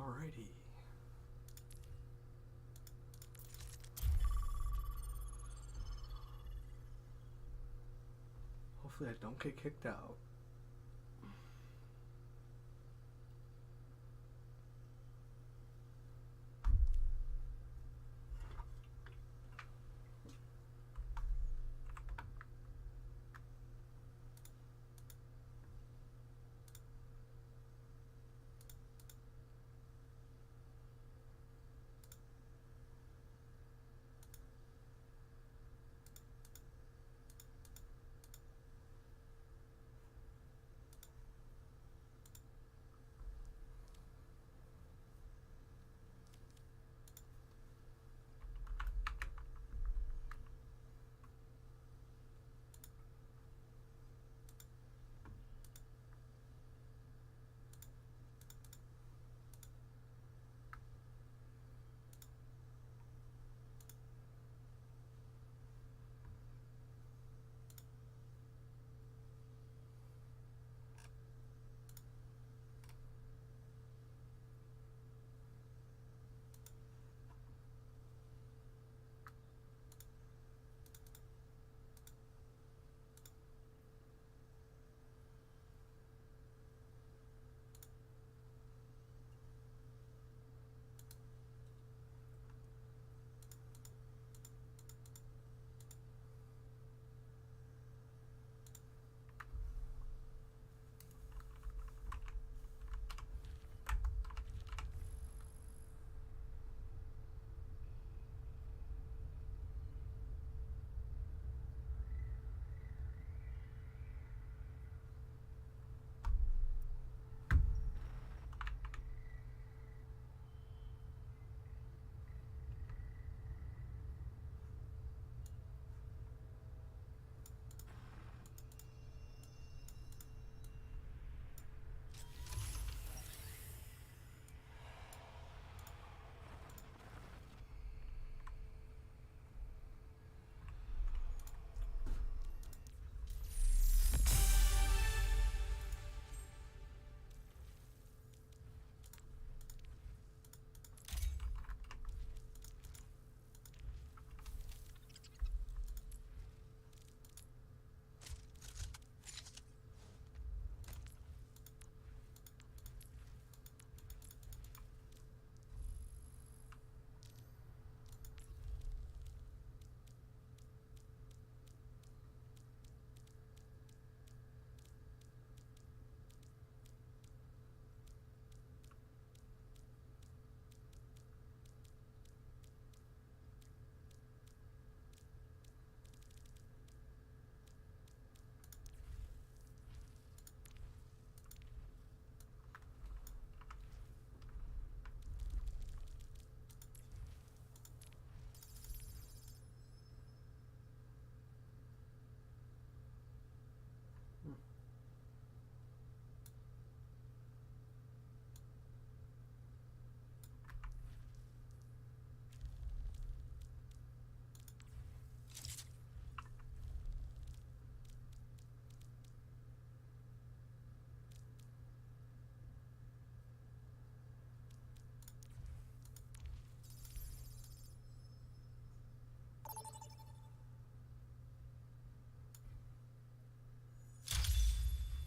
Alrighty. Hopefully I don't get kicked out.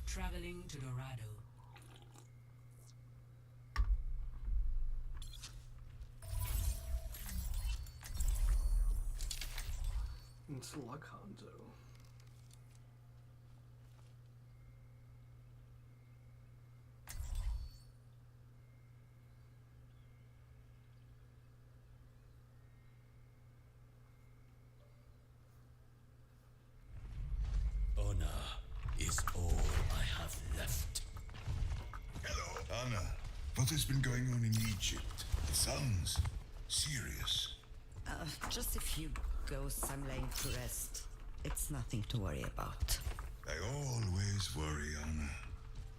Traveling to Dorado. It's Lacanto. Honor is all I have left. Hello, Anna. What has been going on in Egypt? It sounds serious. Just a few ghosts I'm laying to rest. It's nothing to worry about. I always worry, Anna.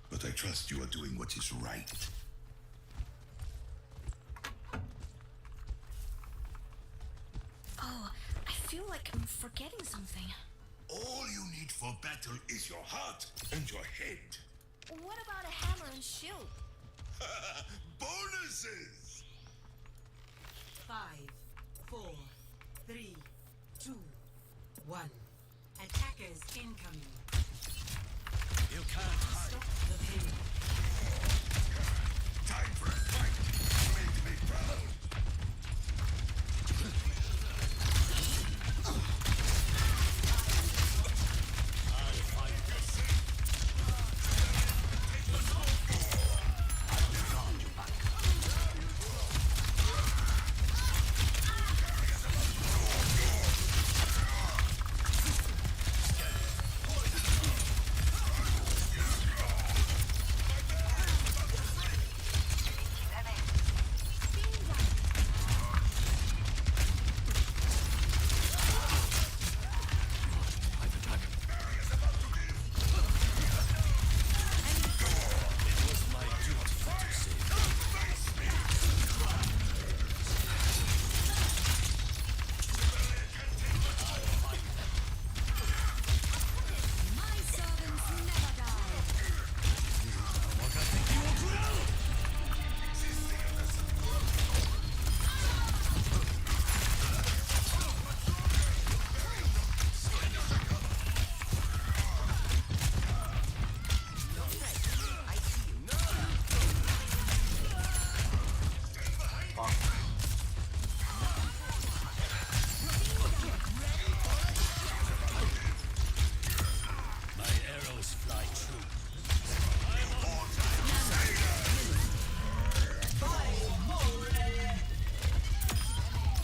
But I trust you are doing what is right. Oh, I feel like I'm forgetting something. All you need for battle is your heart and your head. What about a hammer and shield? Bonus! forces! 5, 4, 3, 2, 1. Attackers incoming. You can't hide. Stop the pain. Time for a fight! Make me proud! My arrows fly true.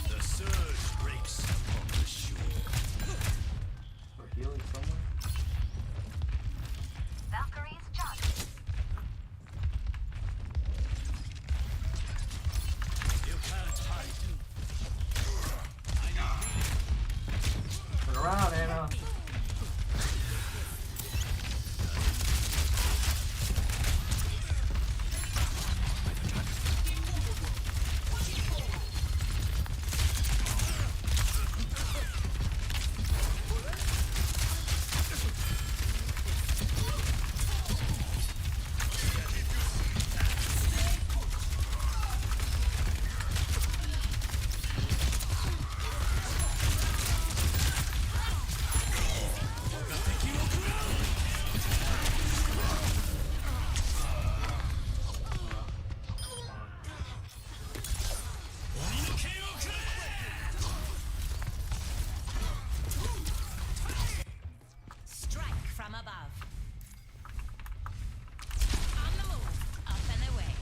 The surge breaks upon the shore. We're healing somewhere. Valkyrie's charged. You can't hide. Turn around, Anna. Strike from above. On the move, up and away.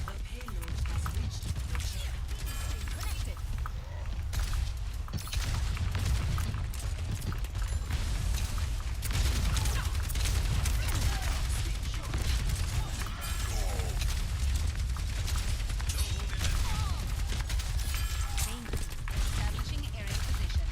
The payload has reached the ship. Connected. Establishing area position.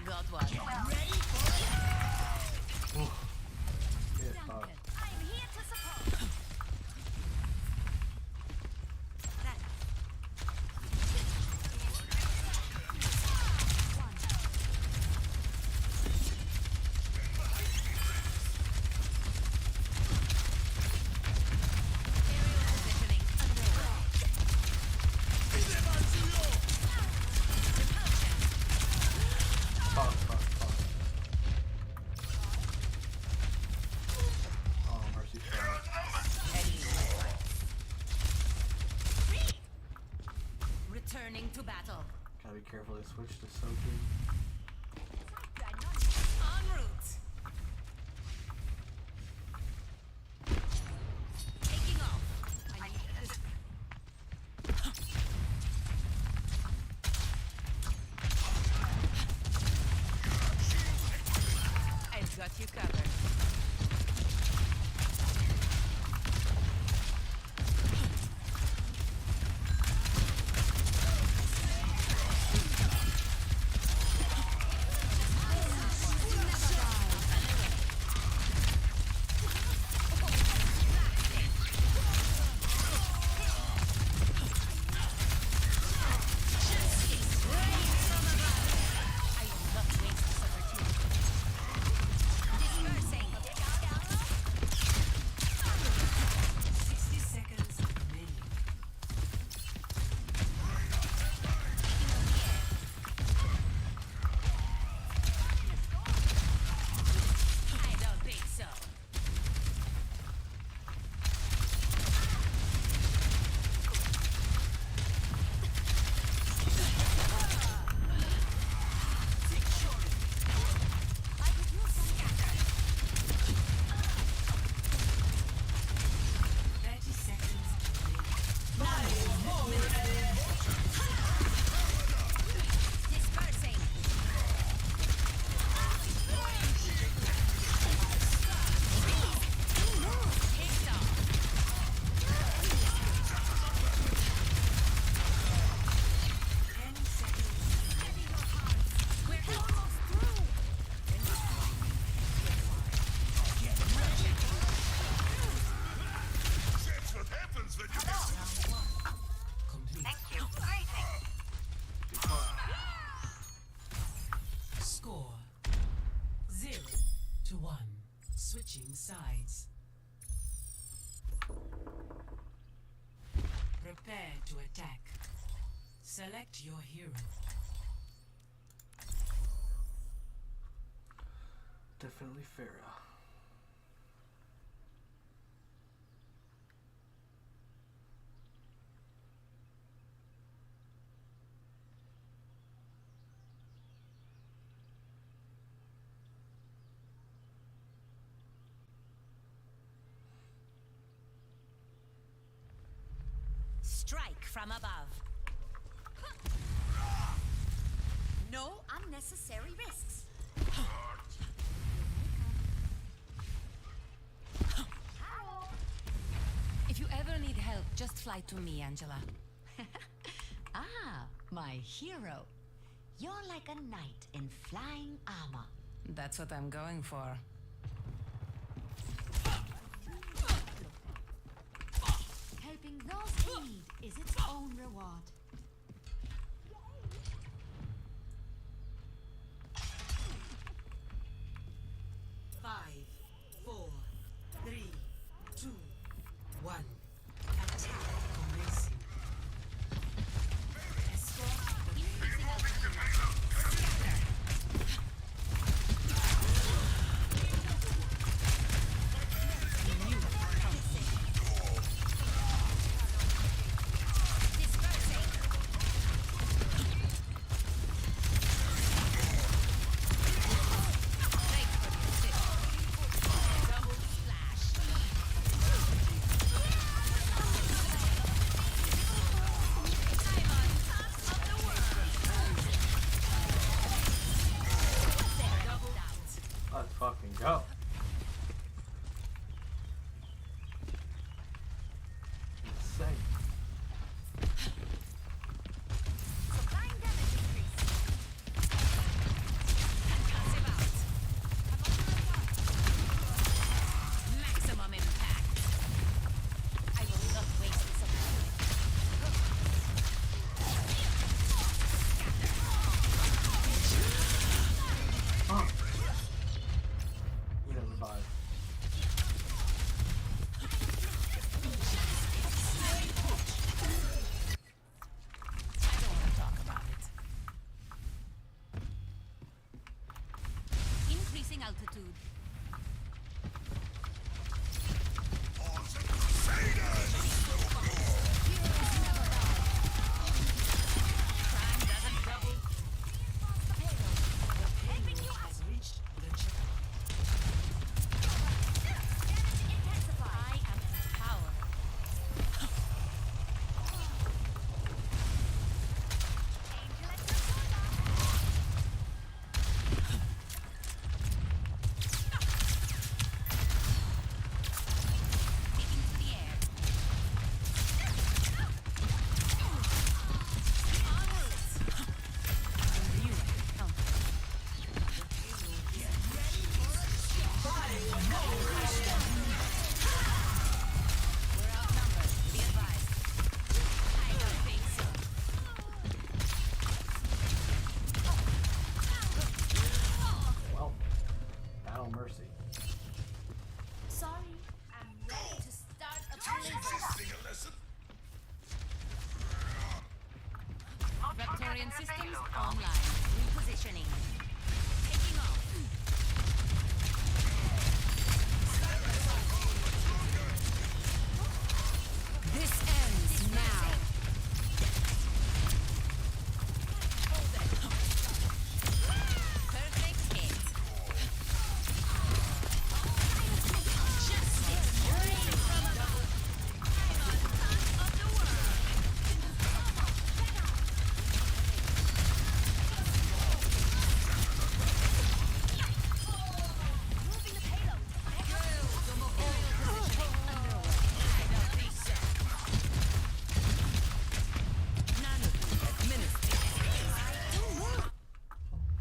Got one. Yeah, I'm here to support. Positioning underway. Oh, mercy. Returning to battle. Gotta be careful. They switch to soaking. En route. Taking off. I need this. you covered. I will not waste this opportunity. Dispersing. 60 seconds remaining. I don't think so. I could use some scatter. 30 seconds remaining. Dispersing. Picked off. 10 seconds. We're almost through. That's what happens when you get Complete. Score 0-1. Switching sides. Prepare to attack. Select your hero. Definitely Farah. Strike from above. No unnecessary risks. If you ever need help, just fly to me, Angela. Ah, my hero. You're like a knight in flying armor. That's what I'm going for. Helping those in need is its own reward. Five, four, three, two, one. Attack commencing. Escort Dispersing.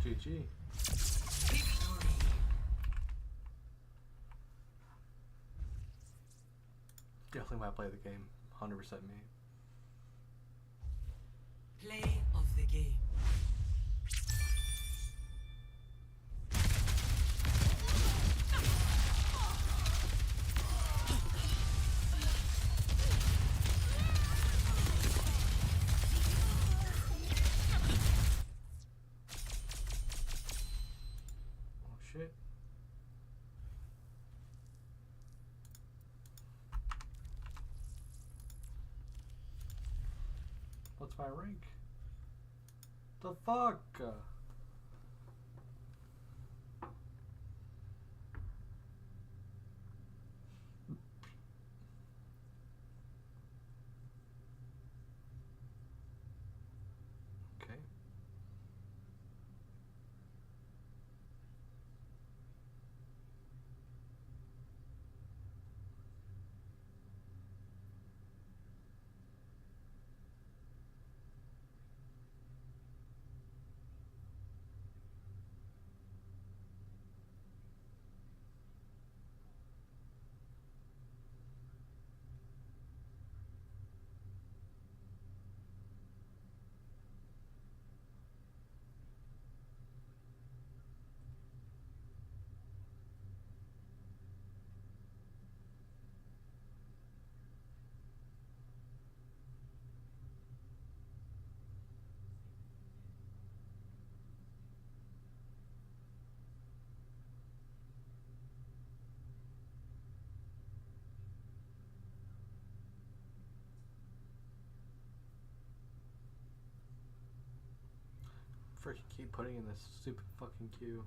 GG. Definitely might play the game. 100% me. Play of the game. Oh shit. What's my rank? The fuck? Okay. Freaking keep putting in this stupid fucking queue.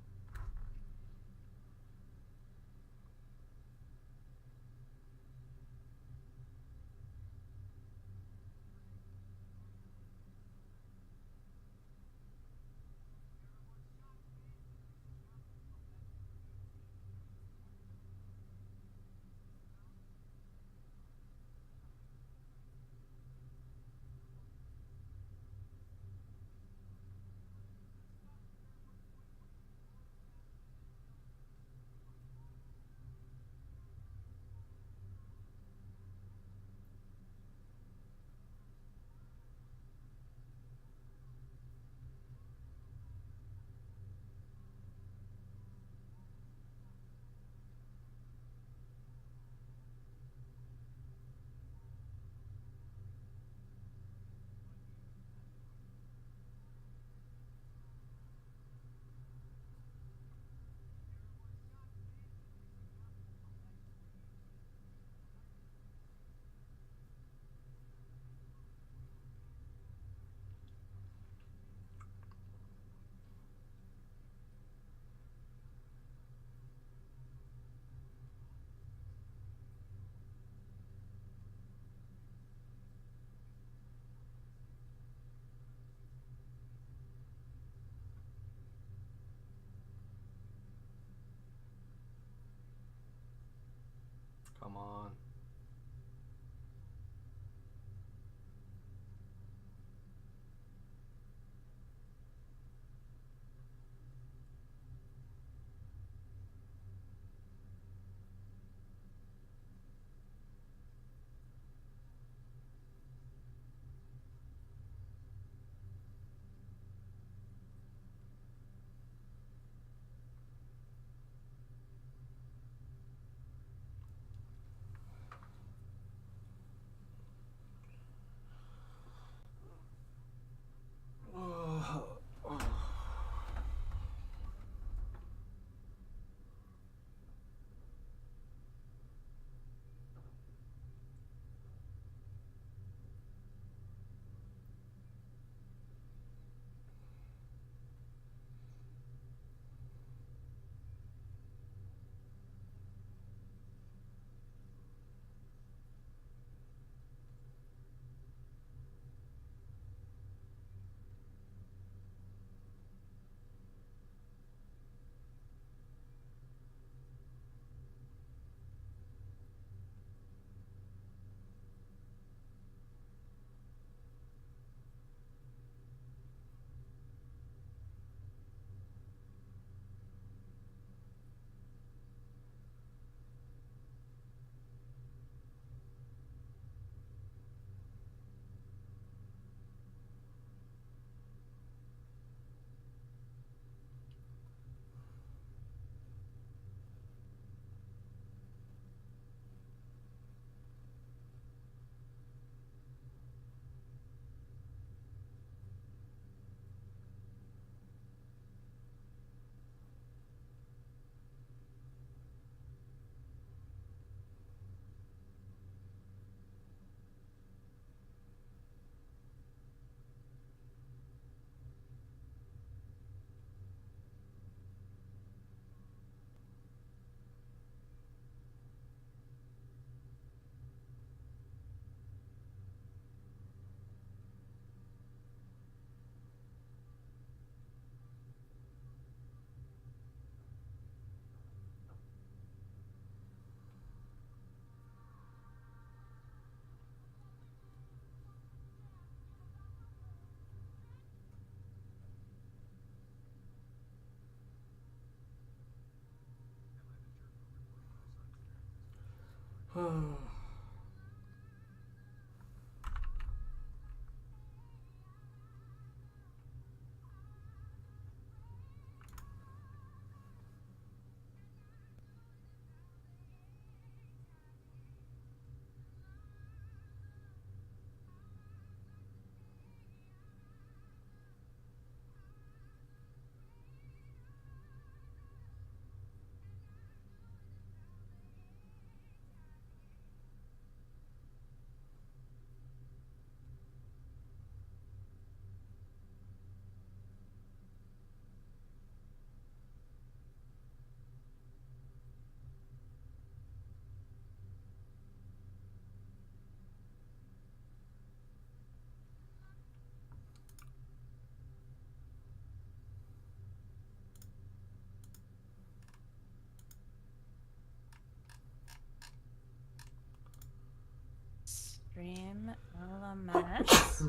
Stream elements.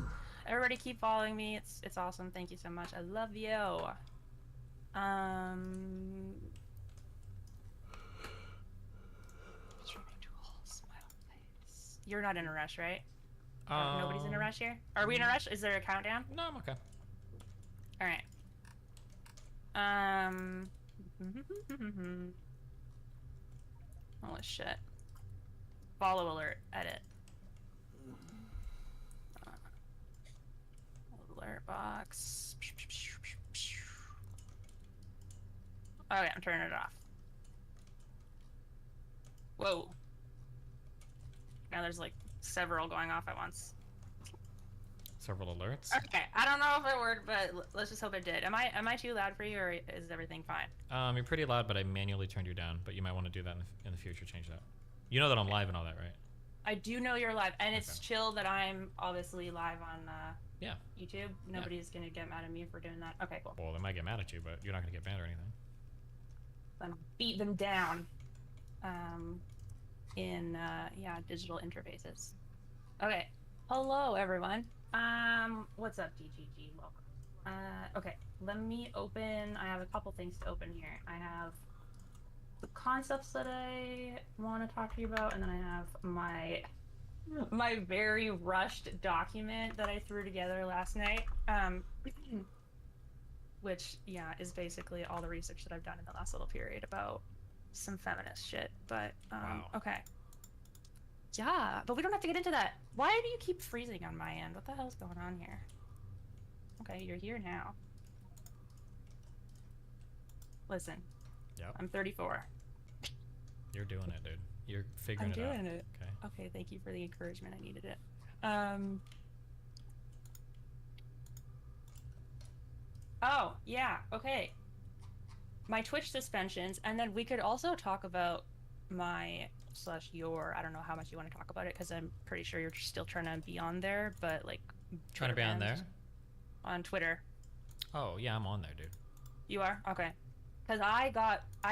Everybody keep following me. It's awesome. Thank you so much. I love you. Streaming tools. Smile face. You're not in a rush, right? Nobody's in a rush here? Are we in a rush? Is there a countdown? No, I'm okay. Alright. Holy shit. Follow alert. Edit. Alert box. Okay, I'm turning it off. Whoa. Now there's like several going off at once. Several alerts. Okay, I don't know if it worked, but let's just hope it did. Am I too loud for you, or is everything fine? You're pretty loud, but I manually turned you down. But you might want to do that in the future. Change that. You know that I'm live and all that, right? I do know you're live, and it's chill that I'm obviously live on Yeah. YouTube. Nobody's gonna get mad at me for doing that. Okay, cool. Well, they might get mad at you, but you're not gonna get banned or anything. Then beat them down. In digital interfaces. Okay. Hello, everyone. What's up, DGG? Welcome. Okay, let me open. I have a couple things to open here. I have the concepts that I want to talk to you about, and then I have my very rushed document that I threw together last night. Which, yeah, is basically all the research that I've done in the last little period about some feminist shit. But, Wow. Okay. Yeah, but we don't have to get into that. Why do you keep freezing on my end? What the hell's going on here? Okay, you're here now. Listen. Yep. I'm 34. You're doing it, dude. You're figuring I'm it out. doing it. Okay. Okay, thank you for the encouragement. I needed it. Oh, yeah, okay. My Twitch suspensions, and then we could also talk about my / your, I don't know how much you want to talk about it, because I'm pretty sure you're still trying to be on there, but like... Trying to be on there? On Twitter. Oh, yeah, I'm on there, dude. You are? Okay. Because I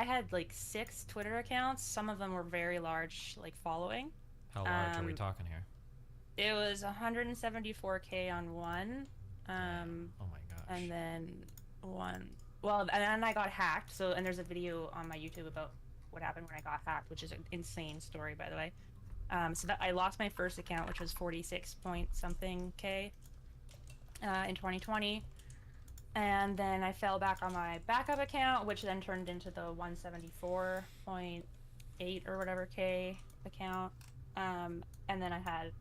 had like 6 Twitter accounts. Some of them were very large, like, following. How large are we talking here? It was 174K on one. Oh my gosh. And then one... Well, and then I got hacked, so, and there's a video on my YouTube about what happened when I got hacked, which is an insane story, by the way. So that I lost my first account, which was 46 point something K in 2020. And then I fell back on my backup account, which then turned into the 174.8 or whatever K account. And then I had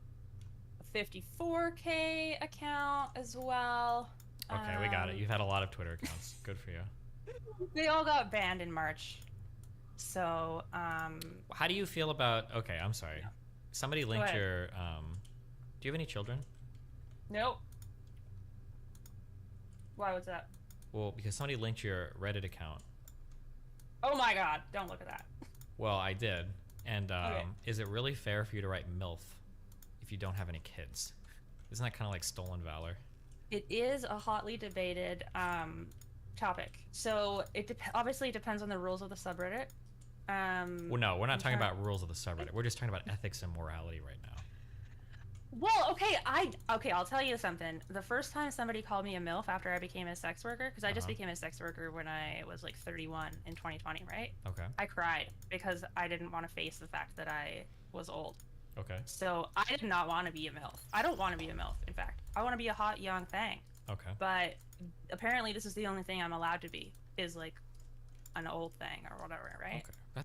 a 54K account as well. Okay, we got it. You've had a lot of Twitter accounts. Good for you. They all got banned in March. So, How do you feel about... Okay, I'm sorry. Somebody linked your... Do you have any children? Nope. Why, what's that? Well, because somebody linked your Reddit account. Oh my god, don't look at that. Well, I did. And Okay. Is it really fair for you to write MILF if you don't have any kids? Isn't that kind of like stolen valor? It is a hotly debated topic. So it obviously depends on the rules of the subreddit. Well, no, we're not talking about rules of the subreddit. We're just talking about ethics and morality right now. Well, okay, I'll tell you something. The first time somebody called me a MILF after I became a sex worker, because I just became a sex worker when I was like 31 in 2020, right? Okay. I cried because I didn't want to face the fact that I was old. Okay. So I did not want to be a MILF. I don't want to be a MILF, in fact. I want to be a hot young thing. Okay. But apparently this is the only thing I'm allowed to be, is like an old thing or whatever, right? Okay.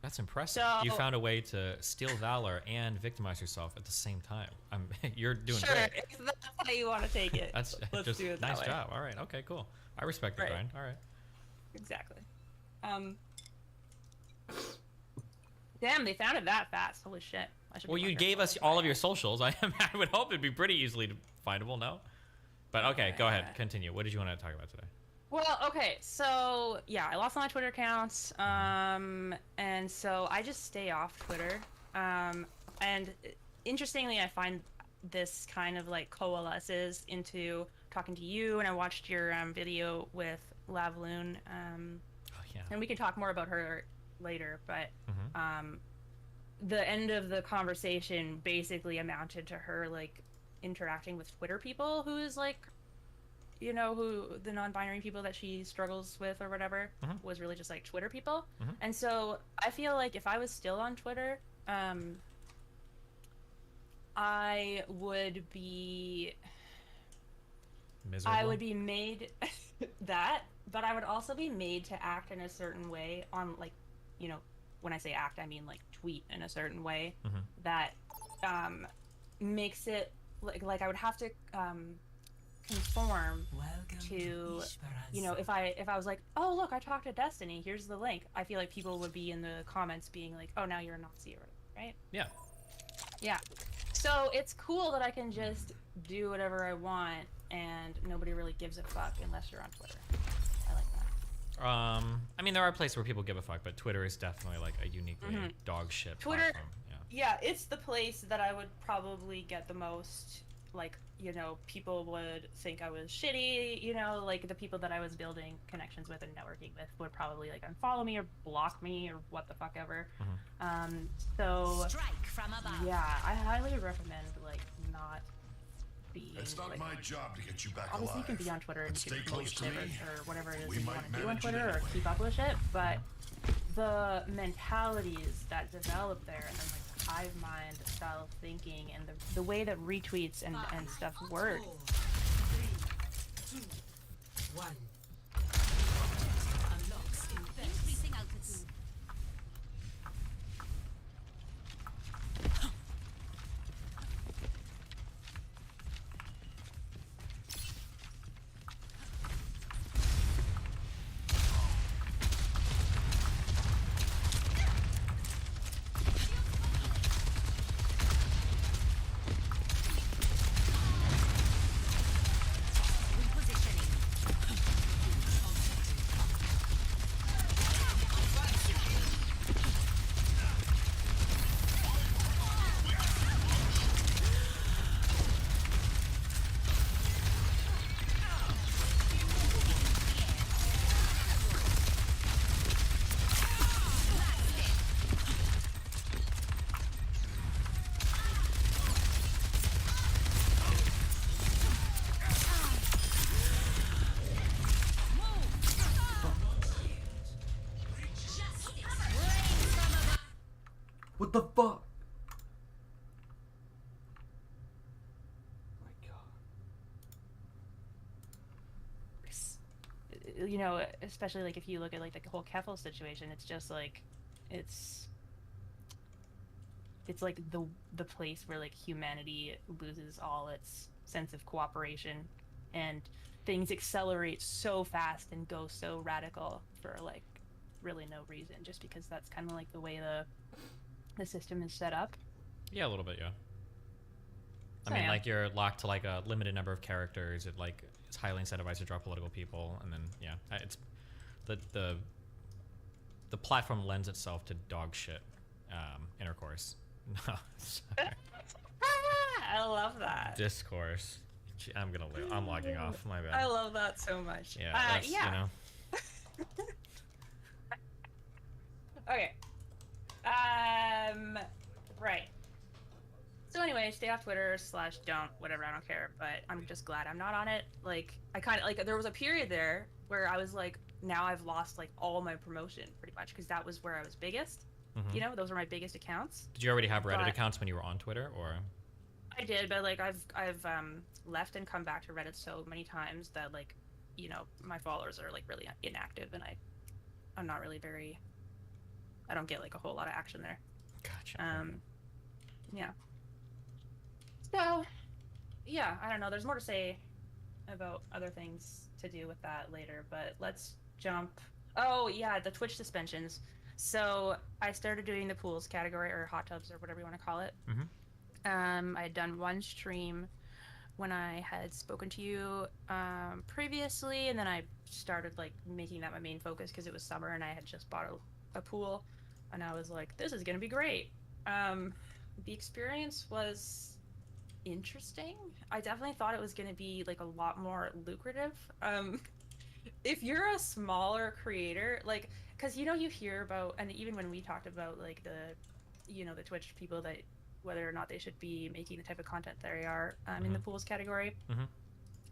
That's impressive. So- You found a way to steal valor and victimize yourself at the same time. You're doing Sure, great. if that's how you want to take it. That's Let's just do it that nice way. job. All right. Okay. Cool. I respect the Right. grind. All right. Exactly. Damn, they found it that fast. Holy shit. I should Well, be more you gave careful. us all of your socials. I would hope it'd be pretty easily findable. No. But okay, go ahead. Continue. What did you want to talk about today? Well, okay, so yeah, I lost all my Twitter accounts, and so I just stay off Twitter. And interestingly, I find this kind of like coalesces into talking to you, and I watched your video with Lavloon, Oh yeah. and we can talk more about her later. But Mm-hmm. the end of the conversation basically amounted to her like interacting with Twitter people, who is like, you know, who the non-binary people that she struggles with or whatever, was really just like Twitter people. And so I feel like if I was still on Twitter, I would be Miserable. made that, but I would also be made to act in a certain way on, like, you know, when I say act, I mean like tweet in a certain way that makes it like I would have to conform to, you know, if I was like, oh look, I talked to Destiny, here's the link, I feel like people would be in the comments being like, oh, now you're a Nazi, right? Yeah. Yeah. So it's cool that I can just do whatever I want and nobody really gives a fuck unless you're on Twitter. I like that. I mean, there are places where people give a fuck, but Twitter is definitely like a uniquely dog shit Twitter, platform. Yeah, it's the place that I would probably get the most, like, you know, people would think I was shitty, you know, like the people that I was building connections with and networking with would probably like unfollow me or block me or what the fuck ever. So Strike from above. yeah, I highly recommend like not being. It's not like, my job to get you back obviously alive. you can be on Twitter and But you can stay promote close to your me. favorites or whatever it is We that you might want to do on manage it Twitter or anyway. keep up with shit, but the mentalities that develop there and then like the hive mind style of thinking and the way that retweets and stuff work. 4, 3, 2, 1. Unlocks in 30 Increasing altitude. What the fuck? My God. You know, especially like if you look at like the whole Keffel situation, it's just like it's like the place where like humanity loses all its sense of cooperation and things accelerate so fast and go so radical for like really no reason, just because that's kind of like the way the system is set up. Yeah, a little bit, yeah. So, I mean, yeah. like you're locked to like a limited number of characters. It's highly incentivized to draw political people, and then yeah, it's the platform lends itself to dog shit intercourse. No, sorry. I love that. Discourse. I'm logging off. My bad. I love that so much. Yeah, that's, yeah. you know. Okay. Right. So anyway, stay off Twitter / don't, whatever, I don't care, but I'm just glad I'm not on it. Like, I kind of, like, there was a period there where I was like, now I've lost, like, all my promotion, pretty much, because that was where I was biggest. You know, those were my biggest accounts. Did you already have Reddit But- accounts when you were on Twitter, or? I did, but, like, I've left and come back to Reddit so many times that, like, you know, my followers are, like, really inactive, and I'm not really very, I don't get, like, a whole lot of action there. Gotcha. Yeah. So, yeah, I don't know. There's more to say about other things to do with that later, but let's jump. Oh, yeah, the Twitch suspensions. So I started doing the pools category, or hot tubs, or whatever you want to call it. I had done one stream when I had spoken to you previously, and then I started like making that my main focus because it was summer and I had just bought a pool, and I was like, this is gonna be great. The experience was interesting. I definitely thought it was going to be like a lot more lucrative. If you're a smaller creator, like, because you know, you hear about, and even when we talked about like the Twitch people, that whether or not they should be making the type of content they are in the pools category.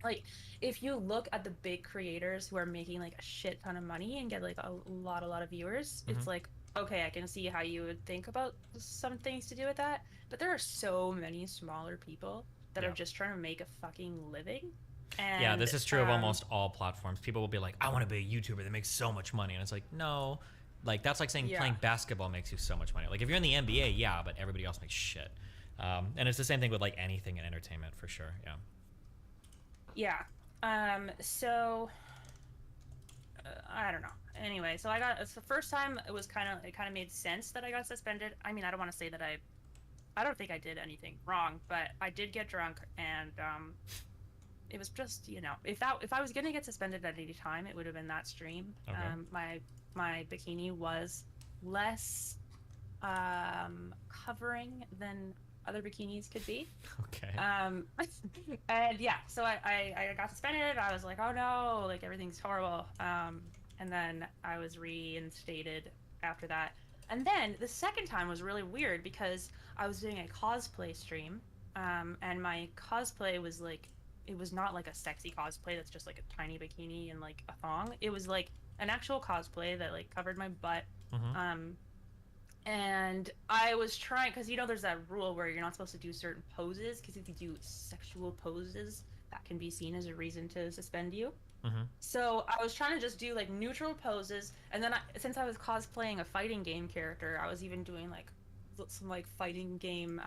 Like, if you look at the big creators who are making like a shit ton of money and get like a lot of viewers, it's like, okay, I can see how you would think about some things to do with that, but there are so many smaller people that are just trying to make a fucking living. And, yeah, this is true of almost all platforms. People will be like, I want to be a YouTuber that makes so much money, and it's like, no, like that's like saying playing basketball makes you so much money. Like if you're in the NBA, yeah, but everybody else makes shit. And it's the same thing with like anything in entertainment, for sure. So I don't know. Anyway, so it's the first time it kind of made sense that I got suspended. I mean, I don't want to say that I don't think I did anything wrong, but I did get drunk and it was just, you know, if I was gonna get suspended at any time, it would have been that stream. Okay. My bikini was less covering than other bikinis could be. Okay. And yeah, so I got suspended. I was like, oh no, like everything's horrible. And then I was reinstated after that. And then the second time was really weird because I was doing a cosplay stream, and my cosplay was like, it was not like a sexy cosplay that's just like a tiny bikini and like a thong. It was like an actual cosplay that like covered my butt. And I was trying, because you know there's that rule where you're not supposed to do certain poses, because if you do sexual poses, that can be seen as a reason to suspend you. So I was trying to just do like neutral poses, and then since I was cosplaying a fighting game character, I was even doing like some like fighting game,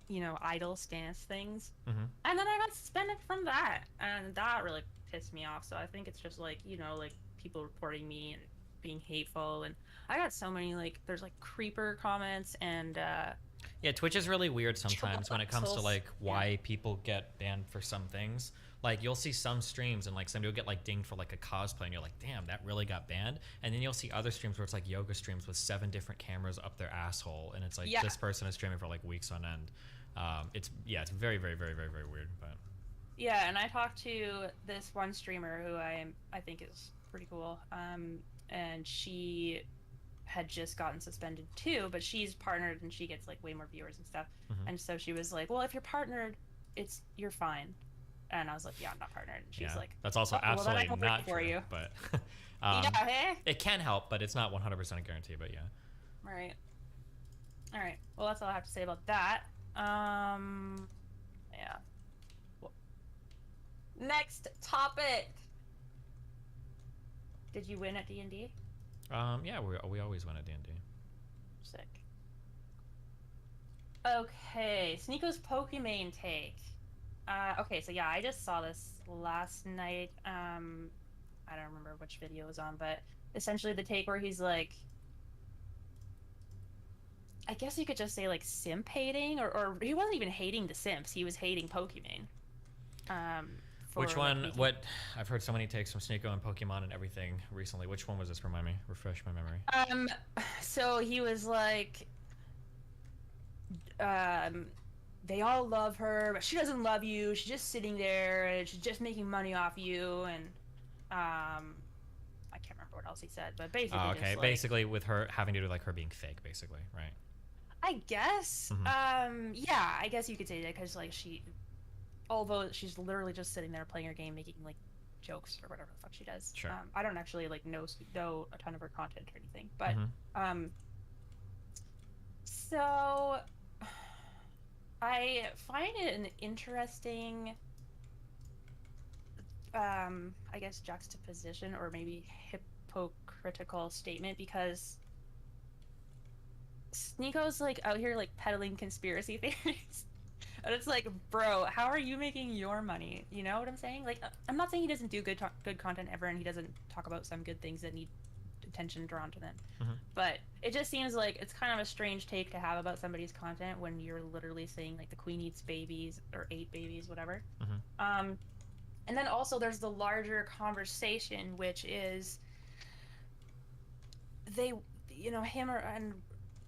you know, idle stance things. And then I got suspended from that, and that really pissed me off. So I think it's just like, you know, like people reporting me and being hateful, and I got so many like there's like creeper comments and yeah, Twitch is really weird sometimes when it comes to like why yeah. people get banned for some things. Like you'll see some streams and like somebody will get like dinged for like a cosplay and you're like, damn, that really got banned. And then you'll see other streams where it's like yoga streams with 7 different cameras up their asshole, and it's like this person is streaming for like weeks on end. It's very, very, very, very, very weird. But yeah, and I talked to this one streamer who I think is pretty cool. And she had just gotten suspended too, but she's partnered and she gets like way more viewers and stuff. And so she was like, well, if you're partnered, you're fine. And I was like, yeah, I'm not partnered. And she's like, that's also absolutely not for true, you. But yeah, hey? it can help, but it's not 100% a guarantee. But yeah. Right. All right. Well, that's all I have to say about that. Yeah. Next topic. Did you win at D&D? Yeah, we always win at D&D. Sick. Okay, Sneako's Pokemon take. Okay, so yeah, I just saw this last night. I don't remember which video it was on, but essentially the take where he's like, I guess you could just say like simp hating, or he wasn't even hating the simps, he was hating Pokemon. Which one? What? I've heard so many takes from Sneeko and Pokemon and everything recently. Which one was this? Remind me. Refresh my memory. So he was like, they all love her, but she doesn't love you. She's just sitting there, and she's just making money off you. And I can't remember what else he said, but basically, oh, okay. just, like, basically, with her having to do like her being fake, basically, right? I guess. Yeah, I guess you could say that because like although she's literally just sitting there playing her game, making like jokes or whatever the fuck she does. Sure. I don't actually like know a ton of her content or anything, but so I find it an interesting, I guess, juxtaposition or maybe hypocritical statement, because Sneeko's like out here like peddling conspiracy theories. And it's like, bro, how are you making your money? You know what I'm saying? Like, I'm not saying he doesn't do good content ever, and he doesn't talk about some good things that need attention drawn to them. But it just seems like it's kind of a strange take to have about somebody's content when you're literally saying like the queen eats babies or ate babies, whatever. And then also there's the larger conversation, which is they, you know, him and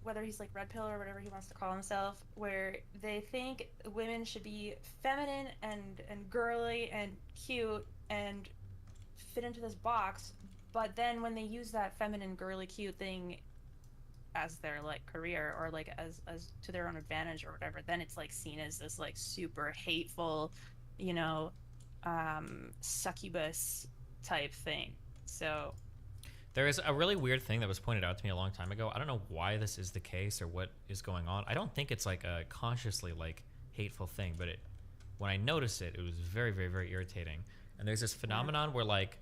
whether he's like Red Pill or whatever he wants to call himself, where they think women should be feminine and girly and cute and fit into this box, but then when they use that feminine, girly, cute thing as their like career or like as to their own advantage or whatever, then it's like seen as this like super hateful, you know, succubus type thing. So there is a really weird thing that was pointed out to me a long time ago. I don't know why this is the case or what is going on. I don't think it's like a consciously like hateful thing, but when I noticed it, it was very, very, very irritating. And there's this phenomenon where like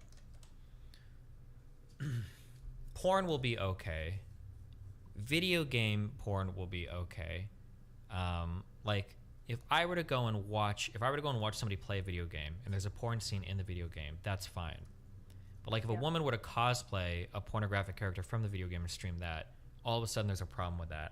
porn will be okay, video game porn will be okay. Like if I were to go and watch somebody play a video game and there's a porn scene in the video game, that's fine. But like if a woman were to cosplay a pornographic character from the video game and stream that, all of a sudden there's a problem with that.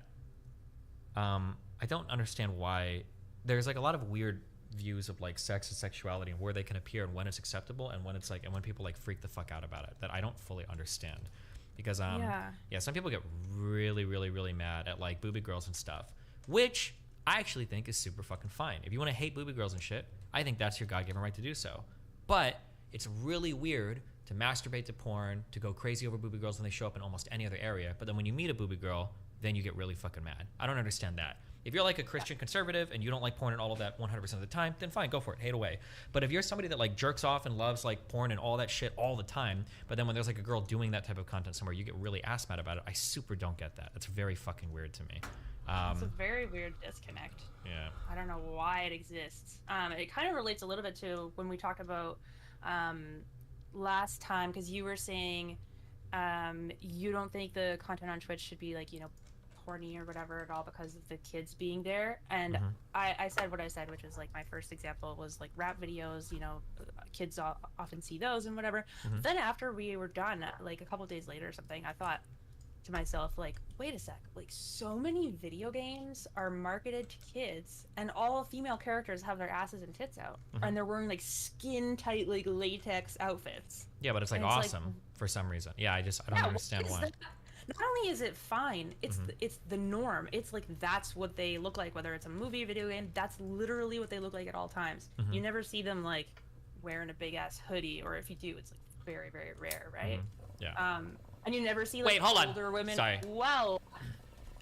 I don't understand why. There's like a lot of weird views of like sex and sexuality and where they can appear and when it's acceptable and when it's like and when people like freak the fuck out about it that I don't fully understand. Because yeah, some people get really mad at like booby girls and stuff, which I actually think is super fucking fine. If you want to hate booby girls and shit, I think that's your God-given right to do so. But it's really weird to masturbate to porn, to go crazy over booby girls when they show up in almost any other area. But then when you meet a booby girl, then you get really fucking mad. I don't understand that. If you're like a Christian conservative and you don't like porn and all of that 100% of the time, then fine, go for it, hate away. But if you're somebody that like jerks off and loves like porn and all that shit all the time, but then when there's like a girl doing that type of content somewhere, you get really ass mad about it, I super don't get that. That's very fucking weird to me. It's a very weird disconnect. Yeah. I don't know why it exists. It kind of relates a little bit to when we talk about last time, because you were saying you don't think the content on Twitch should be like, you know, horny or whatever at all because of the kids being there. And I said what I said, which was like my first example was like rap videos, you know, kids often see those and whatever. Then after we were done, like a couple of days later or something, I thought to myself, like, wait a sec, like so many video games are marketed to kids and all female characters have their asses and tits out and they're wearing like skin tight like latex outfits. Yeah, but it's like awesome for some reason. Yeah, I don't understand why. Not only is it fine, it's it's the norm. It's like that's what they look like, whether it's a movie, video game. That's literally what they look like at all times. You never see them like wearing a big ass hoodie, or if you do, it's like very rare, right? Yeah. And you never see like older women. Sorry. Well.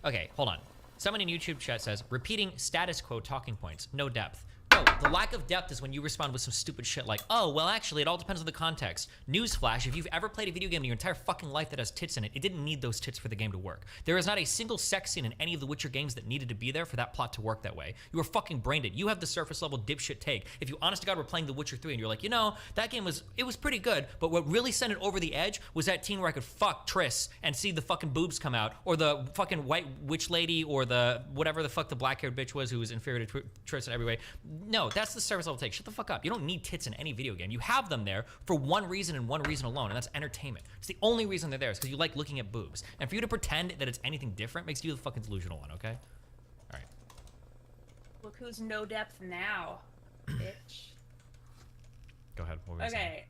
Okay, hold on. Someone in YouTube chat says repeating status quo talking points, no depth. No, the lack of depth is when you respond with some stupid shit like, oh, well, actually, it all depends on the context. Newsflash, if you've ever played a video game in your entire fucking life that has tits in it, it didn't need those tits for the game to work. There is not a single sex scene in any of the Witcher games that needed to be there for that plot to work that way. You are fucking brain dead. You have the surface level dipshit take. If you honest to God were playing The Witcher 3 and you're like, you know, that game was pretty good, but what really sent it over the edge was that scene where I could fuck Triss and see the fucking boobs come out, or the fucking white witch lady, or the whatever the fuck the black-haired bitch was who was inferior to Triss in every way. No, that's the surface level take. Shut the fuck up. You don't need tits in any video game. You have them there for one reason and one reason alone, and that's entertainment. It's the only reason they're there is because you like looking at boobs. And for you to pretend that it's anything different makes you the fucking delusional one, okay? All right. Look who's no depth now, bitch. Go ahead. What were you saying?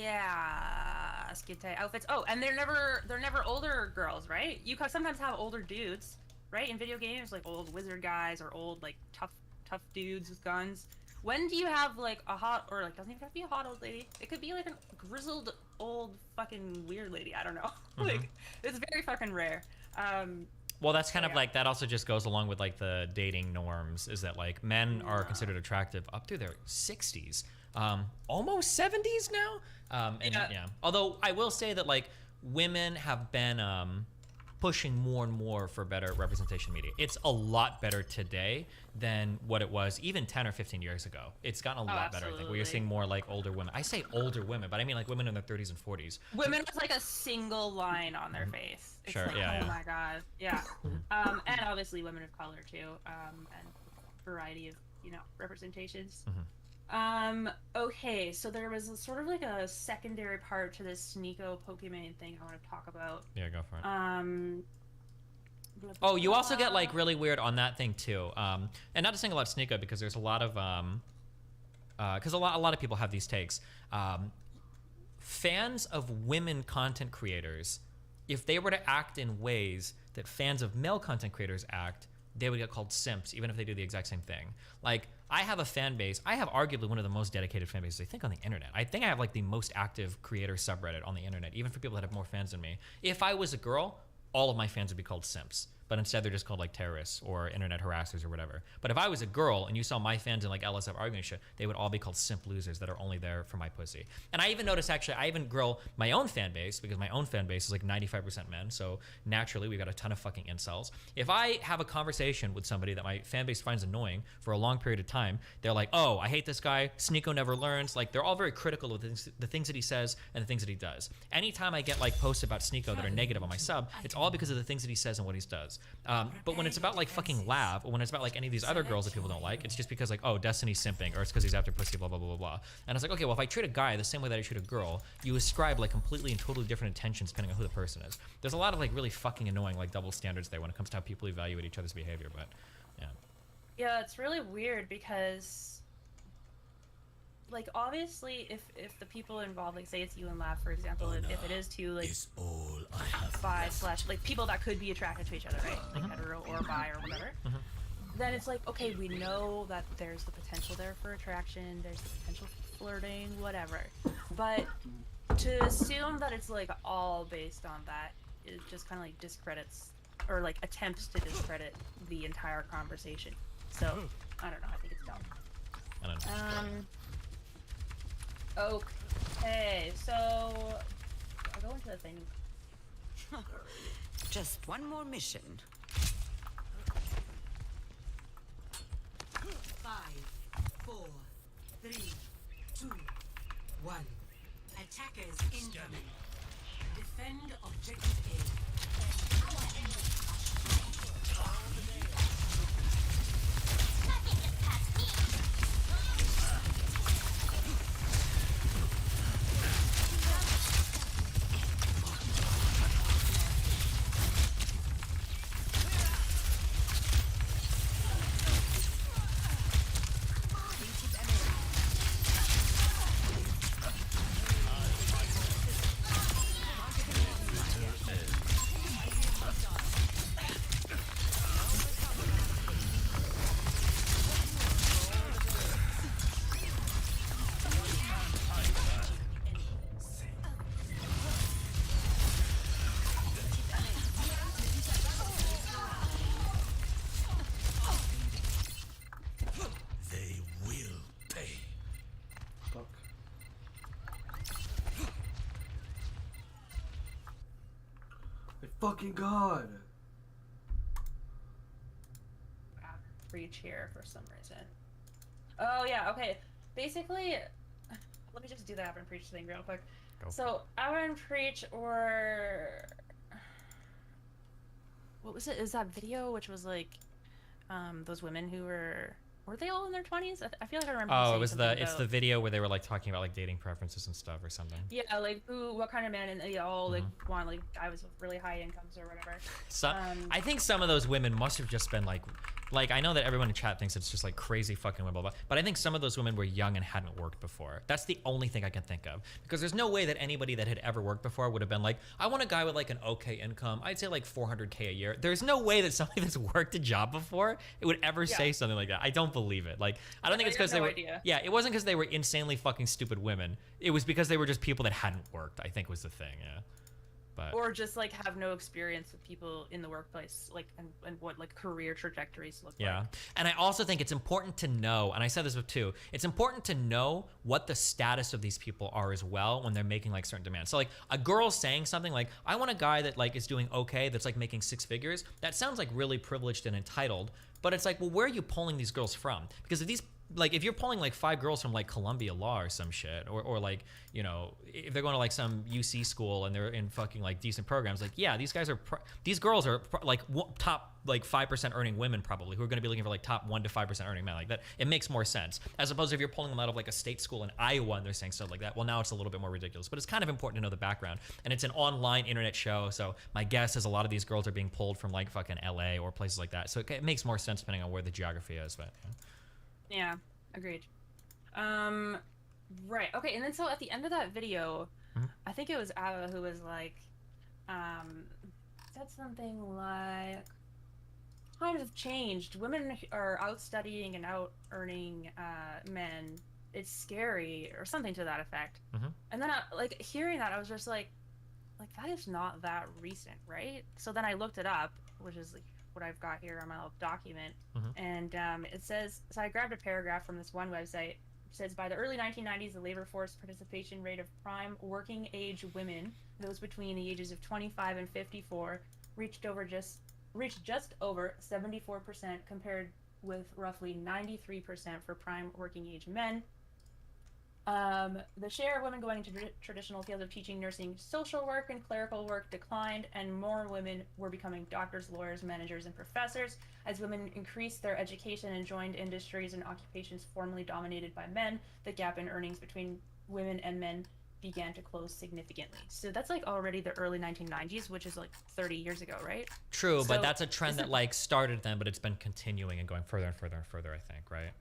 Yeah. Skin tight outfits. Oh, and they're never older girls, right? You sometimes have older dudes, right? In video games, like old wizard guys or old like tough dudes with guns. When do you have like a hot, or like doesn't even have to be a hot old lady? It could be like a grizzled old fucking weird lady. I don't know. Like it's very fucking rare. Well, that's kind of like, that also just goes along with like the dating norms, is that like men are considered attractive up through their 60s, almost 70s now. Although I will say that like women have been pushing more and more for better representation media. It's a lot better today than what it was even 10 or 15 years ago. It's gotten a lot better, I think, where you're seeing more like older women. I say older women, but I mean like women in their 30s and 40s. Women with like a single line on their face. It's Sure, like, yeah, oh yeah. my god. Yeah. And obviously women of color too. And variety of, you know, representations. Okay, so there was sort of like a secondary part to this Sneeko Pokemon thing I want to talk about. Yeah, go for it. Blah, blah, Oh, you also blah. get like really weird on that thing too. And not to single out Sneeko, because there's a lot of because a lot of people have these takes. Fans of women content creators, if they were to act in ways that fans of male content creators act, they would get called simps, even if they do the exact same thing. Like, I have a fan base. I have arguably one of the most dedicated fan bases, I think, on the internet. I think I have like the most active creator subreddit on the internet, even for people that have more fans than me. If I was a girl, all of my fans would be called simps. But instead they're just called like terrorists or internet harassers or whatever. But if I was a girl and you saw my fans in like LSF arguing shit, they would all be called simp losers that are only there for my pussy. And I even noticed, actually, I even grow my own fan base, because my own fan base is like 95% men, so naturally we've got a ton of fucking incels. If I have a conversation with somebody that my fan base finds annoying for a long period of time, they're like, oh, I hate this guy, Sneeko never learns. Like, they're all very critical of the things that he says and the things that he does. Anytime I get like posts about Sneeko that are negative on my sub, it's all because of the things that he says and what he does. But when it's about like fucking Lav, or when it's about like any of these other girls that people don't like, it's just because like, oh, Destiny's simping, or it's because he's after pussy, blah, blah, blah, blah, blah. And it's like, okay, well, if I treat a guy the same way that I treat a girl, you ascribe like completely and totally different intentions depending on who the person is. There's a lot of like really fucking annoying like double standards there when it comes to how people evaluate each other's behavior, but yeah. Yeah, it's really weird because, like, obviously, if the people involved, like, say it's you and Lab, for example, if it is two, like, Is all I have bi left. slash, like, people that could be attracted to each other, right? Like, hetero or bi or whatever. Then it's like, okay, we know that there's the potential there for attraction, there's the potential for flirting, whatever. But to assume that it's, like, all based on that, it just kind of, like, discredits, or, like, attempts to discredit the entire conversation. So, I don't know, I think it's dumb. I don't know. Okay, so I'll go into the thing. Just one more mission. 5, 4, 3, 2, 1. Attackers incoming. Defend objective A. They will pay. Fuck. My fucking god. Reach here for some reason. Oh yeah, okay. Basically, let me just do the Avon Preach thing real quick. Go. So Avon Preach, or what was it? Is that video which was like those women who were they all in their 20s? I feel like I remember. Oh, saying it was something it's about- the video where they were like talking about like dating preferences and stuff or something. Yeah, like what kind of man, and they all like want like guys with really high incomes or whatever. So I think some of those women must have just been like I know that everyone in chat thinks it's just like crazy fucking women, blah, blah, but I think some of those women were young and hadn't worked before. That's the only thing I can think of, because there's no way that anybody that had ever worked before would have been like, I want a guy with like an okay income. I'd say like $400K a year. There's no way that somebody that's worked a job before it would ever say something like that. I don't believe it. Like, I don't think it's because they were. Idea. Yeah, it wasn't because they were insanely fucking stupid women. It was because they were just people that hadn't worked, I think was the thing. Yeah. But Or just like have no experience with people in the workplace, like and what like career trajectories look yeah. like. And I also think it's important to know, and I said this too, it's important to know what the status of these people are as well when they're making like certain demands. So like a girl saying something like, I want a guy that like is doing okay, that's like making 6 figures, that sounds like really privileged and entitled. But it's like, well, where are you pulling these girls from? Because if these like if you're pulling like 5 girls from like Columbia Law or some shit, or like, you know, if they're going to like some UC school and they're in fucking like decent programs, like, yeah, these guys are these girls are like top like 5% earning women probably, who are going to be looking for like top 1 to 5% earning men. Like that, it makes more sense, as opposed to if you're pulling them out of like a state school in Iowa and they're saying stuff like that. Well, now it's a little bit more ridiculous, but it's kind of important to know the background. And it's an online internet show, so my guess is a lot of these girls are being pulled from like fucking LA or places like that. So it makes more sense depending on where the geography is. But Yeah, agreed. Right. Okay, and then so at the end of that video, I think it was Ava who was like, said something like, times have changed. Women are out studying and out earning men. It's scary, or something to that effect. And then like hearing that, I was just like that is not that recent, right? So then I looked it up, which is like what I've got here on my little document, and it says, so I grabbed a paragraph from this one website. It says, by the early 1990s, the labor force participation rate of prime working age women, those between the ages of 25 and 54, reached just over 74%, compared with roughly 93% for prime working age men. The share of women going into traditional fields of teaching, nursing, social work, and clerical work declined, and more women were becoming doctors, lawyers, managers, and professors. As women increased their education and joined industries and occupations formerly dominated by men, the gap in earnings between women and men began to close significantly. So that's like already the early 1990s, which is like 30 years ago, right? True, So but that's a trend that isn't- like started then, but it's been continuing and going further and further and further, I think, right?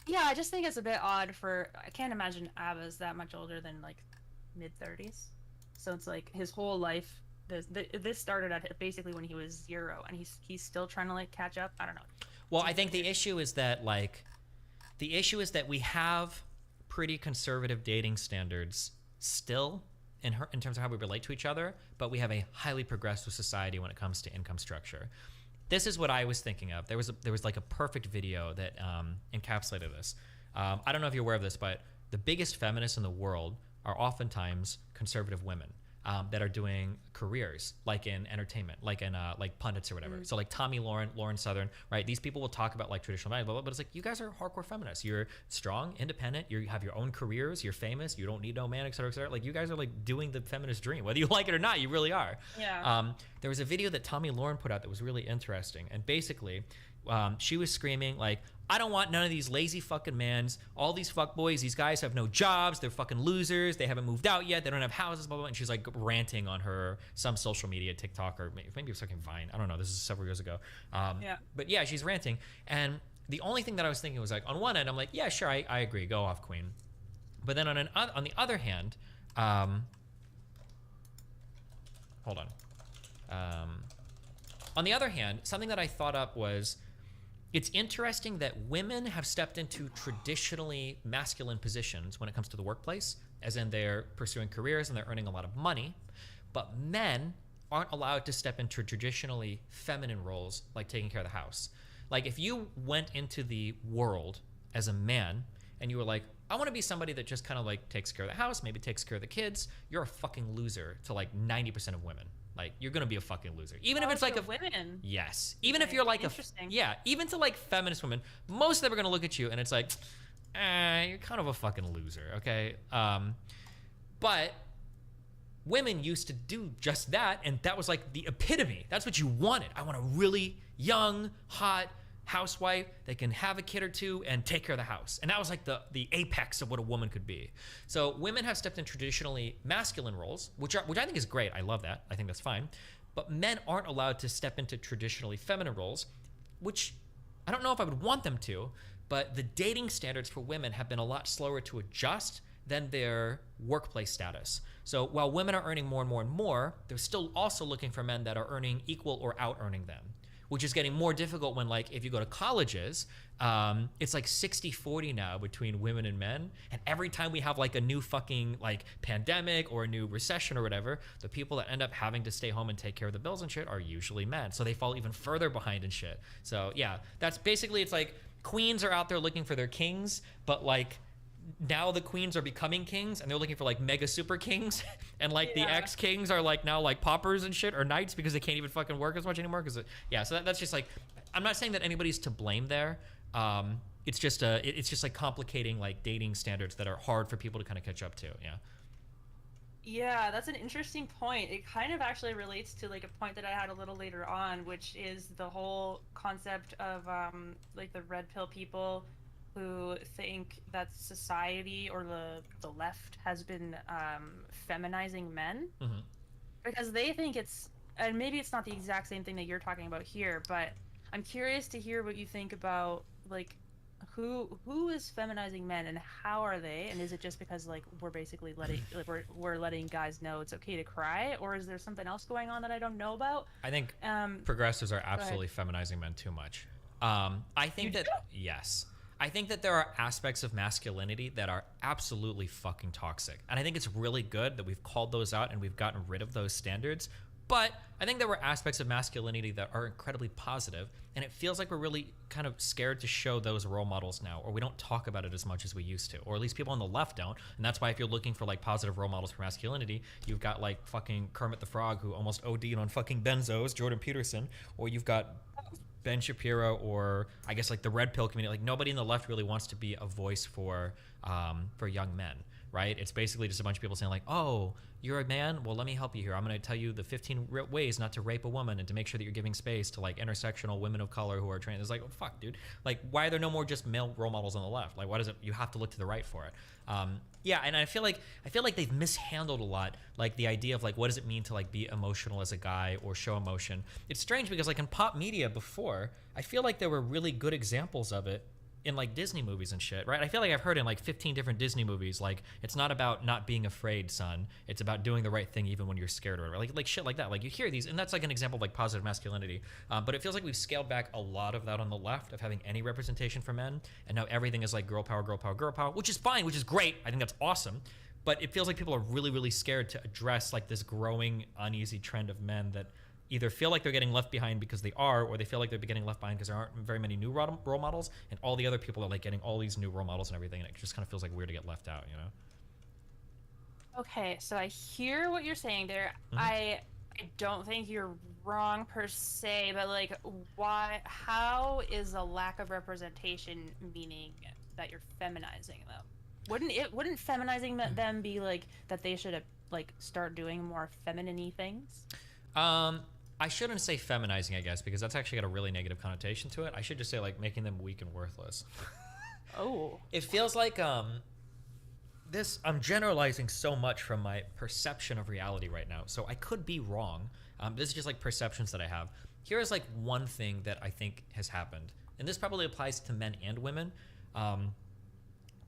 Yeah, I just think it's a bit odd for, I can't imagine ABBA's that much older than like mid 30s. So it's like his whole life, this started at basically when he was 0, and he's still trying to like catch up. I don't know. Well, I think the issue is that we have pretty conservative dating standards still in terms of how we relate to each other, but we have a highly progressive society when it comes to income structure. This is what I was thinking of. There was like a perfect video that encapsulated this. I don't know if you're aware of this, but the biggest feminists in the world are oftentimes conservative women that are doing careers like in entertainment, like in like pundits or whatever. So like Tommy Lauren Southern, right? These people will talk about like traditional values, blah, blah, but it's like, you guys are hardcore feminists. You're strong, independent. You have your own careers. You're famous. You don't need no man, et cetera, et cetera. Like, you guys are like doing the feminist dream, whether you like it or not. You really are. Yeah. There was a video that Tommy Lauren put out that was really interesting, and basically, she was screaming like, I don't want none of these lazy fucking mans. All these fuck boys, these guys have no jobs. They're fucking losers. They haven't moved out yet. They don't have houses, blah, blah, blah. And she's like ranting on some social media, TikTok, or maybe it was fucking Vine. I don't know. This is several years ago. But yeah, she's ranting. And the only thing that I was thinking was like, on one end, I'm like, yeah, sure, I agree. Go off, queen. But then on the other hand, hold on. On the other hand, something that I thought up was, it's interesting that women have stepped into traditionally masculine positions when it comes to the workplace, as in they're pursuing careers and they're earning a lot of money, but men aren't allowed to step into traditionally feminine roles like taking care of the house. Like, if you went into the world as a man and you were like, I want to be somebody that just kind of like takes care of the house, maybe takes care of the kids, you're a fucking loser to like 90% of women. Like, you're gonna be a fucking loser, even if it's like women. Yes, even if you're like even to like feminist women, most of them are gonna look at you and it's like, you're kind of a fucking loser, okay? But women used to do just that, and that was like the epitome. That's what you wanted. I want a really young, hot housewife that can have a kid or two and take care of the house. And that was like the apex of what a woman could be. So women have stepped in traditionally masculine roles, which I think is great. I love that. I think that's fine. But men aren't allowed to step into traditionally feminine roles, which I don't know if I would want them to, but the dating standards for women have been a lot slower to adjust than their workplace status. So while women are earning more and more and more, they're still also looking for men that are earning equal or out earning them, which is getting more difficult when, like, if you go to colleges, it's like 60-40 now between women and men. And every time we have like a new fucking like pandemic or a new recession or whatever, the people that end up having to stay home and take care of the bills and shit are usually men. So they fall even further behind and shit. So yeah, that's basically, it's like queens are out there looking for their kings, but like now the queens are becoming kings and they're looking for like mega super kings, and like the ex-kings are like now like paupers and shit, or knights, because they can't even fucking work as much anymore. Because so that's just like, I'm not saying that anybody's to blame there. It's just like complicating like dating standards that are hard for people to kind of catch up to. Yeah, that's an interesting point. It kind of actually relates to like a point that I had a little later on, which is the whole concept of like the red pill people who think that society or the left has been feminizing men, because they think it's, and maybe it's not the exact same thing that you're talking about here, but I'm curious to hear what you think about like who is feminizing men and how are they, and is it just because like we're basically letting like we're letting guys know it's okay to cry, or is there something else going on that I don't know about? I think progressives are absolutely feminizing men too much. I think that yes. I think that there are aspects of masculinity that are absolutely fucking toxic. And I think it's really good that we've called those out and we've gotten rid of those standards. But I think there were aspects of masculinity that are incredibly positive, and it feels like we're really kind of scared to show those role models now, or we don't talk about it as much as we used to, or at least people on the left don't. And that's why if you're looking for like positive role models for masculinity, you've got like fucking Kermit the Frog, who almost OD'd on fucking benzos, Jordan Peterson, or you've got Ben Shapiro, or I guess like the red pill community. Like nobody in the left really wants to be a voice for young men. right? It's basically just a bunch of people saying like, oh, you're a man? Well, let me help you here. I'm going to tell you the 15 ways not to rape a woman and to make sure that you're giving space to like intersectional women of color who are trans. It's like, oh, fuck, dude. Like, why are there no more just male role models on the left? Like, why does it, you have to look to the right for it? Yeah, and I feel like they've mishandled a lot, like the idea of like, what does it mean to like be emotional as a guy or show emotion? It's strange because like in pop media before, I feel like there were really good examples of it in like Disney movies and shit, right? I feel like I've heard in like 15 different Disney movies, like it's not about not being afraid, son. It's about doing the right thing even when you're scared or whatever. Like shit like that. Like you hear these, and that's like an example of like positive masculinity. But it feels like we've scaled back a lot of that on the left of having any representation for men, and now everything is like girl power, girl power, girl power, which is fine, which is great. I think that's awesome. But it feels like people are really, really scared to address like this growing uneasy trend of men that either feel like they're getting left behind because they are, or they feel like they're getting left behind because there aren't very many new role models, and all the other people are like getting all these new role models and everything, and it just kind of feels like weird to get left out, you know? Okay, so I hear what you're saying there. Mm-hmm. I don't think you're wrong per se, but like, why? How is a lack of representation meaning that you're feminizing them? Wouldn't feminizing them be like that they should like start doing more feminine-y things? I shouldn't say feminizing, I guess, because that's actually got a really negative connotation to it. I should just say like making them weak and worthless. Oh. It feels like I'm generalizing so much from my perception of reality right now, so I could be wrong. This is just like perceptions that I have. Here is like one thing that I think has happened, and this probably applies to men and women.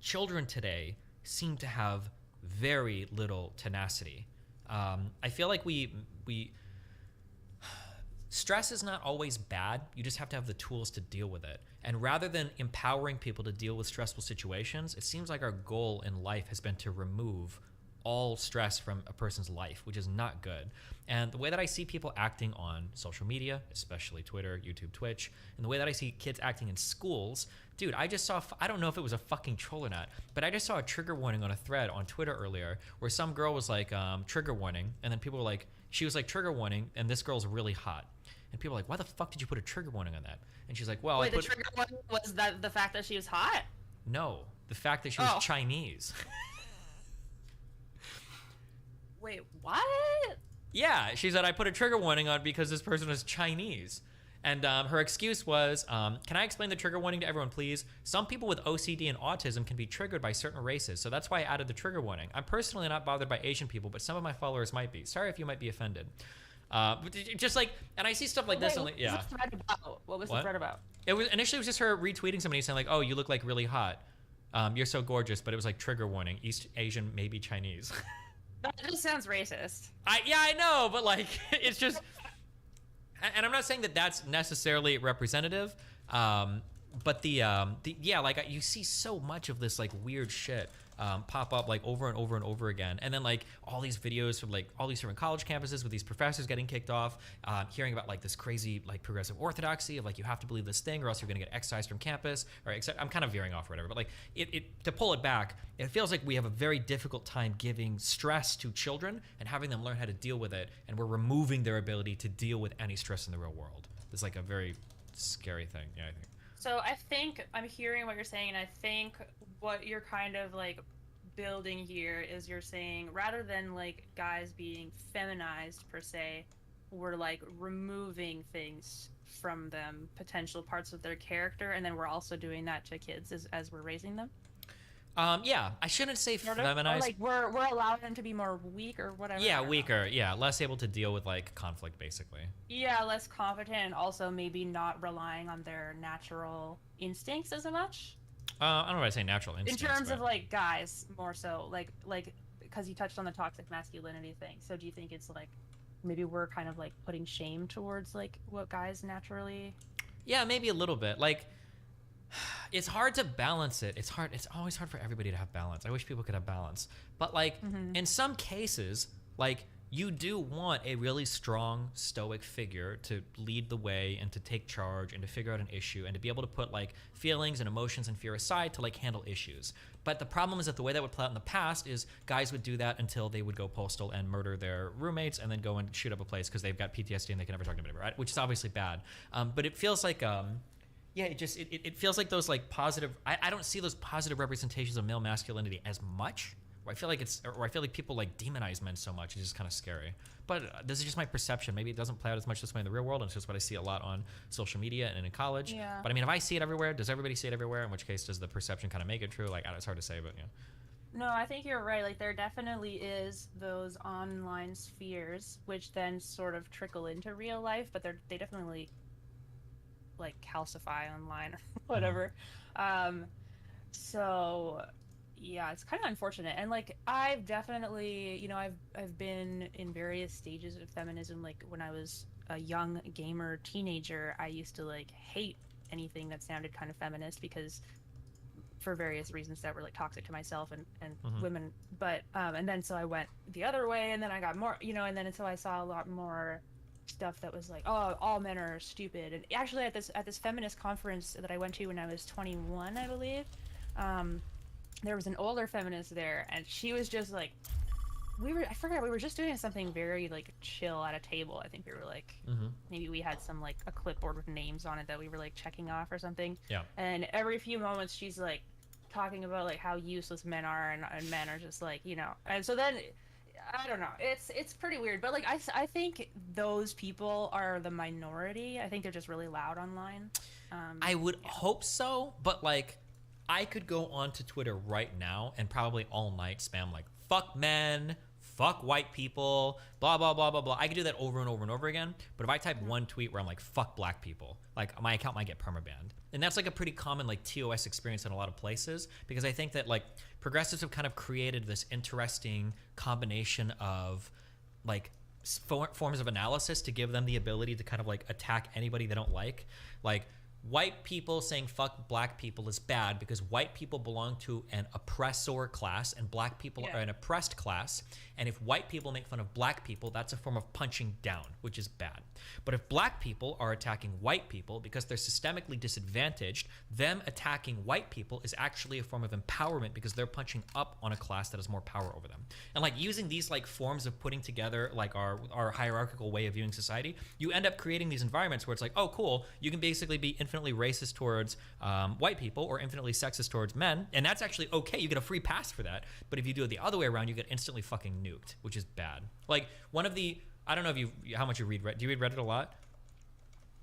Children today seem to have very little tenacity. I feel like we stress is not always bad. You just have to have the tools to deal with it. And rather than empowering people to deal with stressful situations, it seems like our goal in life has been to remove all stress from a person's life, which is not good. And the way that I see people acting on social media, especially Twitter, YouTube, Twitch, and the way that I see kids acting in schools, dude, I just saw, I don't know if it was a fucking troll or not, but I just saw a trigger warning on a thread on Twitter earlier where some girl was like, trigger warning, and then people were like, she was like, trigger warning, and this girl's really hot. And people were like, why the fuck did you put a trigger warning on that? And she's like, well, wait, the trigger warning was that the fact that she was hot? No, the fact that she was Chinese. Wait, what? Yeah, she said I put a trigger warning on because this person was Chinese. And her excuse was, can I explain the trigger warning to everyone, please? Some people with OCD and autism can be triggered by certain races, so that's why I added the trigger warning. I'm personally not bothered by Asian people, but some of my followers might be. Sorry if you might be offended. Just like, and I see stuff like this. Wait, Yeah. What was the thread about? It was initially just her retweeting somebody saying like, "Oh, you look like really hot. You're so gorgeous," but it was like trigger warning: East Asian, maybe Chinese. That just sounds racist. I know, but like, it's just, and I'm not saying that that's necessarily representative, but yeah, like you see so much of this like weird shit pop up like over and over and over again, and then like all these videos from like all these different college campuses with these professors getting kicked off, hearing about like this crazy like progressive orthodoxy of like you have to believe this thing or else you're gonna get excised from campus, or I'm kind of veering off or whatever, but like it to pull it back, it feels like we have a very difficult time giving stress to children and having them learn how to deal with it, and we're removing their ability to deal with any stress in the real world. It's like a very scary thing. Yeah, I think. So I think I'm hearing what you're saying, and I think what you're kind of like building here is you're saying rather than like guys being feminized per se, we're like removing things from them, potential parts of their character, and then we're also doing that to kids as we're raising them. Yeah, I shouldn't say feminized. Or like we're allowing them to be more weak or whatever. Yeah, weaker. Yeah, less able to deal with like conflict, basically. Yeah, less confident, and also maybe not relying on their natural instincts as much. I don't know what I say natural instincts. In terms but... of like guys, more so like because you touched on the toxic masculinity thing. So do you think it's like maybe we're kind of like putting shame towards like what guys naturally? Yeah, maybe a little bit. Like, it's hard to balance it. It's hard. It's always hard for everybody to have balance. I wish people could have balance. But like in some cases, like you do want a really strong stoic figure to lead the way and to take charge and to figure out an issue and to be able to put like feelings and emotions and fear aside to like handle issues. But the problem is that the way that would play out in the past is guys would do that until they would go postal and murder their roommates and then go and shoot up a place because they've got PTSD and they can never talk to anybody, right? Which is obviously bad. But it feels like yeah, it feels like those like positive, I don't see those positive representations of male masculinity as much, Or I feel like people like demonize men so much. It's just kind of scary. But this is just my perception. Maybe it doesn't play out as much this way in the real world, and it's just what I see a lot on social media and in college. Yeah. But I mean, if I see it everywhere, does everybody see it everywhere? In which case, does the perception kind of make it true? Like, it's hard to say, but yeah. No, I think you're right. Like, there definitely is those online spheres, which then sort of trickle into real life, but they definitely, like, calcify online or whatever. So, yeah, it's kind of unfortunate. And, like, I've definitely, I've been in various stages of feminism. Like, when I was a young gamer teenager, I used to, like, hate anything that sounded kind of feminist because for various reasons that were like toxic to myself and women, but and then so I went the other way, and then I got more, and then until I saw a lot more stuff that was like, oh, all men are stupid. And actually at this feminist conference that I went to when I was 21, I believe, there was an older feminist there, and she was just like, we were just doing something very like chill at a table. I think we were like, maybe we had some like a clipboard with names on it that we were like checking off or something. Yeah. And every few moments she's like talking about like how useless men are, and men are just like, and so then I don't know, it's pretty weird, but like I think those people are the minority. I think they're just really loud online. I would hope so, but like I could go onto Twitter right now and probably all night spam like fuck men, fuck white people, blah, blah, blah, blah, blah. I could do that over and over and over again. But if I type one tweet where I'm like, fuck black people, like my account might get permabanned. And that's like a pretty common like TOS experience in a lot of places, because I think that like progressives have kind of created this interesting combination of like forms of analysis to give them the ability to kind of like attack anybody they don't like. Like white people saying fuck black people is bad because white people belong to an oppressor class and black people are an oppressed class. And if white people make fun of black people, that's a form of punching down, which is bad. But if black people are attacking white people because they're systemically disadvantaged, them attacking white people is actually a form of empowerment because they're punching up on a class that has more power over them. And like using these like forms of putting together like our hierarchical way of viewing society, you end up creating these environments where it's like, oh cool, you can basically be infinitely racist towards white people or infinitely sexist towards men, and that's actually okay. You get a free pass for that. But if you do it the other way around, you get instantly fucking nuked, which is bad. Like one of the, I don't know if how much you read Reddit. Do you read Reddit a lot?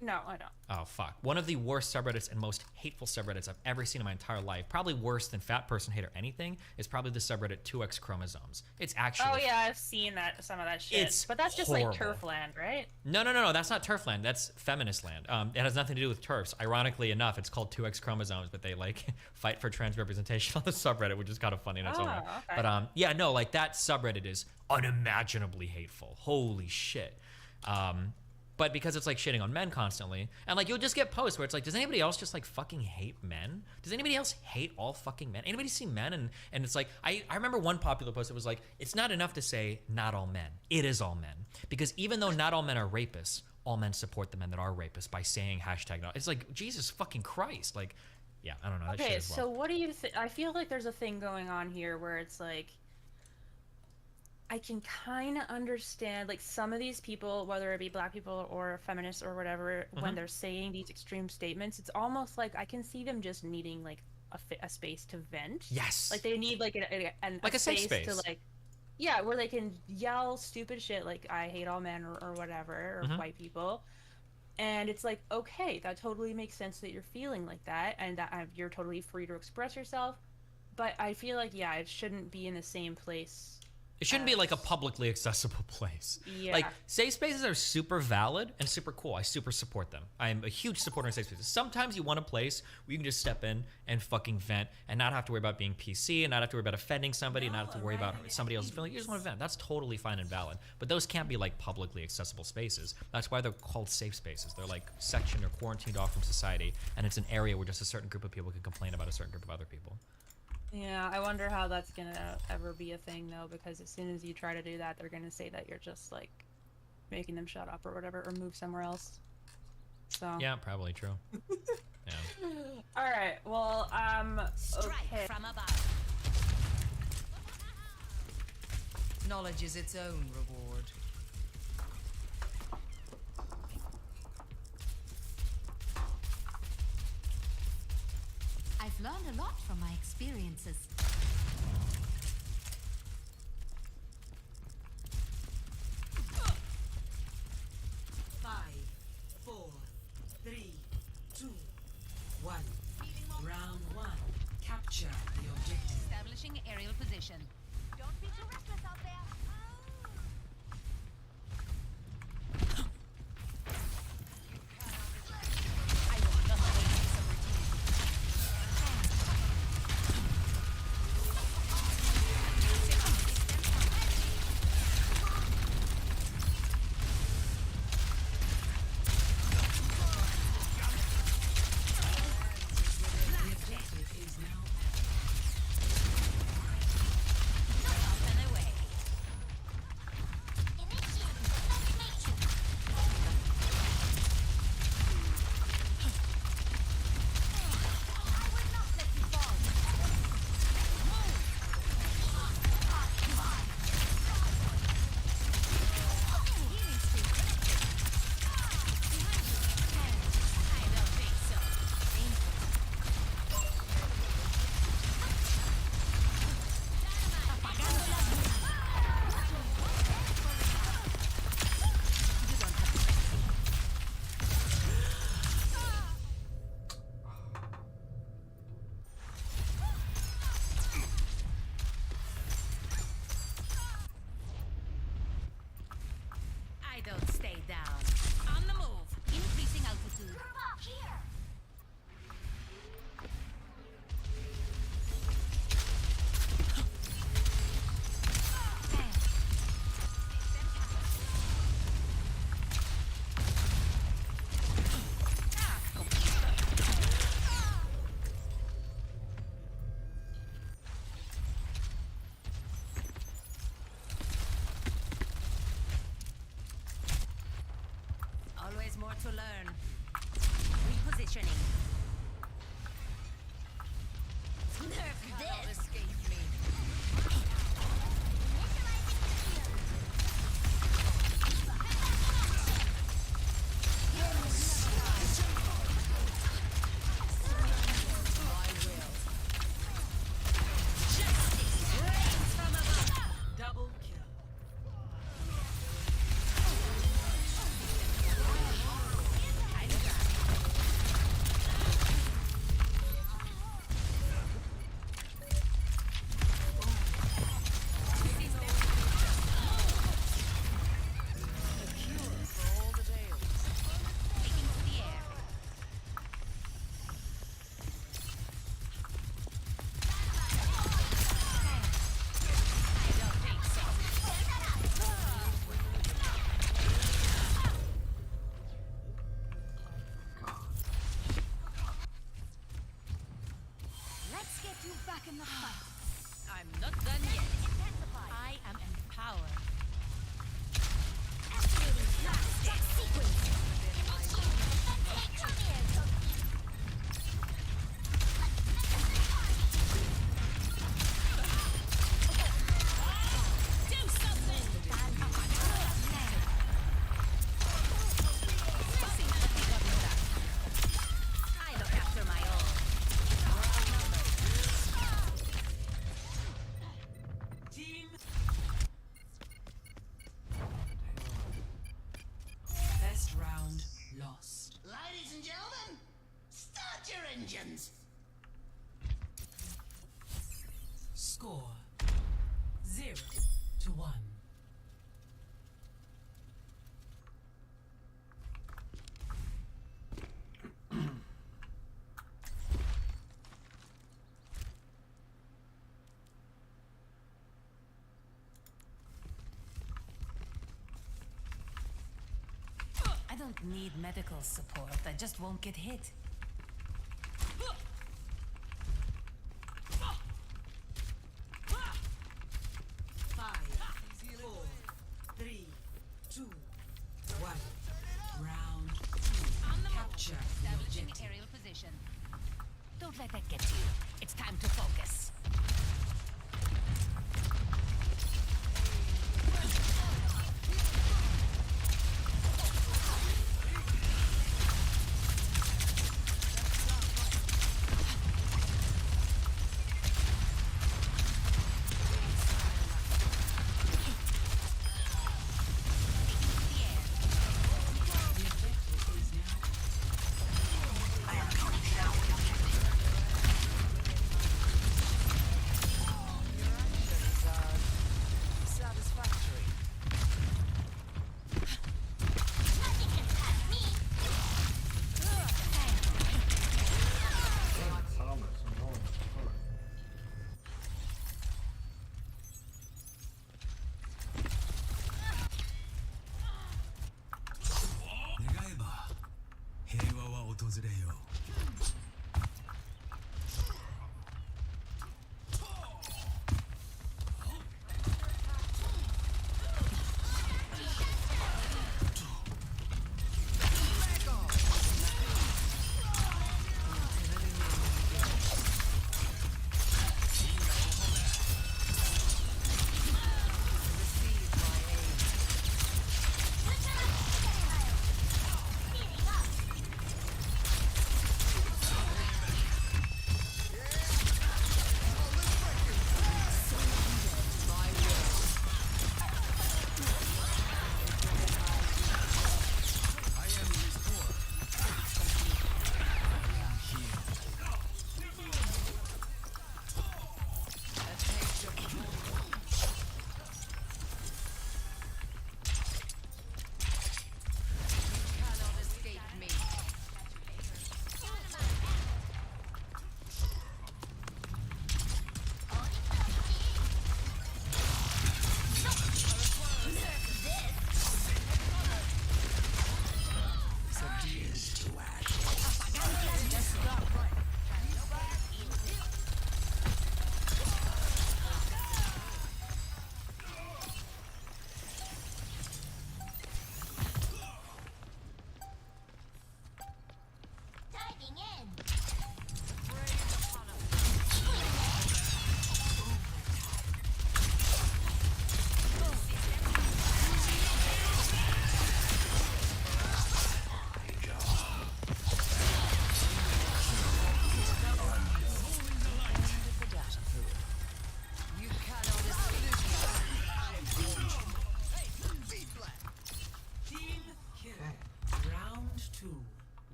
No, I don't. Oh, fuck. One of the worst subreddits and most hateful subreddits I've ever seen in my entire life, probably worse than Fat Person Hate or anything, is probably the subreddit 2X Chromosomes. It's actually... Oh, yeah, I've seen some of that shit. But that's just horrible. like turf land, right? No, that's not turf land. That's feminist land. It has nothing to do with turfs. Ironically enough, it's called 2X Chromosomes, but they like fight for trans representation on the subreddit, which is kind of funny in its own way. Okay. But yeah, no, like that subreddit is unimaginably hateful. Holy shit. But because it's like shitting on men constantly, and like you'll just get posts where it's like, does anybody else just like fucking hate men? Does anybody else hate all fucking men? Anybody see men? And it's like, I remember one popular post that was like, it's not enough to say not all men. It is all men. Because even though not all men are rapists, all men support the men that are rapists by saying hashtag not. It's like, Jesus fucking Christ. Like, yeah, I don't know. That shit Okay, as well. so what do you think? I feel like there's a thing going on here where it's like, I can kind of understand, like, some of these people, whether it be black people or feminists or whatever, when they're saying these extreme statements, it's almost like I can see them just needing, like, a space to vent. Yes. Like, they need, like, a safe space. to, like, yeah, where they can yell stupid shit, like, I hate all men or whatever, or white people. And it's like, okay, that totally makes sense that you're feeling like that, and that you're totally free to express yourself. But I feel like, yeah, it shouldn't be in the same place. It shouldn't be like a publicly accessible place. Yeah. Like, safe spaces are super valid and super cool. I super support them. I'm a huge supporter of safe spaces. Sometimes you want a place where you can just step in and fucking vent and not have to worry about being PC and not have to worry about offending somebody and not have to worry about somebody else's feeling. You just want to vent. That's totally fine and valid. But those can't be like publicly accessible spaces. That's why they're called safe spaces. They're like sectioned or quarantined off from society, and it's an area where just a certain group of people can complain about a certain group of other people. Yeah, I wonder how that's gonna ever be a thing, though, because as soon as you try to do that, they're gonna say that you're just, like, making them shut up or whatever, or move somewhere else. So. Yeah, probably true. Yeah. Alright, well, okay. From above. Knowledge is its own reward. I've learned a lot from my experiences. 1. Round 1. Capture the objective. Establishing aerial position. Don't be too restless out there. I will not waste this opportunity. The objective is now Up and away. I don't think so. I don't stay down. On the move. Increasing altitude. Always more to learn. Repositioning. Nerf this! Escape me. Justice reigns from above. double kill. Taking to the air. I don't think so. Let's get you back in the fight. I'm not done yet. I am empowered. Activating blast sequence. Do something! I look after my own. Team. Best round lost. Ladies and gentlemen, start your engines. Score 0-1. I don't need medical support. I just won't get hit. 5, 4, 3, 2, 1. Round 2. On the move. Capture the Establishing objective. aerial position. Don't let that get to you. It's time to focus.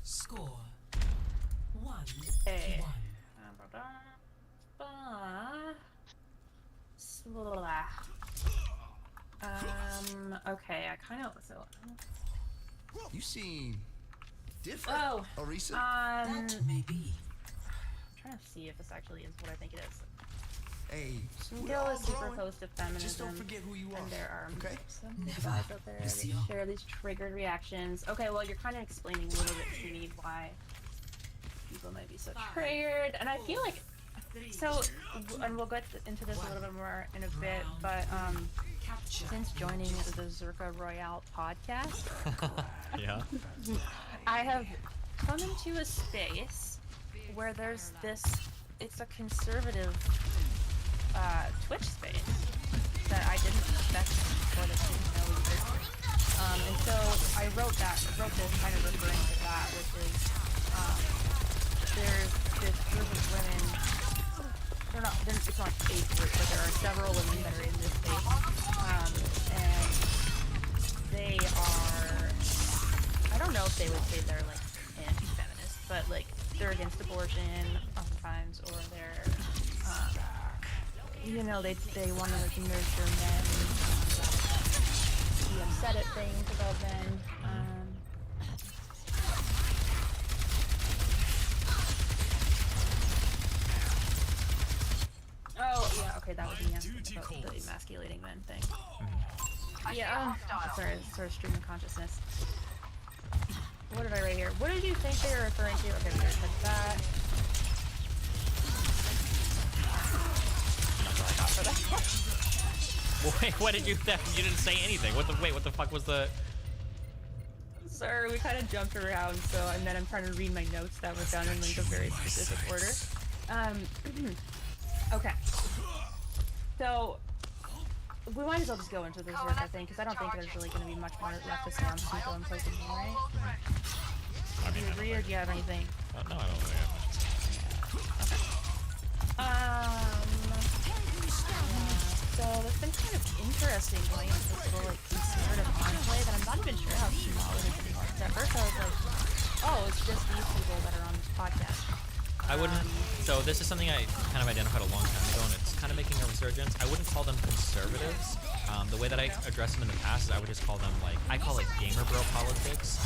Score 1-1. Okay. Okay, I kind of so. You seem different. Oh, Arisa? That may be. I'm trying to see if this actually is what I think it is. Hey, we're Gil all is super growing. close to feminism. Just don't forget who you are. And there are Okay? some Never, guys out there that Monsieur. share these triggered reactions. Okay, well, you're kind of explaining a little bit to me why people might be so triggered, and I feel like so. And we'll get into this a little bit more in a bit, but Capture. since joining the Zerka Royale podcast, Yeah. I have come into a space where there's this. It's a conservative Twitch space that I didn't expect for the team to know existed. And so I wrote this kind of referring to that, which is there's this group of women. It's not a group, but there are several women that are in this space, and they are. I don't know if they would say they're like anti-feminist, but like they're against abortion oftentimes, or they're you know, they want to like nurture men, be upset at things about men. Oh yeah, okay, that was the emasculating men thing. Yeah, sorry, sort of stream of consciousness. What did I write here? What did you think they were referring to? Okay, we already said that. That's all I got for that. Well, wait, what did you? You didn't say anything. What the fuck was the? Sorry, we kind of jumped around, so and then I'm trying to read my notes that were done in like a very specific order. Okay. So we might as well just go into this work, I think, because I don't think there's really going to be much more left to say on people and Pokemon, right? I mean, Do you agree, or do you have anything? no, I don't really have much. So it's been kind of interesting going into this little like conservative enclave, and I'm not even sure how small it is anymore. Because at first I was like, oh, it's just these people that are on this podcast. I wouldn't. So this is something I kind of identified a long time ago, and it's kind of making a resurgence. I wouldn't call them conservatives. The way that I addressed them in the past is I would just call them like I call it gamer bro politics,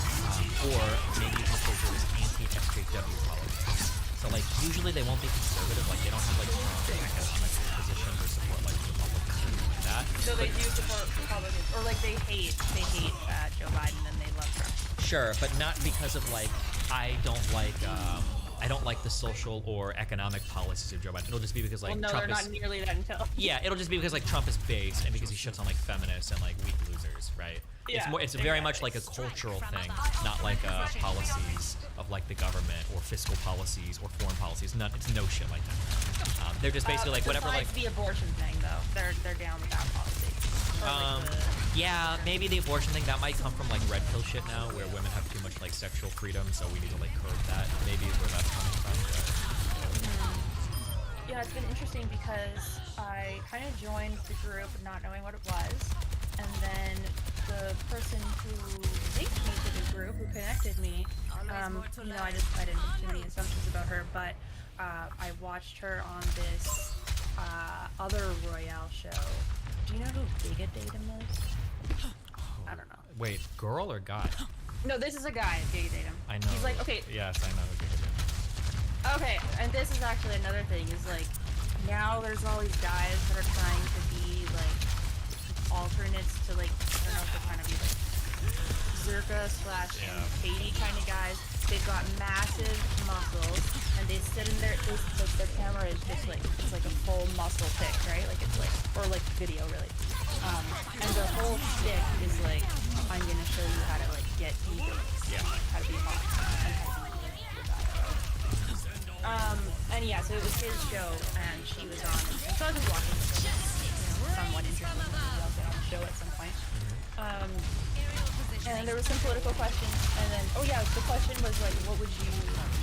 or maybe you can refer to it as anti-SJW politics. So like usually they won't be conservative, like they don't have like strong economic positions or support like Republicans or anything like that. So they do support Republicans, or like they hate Joe Biden and they love Trump. Sure, but not because of like I don't like the social or economic policies of Joe Biden. It'll just be because like Well, no, Trump they're is not nearly that intelligent. yeah. It'll just be because like Trump is based and because he shits on like feminists and like weak losers, right? Yeah, It's very much like a cultural thing, not like policies of like the government or fiscal policies or foreign policies. It's no shit like that. They're just basically like whatever like. Besides the abortion thing though, they're down with that policy. Or, like, Yeah, maybe the abortion thing that might come from like red pill shit now, where women have too much like sexual freedom, so we need to like curb that. Maybe is where that's coming from. Yeah, it's been interesting because I kind of joined the group not knowing what it was, and then the person who linked me to the group, who connected me, I didn't have too many assumptions about her, but I watched her on this other Royale show. Do you know who Giga Datum is? I don't know. Wait, girl or guy? No, this is a guy, Giga Datum. I know. He's like, okay. Yes, I know who Giga Datum. Okay, and this is actually another thing, is like, now there's all these guys that are trying to be like alternates to like, I don't know if they're trying to be like Zerka / Katie kind of guys. They've got massive muscles, and they sit in their, like their camera is just like, it's like a full muscle pic, right? Like it's like, or like video really. And their whole stick is like, I'm gonna show you how to like get eager, how to be hot, and how to be and yeah, so it was his show, and she was on, and so I was just watching it, somewhat interesting, maybe I'll get on the show at some point. And there was some political questions, and then, the question was like, what would you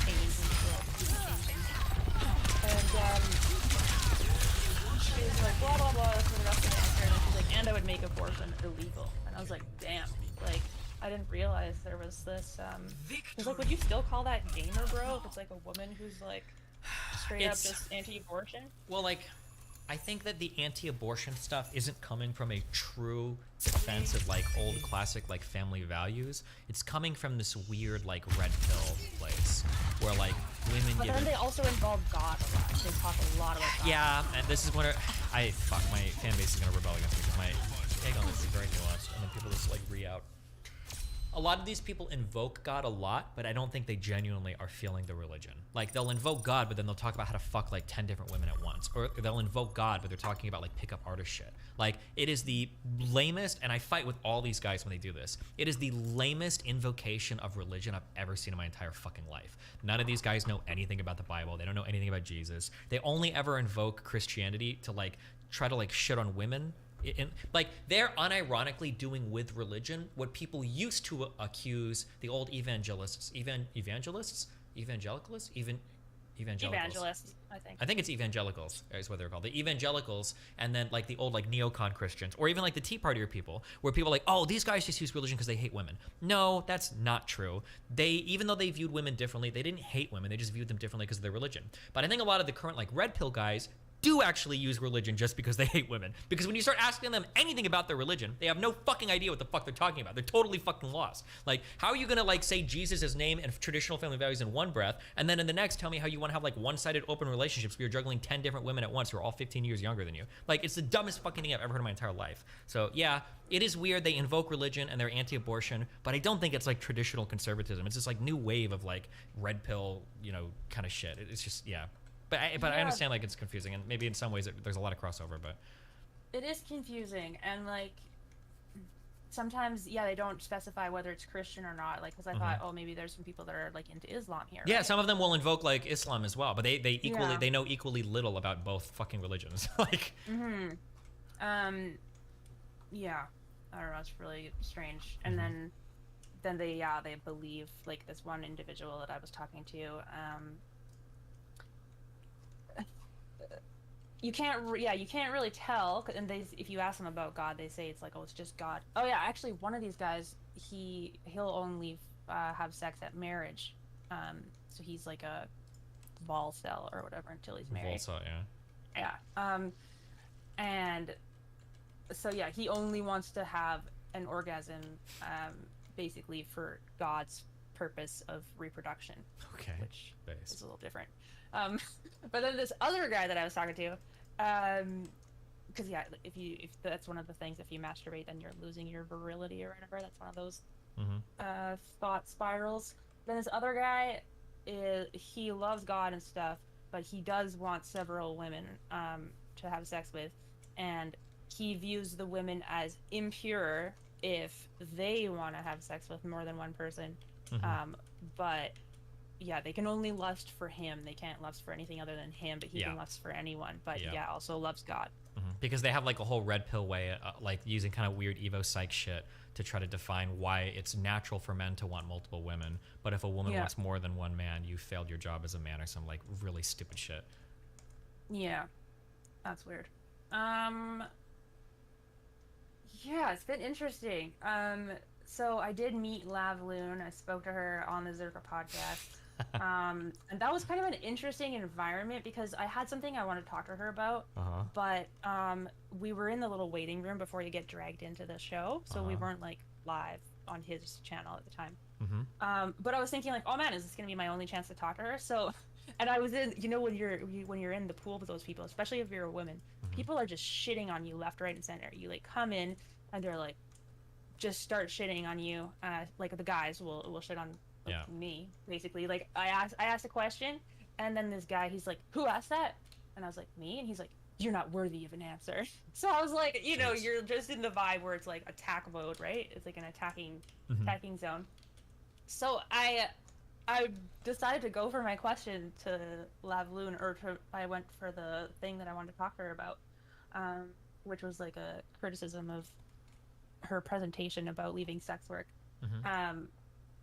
change in the world if you could change anything? And, she was like, blah, blah, blah, that's what the rest of the answer, and then she's like, and I would make abortion illegal. And I was like, damn, like, I didn't realize there was this, it's like, would you still call that gamer bro if it's like a woman who's like, straight up just anti-abortion? Well, like, I think that the anti-abortion stuff isn't coming from a true defense of like old classic like family values. It's coming from this weird like red pill place where like women but then they also involve God a lot. They talk a lot about God. Yeah, and this is what my fan base is gonna rebel against me because my take on this is very nuanced, and then people just like re-out. A lot of these people invoke God a lot, but I don't think they genuinely are feeling the religion. Like, they'll invoke God, but then they'll talk about how to fuck like 10 different women at once. Or they'll invoke God, but they're talking about like pickup artist shit. Like, it is the lamest, and I fight with all these guys when they do this. It is the lamest invocation of religion I've ever seen in my entire fucking life. None of these guys know anything about the Bible. They don't know anything about Jesus. They only ever invoke Christianity to like try to like shit on women. Like, they're unironically doing with religion what people used to accuse the old evangelicals, I think it's evangelicals is what they're called. The evangelicals, and then like the old like neocon Christians, or even like the Tea Partier people, where people are like, oh, these guys just use religion because they hate women. No, that's not true. Even though they viewed women differently, they didn't hate women. They just viewed them differently because of their religion. But I think a lot of the current like red pill guys do actually use religion just because they hate women. Because when you start asking them anything about their religion, they have no fucking idea what the fuck they're talking about. They're totally fucking lost. Like, how are you gonna like say Jesus' name and traditional family values in one breath, and then in the next tell me how you wanna have like one-sided open relationships where you're juggling 10 different women at once who are all 15 years younger than you? Like, it's the dumbest fucking thing I've ever heard in my entire life. So yeah, it is weird they invoke religion and they're anti-abortion, but I don't think it's like traditional conservatism. It's this like new wave of like red pill, kind of shit. It's just, yeah. But I understand like it's confusing, and maybe in some ways there's a lot of crossover, but it is confusing, and like sometimes they don't specify whether it's Christian or not, like, because I thought, oh, maybe there's some people that are like into Islam here. Yeah, right? Some of them will invoke like Islam as well, but they know equally little about both fucking religions. Like yeah, I don't know, it's really strange. And then they believe, like, this one individual that I was talking to, you can't really tell, and if you ask them about God, they say it's like, oh, it's just God. Oh yeah, actually one of these guys, he'll only have sex at marriage, so he's like a ball cell or whatever until he's married. Volsa, yeah. And so yeah, he only wants to have an orgasm, basically for God's purpose of reproduction. Okay. Which Base. is a little different. But then this other guy that I was talking to, because yeah, if that's one of the things, if you masturbate, then you're losing your virility or whatever. That's one of those thought spirals. Then this other guy, he loves God and stuff, but he does want several women to have sex with, and he views the women as impure if they want to have sex with more than one person. But yeah, they can only lust for him. They can't lust for anything other than him, but he can lust for anyone. But yeah, also loves God. Because they have like a whole red pill way, like using kind of weird evo psych shit to try to define why it's natural for men to want multiple women, but if a woman wants more than one man, you failed your job as a man, or some like really stupid shit. Yeah, that's weird. Yeah, it's been interesting. So I did meet Lavloon. I spoke to her on the Zerka podcast. And that was kind of an interesting environment because I had something I wanted to talk to her about, but we were in the little waiting room before you get dragged into the show, so we weren't like live on his channel at the time. But I was thinking like, oh man, is this gonna be my only chance to talk to her? So, and I was in, you know, when you're in the pool with those people, especially if you're a woman, people are just shitting on you left, right, and center. You like come in and they're like, just start shitting on you. Like the guys will shit on me, basically. Like I asked a question, and then this guy, he's like, who asked that? And I was like, me. And he's like, you're not worthy of an answer. So I was like, you know, you're just in the vibe where it's like attack mode, right? It's like an attacking zone. So I decided to go for my question to Lavloon, I went for the thing that I wanted to talk to her about, which was like a criticism of her presentation about leaving sex work.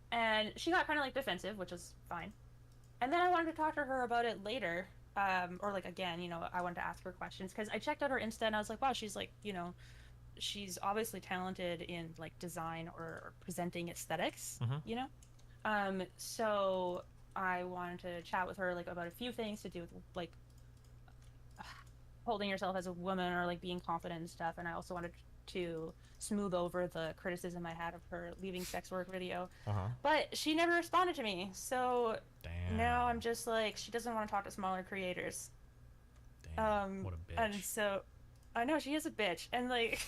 And she got kind of like defensive, which is fine. And then I wanted to talk to her about it later, or like again, you know, I wanted to ask her questions because I checked out her Insta and I was like, wow, she's like, you know, she's obviously talented in like design or presenting aesthetics, you know. So I wanted to chat with her like about a few things to do with like holding yourself as a woman or like being confident and stuff. And I also wanted to smooth over the criticism I had of her leaving sex work video, but she never responded to me. So now I'm just like, she doesn't want to talk to smaller creators. What a bitch. And so I know she is a bitch. And like,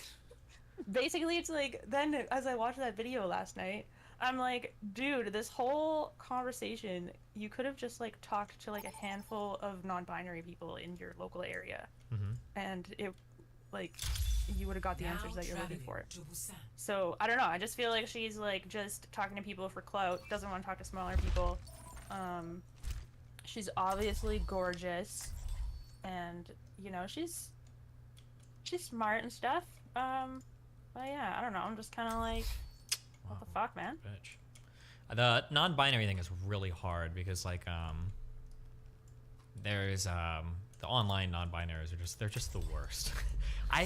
basically it's like, then as I watched that video last night, I'm like, dude, this whole conversation, you could have just like talked to like a handful of non-binary people in your local area, and it like you would have got the answers that you're looking for. So I don't know, I just feel like she's like just talking to people for clout, doesn't want to talk to smaller people. She's obviously gorgeous, and you know, she's smart and stuff. But yeah, I don't know, I'm just kind of like, what the fuck, man? Bitch. The non-binary thing is really hard because like there's the online non-binaries are they're just the worst. I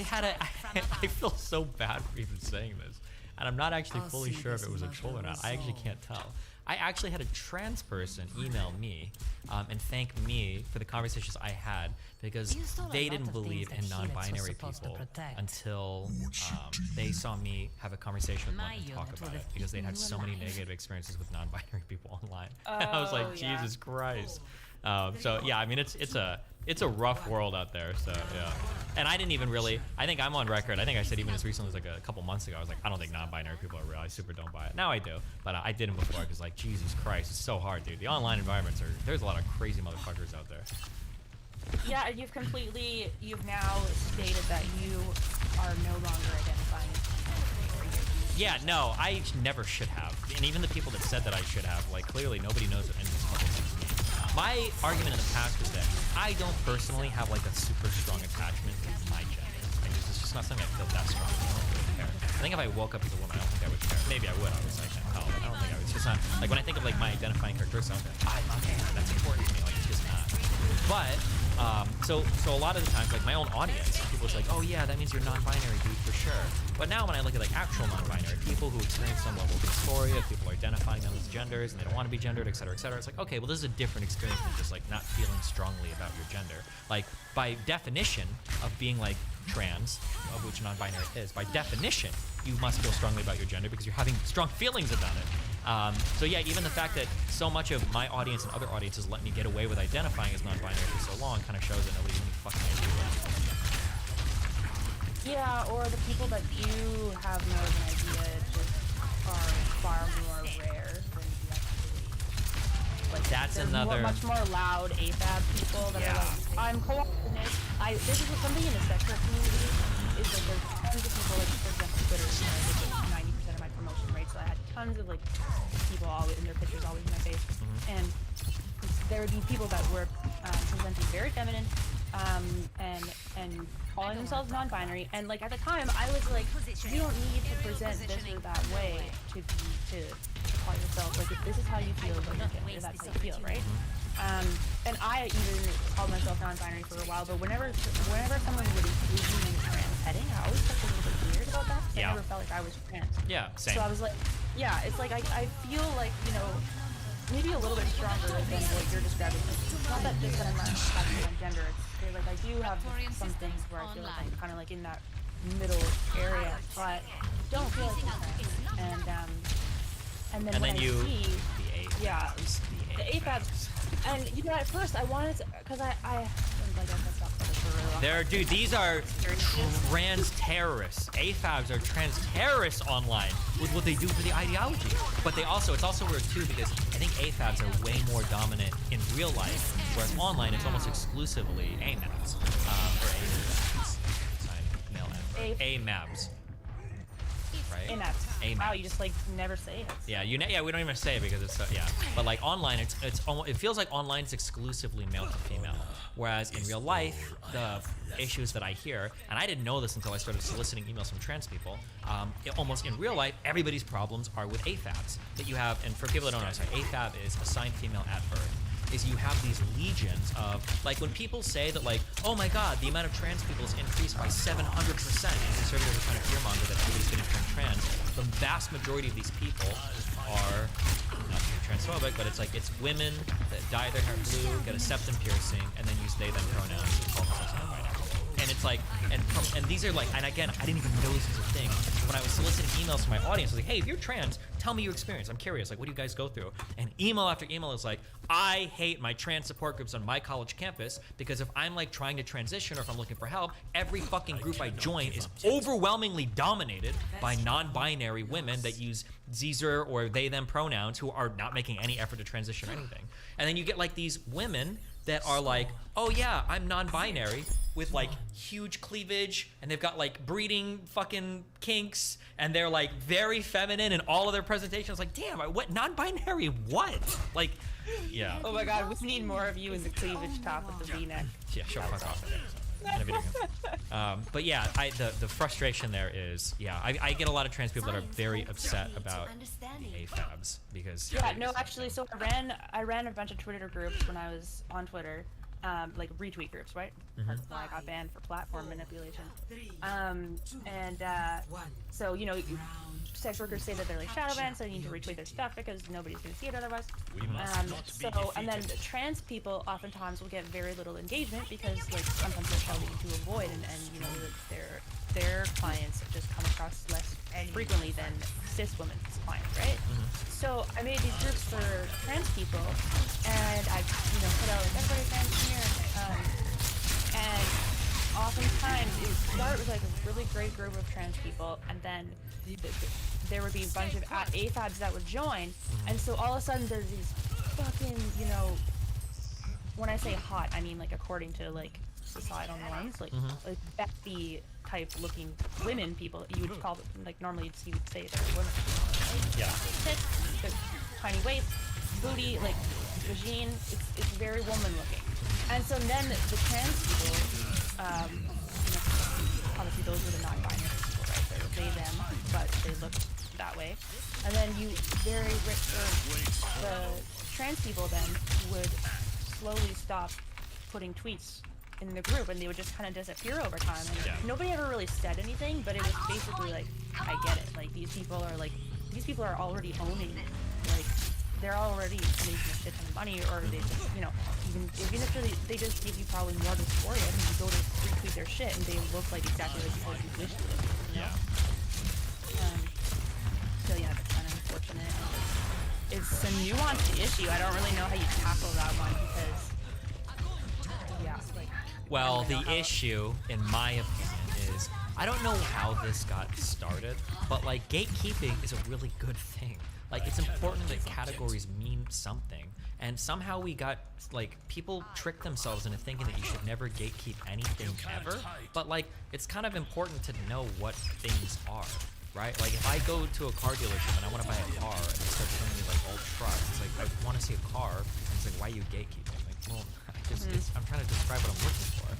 feel so bad for even saying this, and I'm not actually fully sure if it was a troll or not. I actually can't tell. I actually had a trans person email me and thank me for the conversations I had because they didn't believe in non-binary people until they saw me have a conversation with them and talk about it because they'd had so many negative experiences with non-binary people online. And I was like, Jesus Christ. So yeah, I mean, it's a rough world out there. So yeah, and I didn't even really. I think I'm on record. I think I said even as recently as like a couple months ago, I was like, I don't think non-binary people are real. I super don't buy it. Now I do, but I didn't before because like Jesus Christ, it's so hard, dude. The online environments there's a lot of crazy motherfuckers out there. Yeah, you've now stated that you are no longer identifying as Yeah, no, I never should have. And even the people that said that I should have, like clearly nobody knows what any of these fucking things mean. My argument in the past was that I don't personally have like a super strong attachment to my gender. It's just not something I feel that strong. I don't really care. I think if I woke up as a woman, I don't think I would care. Maybe I would, obviously I can't tell, but I don't think I would. It's just not, like when I think of like my identifying characteristics, I'm like, okay, that's important to me, like it's just not. But, so a lot of the times, like my own audience, people are like, oh yeah, that means you're non-binary, dude, for sure. But now when I look at like actual non-binary, people who experience some level of dysphoria, people are identifying them as genders and they don't want to be gendered, et cetera, it's like, okay, well this is a different experience than just like not feeling strongly about your gender. Like by definition of being like trans, of which non-binary is, by definition, you must feel strongly about your gender because you're having strong feelings about it. So yeah, even the fact that so much of my audience and other audiences let me get away with identifying as non-binary for so long kind of shows that nobody really fucking knows. Yeah, or the people that do have more of an idea just are far more rare than the actually. Like That's there's another. much more loud AFAB people that are like, I'm coordinated. This is something in the sexual community is like there's tons of people like for example Twitter, you know, like 90% of my promotion rate, so I had tons of like people always in their pictures always in my face, and there would be people that were presenting very feminine, and calling themselves non-binary, and like at the time I was like, you don't need to present this or that way to call yourself, like if this is how you feel, like okay, that's how you feel, right? And I even called myself non-binary for a while, but whenever someone would include me in a trans heading, I always felt a little bit weird about that, because I never felt like I was trans. Yeah, same. So I was like, yeah, it's like I feel like, you know, maybe a little bit stronger than what you're describing. It's not that just that I'm not happy on gender. It's like I do have some things where I feel like I'm kind of like in that middle area, but don't feel like I'm trans. And then when you, I see, the AFABs, yeah, the AFABs, and you know, at first I wanted to, because I like I stopped for a really long time. dude, these are trans terrorists. AFABs are trans terrorists online with what they do for the ideology. But it's also weird too, because I think AFABs are way more dominant in real life, whereas online it's almost exclusively AMABs, or AFABs. Male and AMABs. Right? AMABs. Wow, you just like never say it. Yeah, we don't even say it because it's yeah. But like online, it's almost, it feels like online is exclusively male to female, whereas in real life, the issues that I hear, and I didn't know this until I started soliciting emails from trans people. Almost in real life, everybody's problems are with AFABs that you have. And for people that don't know, sorry, AFAB is assigned female at birth. Is you have these legions of, like when people say that like, oh my god, the amount of trans people has increased by 700%, and conservatives are trying to fearmonger that everybody's going to turn trans, the vast majority of these people are, not to be transphobic, but it's like, it's women that dye their hair blue, get a septum piercing, and then use they them pronouns to call themselves non-binary. And it's like, and these are like, and again, I didn't even know this was a thing. When I was soliciting emails from my audience, I was like, hey, if you're trans, tell me your experience. I'm curious, like, what do you guys go through? And email after email is like, I hate my trans support groups on my college campus because if I'm like trying to transition or if I'm looking for help, every fucking group I join is overwhelmingly dominated by non-binary women that use Zer or they them pronouns who are not making any effort to transition or anything. And then you get like these women that are like, oh yeah, I'm non-binary with like huge cleavage and they've got like breeding fucking kinks and they're like very feminine in all of their presentations. Like, damn, what non-binary what? Like, yeah. Oh my god, we need more of you in the cleavage top with the V-neck. Yeah, sure, fuck off. In a video game. But yeah, the frustration there is, yeah, I get a lot of trans people that are very upset about the AFABs because yeah, no, actually, so I ran a bunch of Twitter groups when I was on Twitter, like retweet groups, right? That's why I got banned for platform manipulation. So you know, sex workers say that they're like shadow banned, so you need to retweet their stuff because nobody's gonna see it otherwise. And then the trans people oftentimes will get very little engagement because like sometimes they're shouting to avoid, and you know their clients just come across less frequently than cis women's clients, right? So I made these groups for trans people, and I put out like everybody trans here, and oftentimes it would start with like a really great group of trans people, and then there would be a bunch of AFABs that would join, and so all of a sudden there's these fucking, when I say hot, I mean like according to like societal norms, like Becky type looking women people, you would call them, like normally you would say they're women, right? Yeah. Tits, tiny waist, booty, like vagine, it's very woman looking. And so then the trans people, obviously those are the non-binary people, right? They're they, them, but they look that way. And then the trans people then would slowly stop putting tweets in the group, and they would just kind of disappear over time. And nobody ever really said anything, but it was basically like, I get it. Like these people are already owning, like they're already making a shit ton of money, or they just, even if they just give you probably more dysphoria, and you go to retweet their shit, and they look like exactly like how you wish they did. Yeah. So yeah, that's kind of unfortunate. It's a nuanced issue. I don't really know how you tackle that one because, yeah. Well, the issue, in my opinion, is I don't know how this got started, but like gatekeeping is a really good thing. Like it's important that categories mean something, and somehow we got like people trick themselves into thinking that you should never gatekeep anything ever. But like it's kind of important to know what things are, right? Like if I go to a car dealership and I want to buy a car and they start showing me like old trucks, it's like I want to see a car, and it's like why are you gatekeeping? Like, well, I'm trying to describe what I'm looking for.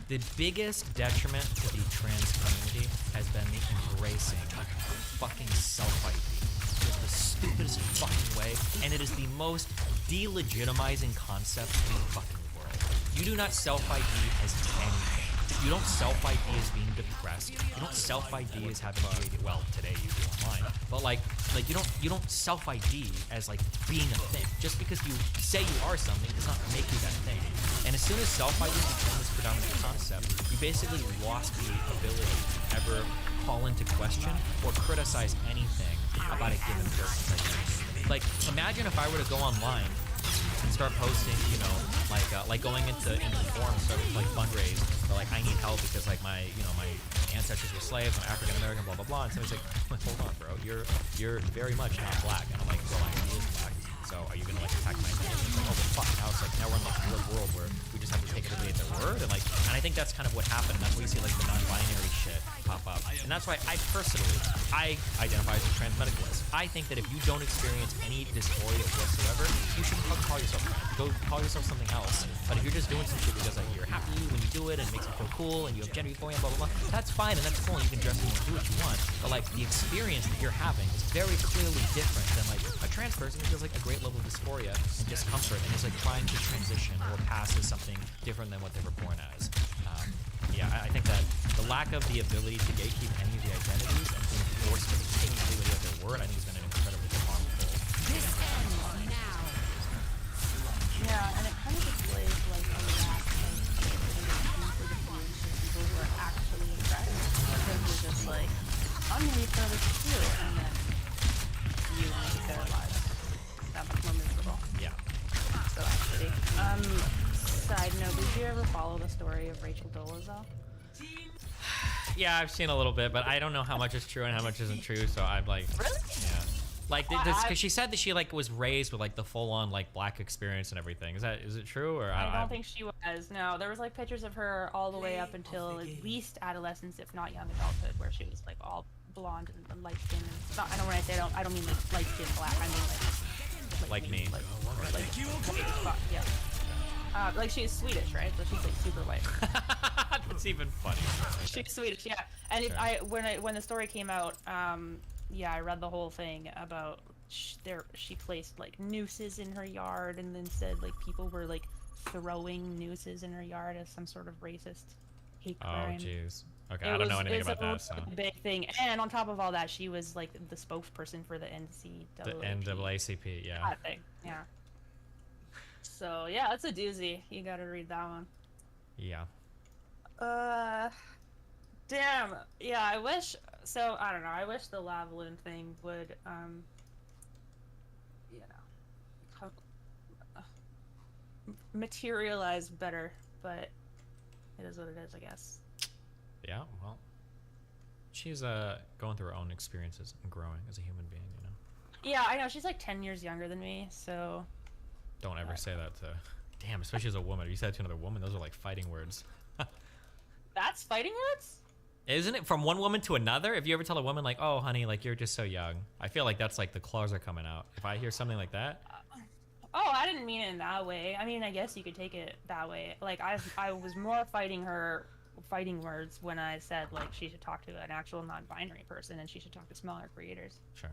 The biggest detriment to the trans community has been the embracing of fucking self-ID. It's the stupidest fucking way, and it is the most delegitimizing concept in the fucking world. You do not self-ID as anything. You don't self-ID as being depressed. You don't self-ID as having JD. Well, today you do online, but like you don't self-ID as like being a thing. Just because you say you are something does not make you that thing. And as soon as self-ID became this predominant concept, you basically lost the ability to ever call into question or criticize anything about a given person's identity. Like, imagine if I were to go online and start posting, you know, like going into forums, start like fundraise, or like I need help because like my ancestors were slaves, I'm African American, blah blah blah. And somebody's like, hold on, bro, you're very much not black, and I'm like, well, I am black. So are you gonna like attack my identity? It's like, oh well, fuck. Now it's like now we're in like a weird world where we just have to take everybody at their word, and I think that's kind of what happened. That's why you see like the non-binary shit pop up, and that's why I identify as a trans medicalist. I think that if you don't experience any dysphoria whatsoever, you shouldn't call yourself trans. Go call yourself something else. But if you're just doing some shit because like you're happy when you do it and it makes you feel cool and you have gender euphoria, blah blah blah, that's fine and that's cool. And you can dress and do what you want. But like the experience that you're having is very clearly different than like a trans person who feels like a great level of dysphoria and discomfort and is like trying to transition or pass as something different than what they were born as. Yeah, I think that the lack of the ability to gatekeep any of the identities and being forced to take everybody at their word, I think has been an incredibly harmful. This ends now. Yeah, and it kind of displays like a lack of people who are actually impressed. Because you're just like, I'm gonna be for this too, and then you make their lives that much more miserable. Yeah. So actually, side note, did you ever follow the story of Rachel Dolezal? Yeah, I've seen a little bit, but I don't know how much is true and how much isn't true. So I'm like, Really? yeah, like because she said that she like was raised with like the full-on like black experience and everything. Is it true or I don't think she was. No, there was like pictures of her all the way up until at least adolescence, if not young adulthood, where she was like all blonde and light skin. And not, I know when I say I don't mean like light skin black. I mean like me. Yeah. Like she's Swedish, right? So she's like super white. That's even funny. She's Swedish, yeah. And Sure. when the story came out, yeah, I read the whole thing about she placed like nooses in her yard, and then said like people were like throwing nooses in her yard as some sort of racist hate crime. Oh jeez. Okay, I don't know anything about that. So Big thing, and on top of all that, she was like the spokesperson for the NCAA. the NAACP, yeah. That thing, yeah. So yeah, that's a doozy. You gotta read that one. Yeah. Damn. Yeah, I wish. So I don't know. I wish the Lavalian thing would, you know, materialize better. But it is what it is, I guess. Yeah. Well, she's going through her own experiences and growing as a human being. You know. Yeah, I know. She's like 10 years younger than me, so. Don't ever say that to. Damn, especially as a woman. If you say that to another woman, those are like fighting words. That's fighting words? Isn't it from one woman to another? If you ever tell a woman like, "Oh, honey, like you're just so young," I feel like that's like the claws are coming out. If I hear something like that. Oh, I didn't mean it in that way. I mean, I guess you could take it that way. Like I was more fighting words when I said like she should talk to an actual non-binary person and she should talk to smaller creators. Sure.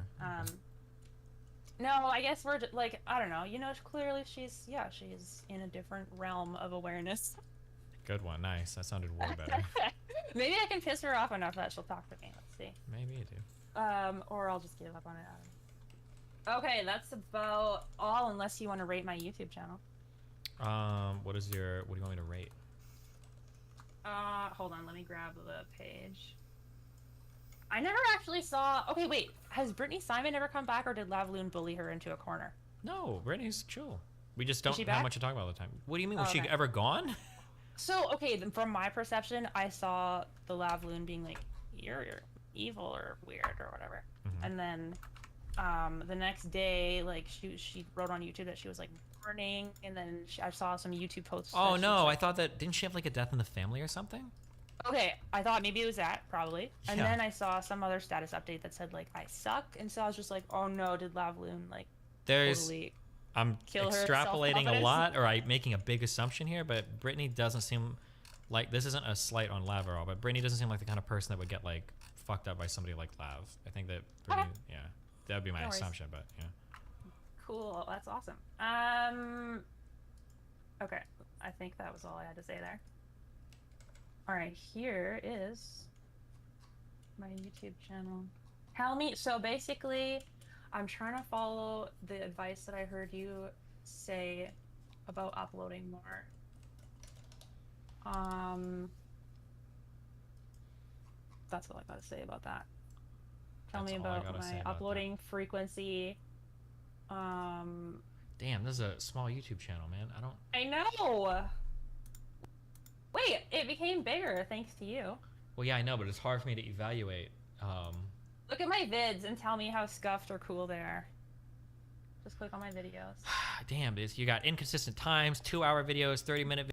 No, I guess we're just, like, I don't know. You know, clearly she's in a different realm of awareness. Good one. Nice. That sounded way better. Maybe I can piss her off enough that she'll talk to me. Let's see. Maybe you do. Or I'll just give up on it. I don't know. Okay, that's about all, unless you want to rate my YouTube channel. What do you want me to rate? Hold on. Let me grab the page. I never actually saw. Okay, wait. Has Brittany Simon ever come back, or did Lavaloon bully her into a corner? No, Brittany's chill. We just don't she have back? much to talk about all the time. What do you mean? Oh, Was she okay. ever gone? So, okay, then from my perception, I saw the Lavloon being like, you're evil or weird or whatever. And then the next day, like, she wrote on YouTube that she was, like, mourning, and then I saw some YouTube posts. Oh, that she no, was, I like, thought that... Didn't she have, like, a death in the family or something? Okay, I thought maybe it was that, probably. And Yeah. then I saw some other status update that said, like, I suck, and so I was just like, oh no, did Lavloon, like, totally... I'm kill her extrapolating a self-confidence? lot, or I'm making a big assumption here, but Brittany doesn't seem like... This isn't a slight on Lav at all, but Brittany doesn't seem like the kind of person that would get, like, fucked up by somebody like Lav. I think that Brittany... Yeah, that would be my No worries. assumption, but yeah. Cool, that's awesome. Okay, I think that was all I had to say there. Alright, here is my YouTube channel. Tell me, so basically, I'm trying to follow the advice that I heard you say about uploading more. That's all I gotta say about that. Tell That's me all I about gotta say my about uploading frequency. Damn, this is a small YouTube channel, man. I don't... I know! Wait, it became bigger thanks to you. Well, yeah, I know, but it's hard for me to evaluate. Look at my vids and tell me how scuffed or cool they are. Just click on my videos. Damn, dude. You got inconsistent times, 2-hour videos, 30-minute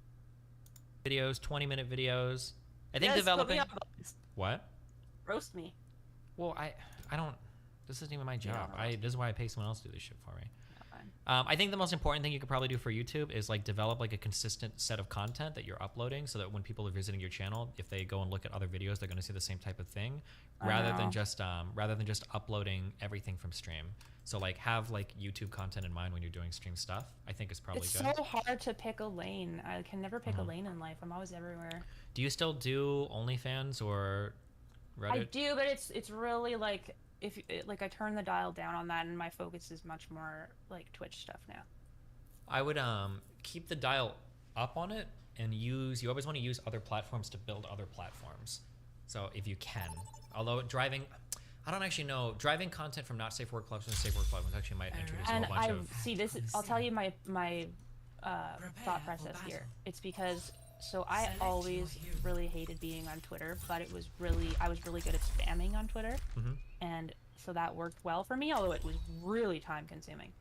videos, 20-minute videos. I think Yes, developing... put me on blast. What? Roast me. Well, I don't... This isn't even my job. This is why I pay someone else to do this shit for me. I think the most important thing you could probably do for YouTube is like develop like a consistent set of content that you're uploading, so that when people are visiting your channel, if they go and look at other videos, they're going to see the same type of thing, rather than just uploading everything from stream. So like have like YouTube content in mind when you're doing stream stuff. I think is probably It's good. so hard to pick a lane. I can never pick a lane in life. I'm always everywhere. Do you still do OnlyFans or Reddit? I do, but it's really like like I turn the dial down on that, and my focus is much more like Twitch stuff now. I would keep the dial up on it and you always want to use other platforms to build other platforms. So if you can, although driving, I don't actually know, driving content from not safe work platforms to safe work platforms actually might introduce a And whole bunch I of... see this. I'll tell you my thought process here. It's because I always really hated being on Twitter, but I was really good at spamming on Twitter, and so that worked well for me. Although it was really time consuming.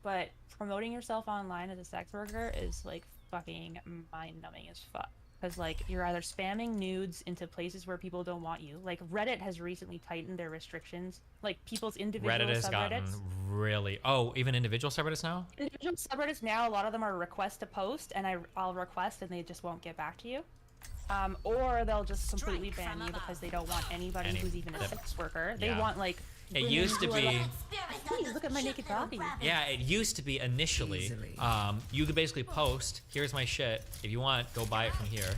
But promoting yourself online as a sex worker is like fucking mind numbing as fuck. Because like you're either spamming nudes into places where people don't want you. Like Reddit has recently tightened their restrictions. Like people's individual Reddit has gotten really... Oh, even individual subreddits now? Individual subreddits now, a lot of them are request to post, and I'll request and they just won't get back to you. Or they'll just completely ban you because they don't want anybody who's even a sex worker. They want like... It used to be... Please look at my naked body. Yeah, it used to be initially, you could basically post, here's my shit, if you want, go buy it from here.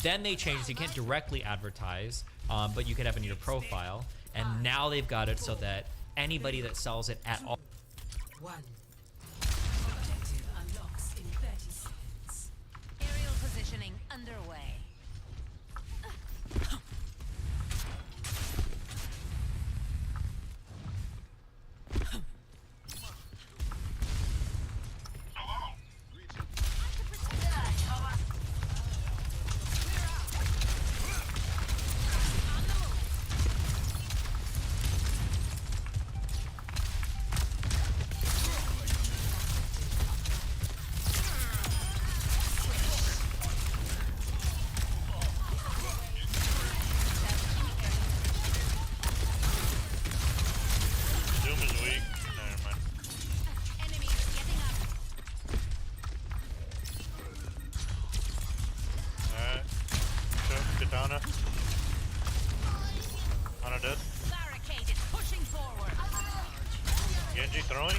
Then they changed, so you can't directly advertise, but you could have it in your profile, and now they've got it so that anybody that sells it at all... One. Objective unlocks in 30 seconds. Aerial positioning underway.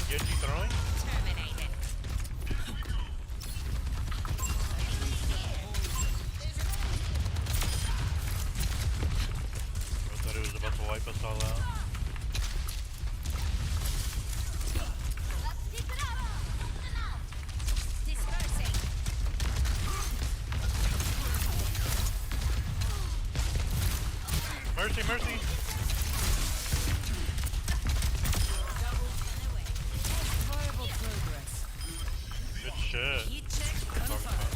Genji throwing. Terminated. I thought he was about to wipe us all out. Dispersing. Mercy, mercy. Horrible progress. Good shit. Heat check confirmed.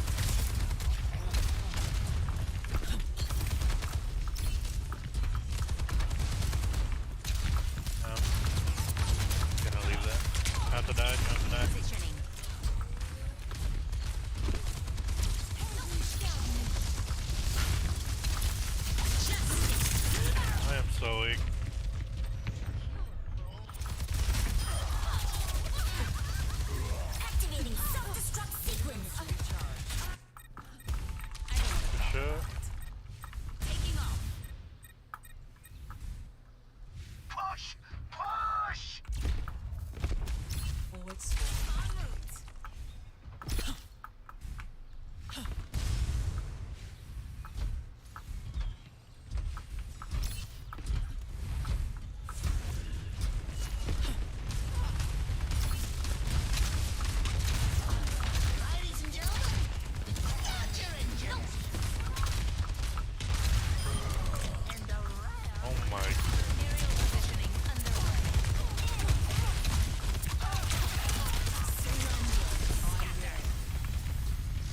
my. Aerial positioning underway.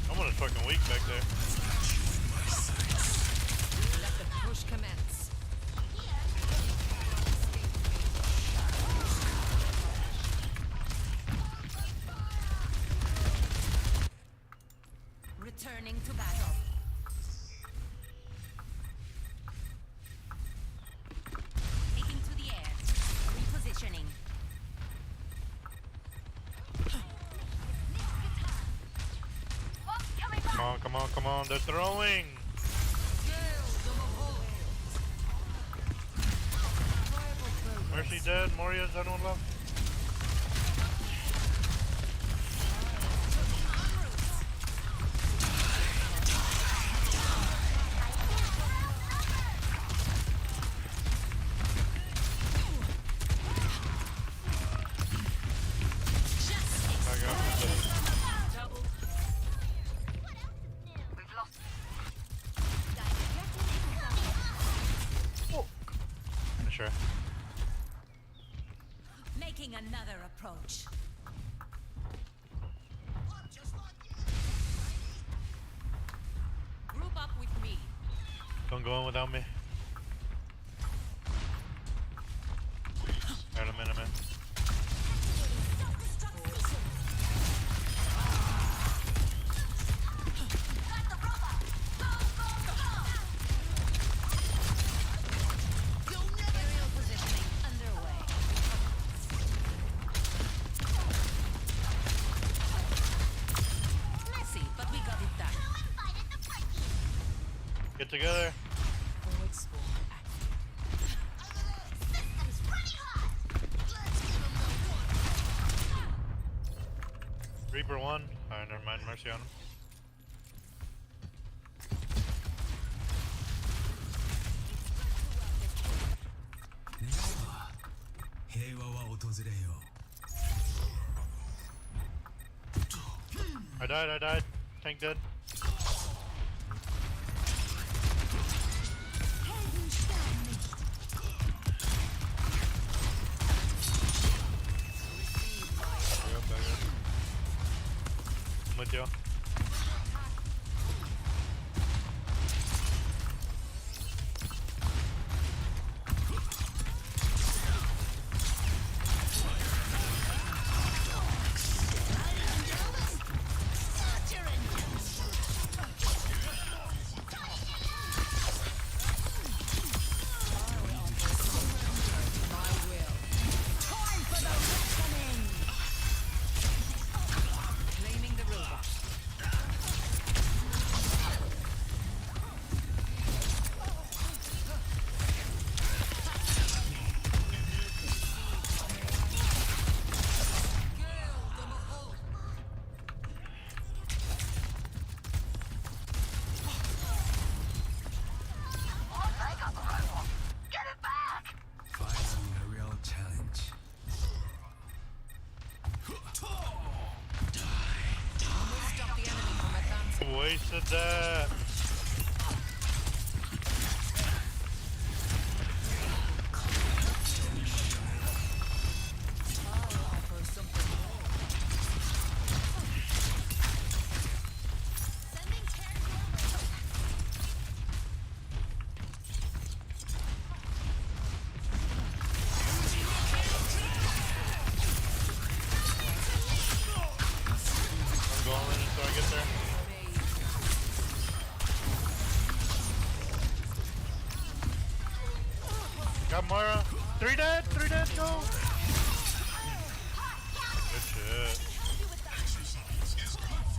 Someone is fucking weak back there. Let the push commence. Returning to battle. Taking to the air. Repositioning. Come on, come on, come on. They're throwing. Mercy dead. Moria's anyone left? I got it. Sure. Making another approach. Group up with me. Don't go in without me. Alright, I'm in. Aerial positioning underway. Messy, but we got it done. Get together. Forward score active. Reaper 1. Alright, never mind. Mercy on him. I died. Tank dead. I'm with you. Claiming the robot. Stop the enemy from advancing. Wasted that. I'm going until I get there. Got Moira. 3 dead, go! Good shit.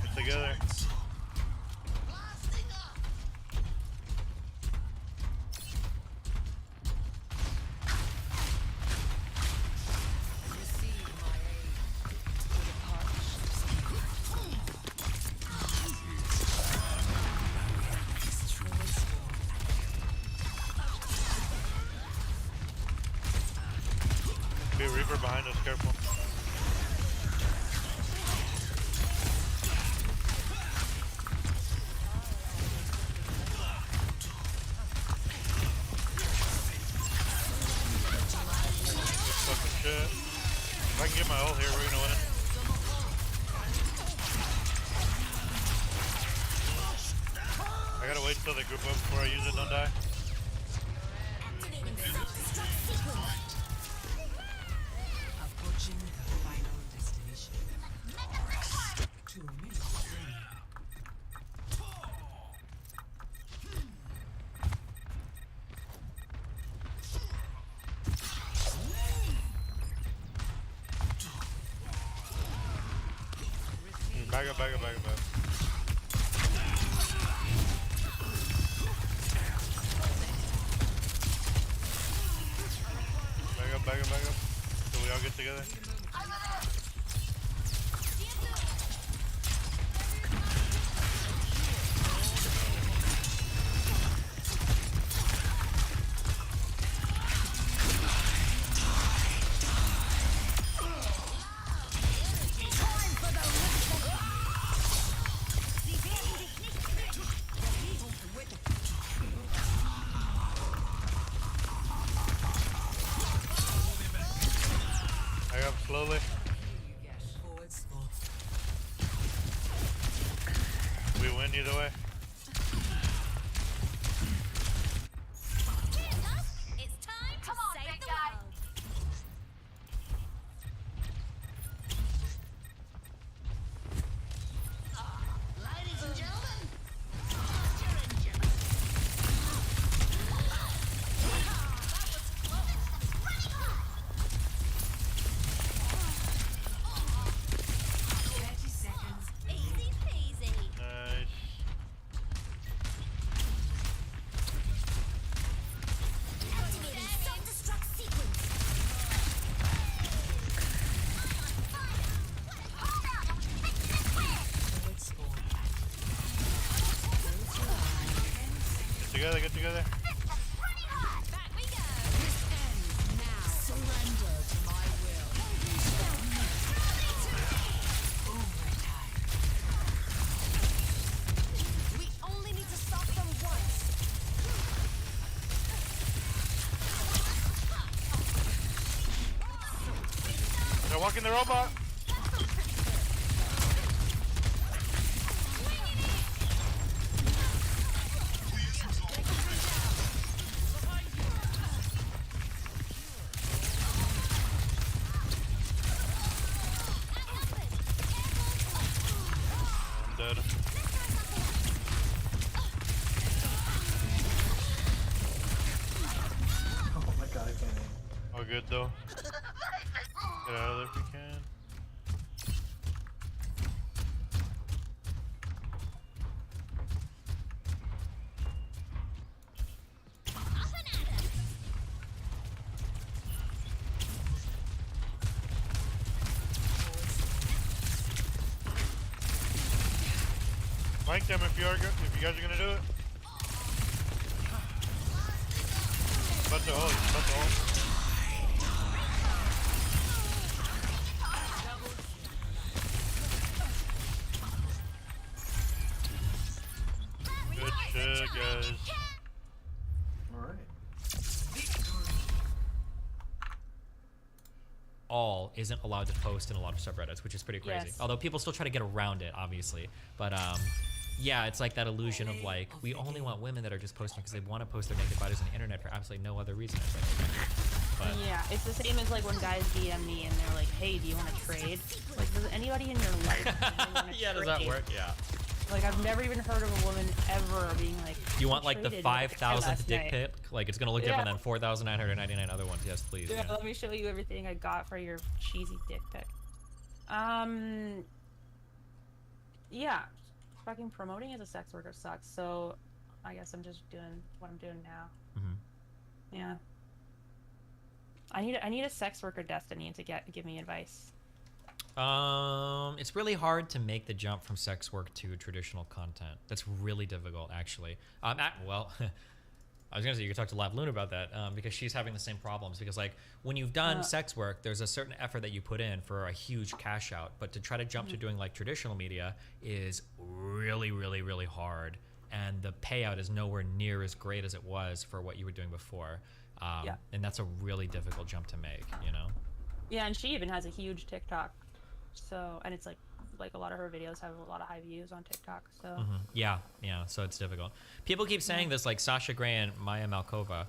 Get together. Be a Reaper behind us, careful. shit. If I can get my ult here, we're gonna win it. I gotta wait until they group up before I use it, don't die. Approaching the final destination. 2 minutes remaining. Back up, back up, back up, back up. Back up, back up. So we all get together. Slowly. We win either way. It's time to save the world. Ladies and gentlemen, easy peasy. Nice. Activating self-destruct sequence. Get together, get together. Back we go. Surrender to my will. We only need to stop them once. They're walking the robot. I'm dead. Oh my god, I can't aim. All good though. Get out of there if you can. Flank them if you guys are gonna do it. About to ult, about to ult. Good shit, guys. Alright. All isn't allowed to post in a lot of subreddits, which is pretty crazy. Yes. Although people still try to get around it, obviously. But yeah, it's like that illusion of like, we only want women that are just posting because they want to post their naked bodies on the internet for absolutely no other reason. It's like, but Yeah, it's the same as like when guys DM me and they're like, "Hey, do you want to trade?" Like, does anybody in your life really wanna yeah, does that trade? work? Yeah. Like, I've never even heard of a woman ever being like, You "I want like the traded with a guy 5,000th last dick night." pic? Like it's gonna look different than 4,999 other ones. Yes, please. Yeah, Yeah. let me show you everything I got for your cheesy dick pic. Yeah, fucking promoting as a sex worker sucks. So, I guess I'm just doing what I'm doing now. Yeah. I need a sex worker destiny to give me advice. It's really hard to make the jump from sex work to traditional content. That's really difficult, actually. Well, I was gonna say you could talk to Lav Luna about that because she's having the same problems. Because like when you've done sex work, there's a certain effort that you put in for a huge cash out. But to try to jump to doing like traditional media is really, really, really hard, and the payout is nowhere near as great as it was for what you were doing before. And that's a really difficult jump to make, you know. Yeah, and she even has a huge TikTok. So, and it's like a lot of her videos have a lot of high views on TikTok. So. Yeah. So it's difficult. People keep saying this, like Sasha Grey and Maya Malkova.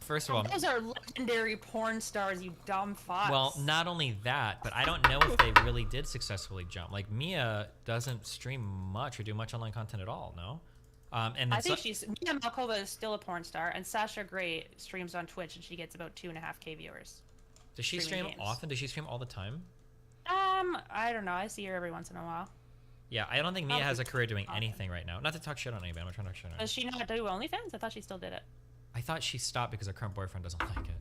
First of all, those are legendary porn stars, you dumb fucks. Well, not only that, but I don't know if they really did successfully jump. Like Mia doesn't stream much or do much online content at all. No. And I think Mia Malkova is still a porn star, and Sasha Grey streams on Twitch, and she gets about 2.5K viewers. Does she stream often? Does she stream all the time? I don't know. I see her every once in a while. Yeah, I don't think Mia has a career doing anything right now. Not to talk shit on anybody. I'm not trying to talk shit on her. Does she not do OnlyFans? I thought she still did it. I thought she stopped because her current boyfriend doesn't like it.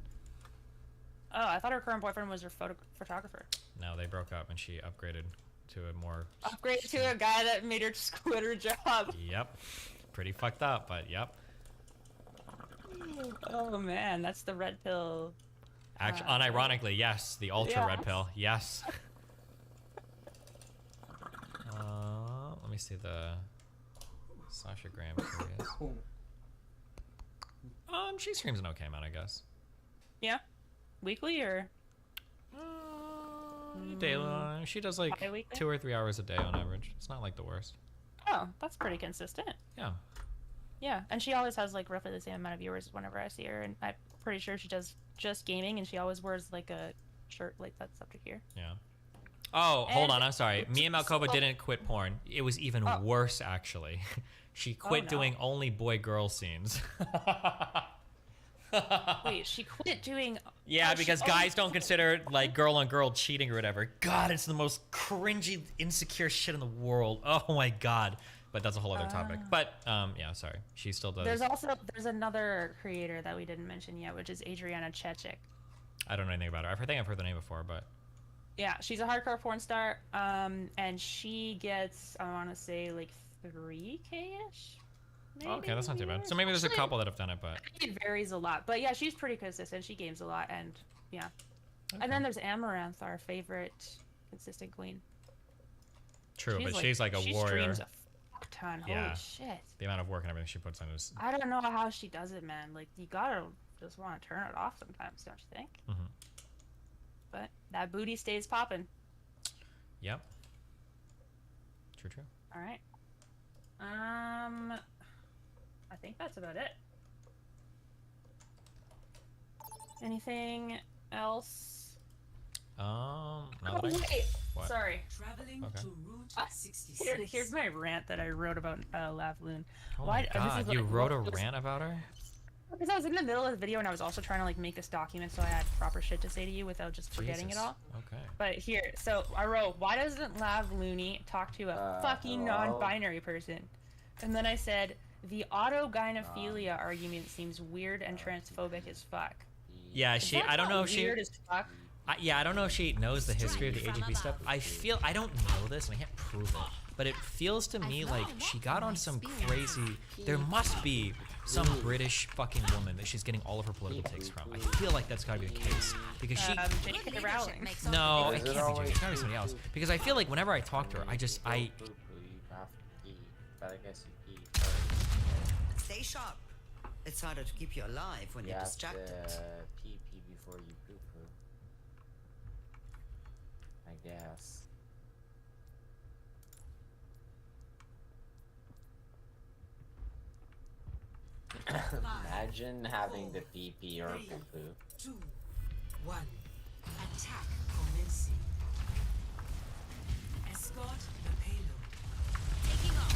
Oh, I thought her current boyfriend was her photographer. No, they broke up and she upgraded to a more... Upgraded to a guy that made her just quit her job. Yep. Pretty fucked up, but yep. Oh man, that's the red pill. Actually, unironically, yes. The ultra red pill. Yes. Let me see the Sasha Graham curious. She streams an okay amount, I guess. Yeah, weekly or daily. She does like bi-weekly? 2 or 3 hours a day on average. It's not like the worst. Oh, that's pretty consistent. Yeah. Yeah, and she always has like roughly the same amount of viewers whenever I see her, and I'm pretty sure she does just gaming, and she always wears like a shirt like that's up to here. Yeah. Oh, hold on. I'm sorry. Mia Malkova didn't quit porn. It was even worse, actually. She quit doing only boy-girl scenes. Wait, she quit doing... Yeah, because guys don't consider, like, girl-on-girl cheating or whatever. God, it's the most cringy, insecure shit in the world. Oh, my God. But that's a whole other topic. But, yeah, sorry. She still does. There's another creator that we didn't mention yet, which is Adriana Chechik. I don't know anything about her. I think I've heard the name before, but... Yeah, she's a hardcore porn star, and she gets, I want to say, like, 3K-ish? Maybe, okay, that's not too bad. So maybe there's a couple that have done it, but... It varies a lot. But yeah, she's pretty consistent. She games a lot, and yeah. Okay. And then there's Amaranth, our favorite consistent queen. True, but she's like a warrior. She streams a fuck ton. Yeah. Holy shit. The amount of work and everything she puts in is... I don't know how she does it, man. Like, you gotta just want to turn it off sometimes, don't you think? Mm-hmm. But that booty stays popping. Yep. True. All right. I think that's about it. Anything else? Wait. What? Sorry. Traveling to Route 66. Here's my rant that I wrote about Lavloon. Oh my God, you wrote a rant about her? Because I was in the middle of the video and I was also trying to like make this document so I had proper shit to say to you without just forgetting it all. Okay. But here, so I wrote, why doesn't Lavloony talk to a fucking non-binary person? And then I said, the autogynephilia argument seems weird and transphobic as fuck. Yeah, I don't know if she... Weird as fuck? I don't know if she knows the history of the AGP stuff. I don't know this and I can't prove it, but it feels to me like she got on some crazy... There must be some British fucking woman that she's getting all of her political takes from. I feel like that's gotta be the case. Because she... J.K. Rowling. No, it can't be J.K. It's gotta be somebody else. Because I feel like whenever I talk to her, Stay sharp. It's harder to keep you alive when you're distracted. Pee before you poo poo. I guess. Imagine having the pee or poo poo. 2, 1. Attack commencing. Escort the payload. Taking off.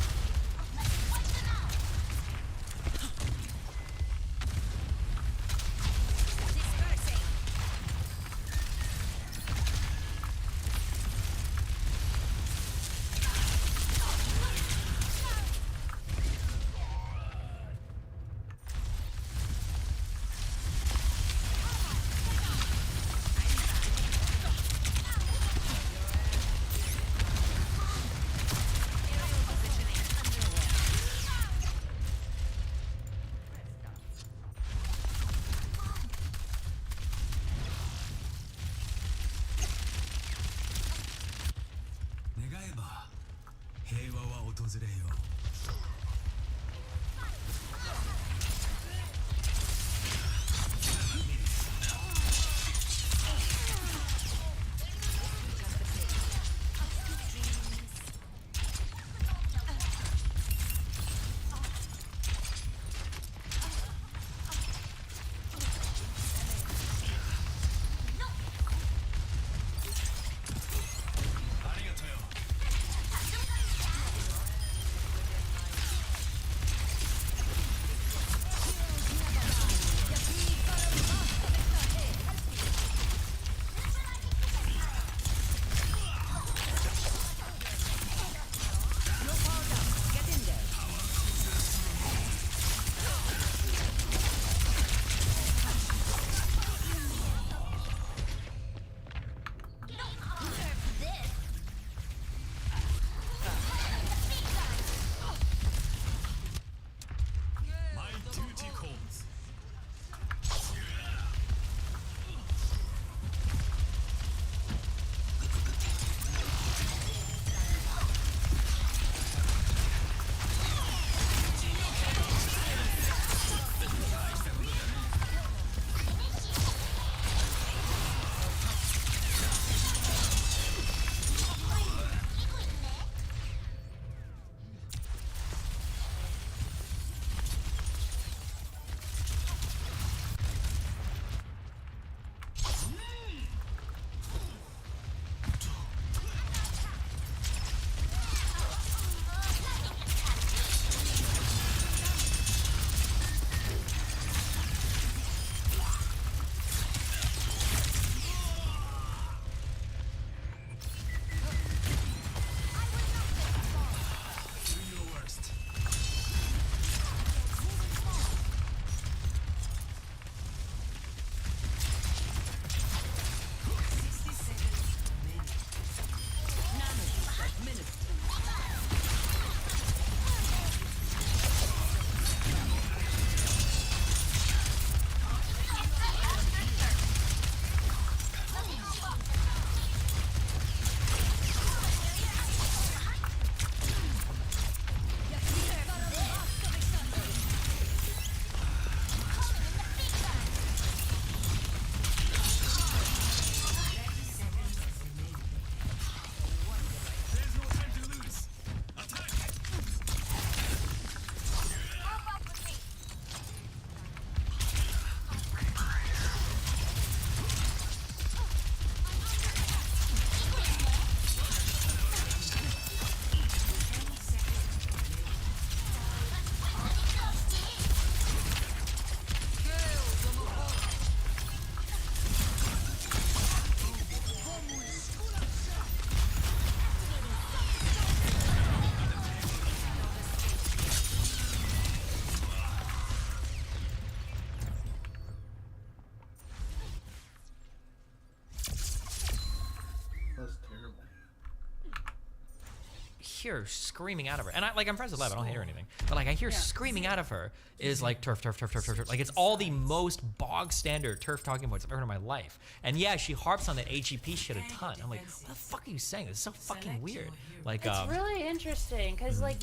hear screaming out of her, and I'm friends with Lev, I don't hate her or anything, but like I hear screaming out of her is like turf, turf, turf, turf, turf, turf. Like it's all the most bog standard turf talking points I've ever heard in my life. And yeah, she harps on that AGP shit a ton. I'm like, what the fuck are you saying? This is so fucking weird. Like It's really interesting because like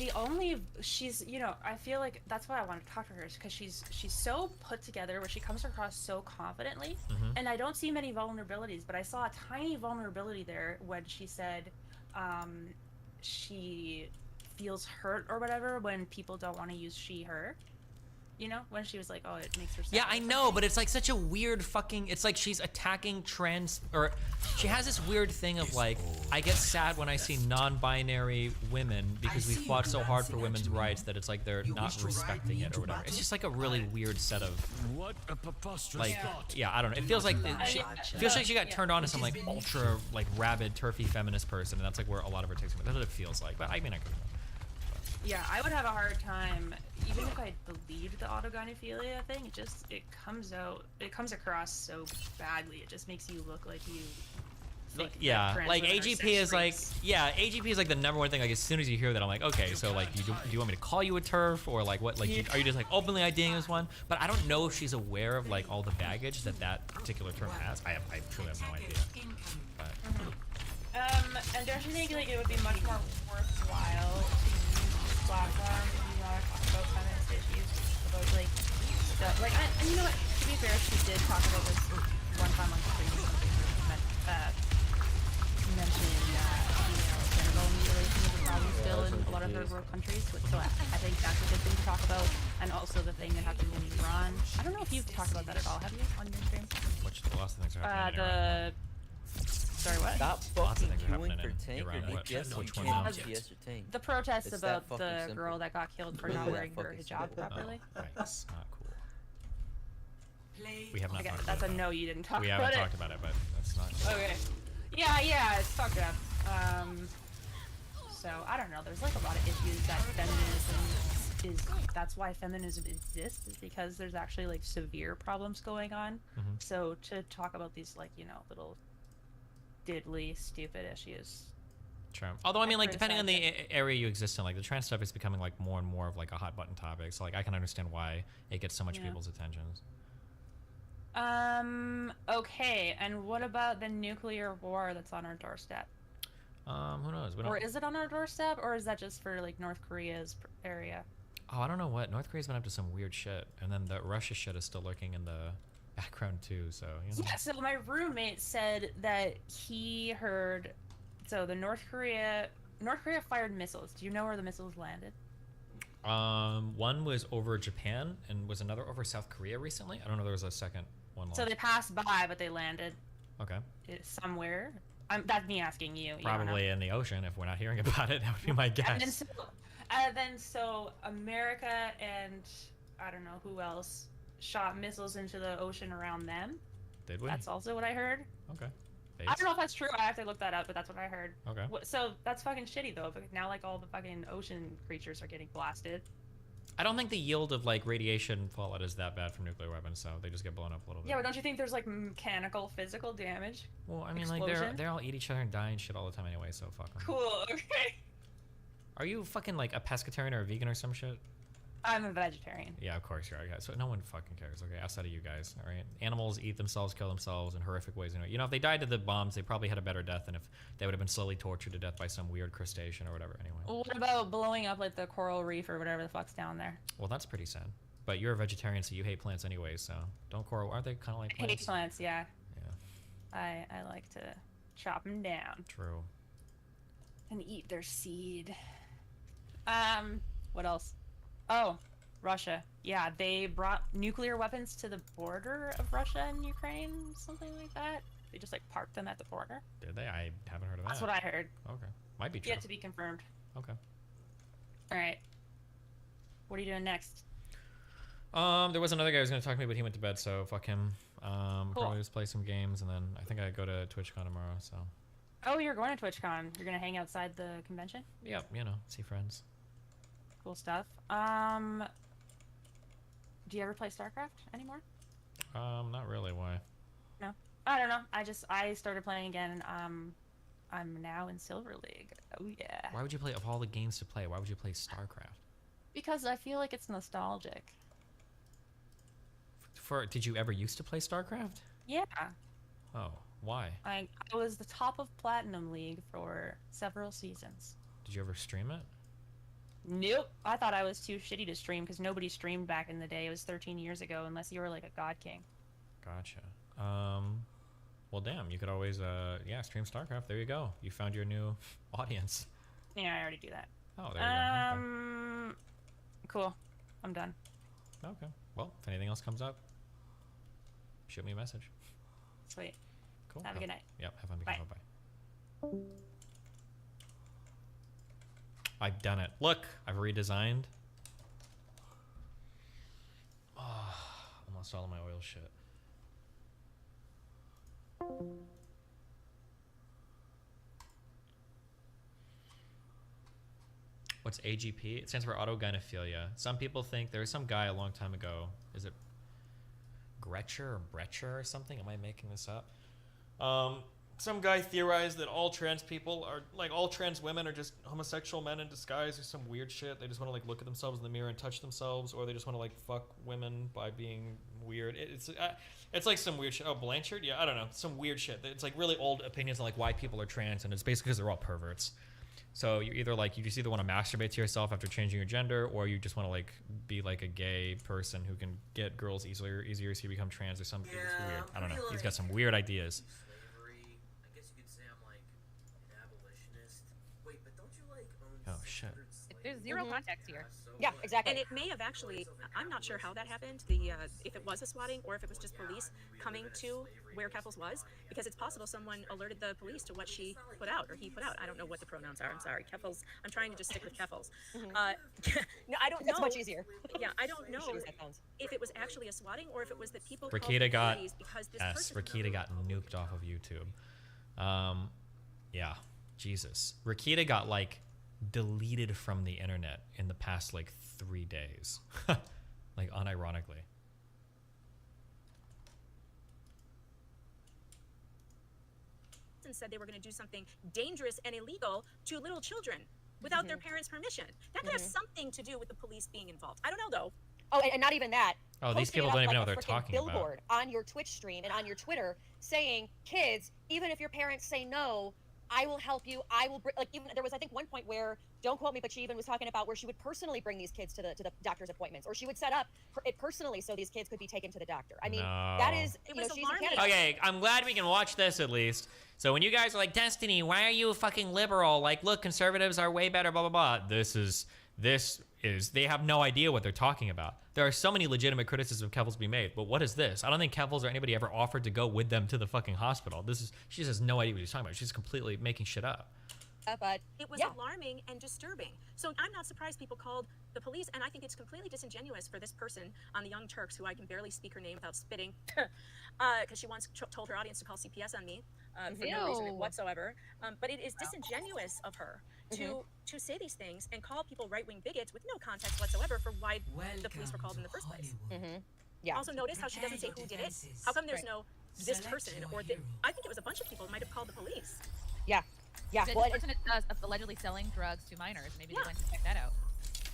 she's I feel like that's why I want to talk to her is because she's so put together where she comes across so confidently, and I don't see many vulnerabilities, but I saw a tiny vulnerability there when she said she feels hurt or whatever when people don't want to use she her. You know, when she was like, oh, it makes her sad. Yeah, I know, but it's like such a weird fucking, it's like she's attacking or she has this weird thing of like, I get sad when I see non-binary women because we fought so hard for women's rights that it's like they're not respecting it or whatever. It's just like a really weird set of, What a preposterous like, thought. yeah, I don't know. It feels like feels like she got turned on to some like ultra like rabid turfy feminist person, and that's like where a lot of her takes from. That's what it feels like. But I mean, I could. Yeah, I would have a hard time, even if I believed the autogynephilia thing. It comes across so badly. It just makes you look like you. Think Yeah, that like trans women are AGP is sex like, freaks. yeah, AGP is like the number one thing. Like as soon as you hear that, I'm like, okay, so like, do you want me to call you a turf or like what? Like, are you just like openly IDing as one? But I don't know if she's aware of like all the baggage that particular term has. I truly have no idea. But And don't you think like it would be much more worthwhile to use this platform if you want to talk about feminist issues, about like stuff like, and you know what? To be fair, she did talk about this one time on stream. Mentioning genital mutilation is a problem still in a lot of third world countries, so I think that's a good thing to talk about. And also the thing that happened in Iran. I don't know if you've talked about that at all, have you, on your stream? which the last things are happening in Iran? Sorry, what? Stop Lots of fucking things are queuing happening for in tank or Iran. DPS. Which You one can't now? DPS or tank. The protests It's that about fucking the simple. girl that got killed for Really not that wearing her fucking hijab simple. properly. Right, that's not cool. We have not Okay, talked that's about a it. no, you didn't talk We about haven't it. talked about it, but that's not cool. Okay. Yeah, it's fucked up. So I don't know. There's like a lot of issues that feminism is. That's why feminism exists, is because there's actually like severe problems going on. So to talk about these like little diddly stupid issues. True. Although I mean, like, I depending on the criticize area you exist in, like the trans stuff is becoming like more and more of like a hot button topic. So like, I can understand why it gets so much Yeah. people's attentions. Okay. And what about the nuclear war that's on our doorstep? Who knows? We Or don't. is it on our doorstep, or is that just for like North Korea's area? Oh, I don't know what North Korea's been up to some weird shit, and then the Russia shit is still lurking in the background too. So you know. Yeah, so my roommate said that he heard, so the North Korea fired missiles. Do you know where the missiles landed? One was over Japan, and was another over South Korea recently. I don't know. There was a second one. So they passed by, but they landed Okay. somewhere. That's me asking you. You don't know. Probably in the ocean. If we're not hearing about it, that would be my guess. And then so America and I don't know who else shot missiles into the ocean around them. Did we? That's also what I heard. Okay. I don't know if that's true. I have to look that up, but that's what I heard. Okay. So that's fucking shitty though. Because now like all the fucking ocean creatures are getting blasted. I don't think the yield of like radiation fallout is that bad from nuclear weapons, so they just get blown up a little bit. Yeah, but don't you think there's like mechanical, physical damage? Well, I mean, Explosion? like they all eat each other and die and shit all the time anyway, so fuck 'em. Cool. Okay. Are you fucking like a pescatarian or a vegan or some shit? I'm a vegetarian. Yeah, of course you are, guys. So no one fucking cares. Okay, outside of you guys, all right. Animals eat themselves, kill themselves in horrific ways. You know, if they died to the bombs, they probably had a better death than if they would have been slowly tortured to death by some weird crustacean or whatever. Anyway. Well, what about blowing up like the coral reef or whatever the fuck's down there? Well, that's pretty sad. But you're a vegetarian, so you hate plants anyway. So don't coral. Aren't they kind of like I hate plants? plants, yeah. Yeah. I like to chop them down True. and eat their seed. What else? Oh, Russia. Yeah, they brought nuclear weapons to the border of Russia and Ukraine, something like that. They just like parked them at the border. Did they? I haven't heard of that. That's what I heard. Okay. Might be true. Yet to be confirmed. Okay. All right. What are you doing next? There was another guy who was gonna talk to me, but he went to bed, so fuck him. Cool. Probably just play some games, and then I think I go to TwitchCon tomorrow. So. Oh, you're going to TwitchCon. You're gonna hang outside the convention. Yep. You know, see friends. Cool stuff. Do you ever play StarCraft anymore? Not really. Why? No. I don't know. I started playing again. I'm now in Silver League. Oh yeah. Why would you play, of all the games to play, why would you play StarCraft? Because I feel like it's nostalgic. Did you ever used to play StarCraft? Yeah. Oh, why? I was the top of Platinum League for several seasons. Did you ever stream it? Nope. I thought I was too shitty to stream because nobody streamed back in the day. It was 13 years ago, unless you were like a god king. Gotcha. Well, damn, you could always, yeah, stream StarCraft. There you go. You found your new audience. Yeah, I already do that. Oh, there you go. Cool. I'm done. Okay. Well, if anything else comes up, shoot me a message. Sweet. Cool. Have a good night. Yep. Have fun. Bye. Bye. I've done it. Look, I've redesigned. Oh, almost all of my oil shit. What's AGP? It stands for autogynephilia. Some people think there was some guy a long time ago. Is it Gretcher or Brecher or something? Am I making this up? Some guy theorized that all trans people are, like, all trans women are just homosexual men in disguise or some weird shit. They just want to, like, look at themselves in the mirror and touch themselves, or they just want to, like, fuck women by being weird. It's like some weird shit. Oh, Blanchard? Yeah, I don't know. Some weird shit. It's, like, really old opinions on, like, why people are trans, and it's basically because they're all perverts. So you're either, like, you just either want to masturbate to yourself after changing your gender, or you just want to, like, be, like, a gay person who can get girls easier so you become trans or something. It's weird. I don't know. He's got some weird ideas. Oh shit. There's zero context here. Yeah, exactly. And it may have actually, I'm not sure how that happened, if it was a swatting or if it was just police coming to where Keffels was, because it's possible someone alerted the police to what she put out or he put out. I don't know what the pronouns are. I'm sorry. Keffels. I'm trying to just stick with Keffels. Mm-hmm. No, I don't know. That's much easier. Yeah, I don't know if it was actually a swatting or if it was that people Rakita got because this Rakita got nuked off of YouTube. Yeah, Jesus. Rakita got, like, deleted from the internet in the past, like, 3 days. Like, unironically. And said they were going to do something dangerous and illegal to little children without their parents' permission. That could have something to do with the police being involved. I don't know, though. Oh, and not even that. Oh, these people don't even know what they're talking about. Billboard on your Twitch stream and on your Twitter saying, kids, even if your parents say no, I will help you. I will like, even there was, I think, one point where, don't quote me, but she even was talking about where she would personally bring these kids to the doctor's appointments, or she would set up it personally so these kids could be taken to the doctor. I mean, that is, you know, she's in Canada. Okay, I'm glad we can watch this at least. So when you guys are like, Destiny, why are you a fucking liberal? Like, look, conservatives are way better, blah, blah, blah. This is, they have no idea what they're talking about. There are so many legitimate criticisms of Keffels to be made, but what is this? I don't think Keffels or anybody ever offered to go with them to the fucking hospital. She just has no idea what he's talking about. She's completely making shit up. But it was alarming and disturbing. So I'm not surprised people called the police, and I think it's completely disingenuous for this person on the Young Turks, who I can barely speak her name without spitting, because she once told her audience to call CPS on me for no reason whatsoever. But it is disingenuous of her to say these things and call people right-wing bigots with no context whatsoever for why the police were called in the first place. Yeah. Also notice how she doesn't say who did it. How come there's no this person or I think it was a bunch of people who might have called the police. Yeah. Yeah. So well, this person is allegedly selling drugs to minors. Maybe they went to check that out.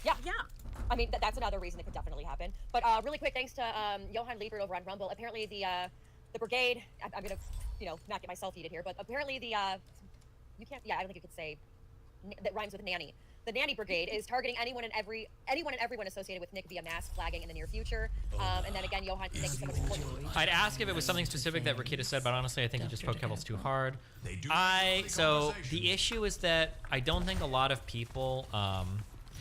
Yeah. Yeah. I mean, that's another reason it could definitely happen. But really quick, thanks to Johan Lieber over on Rumble. Apparently the brigade, I'm going to, not get myself heated here, but apparently the, you can't, I don't think you could say, that rhymes with nanny. The nanny brigade is targeting anyone and everyone associated with Nick via mass flagging in the near future. And then again, Johan, thank you so much for I'd ask if it was something specific that Rakita said, but honestly, I think he just poked Keffels too hard. So the issue is that I don't think a lot of people,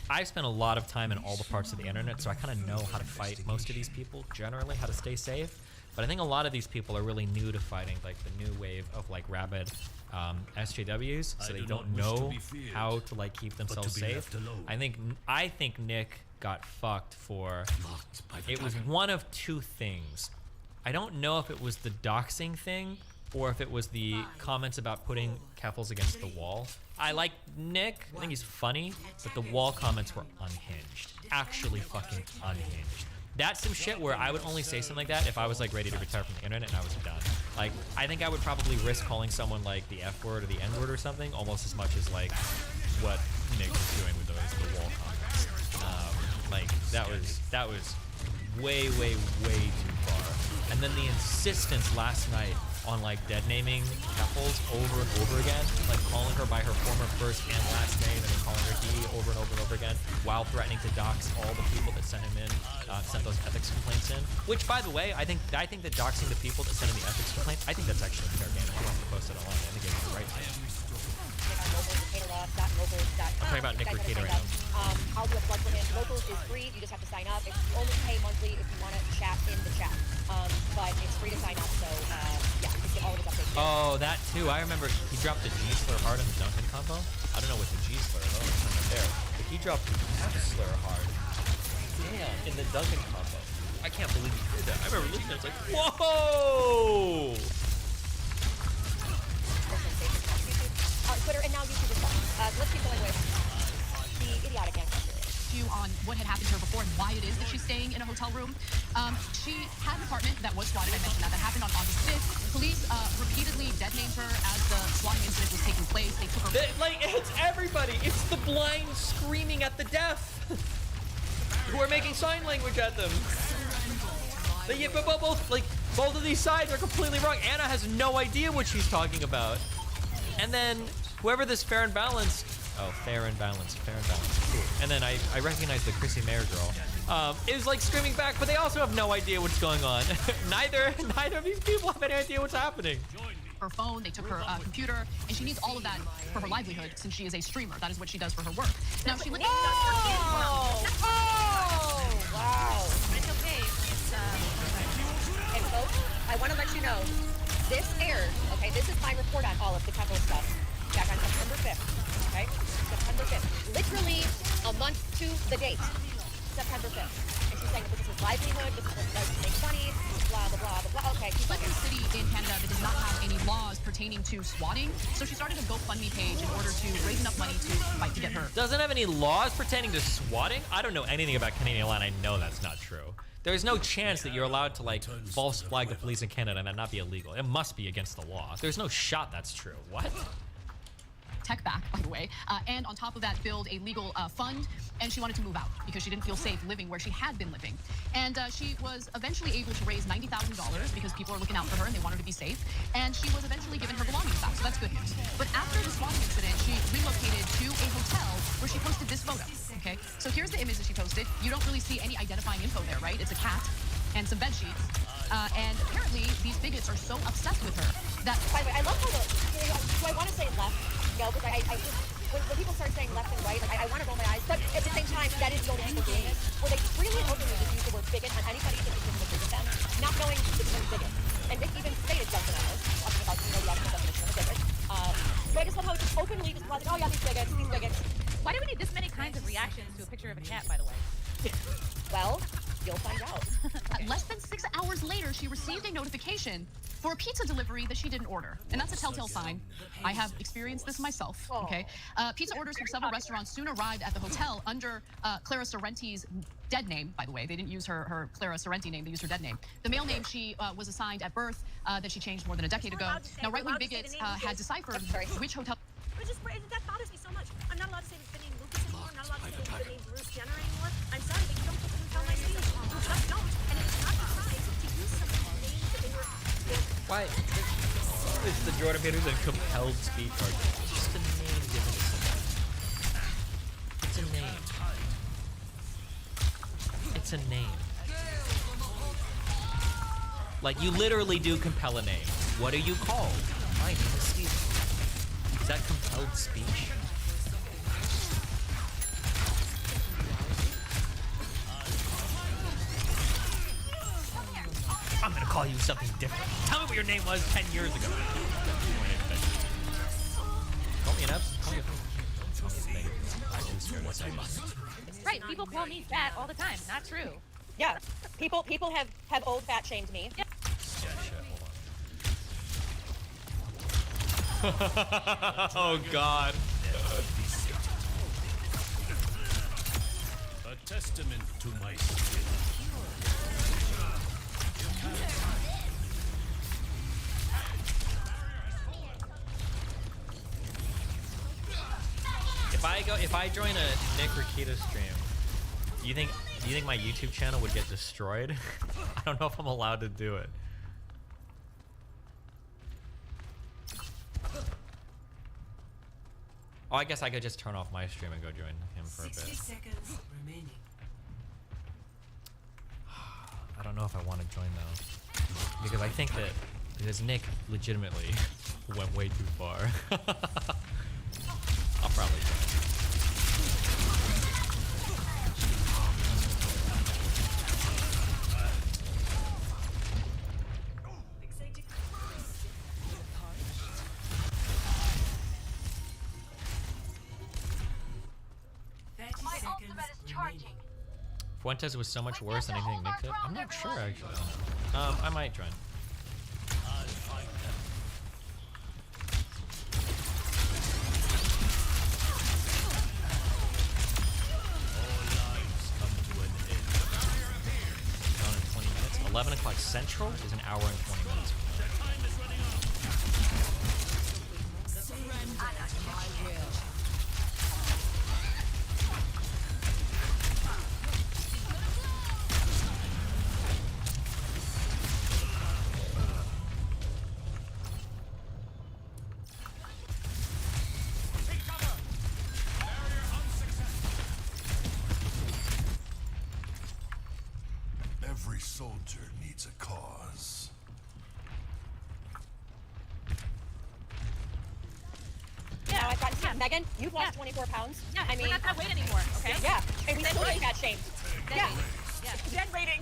I've spent a lot of time in all the parts of the internet, so I kind of know how to fight most of these people, generally, how to stay safe. But I think a lot of these people are really new to fighting, like, the new wave of, like, rabid SJWs, so they don't know how to, like, keep themselves safe. I think Nick got fucked for, it was one of two things. I don't know if it was the doxing thing or if it was the comments about putting Keffels against the wall. I like Nick, I think he's funny, but the wall comments were unhinged. Actually fucking unhinged. That's some shit where I would only say something like that if I was like ready to retire from the internet and I was done. Like, I think I would probably risk calling someone like the F word or the N word or something almost as much as like what Nick was doing with the wall comments. Like that was way too far. And then the insistence last night on like dead naming Keffels over and over again, like calling her by her former first and last name and then calling her he over and over and over again, while threatening to dox all the people that sent him in, sent those ethics complaints in. Which, by the way, I think that doxing the people that sent in the ethics complaint, I think that's actually fair game. If you want to post it online, I think it's the right thing. I'm talking about Nick Recator right now. I'll do a plug for him. Locals is free. You just have to sign up. You only pay monthly if you want to chat in the chat. But it's free to sign up. So yeah, you get all of his updates. Oh, that too. I remember he dropped the G slur hard in the Duncan combo. I don't know what the G slur is. Oh, it's not there. But he dropped the G slur hard. Damn, in the Duncan combo. I can't believe he did that. I remember looking at it. It's like, whoa! Twitter and now YouTube as well. Let's keep going with the idiotic answer. On what had happened to her before and why it is that she's staying in a hotel room. She had an apartment that was swatted. I mentioned that. That happened on August 5th. Police repeatedly dead named her as the swatting incident was taking place. They took her. Like, it's everybody. It's the blind screaming at the deaf who are making sign language at them. Both of these sides are completely wrong. Anna has no idea what she's talking about. And then whoever this fair and balanced. Oh, fair and balanced. Cool. And then I recognize the Chrissy Mayer girl. Is like screaming back, but they also have no idea what's going on. neither of these people have any idea what's happening. Her phone, they took her computer, and she needs all of that for her livelihood since she is a streamer. That is what she does for her work. Now she would. Oh, wow. It's okay. And folks, I want to let you know, this aired. Okay, this is my report on all of the Keffel stuff. Back on September 5th. Okay, September 5th. Literally a month to the date. September 5th. And she's saying that this is his livelihood, this is what he does to make money, blah, blah, blah, blah, blah. Okay, she lives in a city in Canada that does not have any laws pertaining to swatting, so she started a GoFundMe page in order to raise enough money to fight to get her. Doesn't have any laws pertaining to swatting? I don't know anything about Canadian law, and I know that's not true. There's no chance that you're allowed to, like, false flag the police in Canada and that not be illegal. It must be against the law. There's no shot that's true. What? Tech back, by the way, and on top of that, build a legal fund, and she wanted to move out because she didn't feel safe living where she had been living. And she was eventually able to raise $90,000 because people are looking out for her and they want her to be safe, and she was eventually given her belongings back, so that's good news. But after the swatting incident, she relocated to a hotel where she posted this photo, okay? So here's the image that she posted. You don't really see any identifying info there, right? It's a cat and some bed sheets. And apparently, these bigots are so obsessed with her that... By the way, I love how do I want to say left? No, because I just, when people start saying left and right, like, I want to roll my eyes, but at the same time, that is the only people doing this, where they really openly just use the word bigot on anybody that doesn't agree with them, not knowing the term bigot. And Nick even stated something on this, talking about, the actual definition of a bigot. But I just love how it's just openly just like, oh yeah, these bigots. Why do we need this many kinds of reactions to a picture of a cat, by the way? Well, you'll find out. Okay. Less than 6 hours later, she received a notification for a pizza delivery that she didn't order. And that's a telltale sign. I have experienced this myself, okay? Pizza orders from several restaurants soon arrived at the hotel under Clara Sorrenti's dead name, by the way. They didn't use her Clara Sorrenti name, they used her dead name. The male name she was assigned at birth that she changed more than a decade ago. Now, right-wing bigots had deciphered which hotel... That bothers me so much. I'm not allowed to say the name Lucas anymore. I'm not allowed to say the name Bruce Jenner anymore. I'm sorry, but you don't get to tell my name. You just don't. And it's not the size to use somebody's name that they were... Why? It's the Jordan Peters and compelled speech argument. It's just a name given to someone. It's a name. It's a name. Like, you literally do compel a name. What are you called? My name is Steven. Is that compelled speech? I'm gonna call you something different. Tell me what your name was 10 years ago. Call me an F. Call me a Right, people call me fat all the time. Not true. Yeah, people have old fat shamed me. Yeah. Oh God. A testament to my skill. If I join a Nick Rakita stream, do you think my YouTube channel would get destroyed? I don't know if I'm allowed to do it. Oh, I guess I could just turn off my stream and go join him for a bit. 60 seconds remaining. I don't know if I want to join though, because I think that because Nick legitimately went way too far. I'll probably join. Fuentes was so much worse than anything Nick did. I'm not sure actually. I might join. Down in 20 minutes. 11 o'clock Central is an hour and 20 minutes. Every soldier needs a cause. Yeah, I've gotten Megan, you've lost 24 pounds. Yeah, I mean, we're not that weight anymore, okay? Yeah, and we still get fat shamed. Yeah. Dead rating.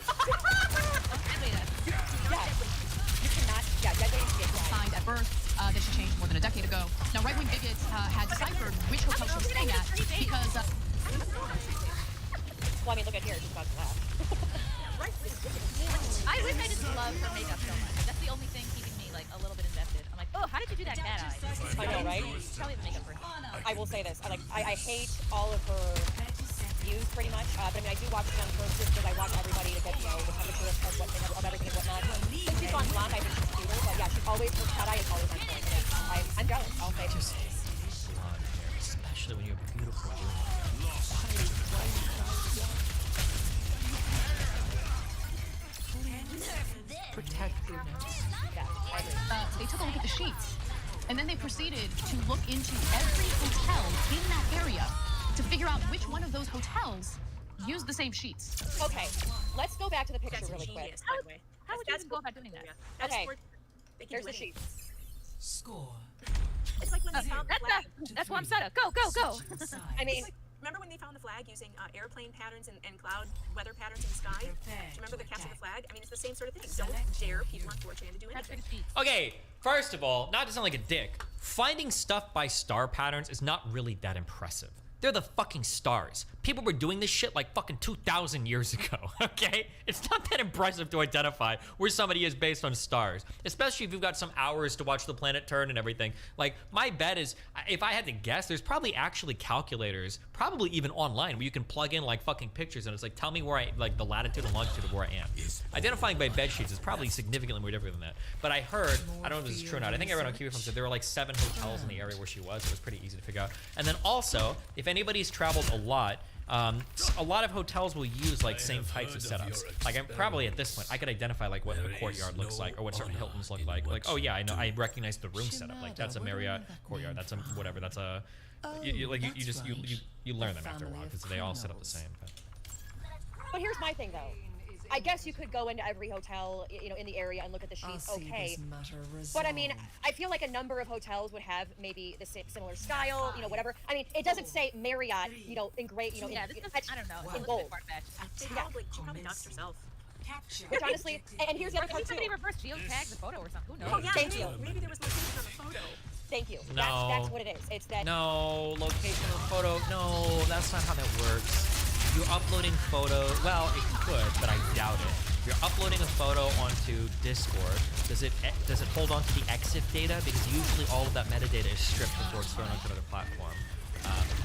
You cannot, dead rating to get Signed at birth that she changed more than a decade ago. Now, right-wing bigots had deciphered which hotel she was staying at because... Well, I mean, look at here, she's about to laugh. I wish I just loved her makeup so much. That's the only thing keeping me like a little bit invested. I'm like, oh, how did you do that cat eye? I know, right? Probably the makeup person. I will say this. I hate all of her views pretty much. But I mean, I do watch them first just because I watch everybody to get, the temperature of what they have, of everything and whatnot. Since she's gone blonde, I think she's cuter. But yeah, she's always, her cat eye is always on point. I'm jealous, I'll say. Blonde hair, especially when you're beautiful. Protect your nuts. They took a look at the sheets, and then they proceeded to look into every hotel in that area to figure out which one of those hotels used the same sheets. Okay, let's go back to the picture really quick. How would you even go about doing that? Okay, here's the sheets. Score. It's like when they found the flag. That's why I'm set up. Go, go, go. I mean, remember when they found the flag using airplane patterns and cloud weather patterns in the sky? Do you remember the capture the flag? I mean, it's the same sort of thing. Don't dare people on 4chan to do anything. Okay, first of all, not to sound like a dick, finding stuff by star patterns is not really that impressive. They're the fucking stars. People were doing this shit like fucking 2,000 years ago, okay? It's not that impressive to identify where somebody is based on stars, especially if you've got some hours to watch the planet turn and everything. Like, my bet is, if I had to guess, there's probably actually calculators, probably even online, where you can plug in like fucking pictures and it's like, tell me where like the latitude and longitude of where I am. Identifying by bed sheets is probably significantly more different than that. But I heard, I don't know if this is true or not, I think I read on QFM said there were like 7 hotels in the area where she was. It was pretty easy to figure out. And then also, if anybody's traveled a lot of hotels will use like same types of setups. Like I'm probably at this point I could identify like what a courtyard looks like or what certain Hiltons look like. Like, oh yeah, I know, I recognize the room setup. Like that's a Marriott courtyard. That's a whatever. That's a you learn them after a while because they all set up the same. But here's my thing though. I guess you could go into every hotel, in the area and look at the sheets, okay. But I mean, I feel like a number of hotels would have maybe the similar style, whatever. I mean, it doesn't say Marriott, in great, yeah, this is, I don't know, in gold. She probably doxed herself. Which honestly, and here's the other part too. Somebody reverse geotag the photo or something. Who knows? Oh yeah, Thank you. Maybe there was location on the photo. Thank you. No. That's what it is. It's that. No, location of photo. No, that's not how that works. You're uploading photo. Well, it could, but I doubt it. If you're uploading a photo onto Discord, does it hold on to the EXIF data? Because usually all of that metadata is stripped before it's thrown onto another platform.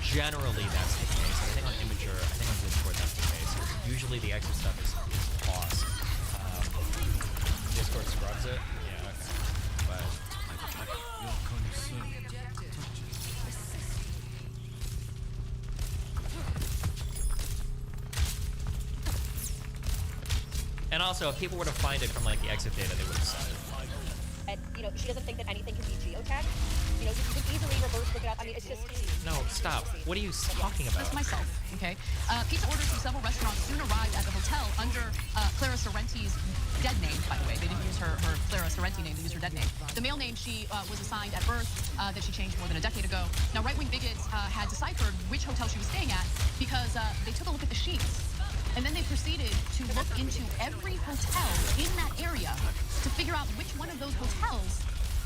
Generally, that's the case. I think on Imgur, I think on Discord, that's the case. Usually the EXIF stuff is lost. Discord scrubs it. Yeah, okay. But And also, if people were to find it from like the exit data, they would have said it. And you know, she doesn't think that anything can be geotagged. You know, you can easily reverse look it up. I mean, it's just. No, stop. What are you talking about? Just myself, okay? Pizza orders from several restaurants soon arrived at the hotel under Clara Sorrenti's dead name, by the way. They didn't use her Clara Sorrenti name, they used her dead name. The male name she was assigned at birth that she changed more than a decade ago. Now, right-wing bigots had deciphered which hotel she was staying at because they took a look at the sheets. And then they proceeded to look into every hotel in that area to figure out which one of those hotels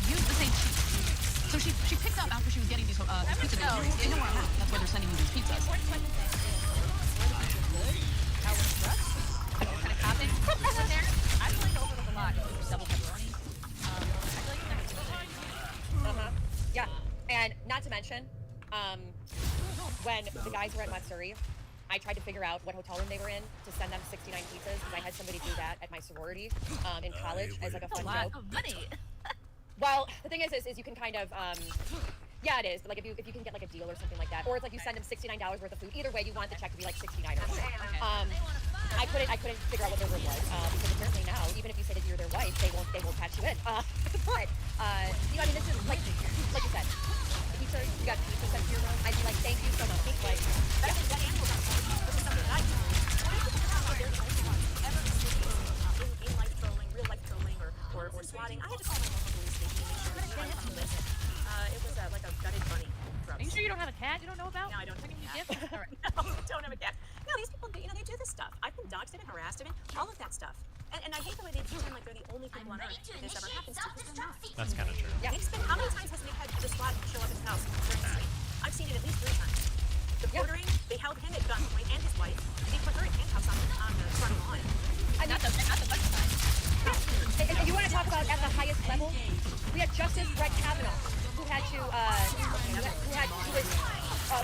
used the same sheets. So she picked up after she was getting these pizza deliveries. They know where I'm at. That's why they're sending me these pizzas. Kind of topping in there. I feel like overlook a lot. Double pepperoni. I feel like Yeah, and not to mention, when the guys were at Matsuri, I tried to figure out what hotel room they were in to send them 69 pizzas because I had somebody do that at my sorority in college as like a fun joke. Money. Well, the thing is you can kind of, yeah, it is. But like if you can get like a deal or something like that, or it's like you send them $69 worth of food. Either way, you want the check to be like 69 or something. I couldn't figure out what their room was because apparently now, even if you say that you're their wife, they won't patch you in. But you know, I mean, this is like you said. Pizza, you got pizza sent to your room. I'd be like, thank you so much. Like, That animal got something. This is something that I do. They're the only ones ever in life trolling, real life trolling, or swatting. I had to call my local police station to make sure that I was on the list. It was like a gutted bunny. Are you sure you don't have a cat you don't know about? No, I don't have a cat. All right. No, I don't have a cat. No, these people, you know, they do this stuff. I've been doxed and harassed and all of that stuff. And I hate the way they pretend like they're the only people on earth this ever happens to, because they're not. That's kind of true. Yeah. How many times has Nick had the SWAT show up at his house during the stream? I've seen it at least 3 times. The quartering, they held him at gunpoint and his wife. They put her in handcuffs on the front lawn. Not the bunch time. and you want to talk about at the highest level? We had Justice Brett Kavanaugh, who had to,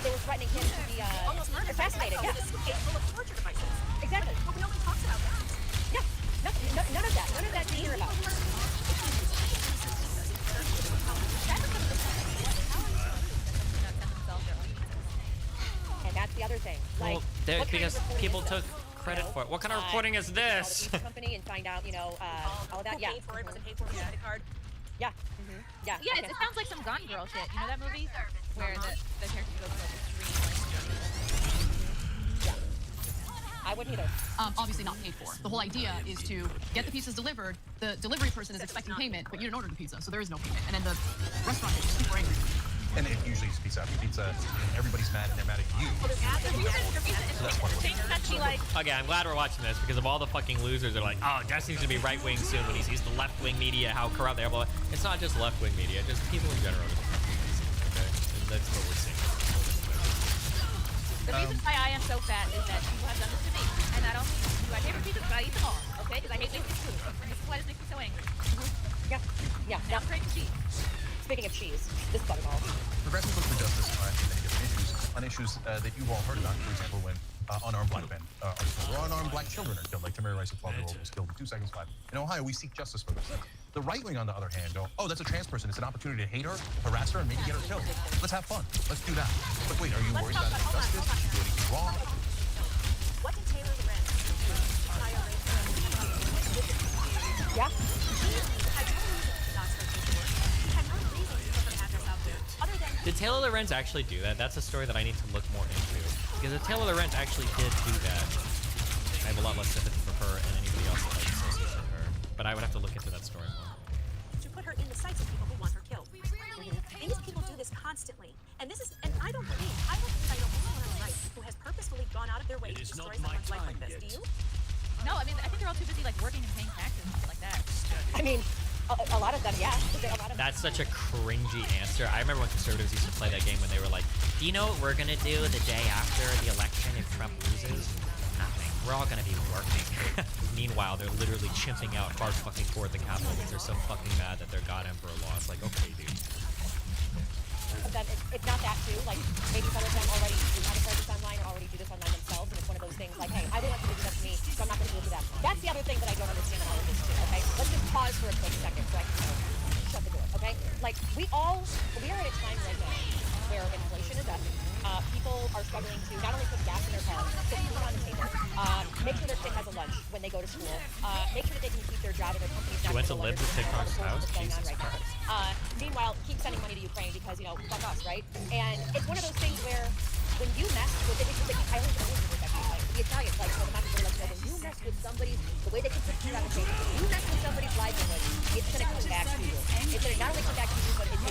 they were threatening him to be almost murdered, assassinated. Yeah. With a suitcase full of torture devices. Exactly. But nobody talks about that. Yeah. None of that. None of that to hear about. And that's the other thing. Like, Well, because people took credit for it. What kind of reporting is this? Company and find out, you know, all that. Yeah. Paid for it, was it paid for with a credit card? Yeah. Yeah. Yeah, it sounds like some Gone Girl shit. You know that movie where the character goes to extreme. Yeah. I wouldn't either. Obviously not paid for. The whole idea is to get the pizzas delivered. The delivery person is expecting payment, but you didn't order the pizza, so there is no payment. And then the restaurant is super angry. And it usually is pizza after pizza. Everybody's mad and they're mad at you. So that's one way. Okay, I'm glad we're watching this because of all the fucking losers are like, oh, Jesse's gonna be right-wing soon when he sees the left-wing media, how corrupt they are. Blah, blah. It's not just left-wing media, just people in general. Okay, and that's what we're seeing. The reason why I am so fat is that people have done this to me. And not only do I hate pizzas, but I eat them all, okay? Because I hate wasting food. And this is why this makes me so angry. Yeah. Now, great to cheese. Speaking of cheese, this butterball. Progressives look for justice on issues that you've all heard about. For example, when unarmed black men or unarmed black children are killed, like Tamir Rice, a 12-year-old, was killed in 2 seconds flat. In Ohio, we seek justice for this. The right wing, on the other hand, go, oh, that's a trans person. It's an opportunity to hate her, harass her, and maybe get her killed. Let's have fun. Let's do that. But wait, are you worried about injustice? Did you do anything wrong? What did Taylor Lorenz do? Yeah. Did Taylor Lorenz actually do that? That's a story that I need to look more into. Because if Taylor Lorenz actually did do that, I have a lot less sympathy for her and anybody else that has associated with her. But I would have to look into that story more. To put her in the sights of people who want her killed. And these people do this constantly. And this is, and I don't believe I know anyone on the right who has purposefully gone out of their way to destroy someone's life like this. Do you? No, I mean, I think they're all too busy, like, working and paying taxes and stuff like that. I mean, a lot of them, yeah. That's such a cringy answer. I remember when conservatives used to play that game when they were like, do you know what we're going to do the day after the election if Trump loses? Nothing. We're all going to be working. Meanwhile, they're literally chimping out hard fucking toward the Capitol because they're so fucking mad that their god emperor lost. Like, okay, dude. It's not that too. Like, maybe some of them already do have a presence online or already do this online themselves, and it's one of those things like, hey, I don't want you to do that to me, so I'm not going to do it to them. That's the other thing that I don't understand in all of this too, okay? Let's just pause for a quick second so I can shut the door, okay? Like, we are at a time right now where inflation is up. People are struggling to not only put gas in their cars, put food on the table, make sure their kid has a lunch when they go to school, make sure that they can keep their job and their company's She went to live with TikTok's house? Jesus Christ. Meanwhile, keep sending money to Ukraine because, you know, fuck us, right? And it's one of those things where when you mess with it, it's like the Italians are always like the Italians, like, so the Mexicans are like, when you mess with somebody's, the way they can put food on the table, you mess with somebody's livelihood, it's gonna come back to you. It's gonna not only come back to you, but it's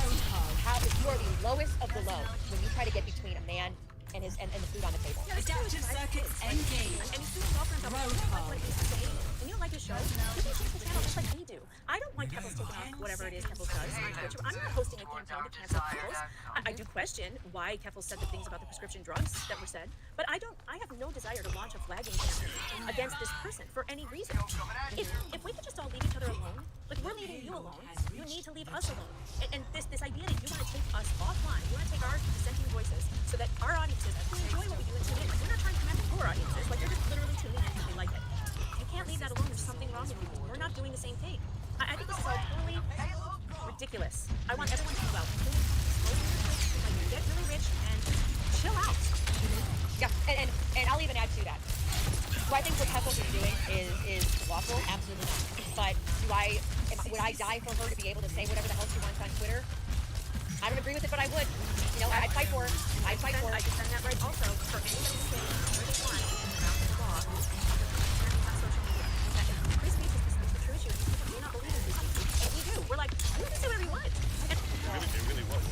how you are the lowest of the low when you try to get between a man and his and the food on the table. Adaptive circuits engaged. And he's doing girlfriends up like what he's saying. And you don't like his show? You can change the channel just like we do. I don't want Keppel's taking off whatever it is Keppel does on Twitch. I'm not hosting a campaign to cancel Keppel's. I do question why Keppel said the things about the prescription drugs that were said, but I have no desire to launch a flagging campaign against this person for any reason. If we could just all leave each other alone, like we're leaving you alone, you need to leave us alone. And this idea that you want to take us offline, you want to take our dissenting voices so that our audiences actually enjoy what we do and tune in. Like, we're not trying to come after your audiences, like you're just literally tuning in because they like it. You can't leave that alone. There's something wrong with you. We're not doing the same thing. I think this is all totally ridiculous. I want everyone to go out, like get really rich and chill out. Yeah, and I'll even add to that. Do I think what Keppel is doing is lawful? Absolutely not. But would I die for her to be able to say whatever the hell she wants on Twitter? I don't agree with it, but I would. You know, I'd fight for her. I'd fight for her. I defend that right also for anybody who's saying whatever they want about the law on social media. Free speech is the true issue. People do not believe in free speech. And we do. We're like, we can say whatever we want. It really was.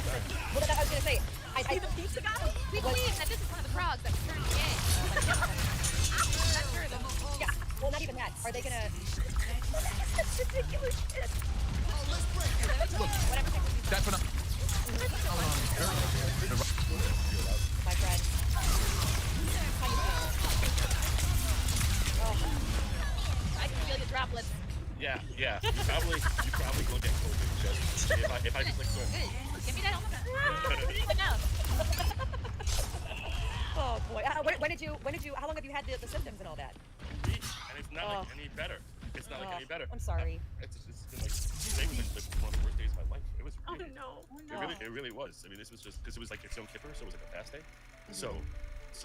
Well, I was going to say, See the pizza guy? We believe that this is one of the frogs that turned gay. That's true. Yeah, well, not even that. Are they going to... That's ridiculous shit. Whatever. That's what My friend. How you feel? Oh. I can feel the droplets. Yeah. You probably will get COVID just if I just like swim. Give me that helmet. I don't even know. Oh boy. How long have you had the symptoms and all that? And it's not like any better. It's not like any better. I'm sorry. It's been like, today was like one of the worst days of my life. It was really, no. It really was. I mean, this was just, because it was like its own Kippur, so it was like a fast day. So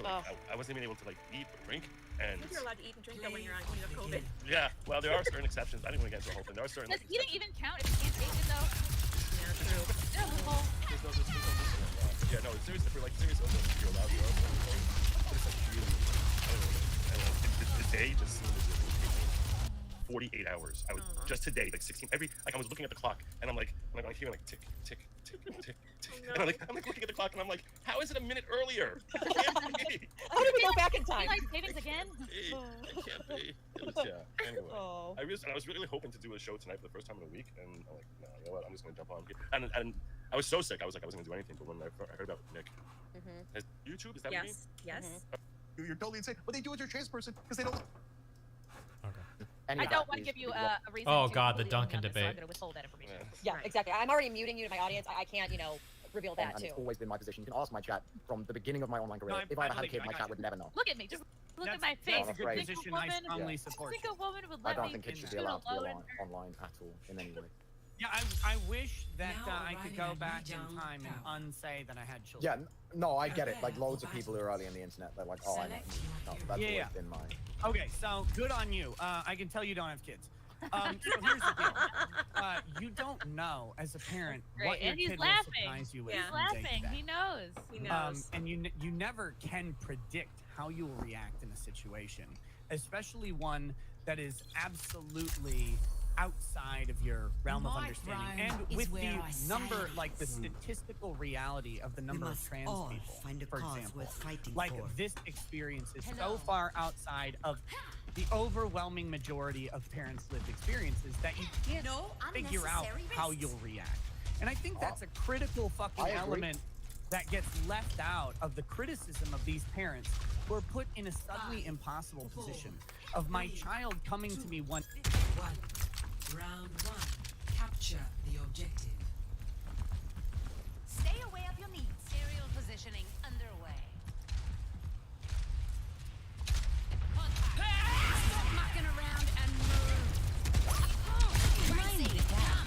like, I wasn't even able to like eat or drink. And I think you're allowed to eat and drink though when you have COVID. Yeah, well, there are certain exceptions. I didn't want to get into the whole thing. There are certain Does eating even count if you can't taste it though? Yeah, true. There's no loophole. There's no yeah, no, seriously, for like serious illness, you're allowed to go. But it's like really, I don't know. The day just seemed as if it was taking 48 hours. I was just today, like 16. I was looking at the clock, and I'm hearing like tick, tick, tick, tick, tick, and I'm like looking at the clock, and I'm like, how is it a minute earlier? It can't be. How did we go back in time? Life savings again? It can't be. It was, yeah. Anyway, I was really hoping to do a show tonight for the first time in a week, and I'm like, no, you know what? I'm just gonna jump on here. And I was so sick. I was like, I wasn't gonna do anything. But when I heard about Nick, has YouTube, is that what you mean? Yes. You're totally insane. What they do with your trans person because they don't. I don't want to give you a reason. Oh to God, the believe me on Duncan this, so I'm debate. going to withhold that information. Yeah, exactly. I'm already muting you to my audience. I can't, reveal that too. It's always been my position. You can ask my chat from the beginning of my online career. If I ever had a kid, my chat would never know. Look at me. Just look at my face. That's a good Think a woman, think a woman would I let don't me think kids should be shoot allowed to be alone. online at all in any way. Yeah, I wish that I could go back in time and unsay that I had children. Yeah, no, I get it. Like, loads of people who are early on the internet, they're like, oh, I know. No, that's always been mine. Okay, so good on you. I can tell you don't have kids. So here's the deal. You don't know, as a parent, what your kid will surprise you with. He's laughing. He knows. He knows. And you never can predict how you will react in a situation, especially one that is absolutely outside of your realm of understanding, and with the number, like the statistical reality of the number of trans people, for example, like this experience is so far outside of the overwhelming majority of parents' lived experiences that you can't figure out how you'll react. And I think that's a critical fucking element that gets left out of the criticism of these parents who are put in a suddenly impossible position of my child coming to me one. Round 1. Capture the objective. Stay away of your needs. Aerial positioning underway. Stop mucking around and move. Racing down.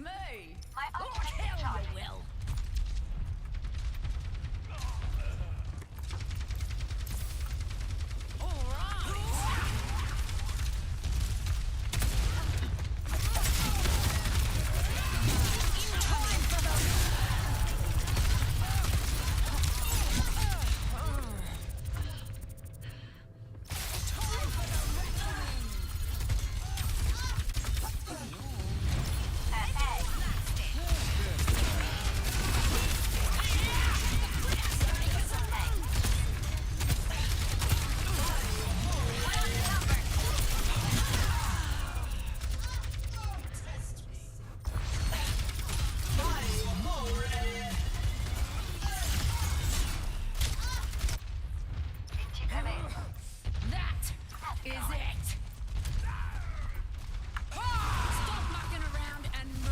me. Oh, hell you will. That is it. Stop mucking around and move.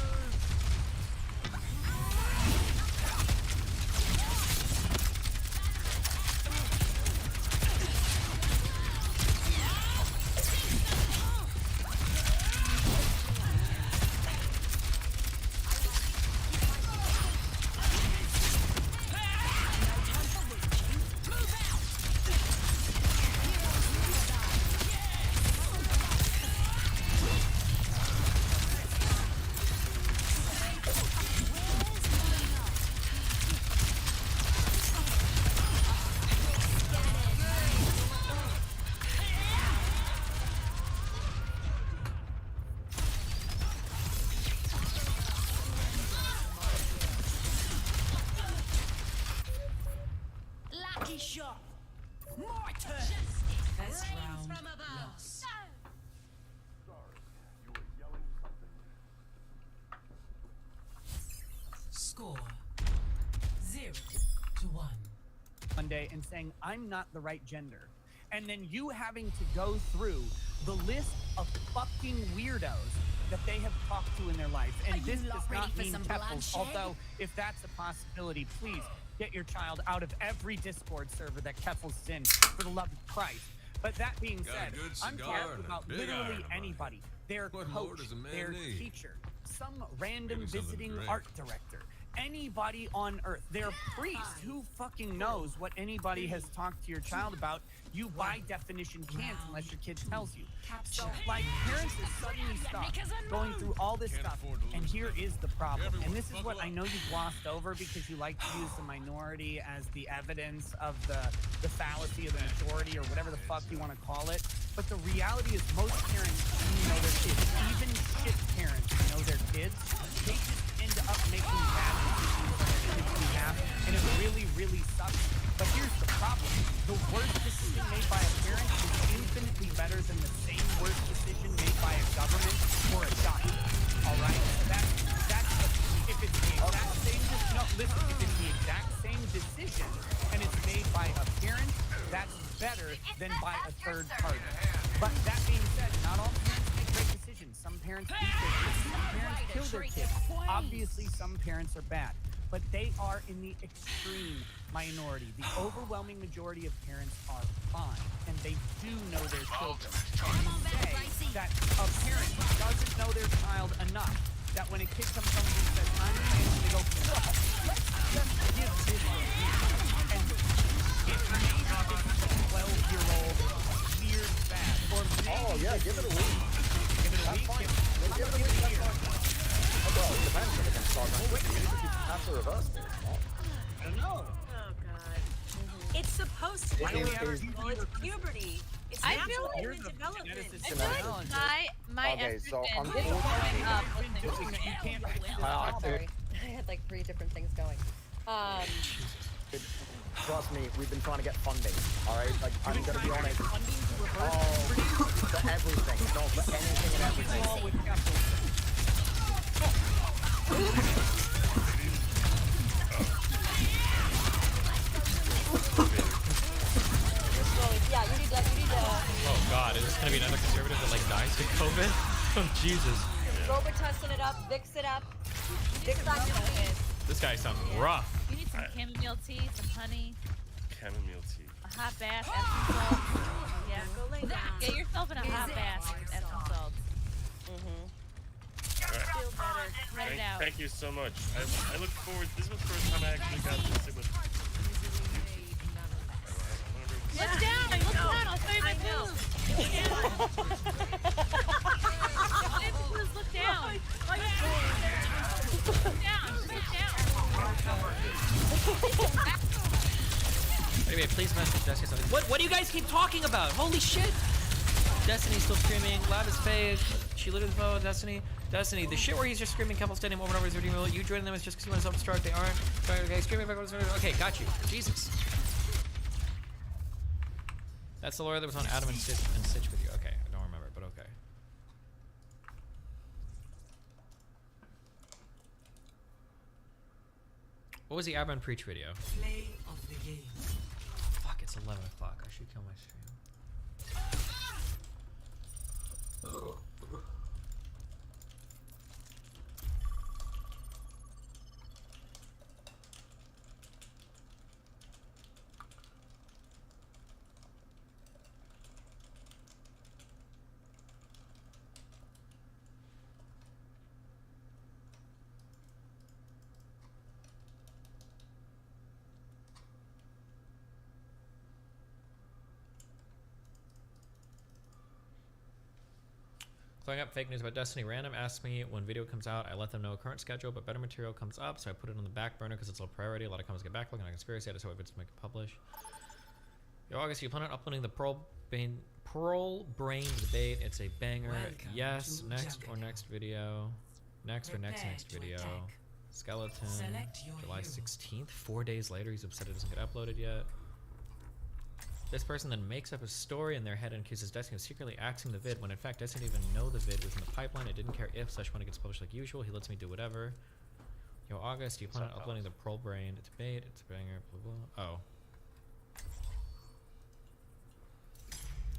Lucky shot. More turn. First round lost. Score 0-1. Monday and saying I'm not the right gender, and then you having to go through the list of fucking weirdos that they have talked to in their life. And Are this you does lot ready not for mean some Keppels, bloodshed? although if that's a possibility, please get your child out of every Discord server that Keppels is in, for the love of Christ. But that being Got a said, good I'm cigar talking and a about big literally iron, anybody. Their What more coach, does a man their need? teacher, some random Maybe something to visiting drink. art director, anybody on earth, their priest. Who fucking knows what anybody has talked to your child about? You by definition can't unless your kid tells you. So like parents are suddenly stuck going through all this stuff, and here is the problem. And this is what I know you've glossed over because you like to use the minority as the evidence of the fallacy of the majority or whatever the fuck you want to call it. But the reality is most parents know their kids, even shit parents know their kids. They just end up making bad decisions on their kids' behalf, and it really, really sucks. But here's the problem. The worst decision made by a parent is infinitely better than the same worst decision made by a government or a doctor. All right? That's if it's the exact same decision, no, listen, if it's the exact same decision and it's made by a parent, that's better than by a third party. But that being said, not all parents make great decisions. Some parents beat their kids. Some parents kill their kids. Obviously, some parents are bad. But they are in the extreme minority. The overwhelming majority of parents are fine, and they do know their children. And say that a parent doesn't know their child enough, that when a kid comes home and says, I'm going to go, well, let's just give this a reason. And it may be this 12-year-old weird bad, or maybe Give it a week. Give it a week. Give it a week. That's fine. Well, it depends if it can start running. Have to reverse it. I don't know. Oh god. It's supposed to be reversible. It's puberty. It's I natural feel human development. I feel like my Okay, so estrogen unfortunately- is going up listening to Sorry. I had like 3 different things going. Trust me, we've been trying to get funding. All right, like I'm gonna be honest. For everything, no, for anything and everything. Yeah, you need to. Oh god, is this gonna be another conservative that like dies to COVID? Oh Jesus. Robitussin it up, Vicks it up. Vicks on your face. This guy sounds rough. You need some chamomile tea, some honey, Chamomile tea. a hot bath, Epsom salts. Yeah, go lay down. Get yourself in a hot bath, Epsom salts. All right. Feel better. Write it down. Thank you so much. I look forward. This was the first time I actually got to sit with. Look down! Look down! I'll show you my moves! Look down! Look down! Look down! Anyway, please message Destiny something. What do you guys keep talking about? Holy shit! Destiny's still screaming. Lab is fake. She literally followed Destiny. Destiny, the shit where he's just screaming couple stadium over and over is redeemable. You joining them is just because you want to self-destruct. They aren't. Okay, screaming back. Okay, got you. Jesus. That's the lawyer that was on Adam and Stitch video. Okay, I don't remember, but okay. What was the Adam and Preach video? Play of the game. Fuck, it's 11 o'clock. I should kill my stream. Clearing up fake news about Destiny. Random asks me when video comes out. I let them know current schedule, but better material comes up, so I put it on the back burner because it's a low priority. A lot of comments get backlog and a conspiracy. I just hope it's make it publish. Yo, August, you plan on uploading the Pearl Brain debate? It's a banger. Welcome Yes, to next jungle. or next video. Next or next video. Attack. Skeleton. Select your July hero. 16th. 4 days later, he's upset it doesn't get uploaded yet. This person then makes up a story in their head and accuses Destiny of secretly axing the vid when in fact Destiny didn't even know the vid was in the pipeline. It didn't care if / when it gets published like usual. He lets me do whatever. Yo, August, you plan on uploading the Pearl Brain debate? It's a banger. Blah, blah. Oh.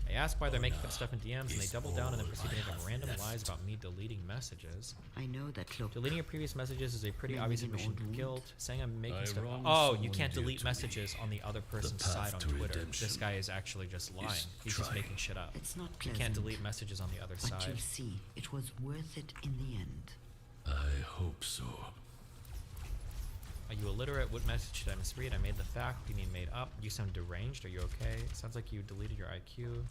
I asked why they're making up stuff in DMs and they double down and then proceed to make random lies about me deleting messages. I know that look. Deleting your previous messages is a pretty obvious admission of guilt. Saying I'm making stuff. wronged Oh, you someone can't dear delete to me. messages on the other person's path side on to Twitter. redemption This guy is actually just lying. He's just trying. making shit up. It's not You pleasant. can't delete messages on the other But side. you'll see, it was worth it in the end. I hope so. Are you illiterate? What message should I misread? I made the fact. What do you mean made up? You sound deranged. Are you okay? It sounds like you deleted your IQ.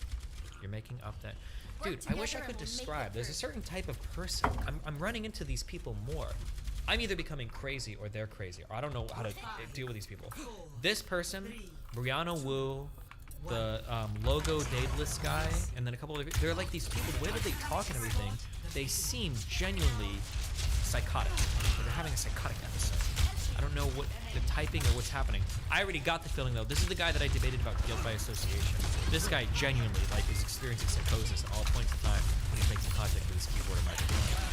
You're making up that. Dude, I wish I could describe. There's a certain type of person. I'm running into these people more. I'm either becoming crazy or they're crazy. Or I don't know how to deal with these people. This person, Brianna Wu, the logo Daedalus guy, and then a couple of they're like these people, the way that they talk and everything, they seem genuinely psychotic. They're having a psychotic episode. I don't know what the typing or what's happening. I already got the feeling though. This is the guy that I debated about guilt by association. This guy genuinely like is experiencing psychosis at all points in time when he's making contact with his keyboard or microphone.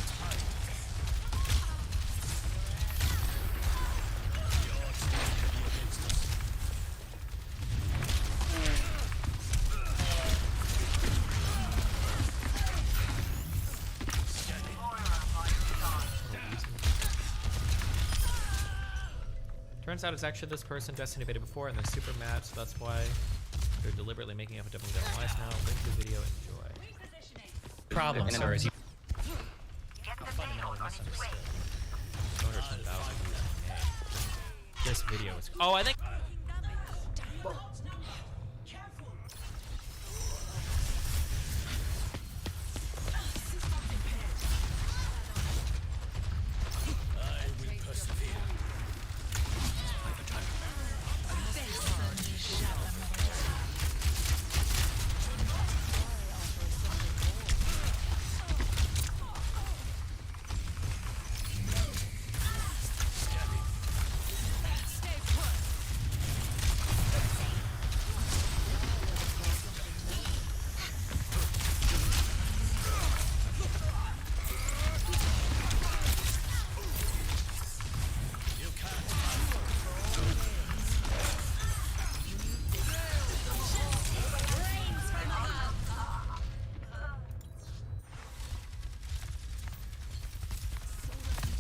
Turns out it's actually this person Destiny debated before and they're super mad, so that's why they're deliberately making up a double down lies now. Link to the video, enjoy. Problem, sir, is you fundamentally misunderstood. 210,000 This video is. Oh, I think.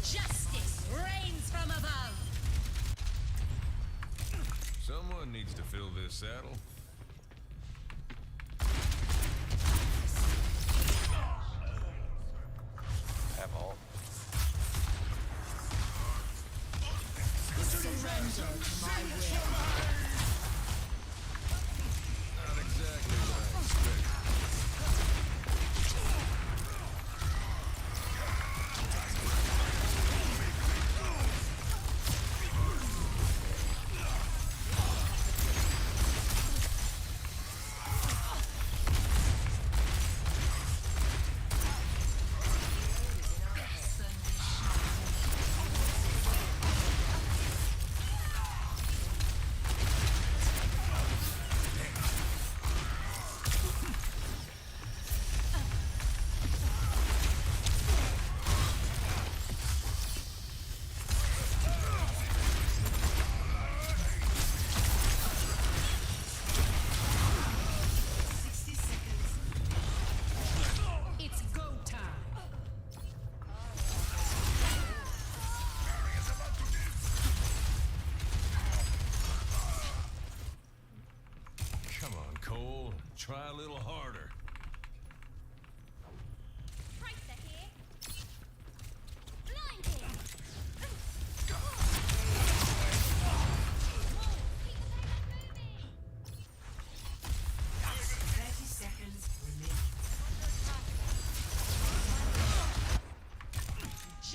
Justice reigns from above. Someone needs to fill this saddle. Have all. Surrender to my will. Not exactly what I expected. It's go time. Come on, Cole. Try a little harder.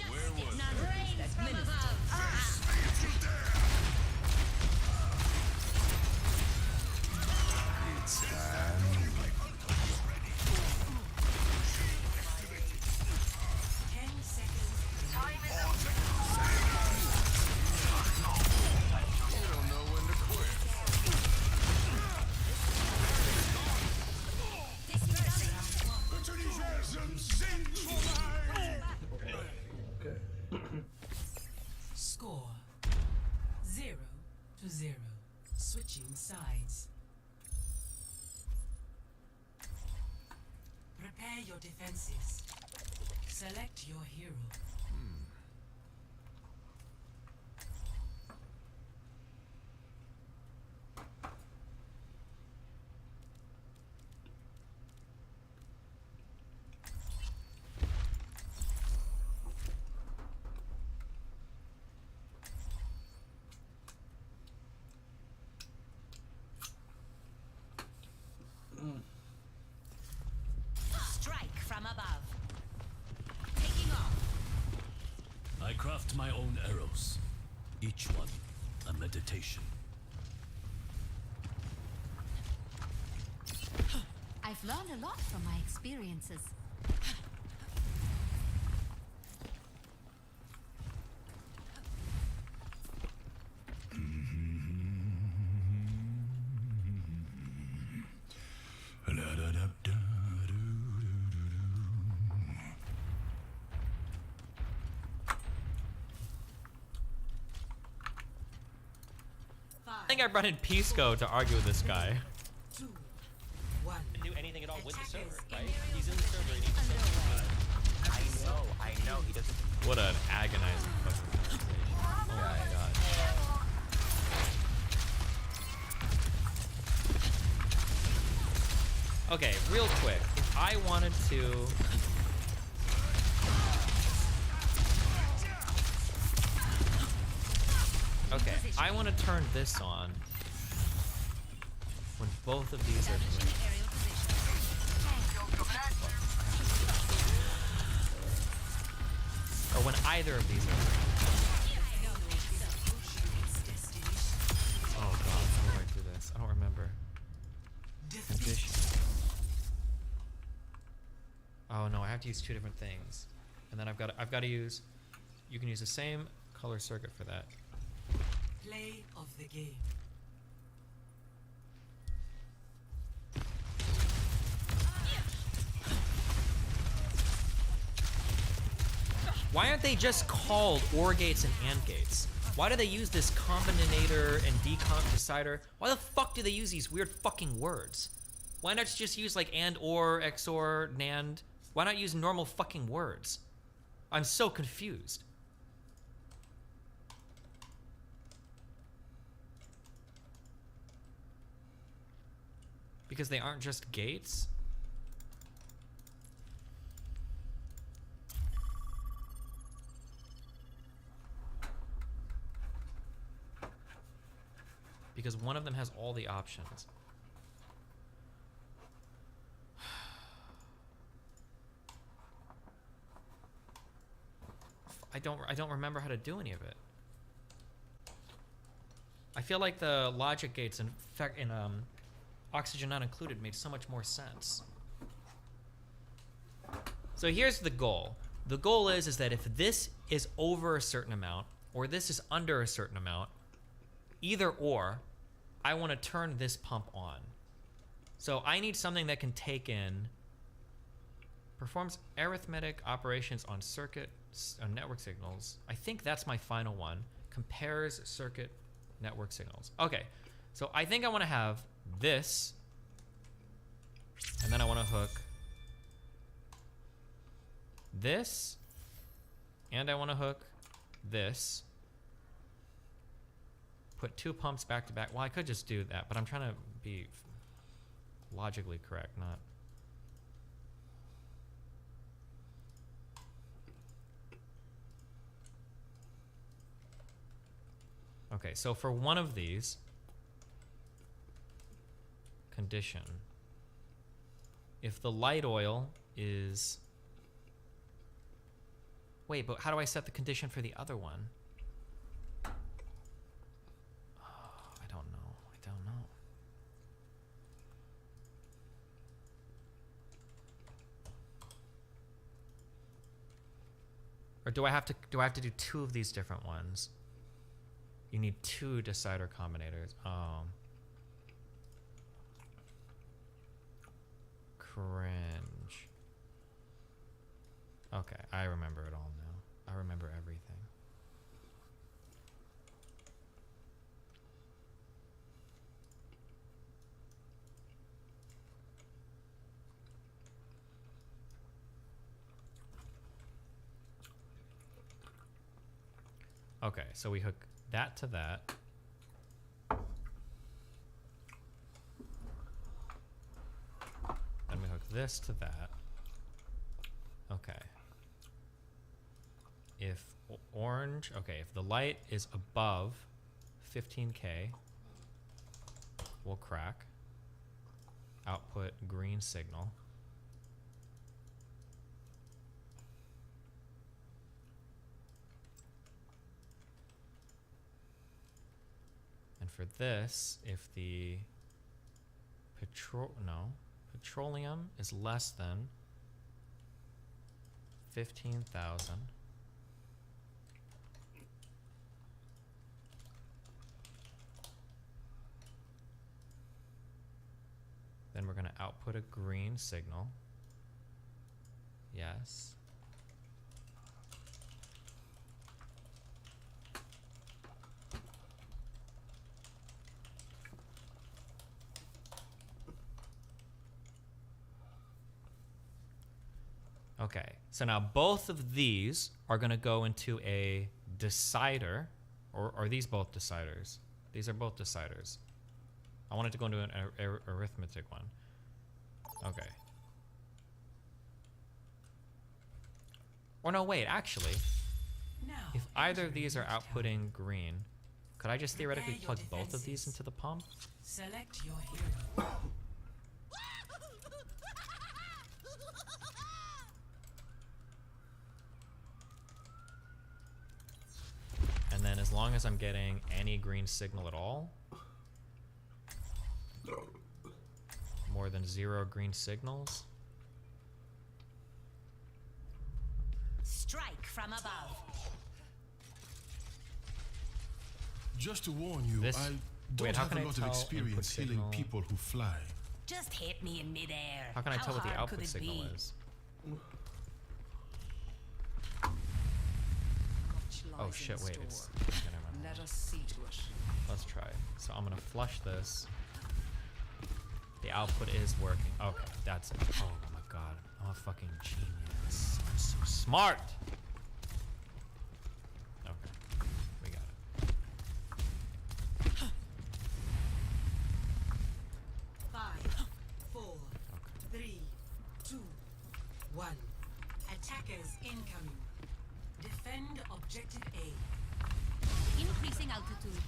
Where was Rains from above. It's time. You don't know when to quit. Score 0-0. Switching sides. Prepare your defenses. Select your hero. Strike from above. Taking off. I craft my own arrows. Each one a meditation. I've learned a lot from my experiences. I think I brought in Pisco to argue with this guy. Two, one. Can do anything at all with the server, right? He's in the server and he's I know, he doesn't. What an agonizing fucking conversation. Oh my god. Okay, real quick. If I wanted to... Okay, I want to turn this on when both of these are clear. Or when either of these are clear. Oh god, how do I do this? I don't remember. Condition. Oh no, I have to use two different things. And then I've got to use... You can use the same color circuit for that. Play of the game. Why aren't they just called OR gates and AND gates? Why do they use this combinator and decomp decider? Why the fuck do they use these weird fucking words? Why not just use like AND, OR, XOR, NAND? Why not use normal fucking words? I'm so confused. Because they aren't just gates? because one of them has all the options. I don't remember how to do any of it. I feel like the logic gates in Oxygen Not Included made so much more sense. So here's the goal. The goal is that if this is over a certain amount or this is under a certain amount, either or, I want to turn this pump on. So I need something that can take in, performs arithmetic operations on network signals. I think that's my final one. Compares circuit network signals. Okay, so I think I want to have this, and then I want to hook this, and I want to hook this. Put 2 pumps back to back. Well, I could just do that, but I'm trying to be logically correct, not... Okay, so for one of these, condition, if the light oil is... Wait, but how do I set the condition for the other one? Oh, I don't know. Or do I have to do 2 of these different ones? You need 2 decider combinators. Cringe. Okay, I remember it all now. I remember everything. Okay, so we hook that to that. Then we hook this to that. Okay. If orange, okay, if the light is above 15K, we'll crack. Output green signal. And for this, if the petroleum is less than 15,000, then we're going to output a green signal. Yes. Okay, so now both of these are going to go into a decider, or are these both deciders? These are both deciders. I want it to go into an arithmetic one. Okay. Or no, wait, actually, if either of these are outputting green, could I just theoretically plug both of these into the pump? Select your hero. And then as long as I'm getting any green signal at all, more than 0 green signals. Strike from above. Just to warn you, I don't have a lot of experience healing people who fly. Just hit me in midair. How can I tell what the output signal is? Oh shit, wait, it's... Okay, never mind. Let us see to it. Let's try. So I'm gonna flush this. The output is working. Okay, that's it. Oh my god, I'm a fucking genius. I'm so smart! Okay, we got it. 5, 4, 3, 2, 1. Attackers incoming. Defend objective A. Increasing altitude.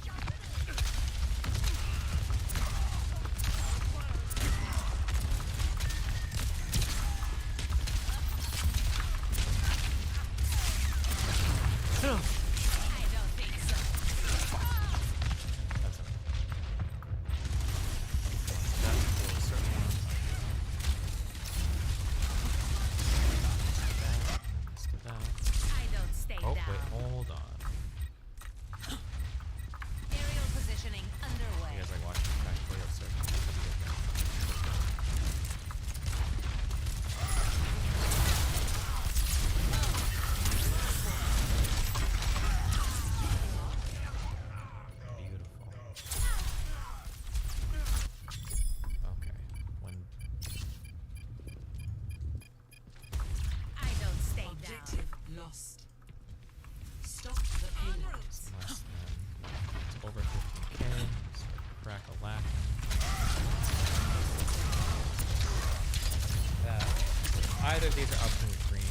either of these are up in green,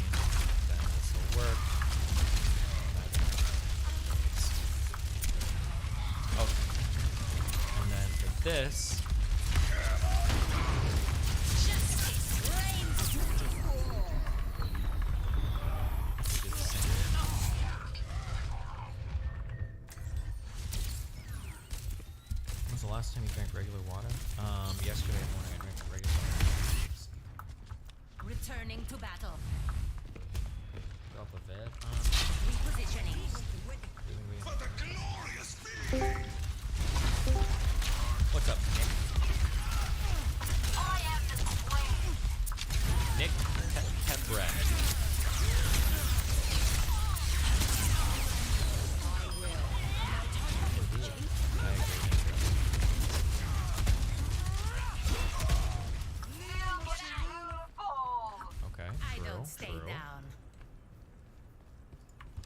then this will work. Okay. And then for this. When's the last time you drank regular water? Yesterday morning I drank regular water. Returning to battle. Go up a bit. Repositioning. For the glorious What's up, Nick? I am the queen. Nick Tebreck. Okay, I true, don't stay true. down.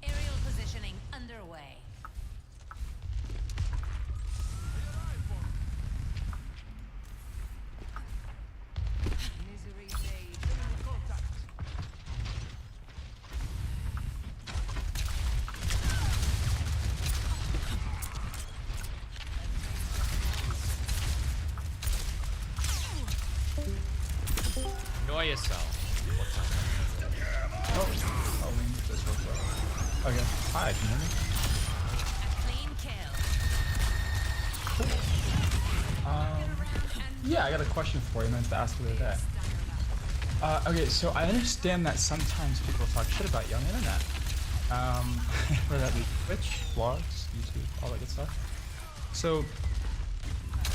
Aerial positioning underway. Annoy yourself. This works out. Okay. Hi, can you hear me? Clean kill. Yeah, I got a question for you. I meant to ask the other day. Okay, so I understand that sometimes people talk shit about young internet. Whether that be Twitch, blogs, YouTube, all that good stuff. So,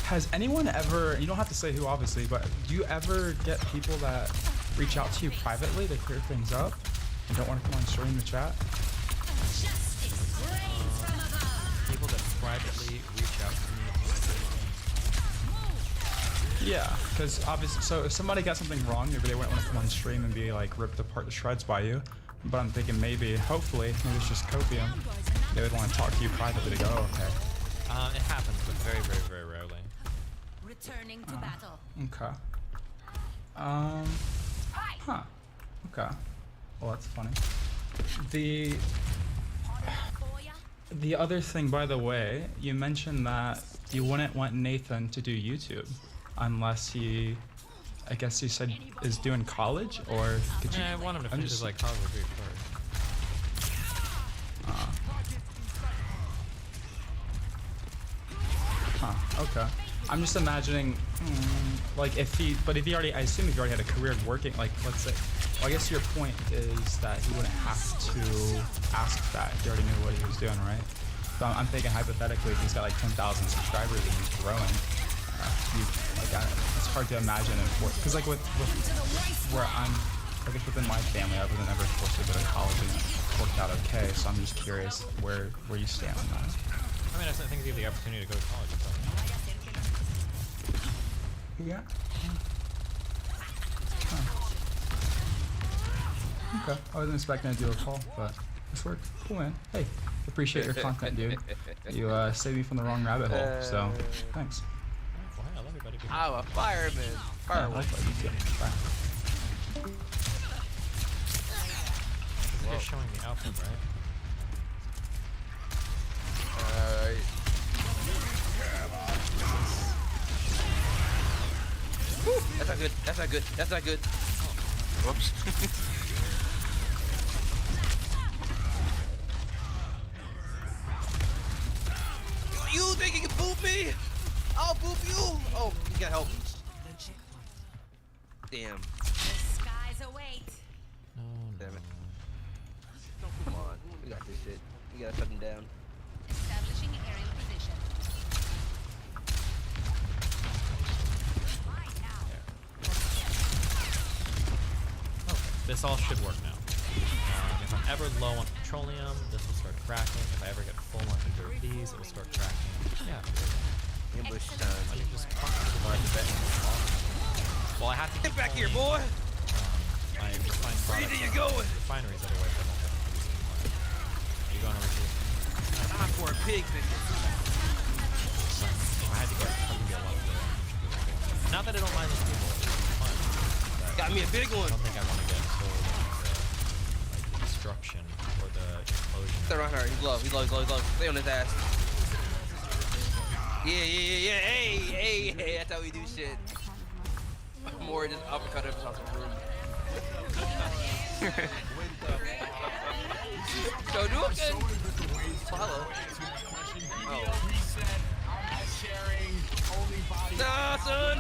has anyone ever, you don't have to say who obviously, but do you ever get people that reach out to you privately to clear things up and don't want to come on stream the chat? People that privately reach out to me. Yeah, because obviously, so if somebody got something wrong, maybe they wouldn't want to come on stream and be like ripped apart to shreds by you. But I'm thinking maybe, hopefully, maybe it's just copium. They would want to talk to you privately to go, oh, okay. It happens, but very, very, very rarely. Returning to battle. Okay. Huh. Okay. Well, that's funny. The other thing, by the way, you mentioned that you wouldn't want Nathan to do YouTube unless he, I guess you said, is doing college, or could you? Yeah, I want him to finish his like college degree first. Huh. Okay. I'm just imagining, like if he already, I assume if he already had a career working, like let's say, well, I guess your point is that he wouldn't have to ask that. He already knew what he was doing, right? So I'm thinking hypothetically, if he's got like 10,000 subscribers and he's growing, it's hard to imagine, because like with where I'm, I guess within my family, I wasn't ever forced to go to college and it worked out okay. So I'm just curious where you stand on that. I mean, I think if you have the opportunity to go to college, it's Yeah. Huh. Okay. I wasn't expecting to do a call, but this worked. Cool, man. Hey, appreciate your content, dude. You saved me from the wrong rabbit hole, so thanks. I love you, buddy. I'm a fireman. Yeah, I like that. You too. Bye. This is just showing the outfit, right? That's not good. That's not good. That's not good. Whoops. You think you can boop me? I'll boop you. Oh, you gotta help. Damn. The skies await. Damn it. Come on. We got this shit. We gotta shut him down. Establishing aerial position. This all should work now. If I'm ever low on petroleum, this will start cracking. If I ever get full on either of these, it will start cracking. Yeah. Ambush time. I can just provide the bet. Well, I have to get back here, boy. My refined Where products. are you going? Refineries otherwise I won't get to use it anymore. Are you going over here? Time for a pig visit. If I had to get, it would be a lot of Not that I don't mind those people. It's fun. Got me a big one. I don't think I want to get so destruction or the implosion. Stay around her. He's low. He's low. He's low. He's low. Stay on his ass. Yeah. Hey. That's how we do shit. More just uppercut him across the room. So do it again. Follow. Oh. Nah, son.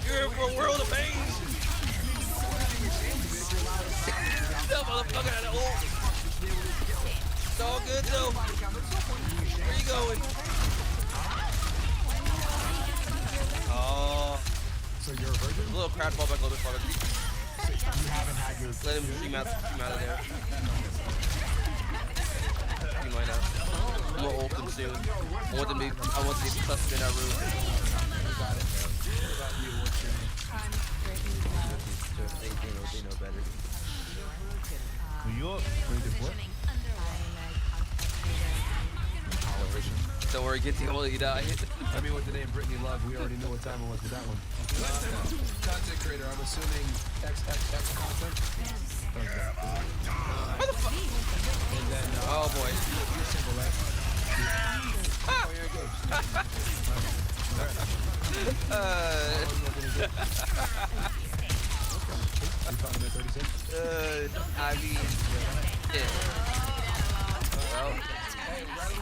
You're in for a world of pain. That motherfucker had an ult. It's all good though. Where you going? Oh. So you're a virgin? A little crowd fall back a little bit farther. So you haven't had your... Let him stream out of there. He might not. I'm gonna ult him soon. I want them to be clustered in that room. They know better. New York. Don't worry, get to him while you die. I mean, with the name Brittany Love, we already know what time it was with that one. Content creator, I'm assuming XXX content. Okay. What the fuck? And then, oh boy. You're single, right? Oh, you're engaged. I mean, yeah. Well,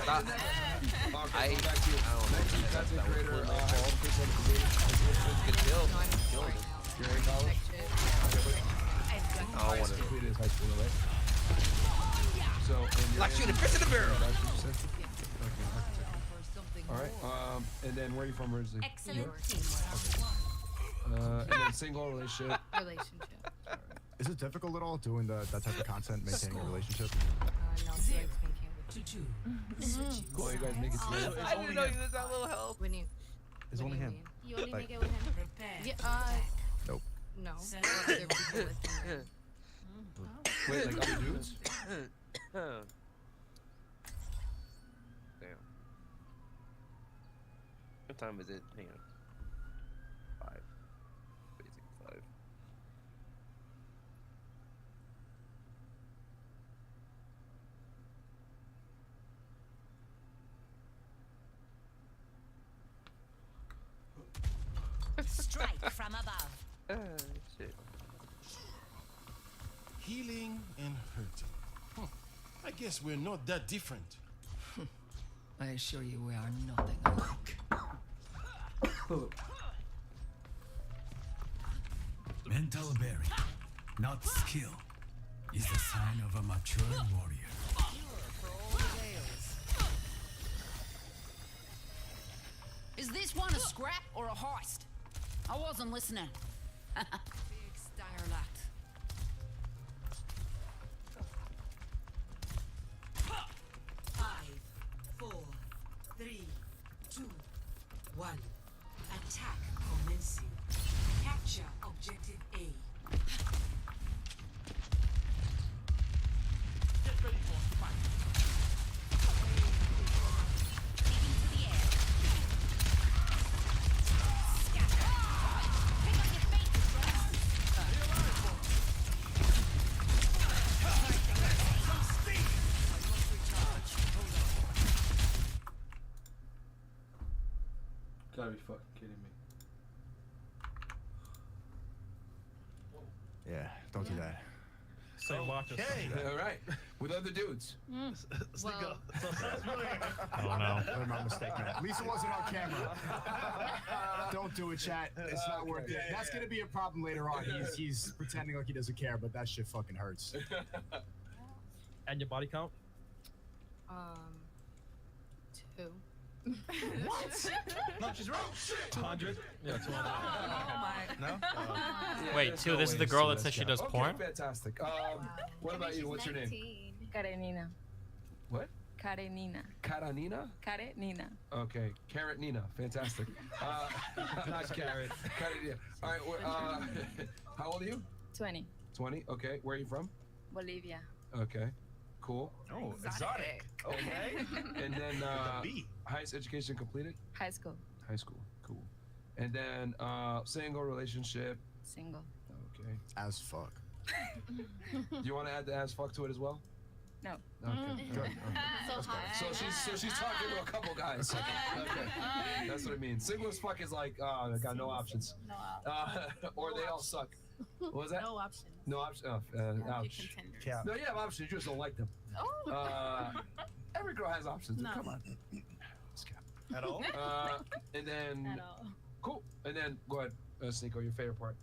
stop. I don't know. Good kill. You're in college? I don't want to. Completed high school, right? So, like shooting fish in the barrel. All right. And then where are you from originally? Excellent And then single relationship. Relationship. Is it difficult at all doing that type of content, maintaining a relationship? No, Cool, you guys make it together. I didn't know you was that little help. When you... It's only him. You only Like- make it with him? Yeah, Nope. no. Other people with him. Wait, like other dudes? Damn. What time is it? Hang on. 5. Basic 5. Strike from above. Shit. Healing and hurting. I guess we're not that different. I assure you we are nothing alike. Mental bearing, not skill, is the sign of a mature warrior. Is this one a scrap or a heist? I wasn't listening. Big stanger lot. Five, 4, 3, 2, 1. Attack commencing. Capture objective A. Get ready for fight. Gotta be fucking kidding me. Yeah, don't do that. So watch us. All right. With other dudes. Well, I don't know. I'm not mistaken. At least it wasn't on camera. Don't do it, chat. It's not worth it. That's gonna be a problem later on. He's pretending like he doesn't care, but that shit fucking hurts. And your body count? 2. What? No, she's right. 200? Yeah, 200. No? Wait, 2, this is the girl that says she does porn? Fantastic. What about you? What's your name? Karenina. What? Karenina. Karanina? Karenina. Okay, Carrot Nina. Fantastic. Not carrot. Karenina. All right, how old are you? 20. 20. Okay, where are you from? Bolivia. Okay, cool. Oh, exotic. Okay. And then highest education completed? High school. High school, cool. And then single relationship? Single. Okay. As fuck. Do you want to add the as fuck to it as well? No. Okay. Good. So hot. So she's talking to a couple guys. Okay. That's what it means. Single as fuck is like, I got no options. No options. Or they all suck. What was that? No options. No options. Ouch. Yeah. No, you have options. You just don't like them. Oh. Every girl has options. No. Come on. At all? And then. At all. Cool. And then go ahead, Sneeko, your favorite part.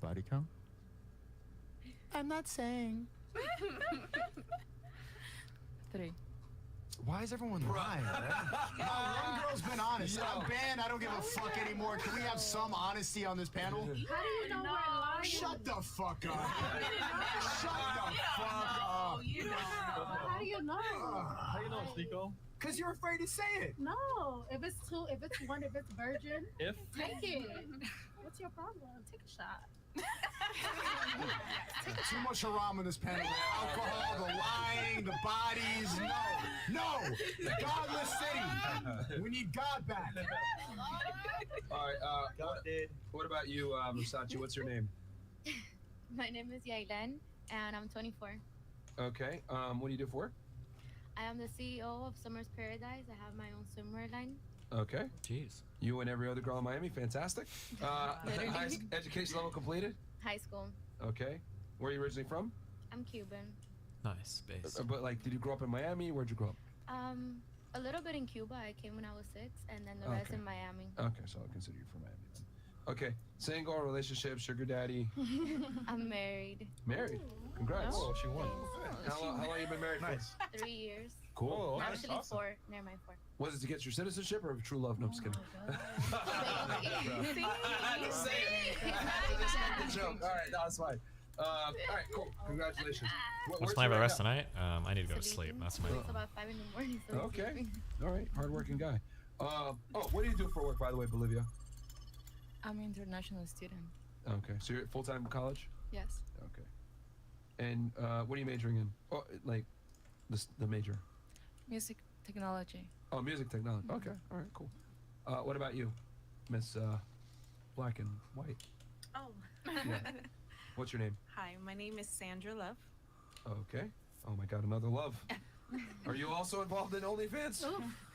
Body count? I'm not saying. 3. Why is everyone lying? No, one girl's been honest. I'm banned. I don't give a fuck anymore. Can we have some honesty on this panel? How do you know we're lying? Shut the fuck up. Shut the fuck up. You don't know. How do you know? How you know, Sneeko? Because you're afraid to say it. No. If it's 2, if it's 1, if it's virgin, If? take it. What's your problem? Take a shot. Too much haram in this panel. The alcohol, the lying, the bodies. No. Godless city. We need God back. All right. What about you, Versace? What's your name? My name is Yailen, and I'm 24. Okay. What do you do for work? I am the CEO of Summer's Paradise. I have my own swimwear line. Okay. Jeez. You and every other girl in Miami. Fantastic. Literally. Highest education level completed? High school. Okay. Where are you originally from? I'm Cuban. Nice base. But like, did you grow up in Miami? Where'd you grow up? A little bit in Cuba. I came when I was 6, and then the rest Okay. in Miami. Okay, so I'll consider you from Miami then. Okay. Single, relationship, sugar daddy. I'm married. Married. Congrats. Oh, she won. How long you been married for? 3 years. Cool. Actually, 4. Never mind, 4. Was it to get your citizenship or true love? No, I'm just kidding. I had to say it. I had to just make the joke. All right, no, it's fine. All right, cool. Congratulations. What's playing for the rest tonight? I need to go to sleep. That's my. It's about 5 in the morning. So I'm Okay. sleeping. All right. Hardworking guy. What do you do for work, by the way, Bolivia? I'm an international student. Okay. So you're full-time in college? Yes. Okay. And what are you majoring in? Oh, like the major? Music technology. Oh, music technology. Okay. All right, cool. What about you, Miss Black and White? Oh. Yeah. What's your name? Hi, my name is Sandra Love. Okay. Oh my God, another love. Are you also involved in OnlyFans?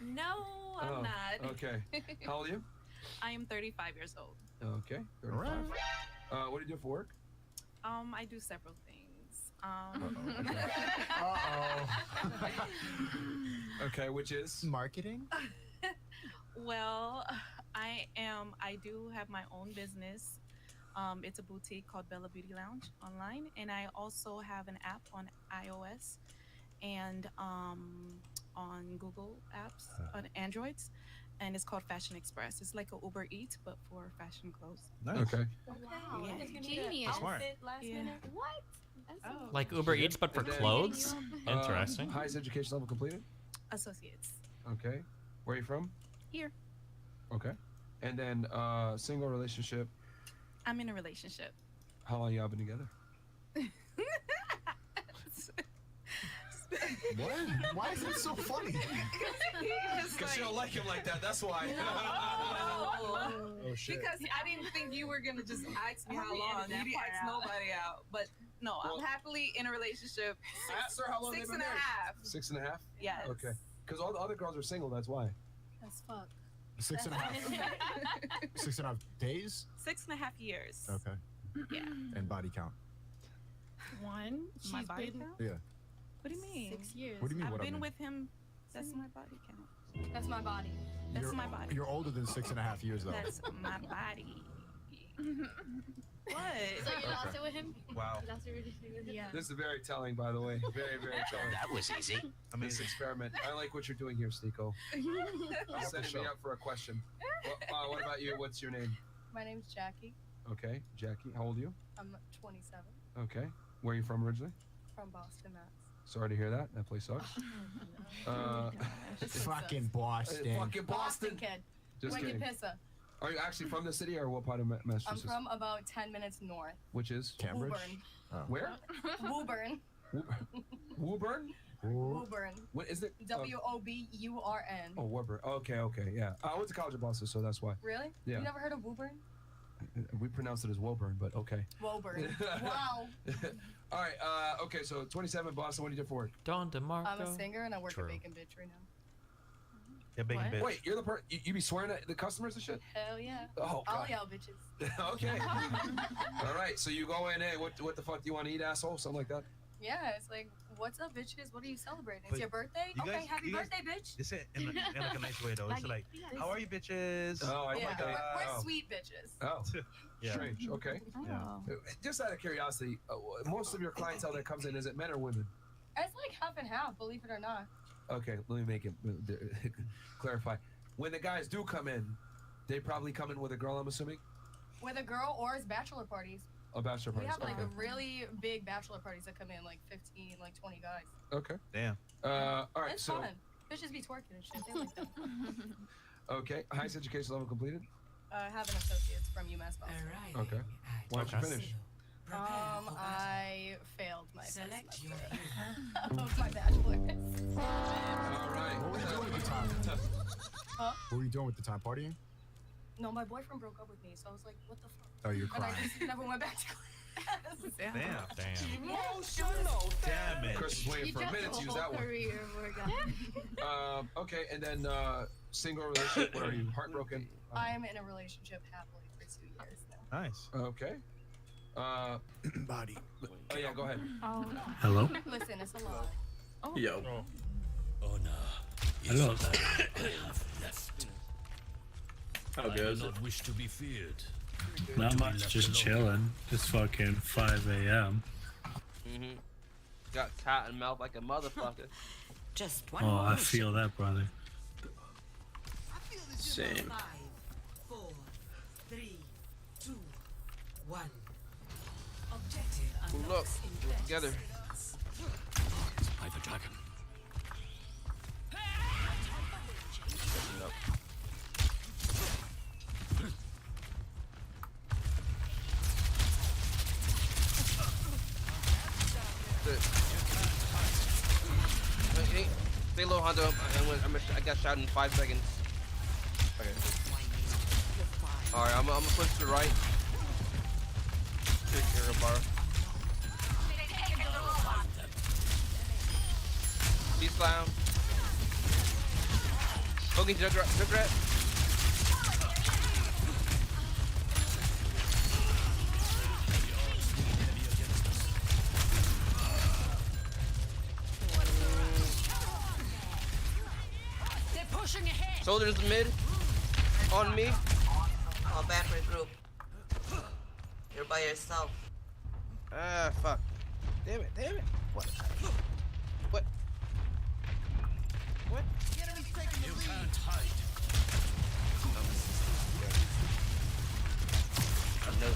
No, I'm not. Okay. How old are you? I am 35 years old. Okay. 35. What do you do for work? I do several things. Okay, which is? Marketing? Well, I do have my own business. It's a boutique called Bella Beauty Lounge online, and I also have an app on iOS and on Google apps on Androids, and it's called Fashion Express. It's like a Uber Eats but for fashion clothes. Nice. Okay. Wow, Yeah. Genius. Smart. Yeah. What? That's so Like Uber Eats, but for And then- clothes? Interesting. Highest education level completed? Associates. Okay. Where are you from? Here. Okay. And then single relationship. I'm in a relationship. How long y'all been together? What? Why is it so funny? Because you don't like him like that. That's why. Oh, shit. Because I didn't think you were gonna just ask me how long. You didn't ask nobody out. But no, Well- I'm happily in a relationship. Ask her how long Six they've been and a married. half. 6.5? Yes. Okay. Because all the other girls are single. That's why. As fuck. 6.5. 6.5 days? 6.5 years. Okay. Yeah. And body count? 1. My She's body been- count? Yeah. What do you mean? 6 years. What do you mean, I've what I been mean? with him. That's my body count. That's my body. That's You're- my body. You're older than 6.5 years, though. That's my body. What? So you lost it with him? Wow. You lost your relationship with him? Yeah. This is very telling, by the way. Very, very telling. That was easy. This experiment. I like what you're doing here, Sneeko. Setting me up for a question. What about you? What's your name? My name's Jackie. Okay, Jackie. How old are you? I'm 27. Okay. Where are you from originally? From Boston, Mass. Sorry to hear that. That place sucks. Fucking Boston. Fucking Boston. kid. Just Wicked kidding. pisser. Are you actually from the city or what part of Massachusetts? I'm from about 10 minutes north. Which is? Cambridge? Woburn. Where? Woburn. Woburn? Woburn. What is it? Woburn. Oh, Woburn. Okay, yeah. I went to college in Boston, so that's why. Really? Yeah. You never heard of Woburn? We pronounce it as Woburn, but okay. Woburn. Wow. All right. Okay. So 27, Boston. What do you do for work? Don DeMarco. I'm a singer and I work at Bacon Bitch right now. Yeah, Bacon What? Bitch. Wait, you're the person. You be swearing at the customers and shit? Hell yeah. Oh, All God. y'all bitches. Okay. All right. So you go in. Hey, what the fuck do you want to eat, asshole? Something like that. Yeah, it's like, what's up, bitches? What are you celebrating? It's But your birthday? you Okay, guys- happy you guys- birthday, bitch. They say it in like a nice way though. It's like, how are you, bitches? Oh, I Yeah, like that. we're sweet bitches. Oh, Yeah. strange. Okay. Yeah. Just out of curiosity, most of your clientele that comes in, is it men or women? It's like half and half, believe it or not. Okay, let me make it clarify. When the guys do come in, they probably come in with a girl, I'm assuming? With a girl or it's bachelor parties. A bachelor We party. have like Okay. a really big bachelor parties that come in, like 15, like 20 guys. Okay. Damn. All right, It's so, fun. Bitches be twerking and shit. They like that. okay, highest education level completed? I have an associate's from UMass Boston. Okay. Why don't you finish? I failed my semester of my bachelor's. All right. What were you doing at the time? Huh? What were you doing at the time? Partying? No, my boyfriend broke up with me, so I was like, what the fuck? Oh, you're And I crying. just never went back to class. Damn. Emotional. Damn it. Chris is waiting for a minute to use that one. Career, Okay, and then single relationship, what are you, heartbroken? I am in a relationship happily for 2 years now. Nice. Okay. Body. Oh yeah, go ahead. Oh. Hello? Listen, it's a lot. Oh. Yo. Hello. Hello. I have left. How I do goes it? not wish to be feared. Not To be much, left just alone. chilling. It's fucking 5 a.m. Got cotton mouth like a motherfucker. Just one Oh, more I mission. feel that, brother. Same. 5, 4, 3, 2, 1. Objective Ooh, look, we're together. By the dragon. Nope. Stay low, Hondo. I got shot in 5 seconds. Okay. Alright, I'm gonna push to the right. Take care of bar. Beast Clown. Poking Junkrat. They're pushing ahead. Soldiers mid. On me. All back regroup. You're by yourself. Ah, fuck. Damn it. What? What? What? You can't hide. I know.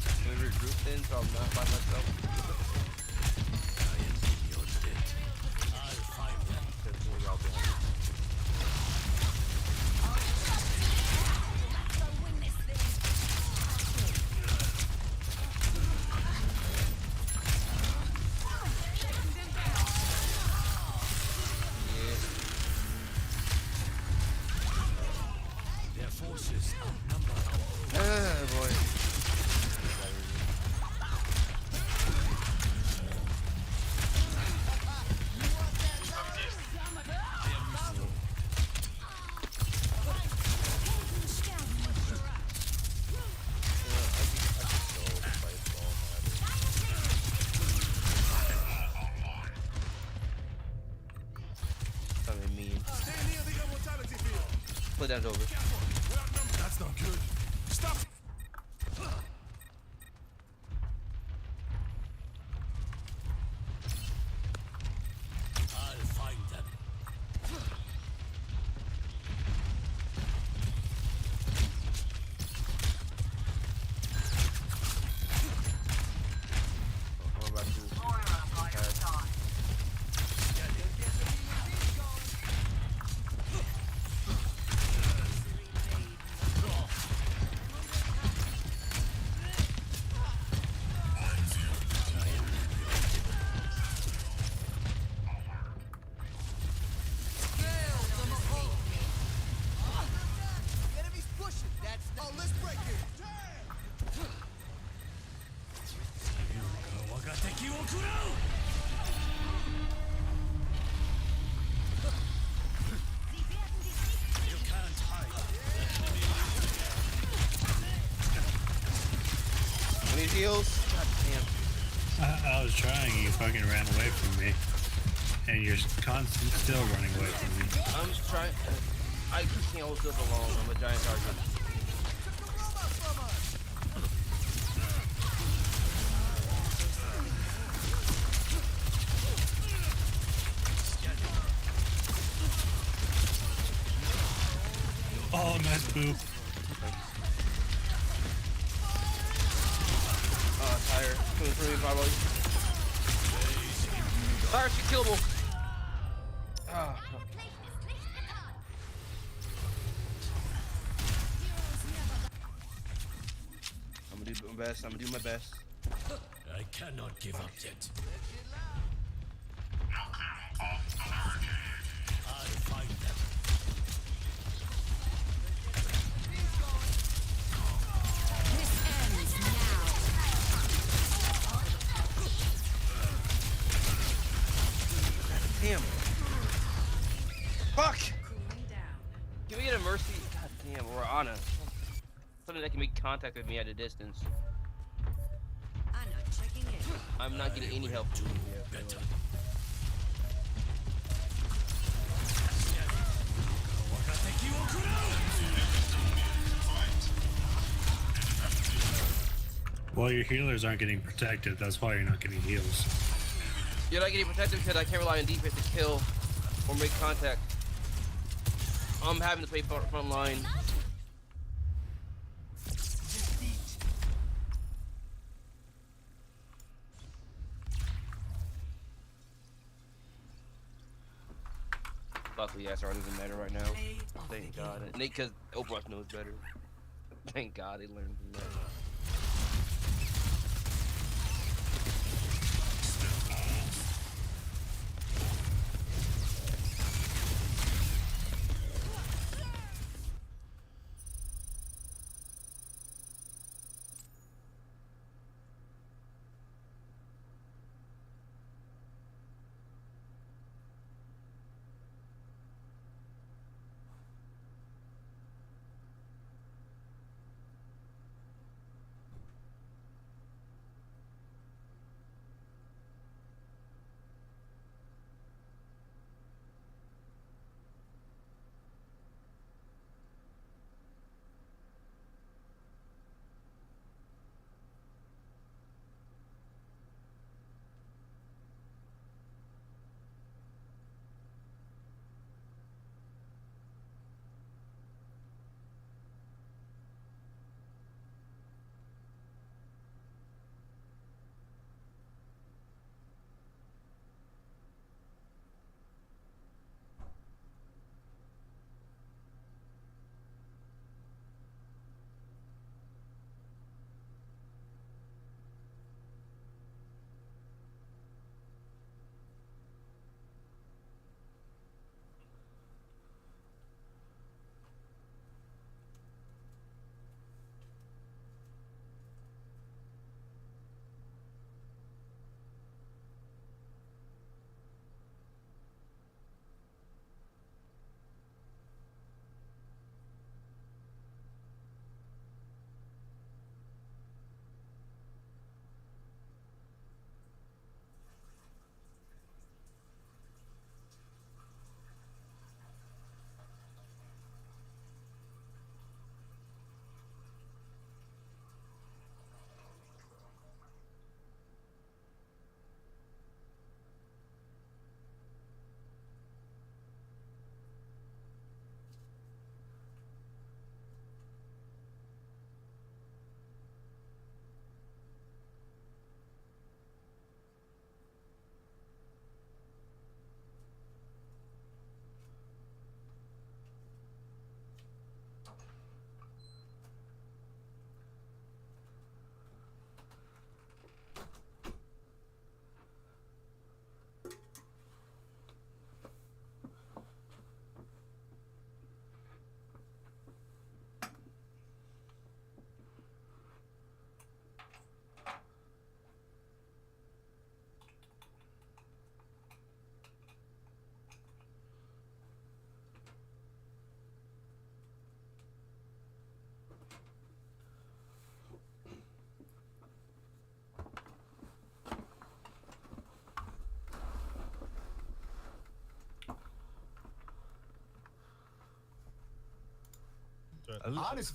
Can we regroup then so I'm not by myself? I'll find them. Their forces outnumber our own. Ah, boy. Something mean. Put that over. That's not good. Stop! I'll find them. I'm about to. heals. God damn. I was trying, you fucking ran away from me. And you're constant still running away from me. I'm just trying. I can't hold this alone. I'm a giant target. Oh, nice boo. Tire. Coming through me, probably. Tire, she's killable. Ah. I'm gonna do my best. I'm gonna do my best. I cannot give up yet. I'll find them. Damn. Fuck! Can we get a mercy? God damn, or Anna. Something that can make contact with me at a distance. I'm not getting any help. Better. Well, your healers aren't getting protected. That's why you're not getting heals. You're not getting protected because I can't rely on defense to kill or make contact. I'm having to play front line. Luckily, yes, aren't even matter right now. Thank God. Nate, because Overwatch knows better. Thank God they learned from that.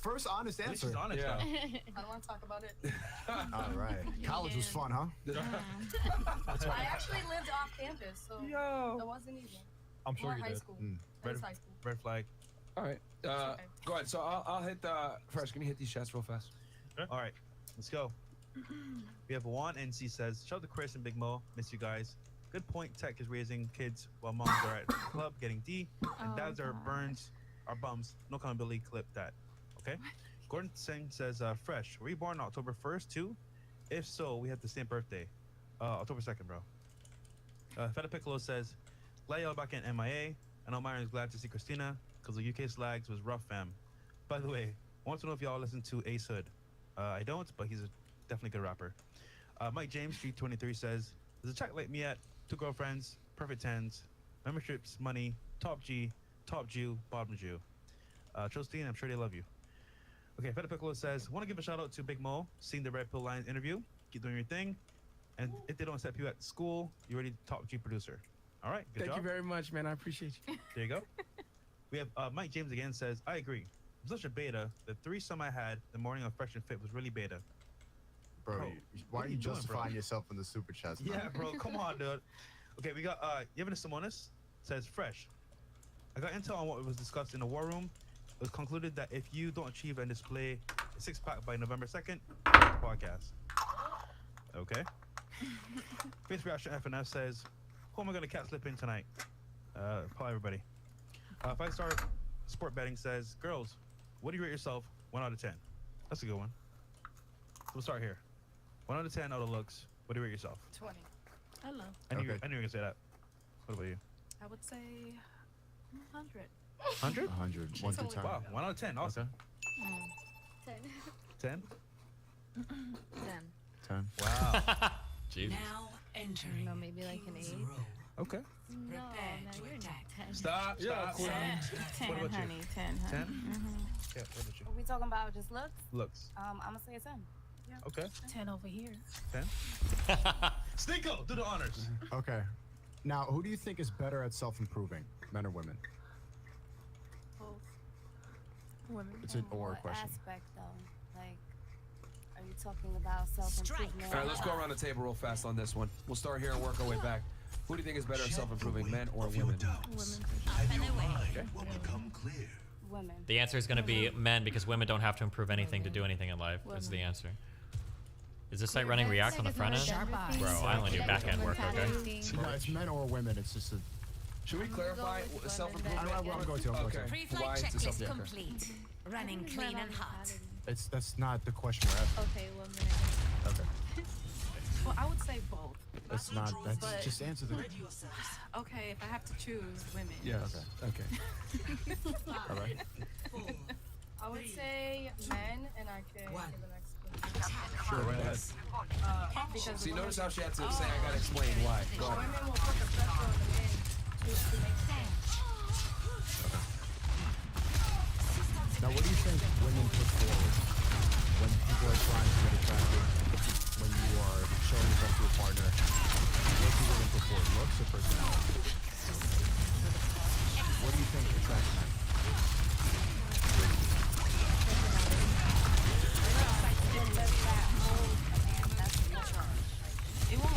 First honest At least answer. she's honest, Yeah. though. I don't want to talk about it. All right. College was fun, huh? I actually lived off campus, so it wasn't easy. I'm sure Or you high did. school. It Red, was high school. red flag. All right. Go ahead. So I'll hit Fresh. Can you hit these chats real fast? All right, let's go. We have Juan NC says, shout out to Chris and Big Mo. Miss you guys. Good point. Tech is raising kids while moms are at the club getting D, and dads are bums. No accountability. Clip that. Okay. Gordon Singh says, Fresh, were you born October 1st too? If so, we have the same birthday. October 2nd, bro. Feta Piccolo says, glad y'all back in MIA. I know Myron's glad to see Christina because the UK Slags was rough, fam. By the way, I want to know if y'all listen to Ace Hood. I don't, but he's a definitely good rapper. Mike James, Street 23 says, there's a check like me at 2 girlfriends, perfect 10s, memberships, money, top G, top Jew, bottom Jew. Chostine, I'm sure they love you. Okay, Feta Piccolo says, want to give a shout out to Big Mo, seeing the Red Pill Lions interview. Keep doing your thing. And if they don't accept you at school, you're already top G producer. All right, good job. Thank you very much, man. I appreciate you. There you go. We have Mike James again says, I agree. I'm such a beta. The threesome I had the morning of Fresh and Fit was really beta. Bro, why are you doing, justifying bro? yourself in the super chats, man? Yeah, bro, come on, dude. Okay, we got Yevon Simonis says, Fresh. I got intel on what was discussed in the war room. It was concluded that if you don't achieve and display a 6-pack by November 2nd, podcast. Okay. Face Reaction FNF says, who am I going to cat slip in tonight? Probably everybody. 5-star Sport Betting says, girls, what do you rate yourself 1 out of 10? That's a good one. We'll start here. 1 out of 10 out of looks. What do you rate yourself? 20. Hello. I knew you were going to say that. What about you? I would say 100. 100? 100. 1 to 10. Wow, 1 out of 10. Awesome. 10. 10? 10. Wow. Jesus. Now entering. No, maybe like an 8. Okay. No, you're not 10. Stop. Yeah, Stop. 10, What about you? honey. 10, honey. 10? Mm-hmm. Yeah, what about you? Are we talking about just looks? Looks. I'm gonna say a 10. Yeah. Okay. 10 over here. 10? Sneeko, do the honors. Okay. Now, who do you think is better at self-improving, men or women? Both. Women. It's an or question. Aspect though, like, are you talking about self-improvement? All right, let's go around the table real fast on this one. We'll start here and work our way back. Who do you think is better at self-improving, men or women? Okay. Will become clear. Women. The answer is going to be men because women don't have to improve anything to do anything in life. Is the answer. Is this site running React on the front end? Bro, I only do back end work, okay? No, it's men or women. It's just a. Should we clarify self-improvement? I'm going to. Okay. Pre-flight Why it's a checklist self-improvement? complete. Running clean and hot. That's not the question we're asking. Okay, women. Okay. Well, I would say both. That's not. That's But- just answer the. Okay, if I have to choose women. Yes. Okay. All right. I would say men, and I can give an explanation. Sure, right ahead. Because See, women- notice how she had to say, I gotta explain why. Go ahead. Women will put the pressure on the men to make sense. Now, what do you think women put forward when people are trying to get attracted? When you are showing yourself to a partner, what do women put forward? Looks or personality? What do you think attracts men? It won't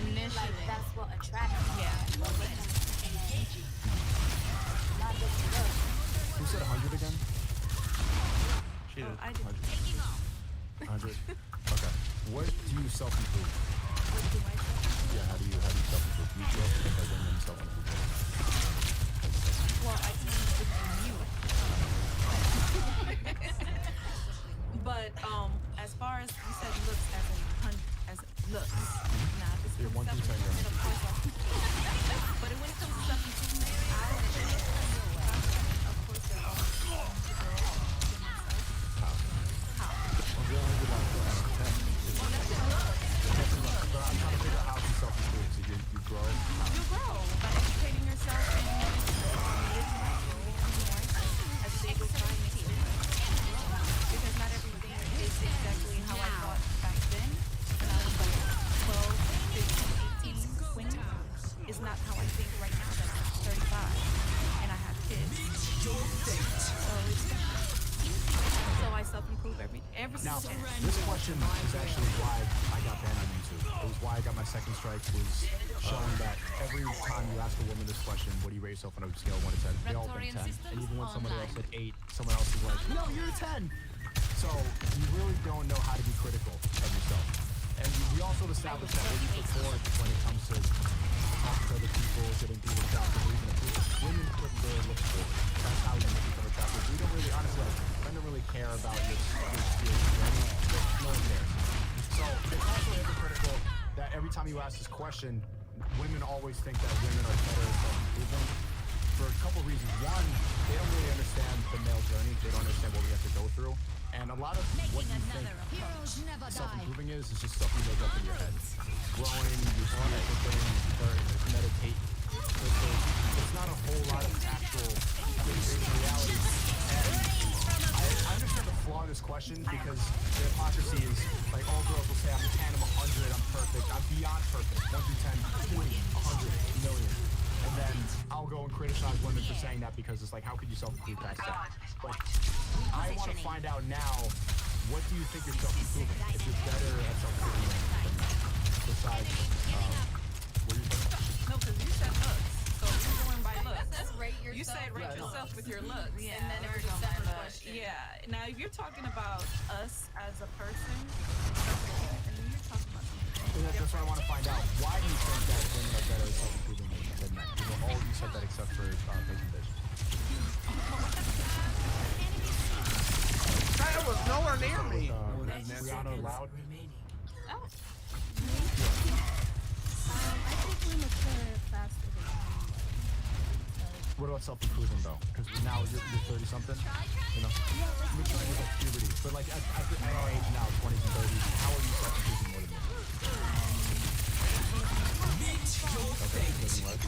initially, like, that's what attracts me. Not just the looks. Who said 100 again? She did. I did. 100. Okay. What do you self-improve? Yeah, how do you self-improve? Do you think that women self-improve? Well, I can you. But as far as you said looks as looks. Nah, this Yeah, 1 through 10, yeah. of course. But when it comes to self-improvement, I would say, of course, they're all But I'm trying to figure out how to self-improve. So you grow. You grow by educating yourself and living life as they go try and keep it. Because not everything is exactly how I thought back then when I was like 12, 15, 18, 20. It's not how I think right now that I'm 35 and I have kids. So I self-improve every Now, single day. this question is actually why I got banned on YouTube. It was why I got my second strike, was showing that every time you ask a woman this question, what do you rate yourself on a scale of 1 to 10? They all think 10. And even when somebody else said 8, someone else is like, no, you're a 10. So you really don't know how to be critical of yourself. And we also established that what you put forward when it comes to talking to other people, getting people attractive, or even approval. Women put their look forward. That's how you become attractive. We don't really, honestly, I don't really care about your skills. No one cares. So it's also hypocritical that every time you ask this question, women always think that women are better at self-improvement for a couple reasons. One, they don't really understand the male journey. They don't understand what we have to go through. And a lot of what you think self-improving is just stuff you make up in your head. Growing, you spiritual things, or meditate. It's not a whole lot of actual reality. And I understand the flaw in this question because the hypocrisy is like all girls will say I'm a 10, I'm 100, I'm perfect, I'm beyond perfect. 1 through 10, 20, 100, million. And then I'll go and criticize women for saying that because it's like, how could you self-improve past that? But I want to find out now, what do you think you're self-improving? If you're better at self-improvement than besides, what are you saying? No, because you said looks. So you're going by looks. That's rate yourself. You said rate yourself with your looks. Yeah, and then it was a separate question. Yeah. Now, if you're talking about us as a person, and then you're talking about something. That's what I want to find out. Why do you think that women are better at self-improving than men? You know, all of you said that except for Patient Bitch. That was nowhere near me. Rihanna Loud. I think we mature faster than men. What about self-improvement though? Because now you're 30 something, you know? Maturing with like puberty. But like at our age now, 20s and 30s, how are you self-improving more than me? Okay, doesn't work.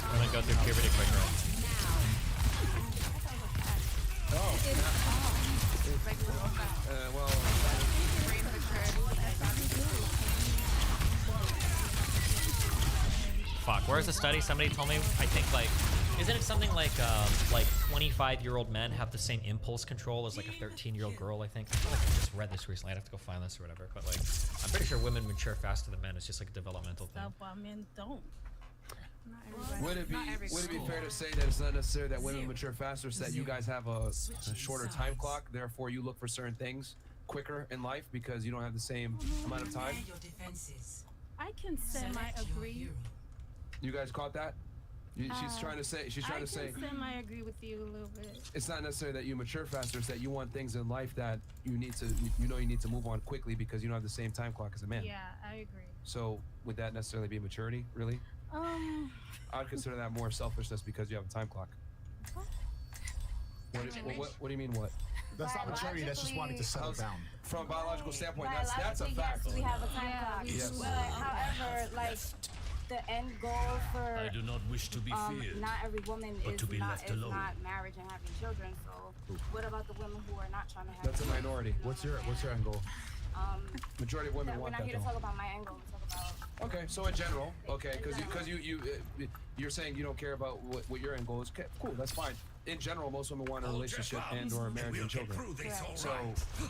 I'm gonna go through puberty quicker. Fuck, where's the study? Somebody told me, I think like, isn't it something like 25-year-old men have the same impulse control as like a 13-year-old girl, I think? I feel like I just read this recently. I'd have to go find this or whatever. But like, I'm pretty sure women mature faster than men. It's just like a developmental thing. Stuff why men don't. Would it be fair to say that it's not necessary that women mature faster, so that you guys have a shorter time clock, therefore you look for certain things quicker in life because you don't have the same amount of time? I can semi-agree. You guys caught that? She's trying to say. She's trying to say. I can semi-agree with you a little bit. It's not necessarily that you mature faster; it's that you want things in life that you need to. You know, you need to move on quickly because you don't have the same time clock as a man. Yeah, I agree. So, would that necessarily be maturity? Really? I'd consider that more selfishness because you have a time clock. What do you mean? What? That's not maturity. That's just wanting to settle down. From a biological standpoint, that's a fact. Yes, we have a time clock. Yes. But however, like the end goal for I do not wish to be feared, not every woman but is to be not left alone. marriage and having children. So what about the women who are not trying to have? That's a minority. What's your end goal? Majority of women want that. We're not here to talk about my angle. We talk about. Okay, so in general, okay, because you're saying you don't care about what your end goal is. Okay, cool, that's fine. In general, most women want a relationship and/or marriage and children. So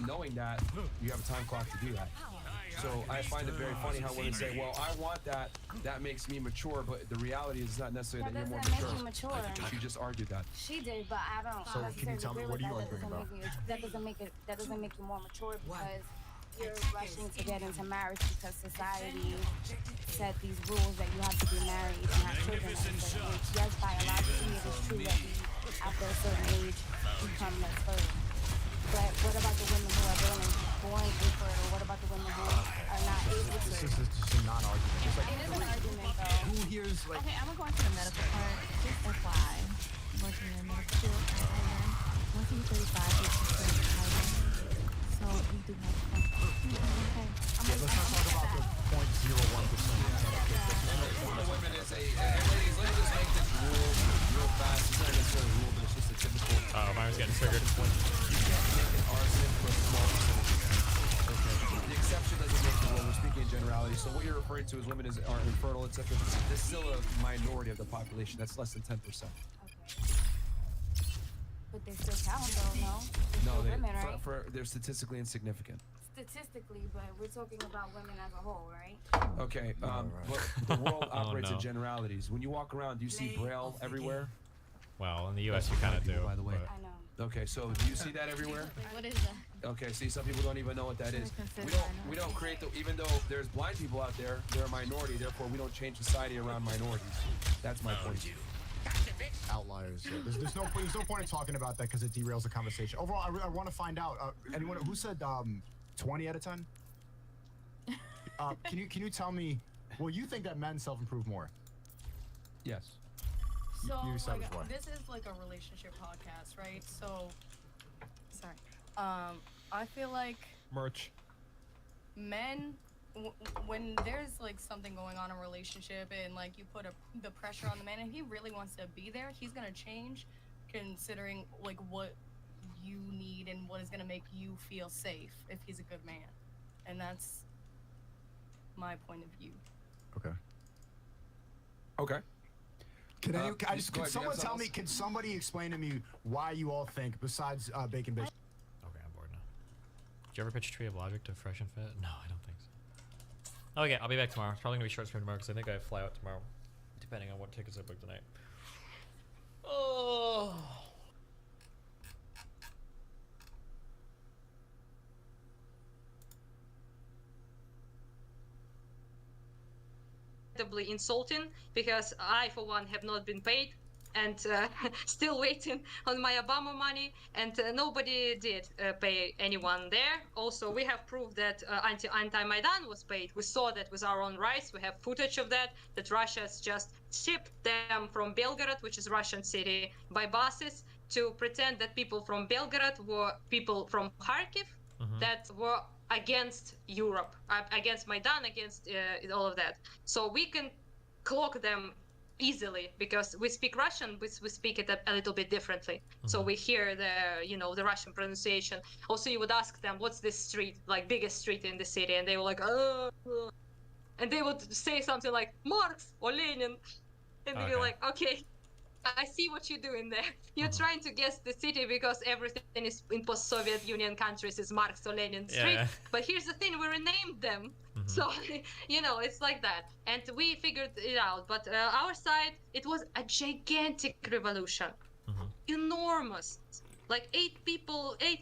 knowing that, you have a time clock to do that. So I find it very funny how women say, "Well, I want that. That makes me mature." But the reality is not necessarily that you're more mature. Make you mature. She just argued that. She did, but I don't. So can you tell me what are you arguing about? That doesn't make you more mature because you're rushing to get into marriage because society set these rules that you have to be married and have children. Yes, biologically it is true that we, after a certain age, become less fertile. But what about the women who are born infertile? What about the women who are not able to? This is just a non-argument. It's like, it is an argument, though. Who here's like? Okay, I'm gonna go into the medical part. Just FYI, working in medical field in Thailand. Once you're 35, it's just Thailand. So we do have fun. Okay. Let's not talk about the 0.01%. The women is ladies, let me just make this rule real fast. It's not necessarily a rule, but it's just a typical. Myron's getting triggered. You can't make an arson for a small percentage. Okay. The exception doesn't make the rule. We're speaking in generality. So what you're referring referring to as women are infertile, etc. This is still a minority of the population. That's less than 10%. Okay. But they still count, though, no? No, women, right? They're statistically insignificant. Statistically, but we're talking about women as a whole, right? Okay, but the world operates in generalities. When you walk around, do you see Braille everywhere? Well, in the U.S. you kind of do. By the way. I know. Okay, so do you see that everywhere? What is that? Okay, see, some people don't even know what that is. We don't create even though there's blind people out there, they're a minority. Therefore, we don't change society around minorities. That's my point. Outliers. Yeah. There's no point in talking about that because it derails the conversation. Overall, I want to find out. Anyone who said 20 out of 10? Can you tell me? Well, you think that men self-improve more? Yes. So you established why. This is like a relationship podcast, right? So, sorry. I feel like merch. Men, when there's like something going on in a relationship and like you put the pressure on the man and he really wants to be there, he's gonna change, considering like what you need and what is gonna make you feel safe if he's a good man, and that's my point of view. Okay. Okay. Can someone tell me? Can somebody explain to me why you all think, besides Bacon Bitch? Okay, I'm bored now. Did you ever pitch Tree of Logic to Fresh and Fit? No, I don't think so. Okay, I'll be back tomorrow. It's probably gonna be short stream tomorrow because I think I fly out tomorrow, depending on what tickets I book tonight. Oh. Insulting because I, for one, have not been paid and still waiting on my Obama money, and nobody did pay anyone there. Also, we have proof that anti-Maidan was paid. We saw that with our own eyes. We have footage of that Russia's just shipped them from Belgorod, which is Russian city, by buses to pretend that people from Belgorod were people from Kharkiv that were against Europe, against Maidan, against all of that. So we can clock them easily because we speak Russian, we speak it a little bit differently. So we hear the Russian pronunciation. Also, you would ask them, what's this street, like biggest street in the city? And they were like, and they would say something like Marx or Lenin. And they'd be like, okay, I see what you're doing there. You're trying to guess the city because everything is in post-Soviet Union countries is Marx or Lenin Street. Yeah. But here's the thing, we renamed them. So, it's like that. And we figured it out. But our side, it was a gigantic revolution. Enormous. Like 8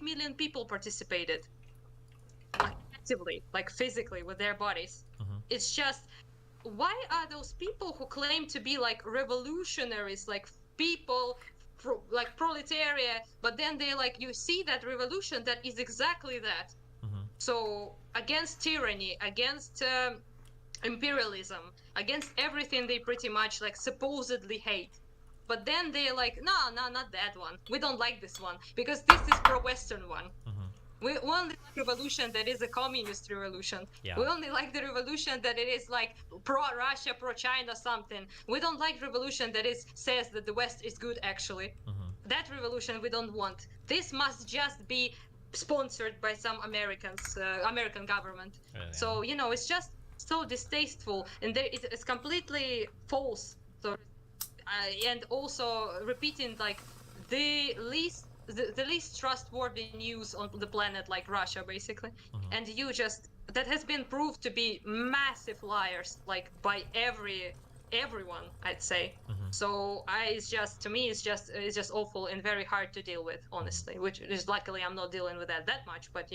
million people participated. Like actively, like physically with their bodies. It's just, why are those people who claim to be like revolutionaries, like people like proletariat, but then they like, you see that revolution that is exactly that. So against tyranny, against imperialism, against everything they pretty much like supposedly hate. But then they're like, no, not that one. We don't like this one because this is pro-Western one. We only like revolution that is a communist revolution. Yeah. We only like the revolution that it is like pro-Russia, pro-China something. We don't like revolution that says that the West is good actually. That revolution we don't want. This must just be sponsored by some Americans, American government. So, it's just so distasteful and it's completely false. So, and also repeating like the least trustworthy news on the planet, like Russia, basically. And that has been proved to be massive liars, like by everyone, I'd say. So to me, it's just awful and very hard to deal with, honestly. Which is luckily I'm not dealing with that much, but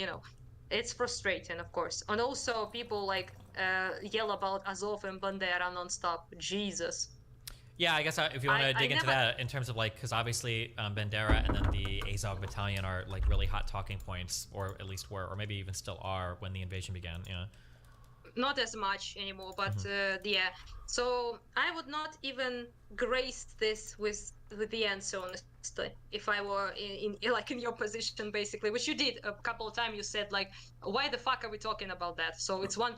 it's frustrating, of course. And also people like yell about Azov and Bandera nonstop. Jesus. Yeah, I guess if you want to dig into that in terms of like, because obviously Bandera and then the Azov battalion are like really hot talking points, or at least were, or maybe even still are when the invasion began. Yeah. Not as much anymore, but yeah. So I would not even grace this with the answer, honestly. If I were in your position, basically, which you did a couple of times, you said like, why the fuck are we talking about that? So it's 1%,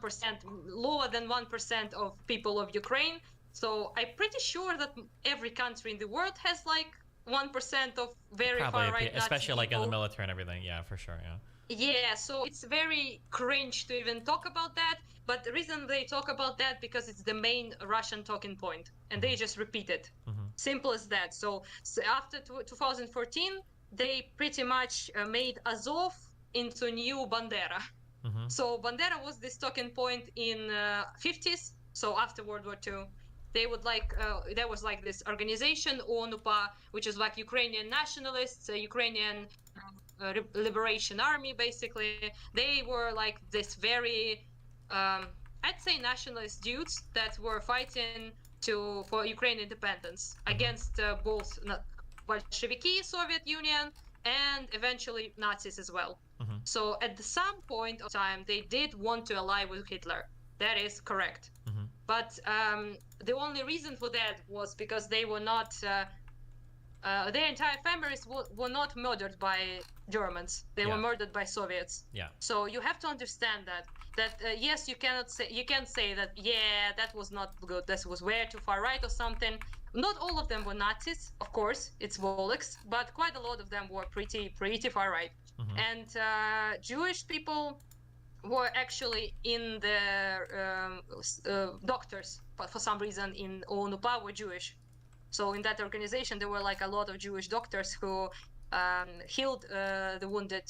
lower than 1% of people of Ukraine. So I'm pretty sure that every country in the world has like 1% of very far right, especially like in the military and everything. Yeah, for sure. Yeah. Yeah, so it's very cringe to even talk about that. but the reason they talk about that because it's the main Russian talking point, and they just repeat it. Simple as that. So after 2014, they pretty much made Azov into new Bandera. So Bandera was this talking point in 50s. So after World War II, they would like there was like this organization ONUPA, which is like Ukrainian nationalists, Ukrainian Liberation Army. Basically, they were like this very I'd say nationalist dudes that were fighting for Ukraine independence against both Bolsheviki, Soviet Union, and eventually Nazis as well. So at some point of time, they did want to ally with Hitler. That is correct. But the only reason for that was because they were not, their entire families were not murdered by Germans. They were murdered by Soviets. Yeah. So you have to understand that yes, you can't say that, yeah, that was not good. This was way too far right or something. Not all of them were Nazis, of course. It's Volks, but quite a lot of them were pretty far right. And Jewish people were actually in the doctors, but for some reason in ONUPA were Jewish. So in that organization, there were like a lot of Jewish doctors who healed the wounded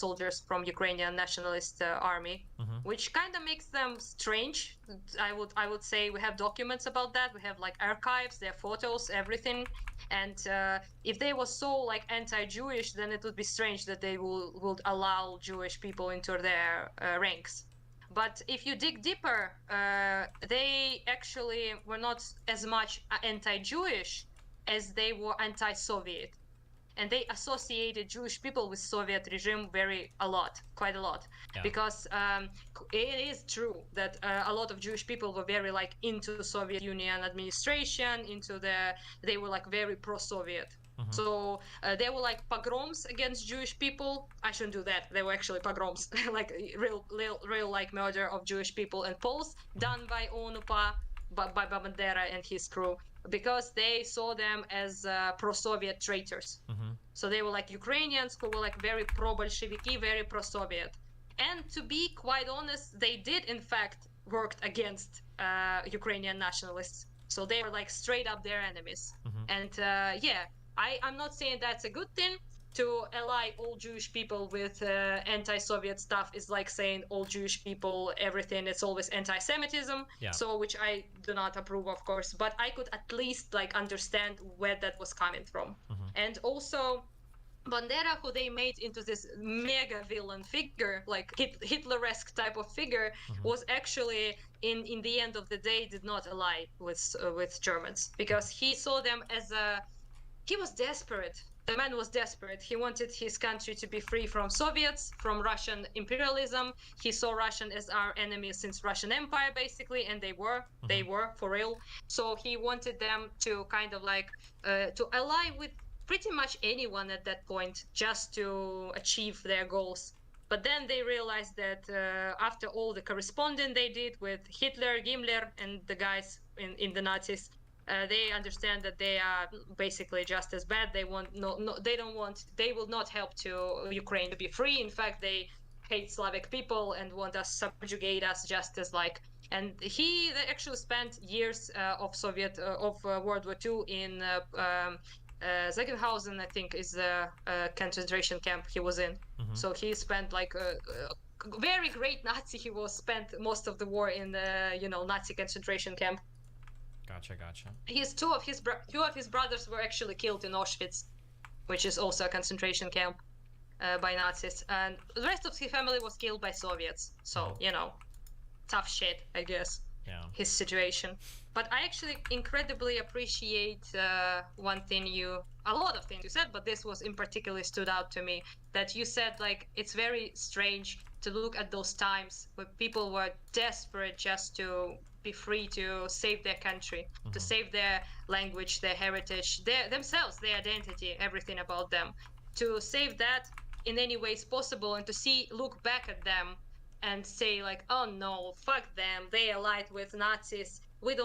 soldiers from Ukrainian nationalist army, which kind of makes them strange. I would say we have documents about that. We have like archives, their photos, everything. And if they were so like anti-Jewish, then it would be strange that they would allow Jewish people into their ranks. But if you dig deeper, they actually were not as much anti-Jewish as they were anti-Soviet. And they associated Jewish people with Soviet regime quite a lot. Yeah. Because it is true that a lot of Jewish people were very like into Soviet Union administration, they were like very pro-Soviet. So there were like pogroms against Jewish people. I shouldn't do that. They were actually pogroms, like real like murder of Jewish people and Poles done by ONUPA, by Bandera and his crew, because they saw them as pro-Soviet traitors. So they were like Ukrainians who were like very pro-Bolsheviki, very pro-Soviet. And to be quite honest, they did in fact worked against Ukrainian nationalists. So they were like straight up their enemies. And I'm not saying that's a good thing. To ally all Jewish people with anti-Soviet stuff is like saying all Jewish people, everything, it's always anti-Semitism. Yeah. So which I do not approve, of course, but I could at least like understand where that was coming from. And also Bandera, who they made into this mega villain figure, like Hitler-esque type of figure, was actually in the end of the day did not ally with Germans, because he saw them as he was desperate. The man was desperate. He wanted his country to be free from Soviets, from Russian imperialism. He saw Russian as our enemy since Russian Empire, basically, and they were for real. So he wanted them to kind of like to ally with pretty much anyone at that point, just to achieve their goals. But then they realized that after all the corresponding they did with Hitler, Himmler, and the guys in the Nazis, they understand that they are basically just as bad. They will not help to Ukraine to be free. In fact, they hate Slavic people and want us subjugate us just as like. And they actually spent years of World War II in Zegenhausen, I think, is the concentration camp he was in. So he spent like a very great Nazi. He was spent most of the war in the Nazi concentration camp. Gotcha. Two of his brothers were actually killed in Auschwitz, which is also a concentration camp by Nazis, and the rest of his family was killed by Soviets. So tough shit, I guess. Yeah. His situation. But I actually incredibly appreciate a lot of things you said, but this was in particular stood out to me, that you said like it's very strange to look at those times where people were desperate just to be free to save their country, to save their language, their heritage, themselves, their identity, everything about them, to save that in any ways possible, and to look back at them and say like, oh no, fuck them, they allied with Nazis, we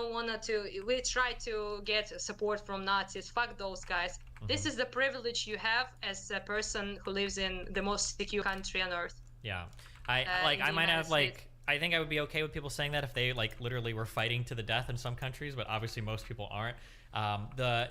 try to get support from Nazis, fuck those guys. This is the privilege you have as a person who lives in the most secure country on earth. Yeah. I might have like I think I would be okay with people saying that if they like literally were fighting to the death in some countries, but obviously most people aren't.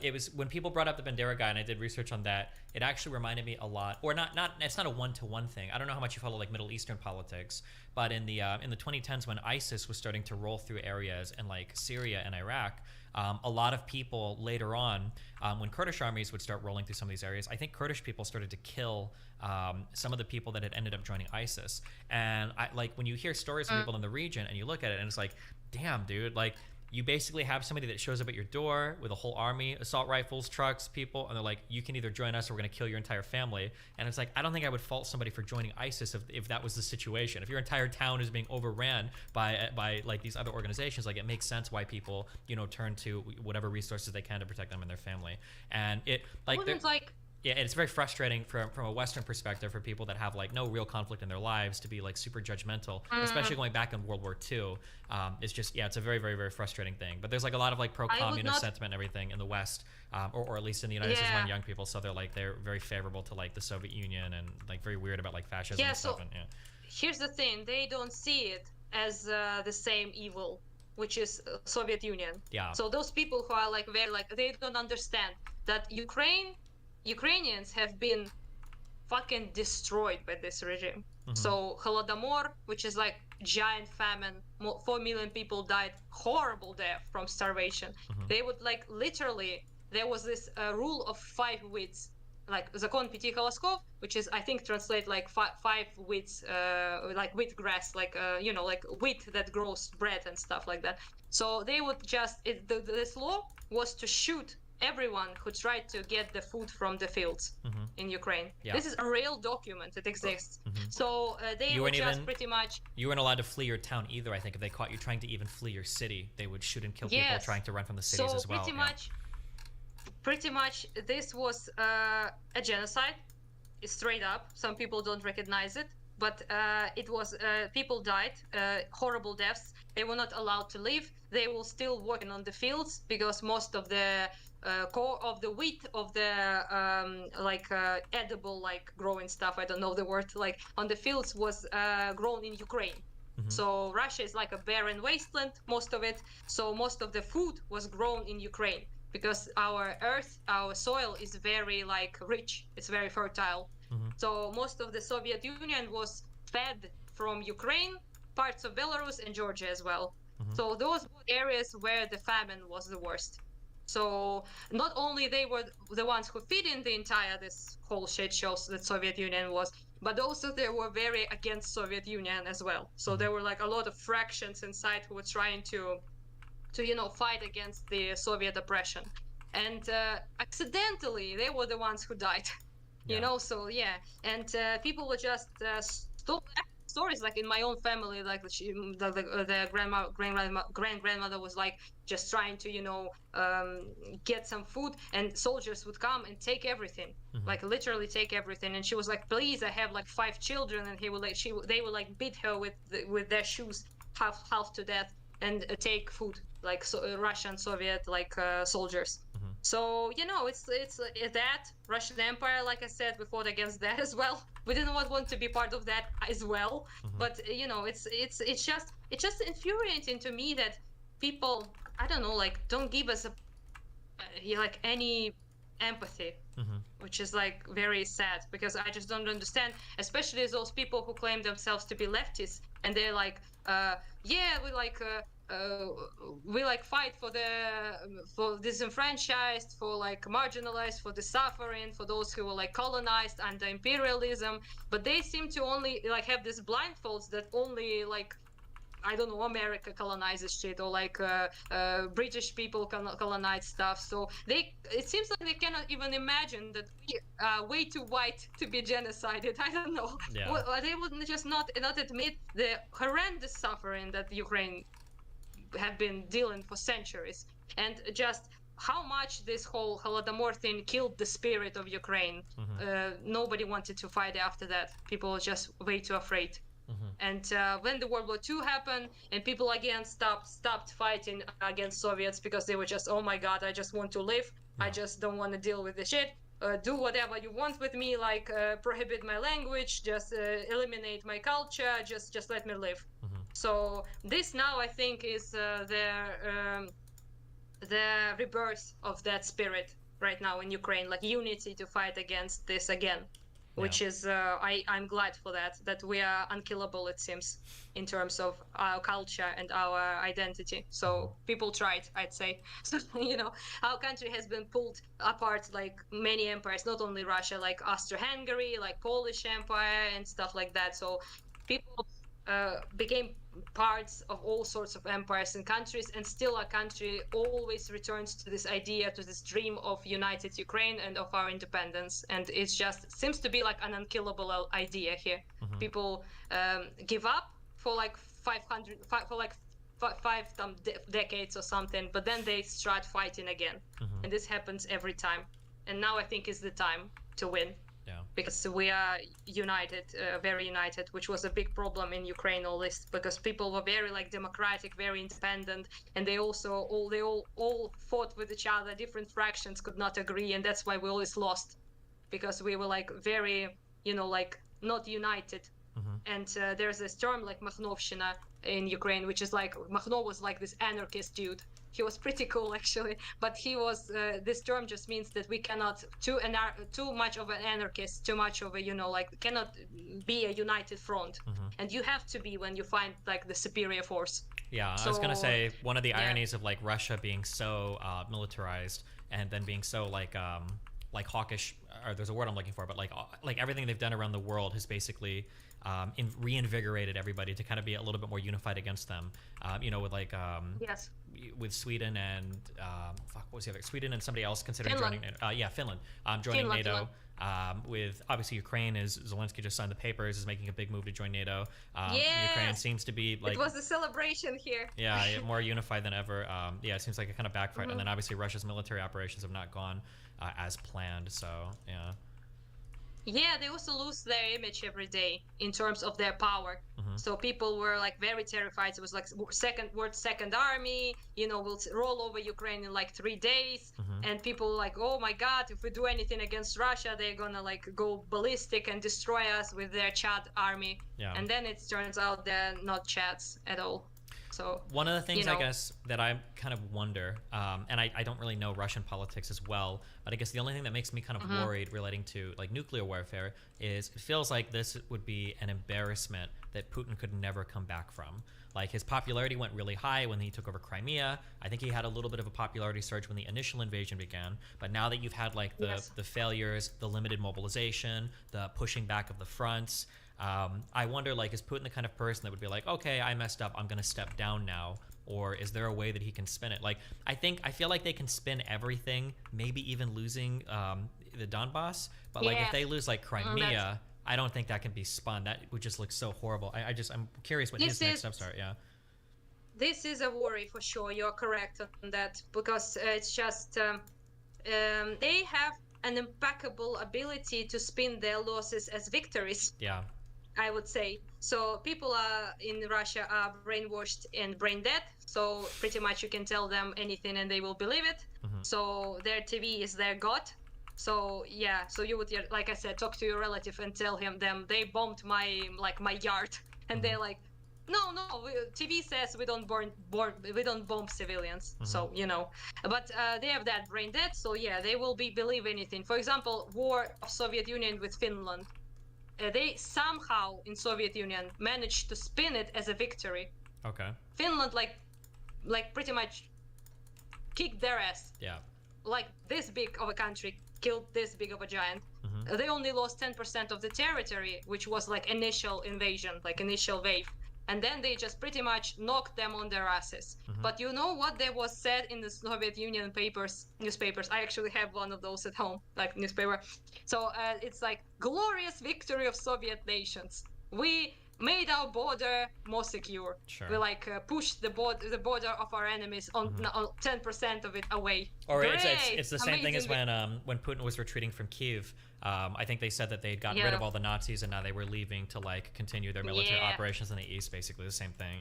It was when people brought up the Bandera guy, and I did research on that. It actually reminded me a lot, or not. It's not a one-to-one thing. I don't know how much you follow like Middle Eastern politics, but in the 2010s when ISIS was starting to roll through areas in like Syria and Iraq, a lot of people later on, when Kurdish armies would start rolling through some of these areas, I think Kurdish people started to kill some of the people that had ended up joining ISIS. And when you hear stories from people in the region and you look at it and it's like, damn, dude, like you basically have somebody that shows up at your door with a whole army, assault rifles, trucks, people, and they're like, you can either join us or we're going to kill your entire family. And it's like, I don't think I would fault somebody for joining ISIS if that was the situation. If your entire town is being overran by like these other organizations, like it makes sense why people, turn to whatever resources they can to protect them and their family. And it yeah, it's very frustrating from a Western perspective for people that have like no real conflict in their lives to be like super judgmental, especially going back in World War II. It's just, it's a very, very, very frustrating thing. But there's like a lot of like pro-communist sentiment and everything in the West, or at least in the United States among young people. So they're very favorable to like the Soviet Union and like very weird about like fascism and stuff. Here's the thing: they don't see it as the same evil, which is Soviet Union. Yeah. So those people who are like very like they don't understand that Ukrainians have been fucking destroyed by this regime. So Holodomor, which is like giant famine, 4 million people died, horrible death from starvation. They would like literally, there was this rule of 5 wheats, like Zakon Pяти Колосков, which is I think translate like 5 wheats, like wheat grass, like like wheat that grows bread and stuff like that. So they would just this law was to shoot everyone who tried to get the food from the fields in Ukraine. Yeah. This is a real document. It exists. So they would just pretty much... You weren't allowed to flee your town either, I think. If they caught you trying to even flee your city, they would shoot and kill people trying to run from the cities as well. Pretty much this was a genocide, straight up. Some people don't recognize it, but it was, people died, horrible deaths. They were not allowed to live. They were still working on the fields because most of the core of the wheat of the edible like growing stuff, I don't know the word, like on the fields was grown in Ukraine. So Russia is like a barren wasteland, most of it. So most of the food was grown in Ukraine because our earth, our soil is very like rich. It's very fertile. So most of the Soviet Union was fed from Ukraine, parts of Belarus and Georgia as well. So those were areas where the famine was the worst. So not only they were the ones who feed in the entire this whole shit show that Soviet Union was, but also they were very against Soviet Union as well. So there were like a lot of fractions inside who were trying to fight against the Soviet oppression. And accidentally they were the ones who died. So and people were just stories like in my own family, like the grandmother was like just trying to get some food, and soldiers would come and take everything, like literally take everything, and she was like, please, I have like 5 children, and they would like beat her with their shoes half to death and take food, like Russian Soviet like soldiers. So it's that Russian Empire, like I said, we fought against that as well. We didn't want to be part of that as well. But it's just infuriating to me that people, I don't know, like don't give us like any empathy, which is like very sad, because I just don't understand, especially those people who claim themselves to be leftists, and they're like, we fight for disenfranchised, for like marginalized, for the suffering, for those who were like colonized under imperialism, but they seem to only like have these blindfolds that only like, I don't know, America colonizes shit, or like British people colonize stuff. So it seems like they cannot even imagine that we are way too white to be genocided. I don't know. Yeah. Well, they would just not admit the horrendous suffering that Ukraine have been dealing for centuries, and just how much this whole Holodomor thing killed the spirit of Ukraine. Nobody wanted to fight after that. People were just way too afraid. And when the World War II happened, and people again stopped fighting against Soviets because they were just, oh my God, I just want to live. I just don't want to deal with the shit. Do whatever you want with me, like prohibit my language, just eliminate my culture, just let me live. So this now I think is the rebirth of that spirit right now in Ukraine, like unity to fight against this again, which is I'm glad for that we are unkillable, it seems, in terms of our culture and our identity. So people tried, I'd say. So our country has been pulled apart like many empires, not only Russia, like Austro-Hungary, like Polish Empire and stuff like that. So people became parts of all sorts of empires and countries, and still our country always returns to this idea, to this dream of united Ukraine and of our independence. And it just seems to be like an unkillable idea here. People give up for like 5 decades or something, but then they start fighting again. And this happens every time. And now I think is the time to win. Because we are united, very united, which was a big problem in Ukraine, all this, because people were very like democratic, very independent, and they also all fought with each other. Different fractions could not agree, and that's why we always lost, because we were like very, like not united. And there's this term like Makhnovshina in Ukraine, which is like Makhno was like this anarchist dude. He was pretty cool actually, but he was. This term just means that we cannot too much of an anarchist, too much of a cannot be a united front, and you have to be when you find like the superior force. Yeah, I was gonna say one of the ironies of like Russia being so militarized and then being so like hawkish, or there's a word I'm looking for, but like everything they've done around the world has basically reinvigorated everybody to kind of be a little bit more unified against them. With like with Sweden and what was the other? Sweden and somebody else considering joining NATO. Finland joining NATO. With obviously Ukraine, is Zelensky just signed the papers, is making a big move to join NATO. Ukraine seems to be like, it was a celebration here. More unified than ever. It seems like it kind of backfired, and then obviously Russia's military operations have not gone as planned. So they also lose their image every day in terms of their power. So people were like very terrified. It was like second army, will roll over Ukraine in like 3 days. And people like, oh my God, if we do anything against Russia, they're gonna like go ballistic and destroy us with their Chad army. And then it turns out they're not Chads at all. So one of the things I guess that I kind of wonder, and I don't really know Russian politics as well, but I guess the only thing that makes me kind of worried relating to like nuclear warfare is it feels like this would be an embarrassment that Putin could never come back from. Like his popularity went really high when he took over Crimea. I think he had a little bit of a popularity surge when the initial invasion began, but now that you've had like the failures, the limited mobilization, the pushing back of the fronts, I wonder, like, is Putin the kind of person that would be like, okay, I messed up, I'm gonna step down now, or is there a way that he can spin it? Like, I feel like they can spin everything, maybe even losing the Donbass, but like if they lose like Crimea, I don't think that can be spun. That would just look so horrible. I'm curious what his next steps are. This is a worry for sure. You're correct on that, because it's just they have an impeccable ability to spin their losses as victories. I would say. So people in Russia are brainwashed and brain dead. So pretty much you can tell them anything and they will believe it. So their TV is their god. So so you would, like I said, talk to your relative and tell them they bombed my yard, and they're like, no, TV says we don't bomb civilians. So but they have that brain dead. So they will believe anything. For example, war of Soviet Union with Finland. They somehow in Soviet Union managed to spin it as a victory. Finland like pretty much kicked their ass. Like this big of a country killed this big of a giant. They only lost 10% of the territory, which was like initial invasion, like initial wave. And then they just pretty much knocked them on their asses. But you know what there was said in the Soviet Union newspapers? I actually have one of those at home, like newspaper. So it's like, glorious victory of Soviet nations. We made our border more secure. We like pushed the border of our enemies on 10% of it away. Or it's the same thing as when Putin was retreating from Kyiv. I think they said that they'd gotten rid of all the Nazis and now they were leaving to like continue their military operations in the east. Basically the same thing.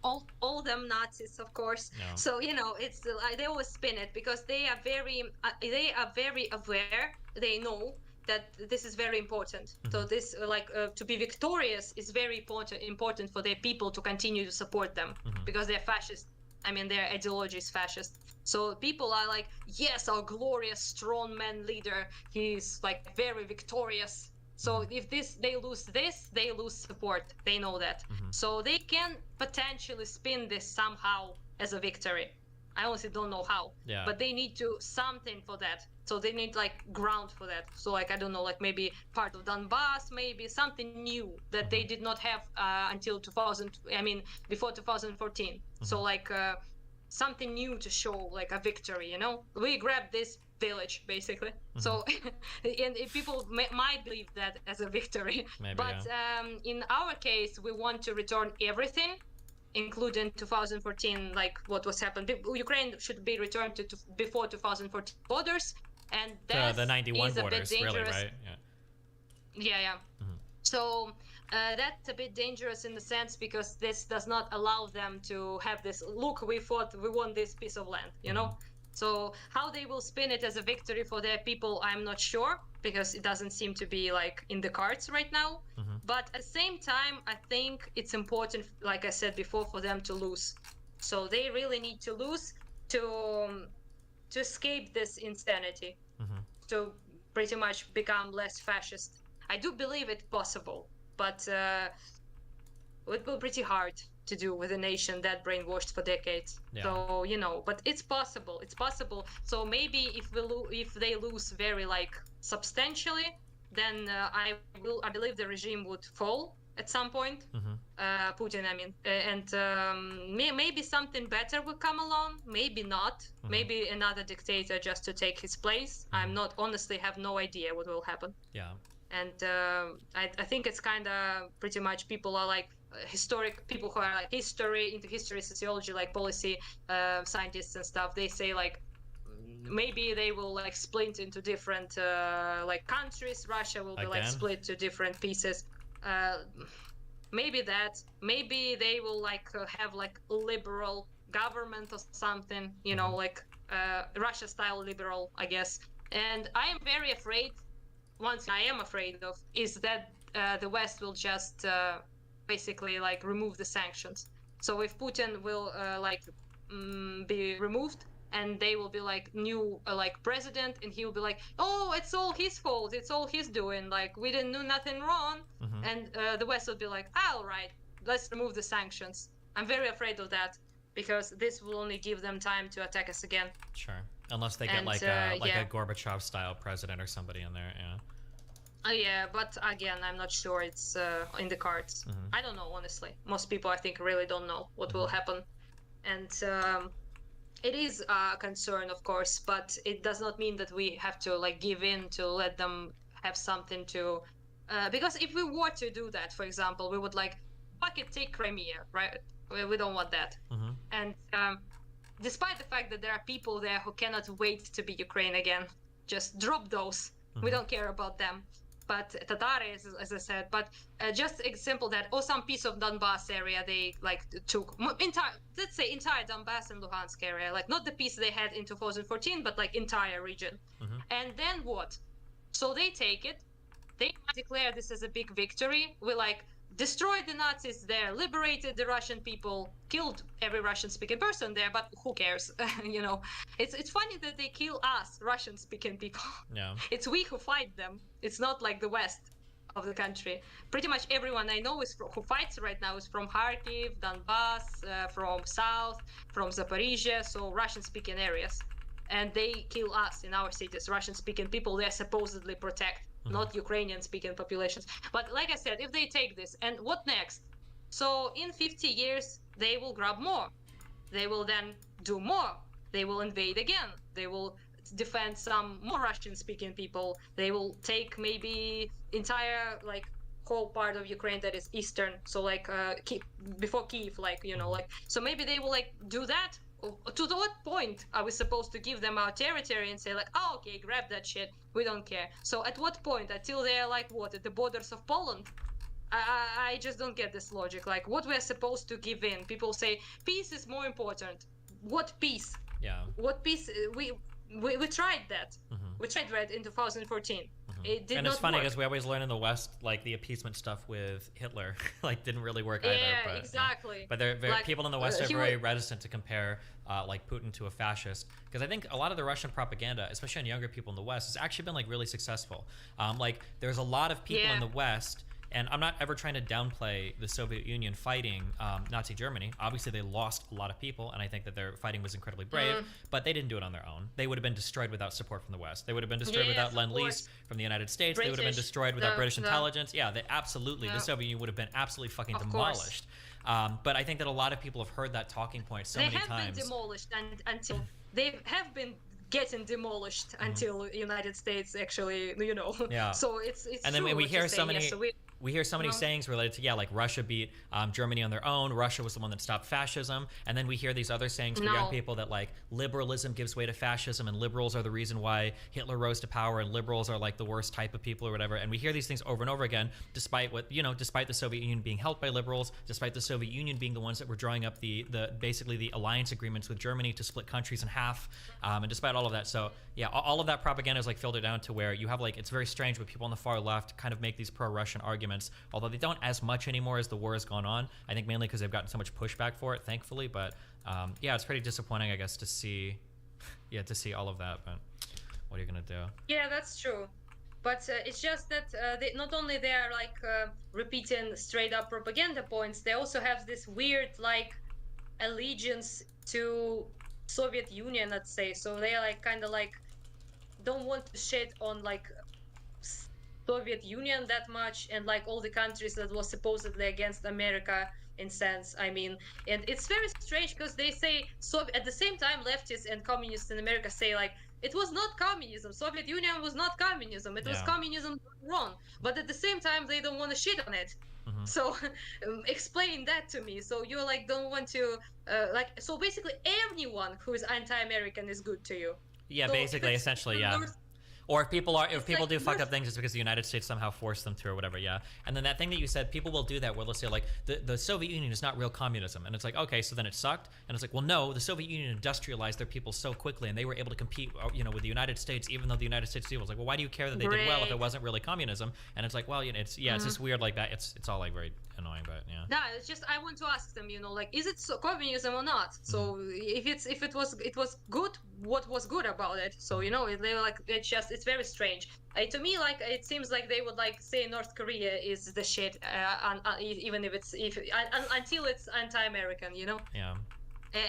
All them Nazis, of course. So it's they always spin it because they are very aware. They know that this is very important. So this to be victorious is very important for their people to continue to support them because they're fascist. I mean, their ideology is fascist. So people are like, yes, our glorious strong man leader, he's like very victorious. So if they lose this, they lose support. They know that. So they can potentially spin this somehow as a victory. I honestly don't know how. Yeah. But they need to something for that. So they need like ground for that. So like I don't know, like maybe part of Donbass, maybe something new that they did not have until before 2014. So like something new to show like a victory, you know? We grabbed this village basically. So and people might believe that as a victory. Maybe, but in our case, we want to return everything, including 2014, like what was happened. Ukraine should be returned to before 2014 borders, and that the 91 is a borders, bit dangerous. really, right? Yeah. So that's a bit dangerous in the sense because this does not allow them to have this, look, we fought, we won this piece of land, you know? So how they will spin it as a victory for their people, I'm not sure, because it doesn't seem to be like in the cards right now. But at the same time, I think it's important, like I said before, for them to lose. So they really need to lose to escape this insanity, to pretty much become less fascist. I do believe it's possible, but it will be pretty hard to do with a nation that brainwashed for decades. Yeah. So, you know, but it's possible. It's possible. So maybe if they lose very like substantially, then I believe the regime would fall at some point. Putin, I mean, and maybe something better will come along. Maybe not. Maybe another dictator just to take his place. I'm not honestly have no idea what will happen. Yeah. And I think it's kind of pretty much people are like historic people who are like history, sociology, like policy scientists and stuff. They say like maybe they will like split into different like countries. Russia will be like split to different pieces. Maybe they will like have like liberal government or something, you know, like Russia style liberal, I guess. And I am very afraid. One thing I am afraid of is that the West will just basically like remove the sanctions. So if Putin will be removed and they will be like new like president, and he will be like, oh, it's all his fault, it's all he's doing, like we didn't do nothing wrong, and the West will be like, all right, let's remove the sanctions. I'm very afraid of that because this will only give them time to attack us again. Sure, unless they get like a Gorbachev style president or somebody in there. Yeah, but again, I'm not sure it's in the cards. I don't know, honestly. Most people, I think, really don't know what will happen. And it is a concern, of course, but it does not mean that we have to like give in to let them have something to... because if we were to do that, for example, we would like, fuck it, take Crimea, right? We don't want that. And despite the fact that there are people there who cannot wait to be Ukraine again, just drop those. We don't care about them. But Tataris, as I said, but just example that, or some piece of Donbass area they like took entire Donbass and Luhansk area, like not the piece they had in 2014, but like entire region. And then what? So they take it, they declare this as a big victory. We like destroyed the Nazis there, liberated the Russian people, killed every Russian-speaking person there, but who cares? You know, it's funny that they kill us, Russian-speaking people. Yeah. It's we who fight them. It's not like the West of the country. Pretty much everyone I know who fights right now is from Kharkiv, Donbass, from South, from Zaporizhia, so Russian-speaking areas. And they kill us in our cities, Russian-speaking people they supposedly protect. Not Ukrainian-speaking populations. But like I said, if they take this, and what next? So in 50 years, they will grab more. They will then do more. They will invade again. They will defend some more Russian-speaking people. They will take maybe entire, like, whole part of Ukraine that is eastern. So like before Kyiv, like, you know, like, so maybe they will like do that. To what point are we supposed to give them our territory and say like, oh, okay, grab that shit, we don't care? So at what point? Until they're like what, at the borders of Poland? I just don't get this logic. Like what we're supposed to give in? People say peace is more important. What peace? Yeah. What peace? We tried that. We tried that in 2014. It did and not it's funny work. because we always learn in the West, like the appeasement stuff with Hitler, like didn't really work Yeah, either. But, exactly. But they're very, Like, people in the West are he very would- reticent to compare like Putin to a fascist, because I think a lot of the Russian propaganda, especially on younger people in the West, has actually been like really successful. Like there's a lot of people in the West. And I'm not ever trying to downplay the Soviet Union fighting Nazi Germany. Obviously, they lost a lot of people, and I think that their fighting was incredibly brave, but they didn't do it on their own. They would have been destroyed without support from the West. They would have been destroyed without Lend-Lease from the United States. They would have been destroyed without British intelligence. Yeah, they absolutely, the Soviet Union would have been absolutely fucking demolished. But I think that a lot of people have heard that talking point so many times. They have been demolished until they have been getting demolished until United States actually, you know. Yeah. So it's and true then we what hear you're so saying. many. Yeah, so we hear so many sayings related to like Russia beat Germany on their own. Russia was the one that stopped fascism, and then we hear these other sayings for young people that like liberalism gives way to fascism, and liberals are the reason why Hitler rose to power, and liberals are like the worst type of people or whatever. And we hear these things over and over again, despite what despite the Soviet Union being helped by liberals, despite the Soviet Union being the ones that were drawing up the basically the alliance agreements with Germany to split countries in half, and despite all of that. So yeah, all of that propaganda is like filtered down to where you have like, it's very strange, but people on the far left kind of make these pro-Russian arguments, although they don't as much anymore as the war has gone on. I think mainly because they've gotten so much pushback for it, thankfully. But yeah, it's pretty disappointing, I guess, to see all of that. But what are you gonna do? Yeah, that's true. But it's just that they, not only they are like repeating straight up propaganda points, they also have this weird like allegiance to Soviet Union, let's say. So they are like kind of like don't want to shit on like Soviet Union that much, and like all the countries that was supposedly against America in sense. I mean, and it's very strange because they say at the same time leftists and communists in America say like it was not communism. Soviet Union was not communism. It was communism wrong. But at the same time, they don't want to shit on it. So explain that to me. So you like don't want to so basically anyone who is anti-American is good to you. Yeah, So basically, essentially, yeah. Or if people do fucked up things, it's because the United States somehow forced them to or whatever, yeah. And then that thing that you said, people will do that where they'll say like the Soviet Union is not real communism, and it's like, okay, so then it sucked, and it's like, well, no, the Soviet Union industrialized their people so quickly, and they were able to compete, with the United States, even though the United States was like, well, why do you care that they did well if it wasn't really communism? And it's like, well, it's just weird like that. It's all like very annoying, but yeah. No, it's just I want to ask them, like, is it communism or not? So if it was good, what was good about it? So they were like, it's very strange. To me, like it seems like they would like say North Korea is the shit, even if until it's anti-American, Yeah.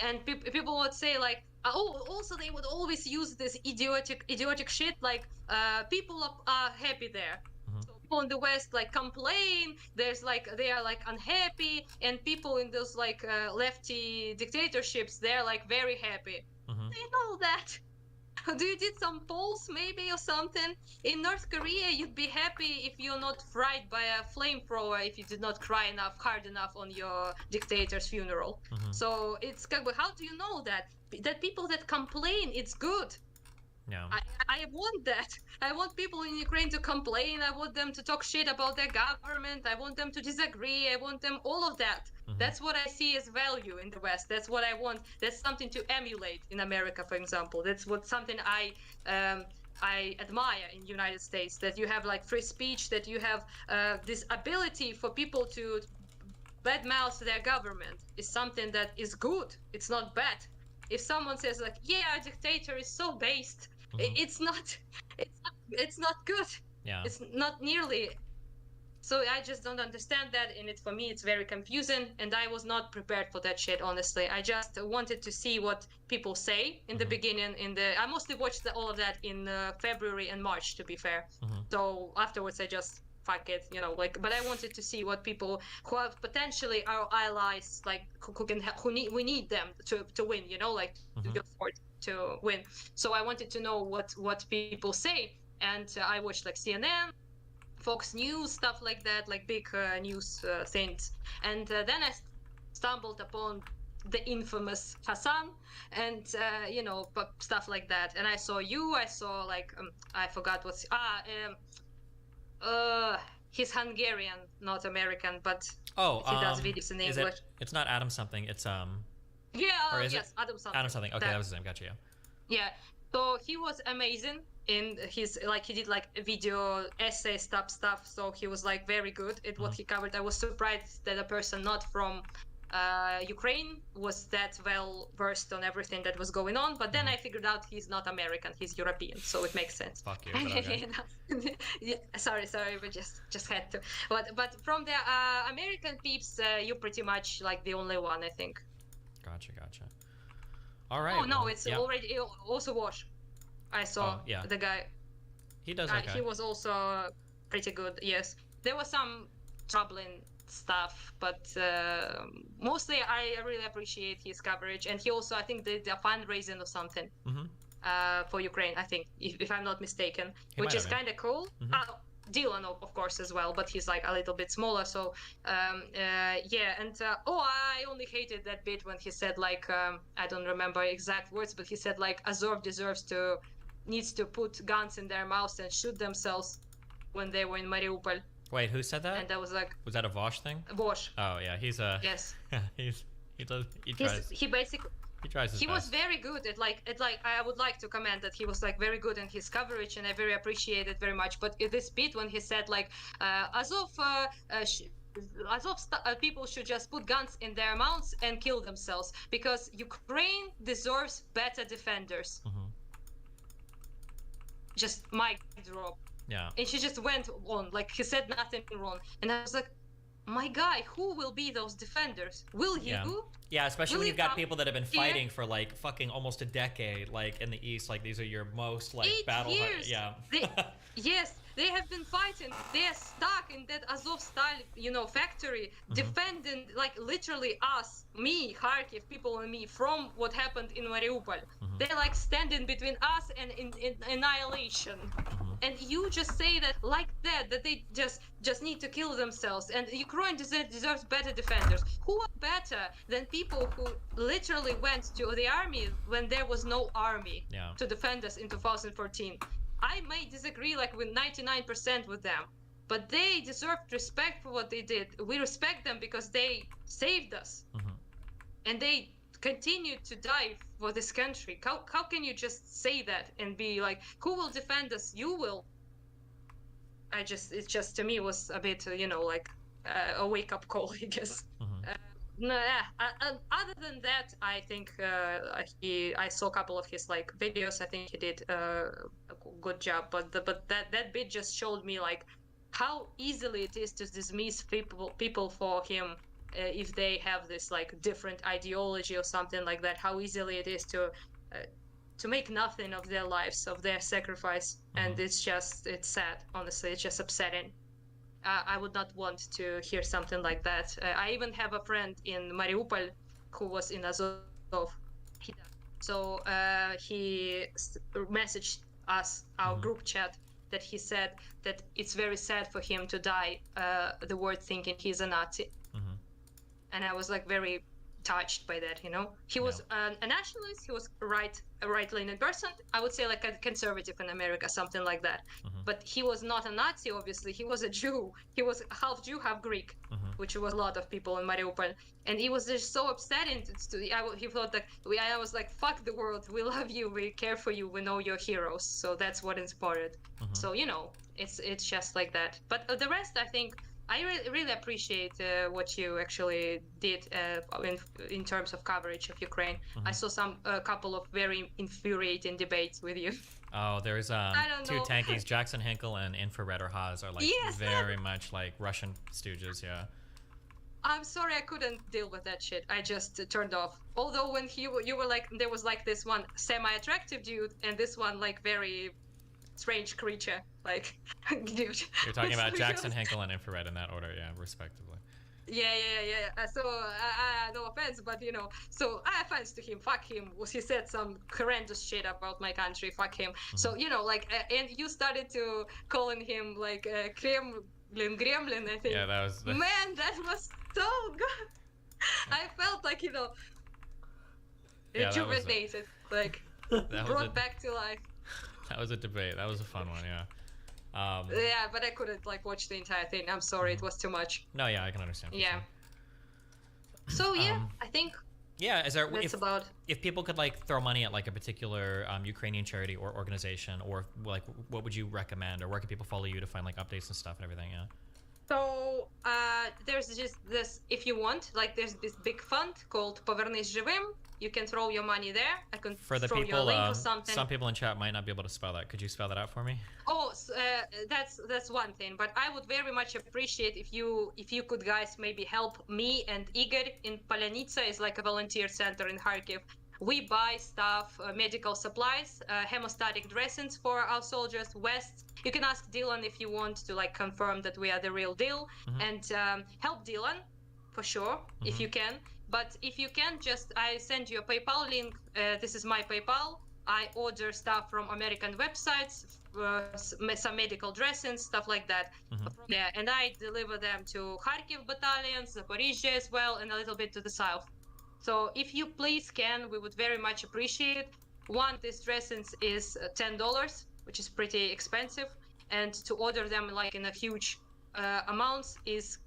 And people would say like, also they would always use this idiotic shit like people are happy there. So people in the West like complain. There's like they are like unhappy, and people in those like lefty dictatorships they're like very happy. They know that. Do you did some polls maybe or something? In North Korea, you'd be happy if you're not fried by a flamethrower if you did not cry hard enough on your dictator's funeral. So it's how do you know that people that complain it's good? Yeah. I want that. I want people in Ukraine to complain. I want them to talk shit about their government. I want them to disagree. I want them all of that. That's what I see as value in the West. That's what I want. That's something to emulate in America, for example. That's something I admire in the United States. That you have like free speech. That you have this ability for people to badmouth their government is something that is good. It's not bad. If someone says like, yeah, a dictator is so based, it's not good. Yeah. It's not nearly. So I just don't understand that, and for me it's very confusing, and I was not prepared for that shit, honestly. I just wanted to see what people say in the beginning. I mostly watched all of that in February and March, to be fair. So afterwards I just fuck it, but I wanted to see what people who are potentially our allies, like we need them to win, to win. So I wanted to know what people say, and I watched like CNN, Fox News, stuff like that, like big news things, and then I stumbled upon the infamous Hassan and stuff like that, and I saw like I forgot what's he's Hungarian, not American, but he does videos in English. It's not Adam something. It's Yeah. Yes, Adam something. Adam something. Okay, that was his name. Gotcha. Yeah. So he was amazing in his, like, he did like video essay stuff. So he was like very good at what he covered. I was surprised that a person not from Ukraine was that well versed on everything that was going on. But then I figured out he's not American, he's European, so it makes sense. Fuck you, but okay. Yeah, sorry, but just had to. But from the American peeps, you're pretty much like the only one, I think. Gotcha. All right. Oh no, well, it's yeah. already also Wash. I saw the guy. He does okay. He was also pretty good. Yes, there was some troubling stuff, but mostly I really appreciate his coverage. And he also, I think, did a fundraising or something for Ukraine. I think, if I'm not mistaken, which is kind of cool. Dylan, of course, as well, but he's like a little bit smaller. So yeah, and I only hated that bit when he said like I don't remember exact words, but he said like Azov needs to put guns in their mouths and shoot themselves when they were in Mariupol. Wait, who said that? And I was like, was that a Vosh thing? Vosh. Oh yeah, he's a yes. he tries. He basically. He tries his He best. was very good at like I would like to comment that he was like very good in his coverage, and I very appreciate it very much. But in this bit when he said like Azov people should just put guns in their mouths and kill themselves because Ukraine deserves better defenders. Just mic drop. Yeah. And she just went on like he said nothing wrong, and I was like, my guy, who will be those defenders? Will you? Yeah, especially when you've got people that have been fighting for like fucking almost a decade, like in the East, like these are your most like 8 battle. years. Yeah. Yes, they have been fighting. They are stuck in that Azov-style, factory, defending like literally us, me, Kharkiv, people and me from what happened in Mariupol. They're like standing between us and in annihilation. And you just say that like that they just need to kill themselves. And Ukraine deserves better defenders. Who are better than people who literally went to the army when there was no army to defend us in 2014? I may disagree like with 99% with them, but they deserved respect for what they did. We respect them because they saved us. And they continued to die for this country. How can you just say that and be like, who will defend us? You will. It just to me was a bit, like a wake-up call, I guess. Other than that, I think I saw a couple of his like videos. I think he did a good job, but that bit just showed me like how easily it is to dismiss people for him if they have this like different ideology or something like that. How easily it is to make nothing of their lives, of their sacrifice, and it's sad. Honestly, it's just upsetting. I would not want to hear something like that. I even have a friend in Mariupol who was in Azov. So he messaged us, our group chat, that he said that it's very sad for him to die the word thinking he's a Nazi. And I was like very touched by that, He was a nationalist, he was a right-leaning person. I would say like a conservative in America, something like that. But he was not a Nazi, obviously. He was a Jew. He was half Jew, half Greek, which was a lot of people in Mariupol. And he was just so upsetting. He thought that I was like, fuck the world. We love you. We care for you. We know you're heroes. So that's what inspired. So, it's just like that. But the rest, I think, I really appreciate what you actually did in terms of coverage of Ukraine. I saw a couple of very infuriating debates with you. Oh, there's two tankies, Jackson Hinkle and Infrared or Haas are like very much like Russian stooges, yeah. I'm sorry I couldn't deal with that shit. I just turned off. Although when you were like, there was like this one semi-attractive dude and this one like very strange creature, like dude. You're talking about Jackson Hinkle and Infrared in that order, yeah, respectively. Yeah. So no offense, but so I offense to him. Fuck him. He said some horrendous shit about my country. Fuck him. So like, and you started to calling him like Gremlin. I think. Yeah, that was. Man, that was so good. I felt like rejuvenated, like brought back to life. That was a debate. That was a fun one, yeah. Yeah, but I couldn't like watch the entire thing. I'm sorry, it was too much. No, yeah, I can understand. Yeah. So yeah, I think Yeah, is there That's about. if people could like throw money at like a particular Ukrainian charity or organization, or like what would you recommend, or where can people follow you to find like updates and stuff and everything? Yeah. So there's just this, if you want, like there's this big fund called Повернись живым. You can throw your money there. I can For the throw you a people, link or something. some people in chat might not be able to spell that. Could you spell that out for me? Oh, that's one thing. But I would very much appreciate if you could guys maybe help me and Igor in Polyanitsa, is like a volunteer center in Kharkiv. We buy stuff, medical supplies, hemostatic dressings for our soldiers, vests. You can ask Dylan if you want to like confirm that we are the real deal, and help Dylan for sure if you can. But if you can, just I send you a PayPal link. This is my PayPal. I order stuff from American websites, some medical dressings, stuff like that. Yeah, and I deliver them to Kharkiv battalions, Zaporizhia as well, and a little bit to the south. So if you please can, we would very much appreciate it. One, this dressings is $10, which is pretty expensive, and to order them like in a huge amounts is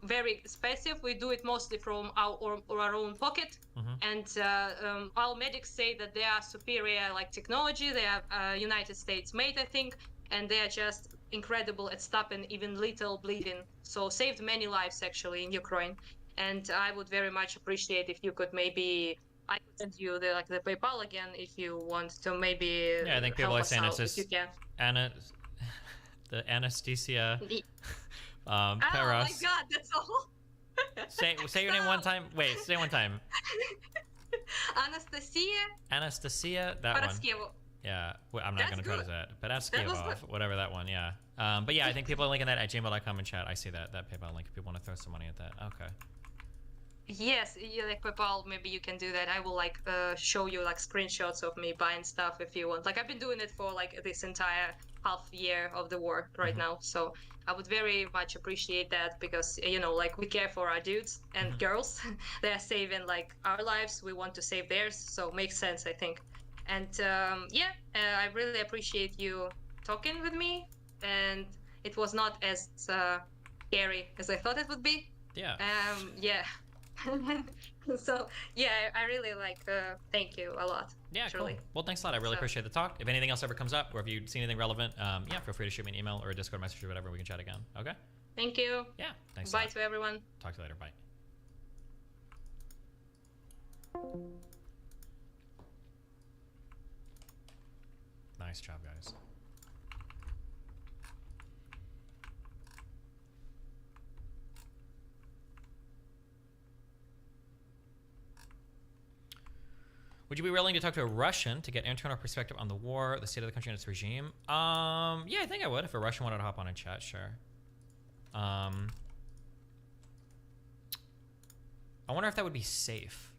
very expensive. We do it mostly from our own pocket, and our medics say that they are superior like technology. They are United States made, I think, and they are just incredible at stopping even little bleeding. So saved many lives actually in Ukraine. And I would very much appreciate if you could maybe, I could send you the PayPal again if you want to maybe. Yeah, I think people are saying it's if you just can. the anesthesia. Oh my Peros. God, that's all. Say your name one time. Wait, say it one time. Anastasia. That one. Yeah, I'm not gonna try to say it, but that's whatever that one. Yeah. But yeah, I think people are linking that at gmail.com in chat. I see that PayPal link if people want to throw some money at that. Okay. Yes, yeah, like PayPal, maybe you can do that. I will like show you like screenshots of me buying stuff if you want. Like I've been doing it for like this entire half year of the war right now. So I would very much appreciate that, because you know, like we care for our dudes and girls. They are saving like our lives. We want to save theirs. So it makes sense, I think. And I really appreciate you talking with me. And it was not as scary as I thought it would be. Yeah. Yeah. So yeah, I really like thank you a lot. Yeah, truly. cool. Well, thanks a lot. I really appreciate the talk. If anything else ever comes up, or if you see anything relevant, yeah, feel free to shoot me an email or a Discord message or whatever. We can chat again. Okay. Thank you. Yeah. Thanks. Bye to everyone. Talk to you later. Bye. Nice job, guys. Would you be willing to talk to a Russian to get internal perspective on the war, the state of the country, and its regime? Yeah, I think I would if a Russian wanted to hop on and chat, sure. I wonder if that would be safe.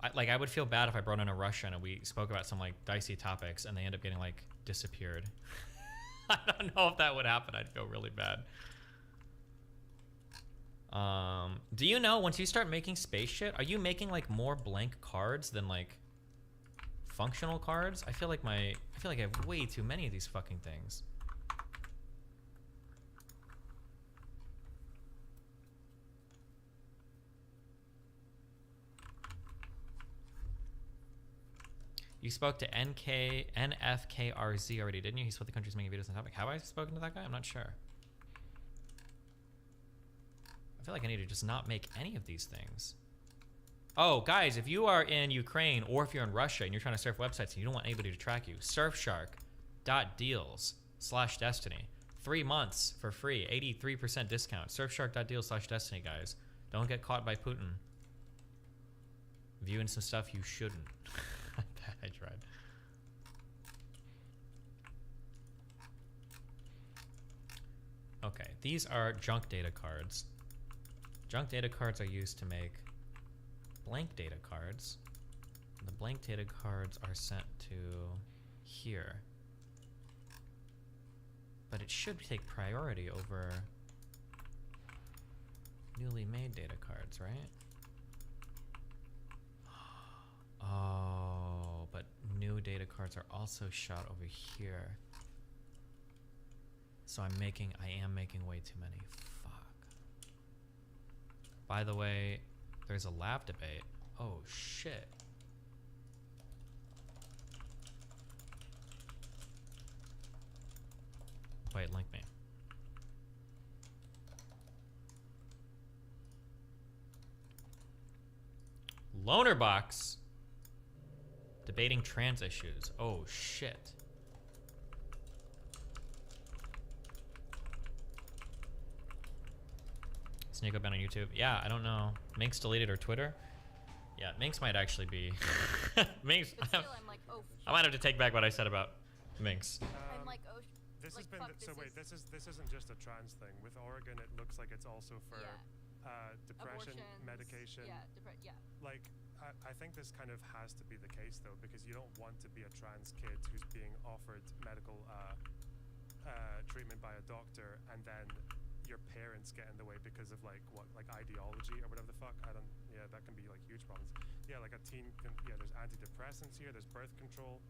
I would feel bad if I brought in a Russian and we spoke about some like dicey topics and they end up getting like disappeared. I don't know if that would happen. I'd feel really bad. Do you know, once you start making space shit, are you making like more blank cards than like functional cards? I feel like I have way too many of these fucking things. You spoke to NFKRZ already, didn't you? He spoke the country's making videos on the topic. Have I spoken to that guy? I'm not sure. I feel like I need to just not make any of these things. Oh, guys, if you are in Ukraine or if you're in Russia and you're trying to surf websites and you don't want anybody to track you, surfshark.deals/destiny. 3 months for free, 83% discount. Surfshark.deals/destiny, guys. Don't get caught by Putin. Viewing some stuff you shouldn't. I tried. Okay, these are junk data cards. Junk data cards are used to make blank data cards. The blank data cards are sent to here. But it should take priority over newly made data cards, right? Oh, but new data cards are also shot over here. So I am making way too many. Fuck. By the way, there's a lab debate. Oh shit. Wait, link me. Loner box. Debating trans issues. Oh shit. Sneak up on YouTube. Yeah, I don't know. Minx deleted her Twitter. Yeah, Minx might actually be. Minx. But still, I'm like, oh. I might have to take back what I said about Minx. I'm like, oh. This like, has been fuck, so wait. This isn't just a trans thing. With Oregon, it looks like it's also for depression Abortions, medication. Yeah. Like, I think this kind of has to be the case though, because you don't want to be a trans kid who's being offered medical treatment by a doctor, and then your parents get in the way because of like ideology or whatever the fuck. Yeah, that can be like huge problems. Yeah, like a teen can, yeah, there's antidepressants here, there's birth control.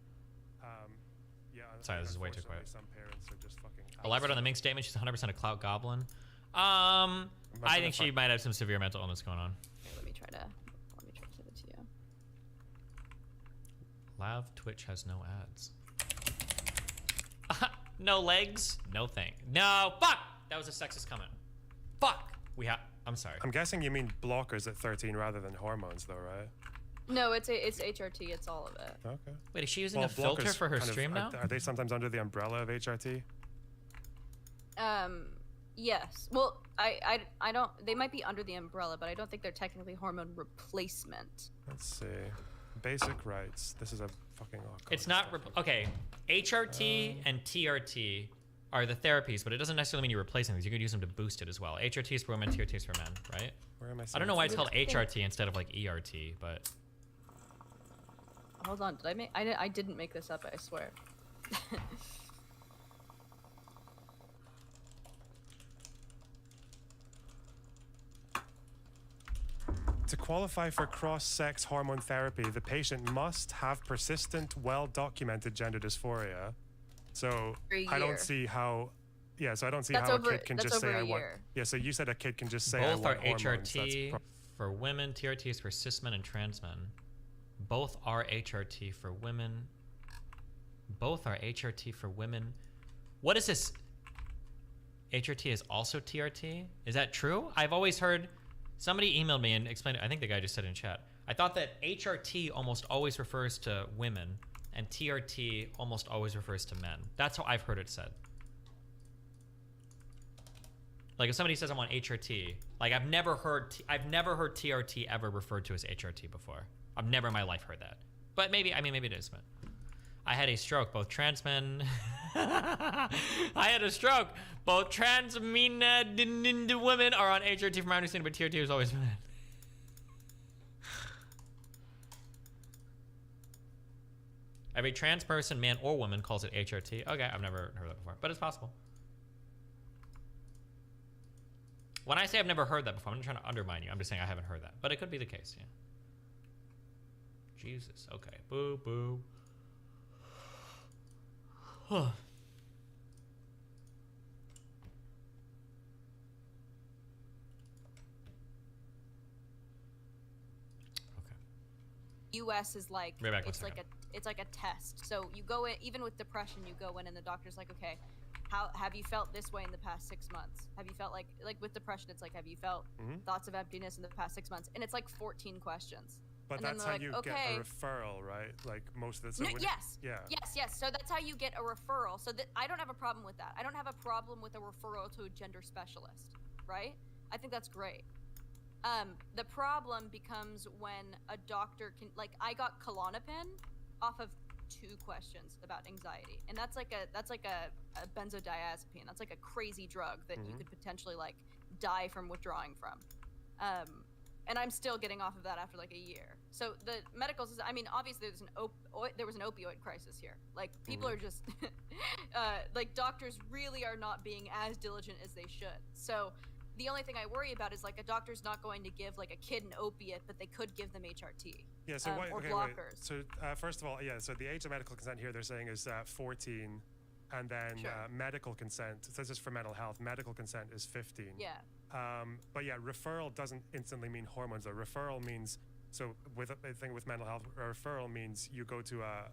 Yeah. Sorry, this is way too quiet. Some parents are just fucking. Elaborate on the Minx statement. She's 100% a clout goblin. I think she might have some severe mental illness going on. Let me try to send it to you. Lav Twitch has no ads. No legs. No thing. No. Fuck. That was a sexist comment. Fuck. I'm sorry. I'm guessing you mean blockers at 13 rather than hormones, though, right? No, it's HRT. It's all of it. Okay. Wait, is she using a filter for her stream now? Are they sometimes under the umbrella of HRT? Yes. Well, I don't. They might be under the umbrella, but I don't think they're technically hormone replacement. Let's see. Basic rights. This is a fucking. It's not. Okay. HRT and TRT are the therapies, but it doesn't necessarily mean you're replacing these. You could use them to boost it as well. HRT is for women, TRT is for men, right? Where am I? I don't know why it's called HRT instead of like ERT, but. Hold on. Did I make? I didn't make this up. I swear. To qualify for cross-sex hormone therapy, the patient must have persistent, well-documented gender dysphoria. So I don't see how. Yeah, so I don't see how a kid can just say I want. Yeah, so you said a kid can just say I want hormones. Both are HRT for women. TRT is for cis men and trans men. Both are HRT for women. Both are HRT for women. What is this? HRT is also TRT? Is that true? I've always heard. Somebody emailed me and explained it. I think the guy just said in chat. I thought that HRT almost always refers to women and TRT almost always refers to men. That's how I've heard it said. Like if somebody says I'm on HRT, like I've never heard TRT ever referred to as HRT before. I've never in my life heard that. But maybe, I mean, maybe it is, but I had a stroke. Both trans men. I had a stroke. Both trans men women are on HRT from my understanding, but TRT is always men. Every trans person, man or woman, calls it HRT. Okay, I've never heard that before, but it's possible. When I say I've never heard that before, I'm not trying to undermine you. I'm just saying I haven't heard that, but it could be the case, yeah. Jesus, okay. Boo, boo. Huh. US is like it's like a test. So you go in, even with depression, you go in and the doctor's like, okay, how have you felt this way in the past 6 months? Have you felt like with depression, it's like, have you felt thoughts of emptiness in the past 6 months? And it's like 14 questions. But and that's how you get a referral, right? Like most of the time. Yes. Yeah. Yes. So that's how you get a referral. So that I don't have a problem with that. I don't have a problem with a referral to a gender specialist, right? I think that's great. The problem becomes when a doctor can, like, I got Klonopin off of 2 questions about anxiety, and that's like a benzodiazepine. That's like a crazy drug that you could potentially like die from withdrawing from. And I'm still getting off of that after like a year. So the medical system, I mean, obviously there was an opioid crisis here. Like people are just, like doctors really are not being as diligent as they should. So the only thing I worry about is like a doctor's not going to give like a kid an opiate, but they could give them HRT. Yeah, so or okay, blockers. wait. So first of all, yeah, so the age of medical consent here they're saying is 14, and then medical consent, so this is for mental health, medical consent is 15. Yeah. But yeah, referral doesn't instantly mean hormones. A referral means, so with a thing with mental health, a referral means you go to a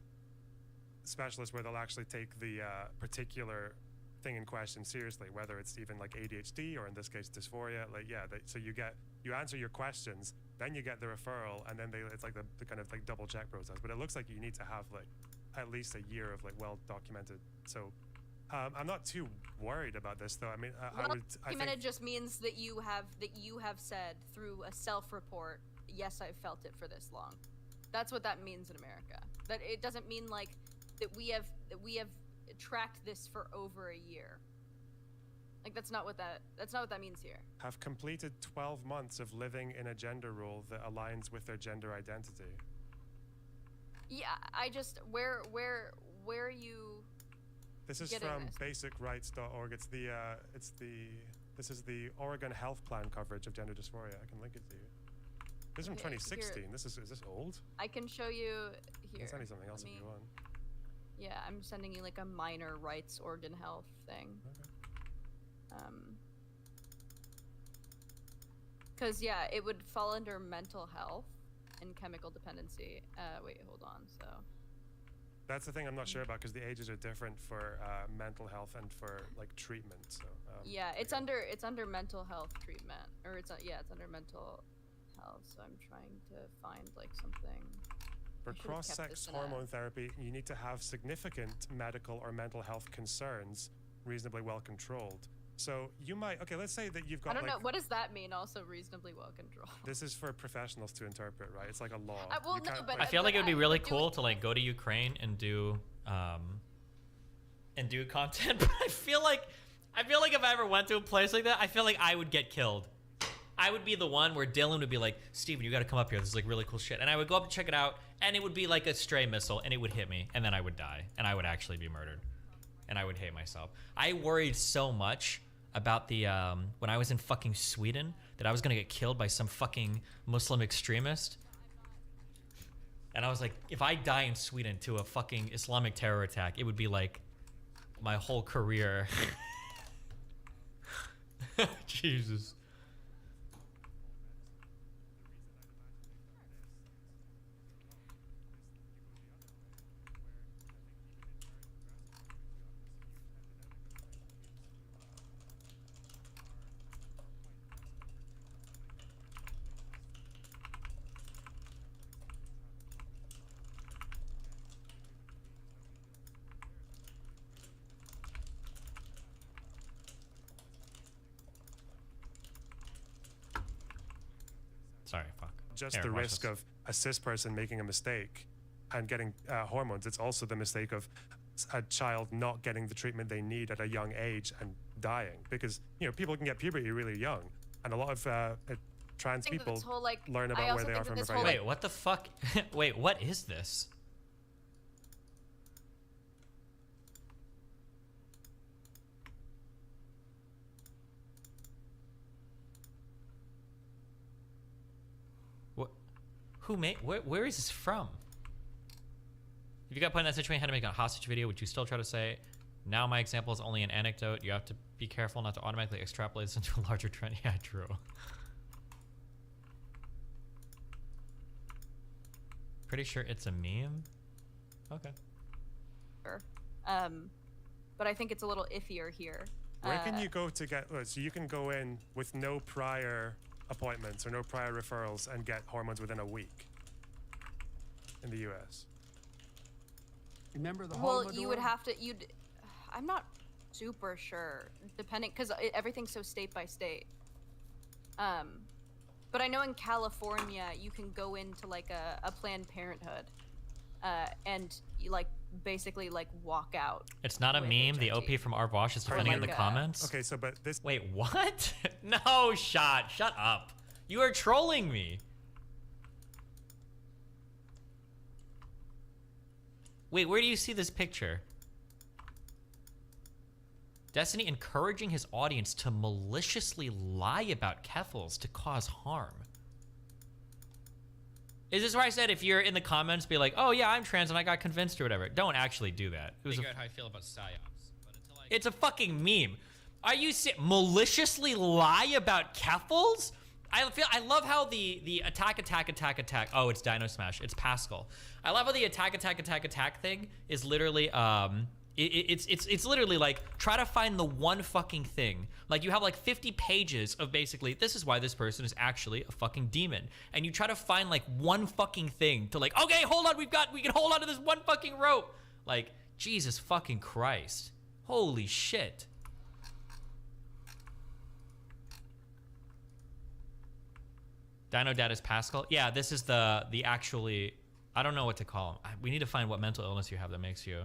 specialist where they'll actually take the particular thing in question seriously, whether it's even like ADHD or in this case dysphoria. Like so you answer your questions, then you get the referral, and then it's like the kind of like double check process. But it looks like you need to have like at least a year of like well documented. So I'm not too worried about this though. I mean, I documented think just means that you have said through a self-report, yes, I've felt it for this long. That's what that means in America. That it doesn't mean like that we have tracked this for over a year. Like that's not what that means here. have completed 12 months of living in a gender role that aligns with their gender identity. Yeah, I just where are you? This is getting from this? basicrights.org. This is the Oregon Health Plan coverage of gender dysphoria. I can link it to you. This is from Okay, 2016. here. Is this old? I can show you I here. can send you something Let else if me- you want. Yeah, I'm sending you like a minor rights organ health thing. Because yeah, it would fall under mental health and chemical dependency. Wait, hold on. So That's the thing I'm not sure about because the ages are different for mental health and for like treatment. So yeah, it's under mental health treatment, or it's under mental health. So I'm trying to find like something. for I should've kept cross-sex this in a- hormone therapy, you need to have significant medical or mental health concerns reasonably well controlled. So you might, okay, let's say that you've got I don't like, know. What does that mean? Also reasonably well controlled. this is for professionals to interpret, right? It's like a law. Well, You no, can't, but I feel like it would be really cool to like go to Ukraine and do content, but I feel like if I ever went to a place like that, I feel like I would get killed. I would be the one where Dylan would be like, Steven, you gotta come up here. This is like really cool shit. And I would go up and check it out, and it would be like a stray missile, and it would hit me, and then I would die, and I would actually be murdered. And I would hate myself. I worried so much about the, when I was in fucking Sweden, that I was gonna get killed by some fucking Muslim extremist. And I was like, if I die in Sweden to a fucking Islamic terror attack, it would be like my whole career. Jesus. Sorry, fuck. just Here, the watch risk this. of a cis person making a mistake and getting hormones. It's also the mistake of a child not getting the treatment they need at a young age and dying, because people can get puberty really young, and a lot of trans think that people this whole, like, learn I about also where they think are that from a this very whole, young Wait, what the fuck? Wait, what is this? What? Who made? Where is this from? If you got put in that situation, how to make a hostage video, would you still try to say, now my example is only an anecdote. You have to be careful not to automatically extrapolate this into a larger trend. Yeah, true. Pretty sure it's a meme. Okay. Sure. But I think it's a little iffier here. Where can you go to get? So you can go in with no prior appointments or no prior referrals and get hormones within a week in the U.S. Remember the Well, you would have to. I'm not super sure, depending, because everything's so state by state. But I know in California you can go into like a Planned Parenthood, and you basically walk out. It's not a with meme. The HRT. OP from Arbosh is defending in the like a- comments. Okay, so but this. Wait, what? No, shut up. You are trolling me. Wait, where do you see this picture? Destiny encouraging his audience to maliciously lie about Keffals to cause harm. Is this where I said if you're in the comments, be like, oh yeah, I'm trans and I got convinced or whatever. Don't actually do that. It was Figure out how I feel about psyops. It's a fucking meme. Are you maliciously lie about Keffals? I love how the attack. Oh, it's Dino Smash. It's Pascal. I love how the attack thing is literally it's literally like try to find the one fucking thing. Like you have like 50 pages of basically this is why this person is actually a fucking demon, and you try to find like one fucking thing to like, okay, hold on, we can hold on to this one fucking rope. Like Jesus fucking Christ, holy shit. Dino Dad is Pascal. Yeah, this is the actually, I don't know what to call him. We need to find what mental illness you have that makes you.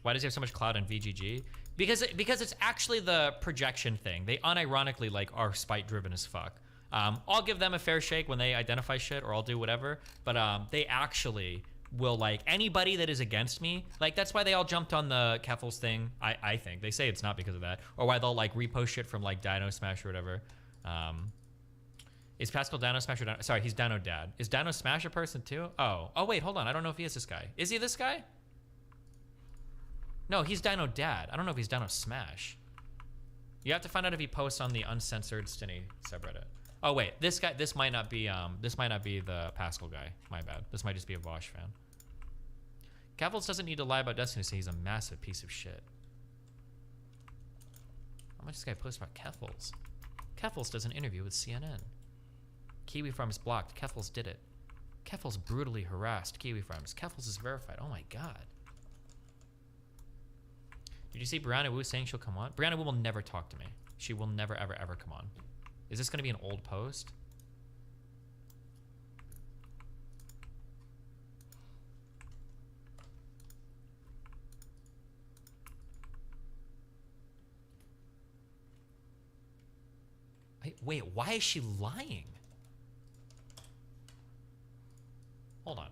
Why does he have so much clout in VGG? Because it's actually the projection thing. They unironically like are spite driven as fuck. I'll give them a fair shake when they identify shit, or I'll do whatever. But they actually will like anybody that is against me. Like that's why they all jumped on the Keffals thing. I think they say it's not because of that, or why they'll like repost shit from like Dino Smash or whatever. Is Pascal Dino Smash or sorry, he's Dino Dad. Is Dino Smash a person too? Oh wait, hold on. I don't know if he is this guy. Is he this guy? No, he's Dino Dad. I don't know if he's Dino Smash. You have to find out if he posts on the uncensored Stinny subreddit. Oh wait, this guy. This might not be the Pascal guy. My bad. This might just be a Vosh fan. Keffals doesn't need to lie about Destiny to say he's a massive piece of shit. How much this guy post about Keffals? Keffals does an interview with CNN. Kiwi Farms blocked. Keffals did it. Keffals brutally harassed Kiwi Farms. Keffals is verified. Oh my god. Did you see Brianna Wu saying she'll come on? Brianna Wu will never talk to me. She will never, ever, ever come on. Is this going to be an old post? Wait, why is she lying? Hold on.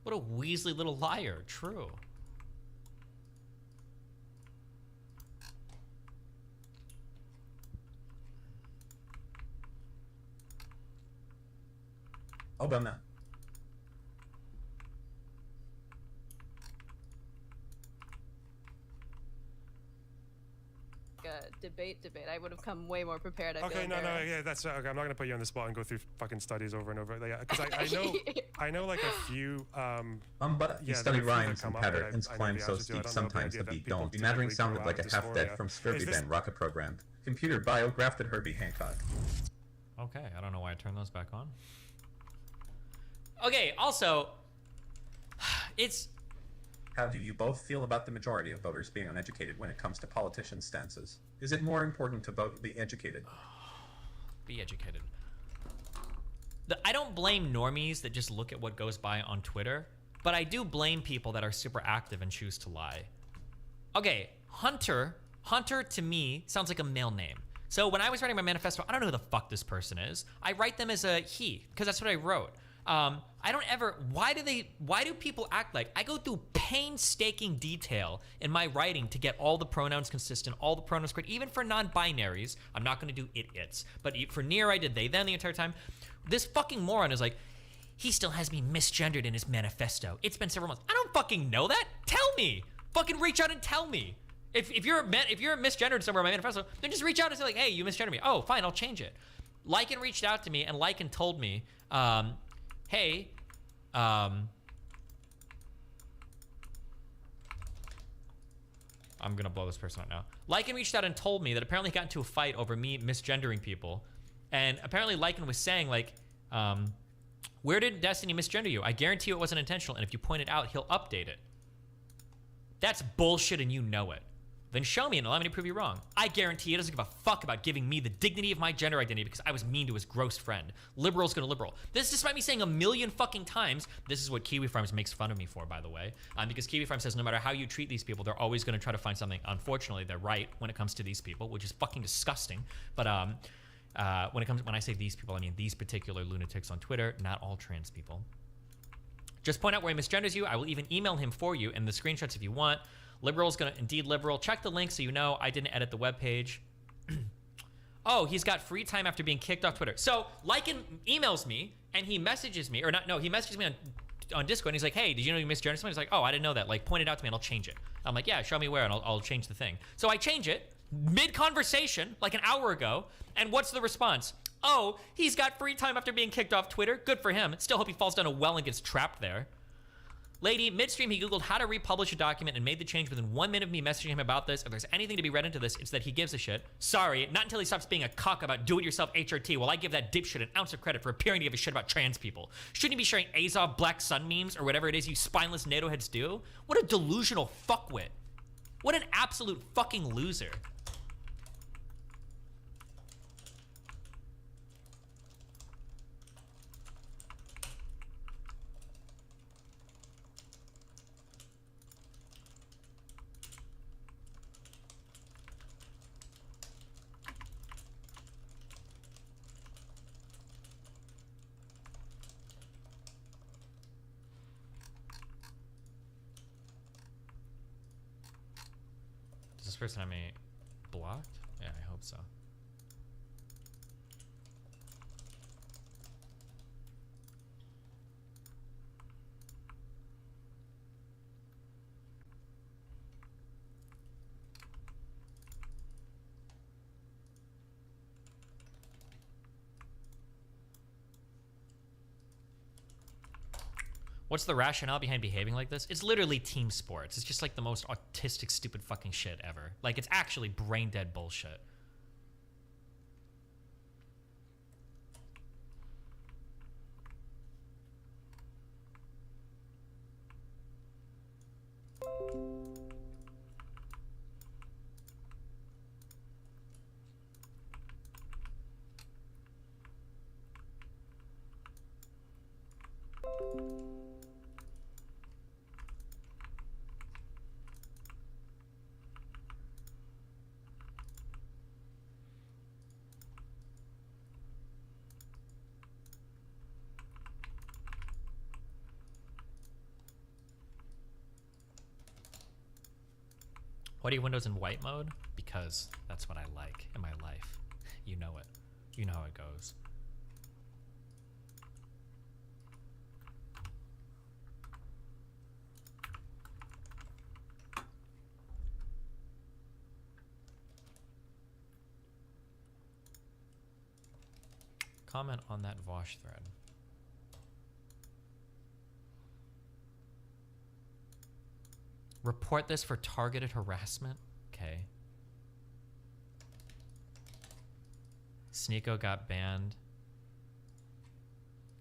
What a Weasley little liar. True. I'll done that. Debate. I would have come way more prepared. Okay, no, yeah, that's okay. I'm not gonna put you on the spot and go through fucking studies over and over. Yeah, because I know like a few. But you study rhymes and patterns, climb so steep sometimes the beat don't. The mattering sounded like a half-dead from Scurvy Band rocket program. Computer biographed Herbie Hancock. Okay, I don't know why I turned those back on. Okay, also, it's... How do you both feel about the majority of voters being uneducated when it comes to politicians' stances? Is it more important to vote be educated? Be educated. I don't blame normies that just look at what goes by on Twitter, but I do blame people that are super active and choose to lie. Okay, Hunter to me sounds like a male name. So when I was writing my manifesto, I don't know who the fuck this person is. I write them as a he, because that's what I wrote. I don't ever, why do people act like, I go through painstaking detail in my writing to get all the pronouns consistent, all the pronouns correct, even for non-binaries. I'm not going to do it-its, but for near I did they them the entire time. This fucking moron is like, he still has me misgendered in his manifesto. It's been several months. I don't fucking know that. Tell me. Fucking reach out and tell me. If you're misgendered somewhere in my manifesto, then just reach out and say like, hey, you misgendered me. Oh, fine, I'll change it. Lycan reached out to me and Lycan told me, hey, I'm gonna blow this person out now. Lycan reached out and told me that apparently he got into a fight over me misgendering people. And apparently Lycan was saying like, Where did Destiny misgender you? I guarantee you it wasn't intentional, and if you point it out, he'll update it. That's bullshit and you know it. Then show me and allow me to prove you wrong. I guarantee he doesn't give a fuck about giving me the dignity of my gender identity because I was mean to his gross friend. Liberal's gonna liberal. This is despite me saying a million fucking times, this is what Kiwi Farms makes fun of me for, by the way. Because Kiwi Farms says no matter how you treat these people, they're always gonna try to find something. Unfortunately, they're right when it comes to these people, which is fucking disgusting. But when I say these people, I mean these particular lunatics on Twitter, not all trans people. Just point out where he misgenders you. I will even email him for you and the screenshots if you want. Liberal's gonna indeed liberal. Check the link so you know I didn't edit the webpage. Oh, he's got free time after being kicked off Twitter. So Lycan emails me and he messages me, or not, no, he messages me on Discord and he's like, hey, did you know you misgendered someone? He's like, oh, I didn't know that. Like, point it out to me and I'll change it. I'm like, yeah, show me where and I'll change the thing. So I change it mid-conversation, like an hour ago, and what's the response? Oh, he's got free time after being kicked off Twitter. Good for him. Still hope he falls down a well and gets trapped there. Lady, midstream, he Googled how to republish a document and made the change within 1 minute of me messaging him about this. If there's anything to be read into this, it's that he gives a shit. Sorry, not until he stops being a cuck about do-it-yourself HRT will I give that dipshit an ounce of credit for appearing to give a shit about trans people. Shouldn't he be sharing Azov Black Sun memes or whatever it is you spineless NATO heads do? What a delusional fuckwit. What an absolute fucking loser. This person have me blocked? Yeah, I hope so. What's the rationale behind behaving like this? It's literally team sports. It's just like the most autistic, stupid fucking shit ever. Like, it's actually brain dead bullshit. Why do you Windows in white mode? Because that's what I like in my life. You know it. You know how it goes. Comment on that Vosh thread. Report this for targeted harassment? Okay. Sneeko got banned.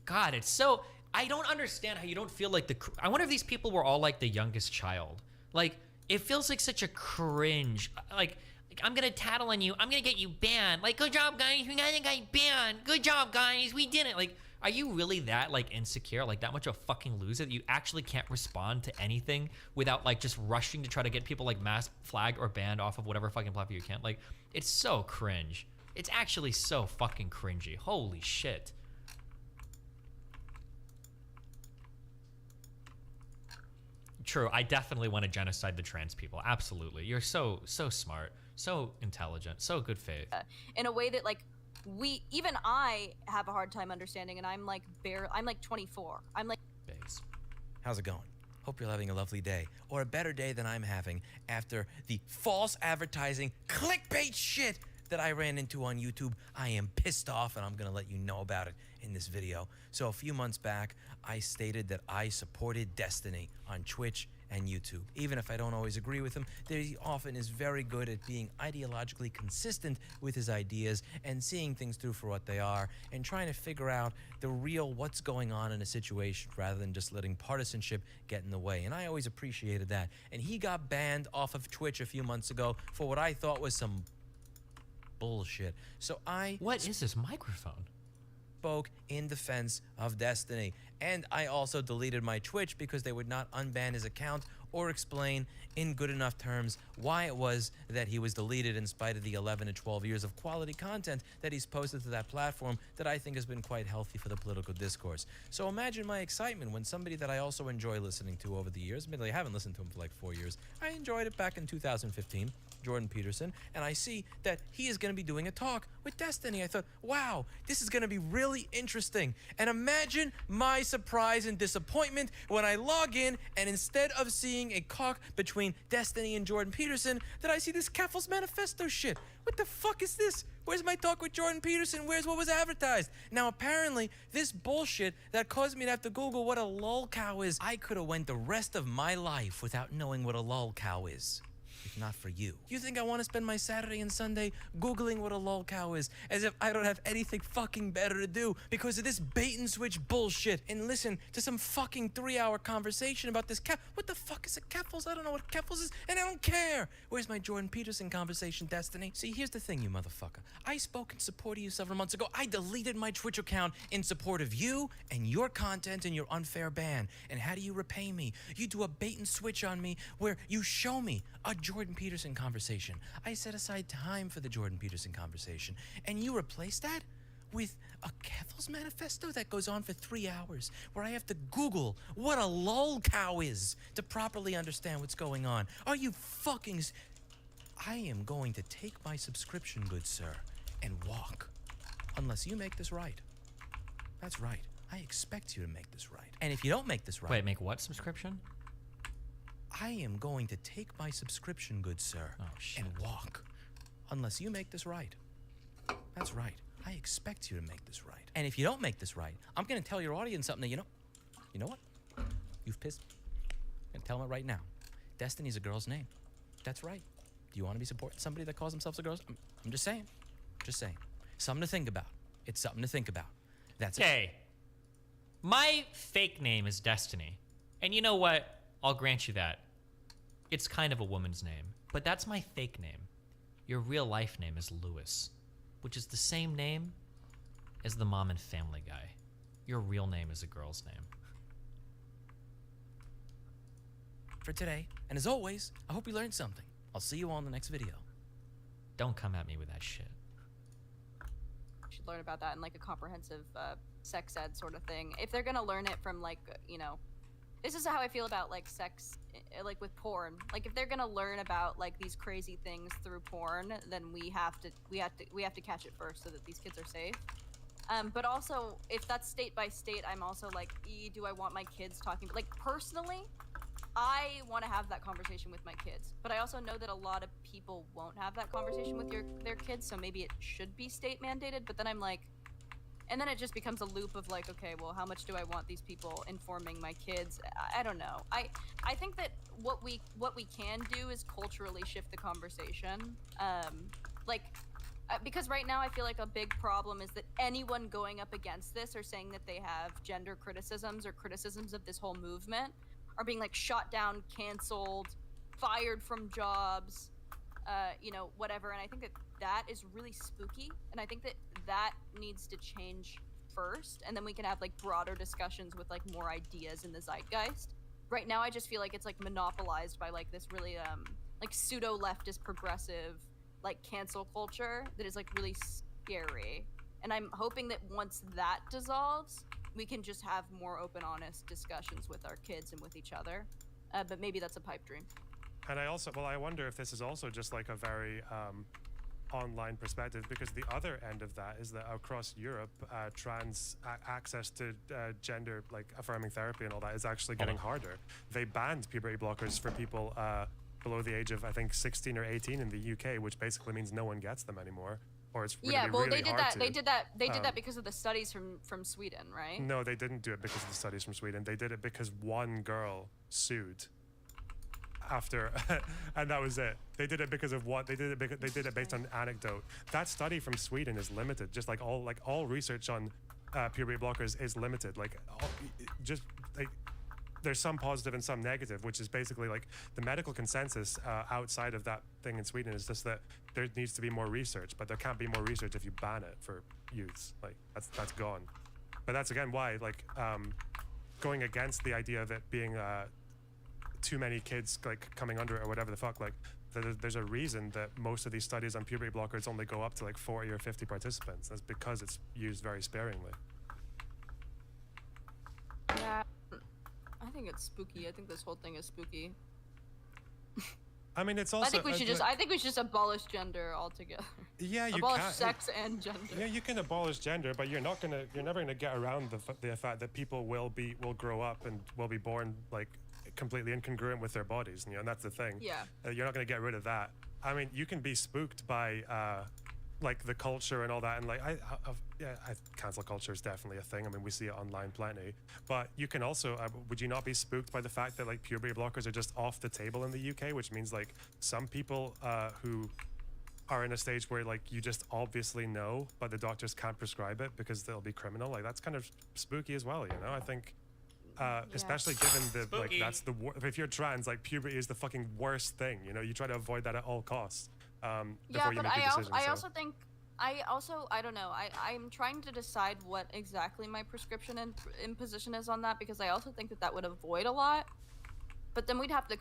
God, it's so... I don't understand how you don't feel like the... I wonder if these people were all like the youngest child. Like, it feels like such a cringe. Like I'm gonna tattle on you. I'm gonna get you banned. Like, good job, guys. We got a guy banned. Good job, guys. We did it. Like, are you really that, like, insecure? Like, that much of a fucking loser that you actually can't respond to anything without, like, just rushing to try to get people, like, mass flagged or banned off of whatever fucking platform you can? Like, it's so cringe. It's actually so fucking cringy. Holy shit. True, I definitely want to genocide the trans people. Absolutely. You're so smart, so intelligent, so good faith. In a way that, like, even I have a hard time understanding, and I'm like 24. I'm like... Base. How's it going? Hope you're having a lovely day, or a better day than I'm having after the false advertising clickbait shit that I ran into on YouTube. I am pissed off, and I'm gonna let you know about it in this video. So a few months back, I stated that I supported Destiny on Twitch and YouTube. Even if I don't always agree with him, he often is very good at being ideologically consistent with his ideas and seeing things through for what they are and trying to figure out the real what's going on in a situation rather than just letting partisanship get in the way. And I always appreciated that. And he got banned off of Twitch a few months ago for what I thought was some bullshit. So What is this microphone? Spoke in defense of Destiny. And I also deleted my Twitch because they would not unban his account or explain in good enough terms why it was that he was deleted in spite of the 11 to 12 years of quality content that he's posted to that platform that I think has been quite healthy for the political discourse. So imagine my excitement when somebody that I also enjoy listening to over the years, admittedly I haven't listened to him for like 4 years, I enjoyed it back in 2015, Jordan Peterson, and I see that he is going to be doing a talk with Destiny. I thought, wow, this is going to be really interesting. And imagine my surprise and disappointment when I log in and instead of seeing a talk between Destiny and Jordan Peterson, that I see this Keffel's Manifesto shit. What the fuck is this? Where's my talk with Jordan Peterson? Where's what was advertised? Now, apparently, this bullshit that caused me to have to Google what a lolcow is, I could have went the rest of my life without knowing what a lolcow is. If not for you. You think I want to spend my Saturday and Sunday Googling what a lolcow is, as if I don't have anything fucking better to do because of this bait and switch bullshit and listen to some fucking 3-hour conversation about this what the fuck is a Keffels? I don't know what Keffels is, and I don't care. Where's my Jordan Peterson conversation, Destiny? See, here's the thing, you motherfucker. I spoke in support of you several months ago. I deleted my Twitch account in support of you and your content and your unfair ban. And how do you repay me? You do a bait and switch on me where you show me a Jordan Peterson conversation. I set aside time for the Jordan Peterson conversation, and you replace that with a Keffel's Manifesto that goes on for 3 hours, where I have to Google what a lolcow is to properly understand what's going on. Are you fucking... I am going to take my subscription, good sir, and walk. Unless you make this right. That's right. I expect you to make this right. And if you don't make this right... Wait, make what subscription? I am going to take my subscription, good sir, and walk. Unless you make this right. That's right. I expect you to make this right. And if you don't make this right, I'm going to tell your audience something that you know what? You've pissed me. I'm going to tell them it right now. Destiny's a girl's name. That's right. Do you want to be supporting somebody that calls themselves a girl? I'm just saying. Just saying. Something to think about. It's something to think about. That's it. Okay. My fake name is Destiny. And you know what? I'll grant you that. It's kind of a woman's name, but that's my fake name. Your real life name is Lewis, which is the same name as the Mom and Family Guy. Your real name is a girl's name. For today, and as always, I hope you learned something. I'll see you all in the next video. Don't come at me with that shit. You should learn about that in like a comprehensive sex ed sort of thing. If they're gonna learn it from like, this is how I feel about like sex, like with porn. Like if they're gonna learn about like these crazy things through porn, then we have to catch it first so that these kids are safe. But also, if that's state by state, I'm also like, do I want my kids talking? Like personally, I want to have that conversation with my kids, but I also know that a lot of people won't have that conversation with their kids, so maybe it should be state mandated. But then I'm like. And then it just becomes a loop of like, okay, well, how much do I want these people informing my kids? I don't know. I think that what we can do is culturally shift the conversation. Because right now I feel like a big problem is that anyone going up against this or saying that they have gender criticisms or criticisms of this whole movement are being like shot down, canceled, fired from jobs, whatever. And I think that is really spooky, and I think that needs to change first, and then we can have like broader discussions with like more ideas in the zeitgeist. Right now I just feel like it's like monopolized by like this really like pseudo leftist progressive like cancel culture that is like really scary, and I'm hoping that once that dissolves we can just have more open, honest discussions with our kids and with each other, but maybe that's a pipe dream. And I wonder if this is also just like a very online perspective, because the other end of that is that across Europe, trans access to gender like affirming therapy and all that is actually getting harder. They banned puberty blockers for people below the age of I think 16 or 18 in the UK, which basically means no one gets them anymore. Or it's really, really they did hard that. to. They did that because of the studies from Sweden, right? No, they didn't do it because of the studies from Sweden. They did it because one girl sued after, and that was it. They did it because of what they did it because they did it based on anecdote. That study from Sweden is limited, just like all research on puberty blockers is limited. There's some positive and some negative, which is basically like the medical consensus outside of that thing in Sweden is just that there needs to be more research, but there can't be more research if you ban it for youths. Like that's gone. But that's again why going against the idea of it being too many kids like coming under it or whatever the fuck, like there's a reason that most of these studies on puberty blockers only go up to like 40 or 50 participants. That's because it's used very sparingly. Yeah, I think it's spooky. I think this whole thing is spooky. I mean, it's also. I think we should just abolish gender altogether. Yeah, you abolish can. sex and gender. Yeah, you can abolish gender, but you're never gonna get around the fact that people will grow up and will be born like completely incongruent with their bodies, and that's the thing. Yeah. You're not gonna get rid of that. I mean, you can be spooked by like the culture and all that, and like cancel culture is definitely a thing. I mean, we see it online plenty, but you can also would you not be spooked by the fact that like puberty blockers are just off the table in the UK, which means like some people who are in a stage where like you just obviously know, but the doctors can't prescribe it because they'll be criminal. Like that's kind of spooky as well, I think. Especially given the like that's the if you're trans, like puberty is the fucking worst thing. You try to avoid that at all costs. Before you make a decision. I also think I don't know. I'm trying to decide what exactly my prescription and imposition is on that, because I also think that would avoid a lot. But then we'd have to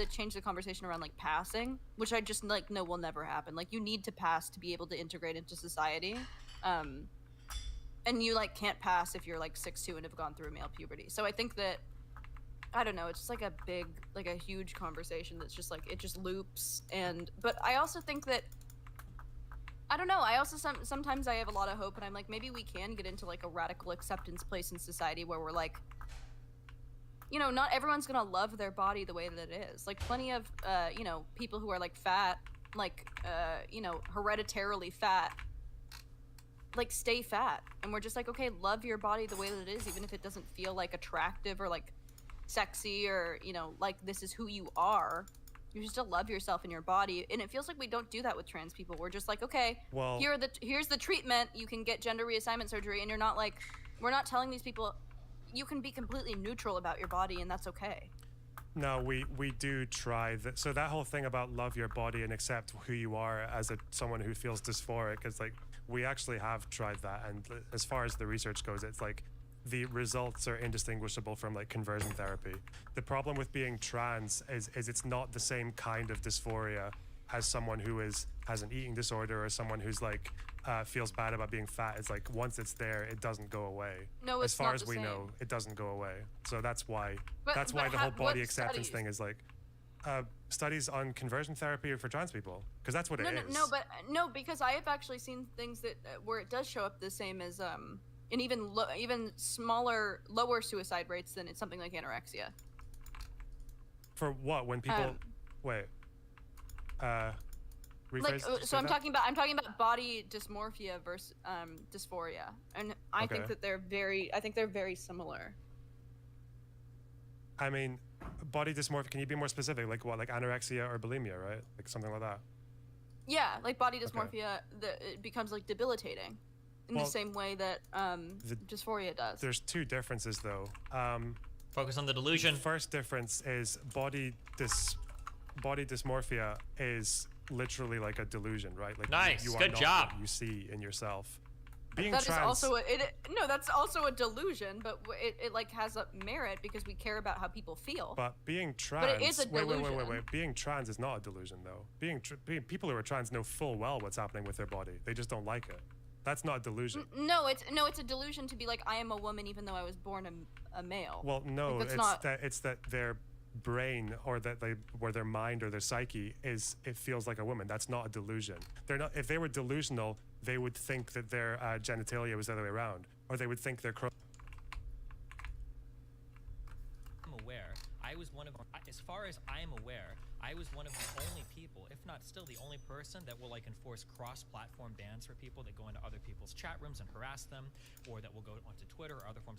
change the conversation around like passing, which I just like know will never happen. Like you need to pass to be able to integrate into society. And you like can't pass if you're like 6'2" and have gone through male puberty. So I think that I don't know, it's just like a huge conversation that's just like it just loops. But I also think that I don't know, I also sometimes I have a lot of hope, and I'm like, maybe we can get into like a radical acceptance place in society where we're like, not everyone's gonna love their body the way that it is. Like plenty of people who are like fat, like hereditarily fat, like stay fat, and we're just like, okay, love your body the way that it is, even if it doesn't feel like attractive or like sexy or like this is who you are. You still love yourself and your body, and it feels like we don't do that with trans people. We're just like, okay, well, here's the treatment, you can get gender reassignment surgery, and you're not like, we're not telling these people you can be completely neutral about your body and that's okay. No, we do try that. So that whole thing about love your body and accept who you are as someone who feels dysphoric is like, we actually have tried that, and as far as the research goes, it's like the results are indistinguishable from like conversion therapy. The problem with being trans is it's not the same kind of dysphoria as someone who has an eating disorder, or someone who's like feels bad about being fat. It's like once it's there, it doesn't go away. No, it's as far not as the we same. know, it doesn't go away. So that's why But the whole body acceptance studies? thing is like studies on conversion therapy for trans people, because that's what it is. No, because I have actually seen things that where it does show up the same as and even smaller, lower suicide rates than it's something like anorexia. For what? When people wait. Like so I'm talking about body dysmorphia versus dysphoria, and I think that they're very similar. I mean, body dysmorphia, can you be more specific? Like what, like anorexia or bulimia, right? Like something like that? Yeah, like body dysmorphia, it becomes like debilitating in the same way that dysphoria does. There's two differences though. Focus on the delusion. First difference is body dysmorphia is literally like a delusion, right? Like nice, you are good not job. What you see in yourself. Being That trans, is also that's also a delusion, but it like has a merit because we care about how people feel. But being trans, but it is a delusion. Wait. Being trans is not a delusion though. People who are trans know full well what's happening with their body. They just don't like it. That's not a delusion. No, it's a delusion to be like, I am a woman even though I was born a male. Well, no, like, it's that their brain or their mind or their psyche it feels like a woman. That's not a delusion. They're not. If they were delusional, they would think that their genitalia was the other way around, or they would think their I'm aware. As far as I am aware, I was one of the only people, if not still the only person, that will like enforce cross-platform bans for people that go into other people's chat rooms and harass them, or that will go onto Twitter or other forms of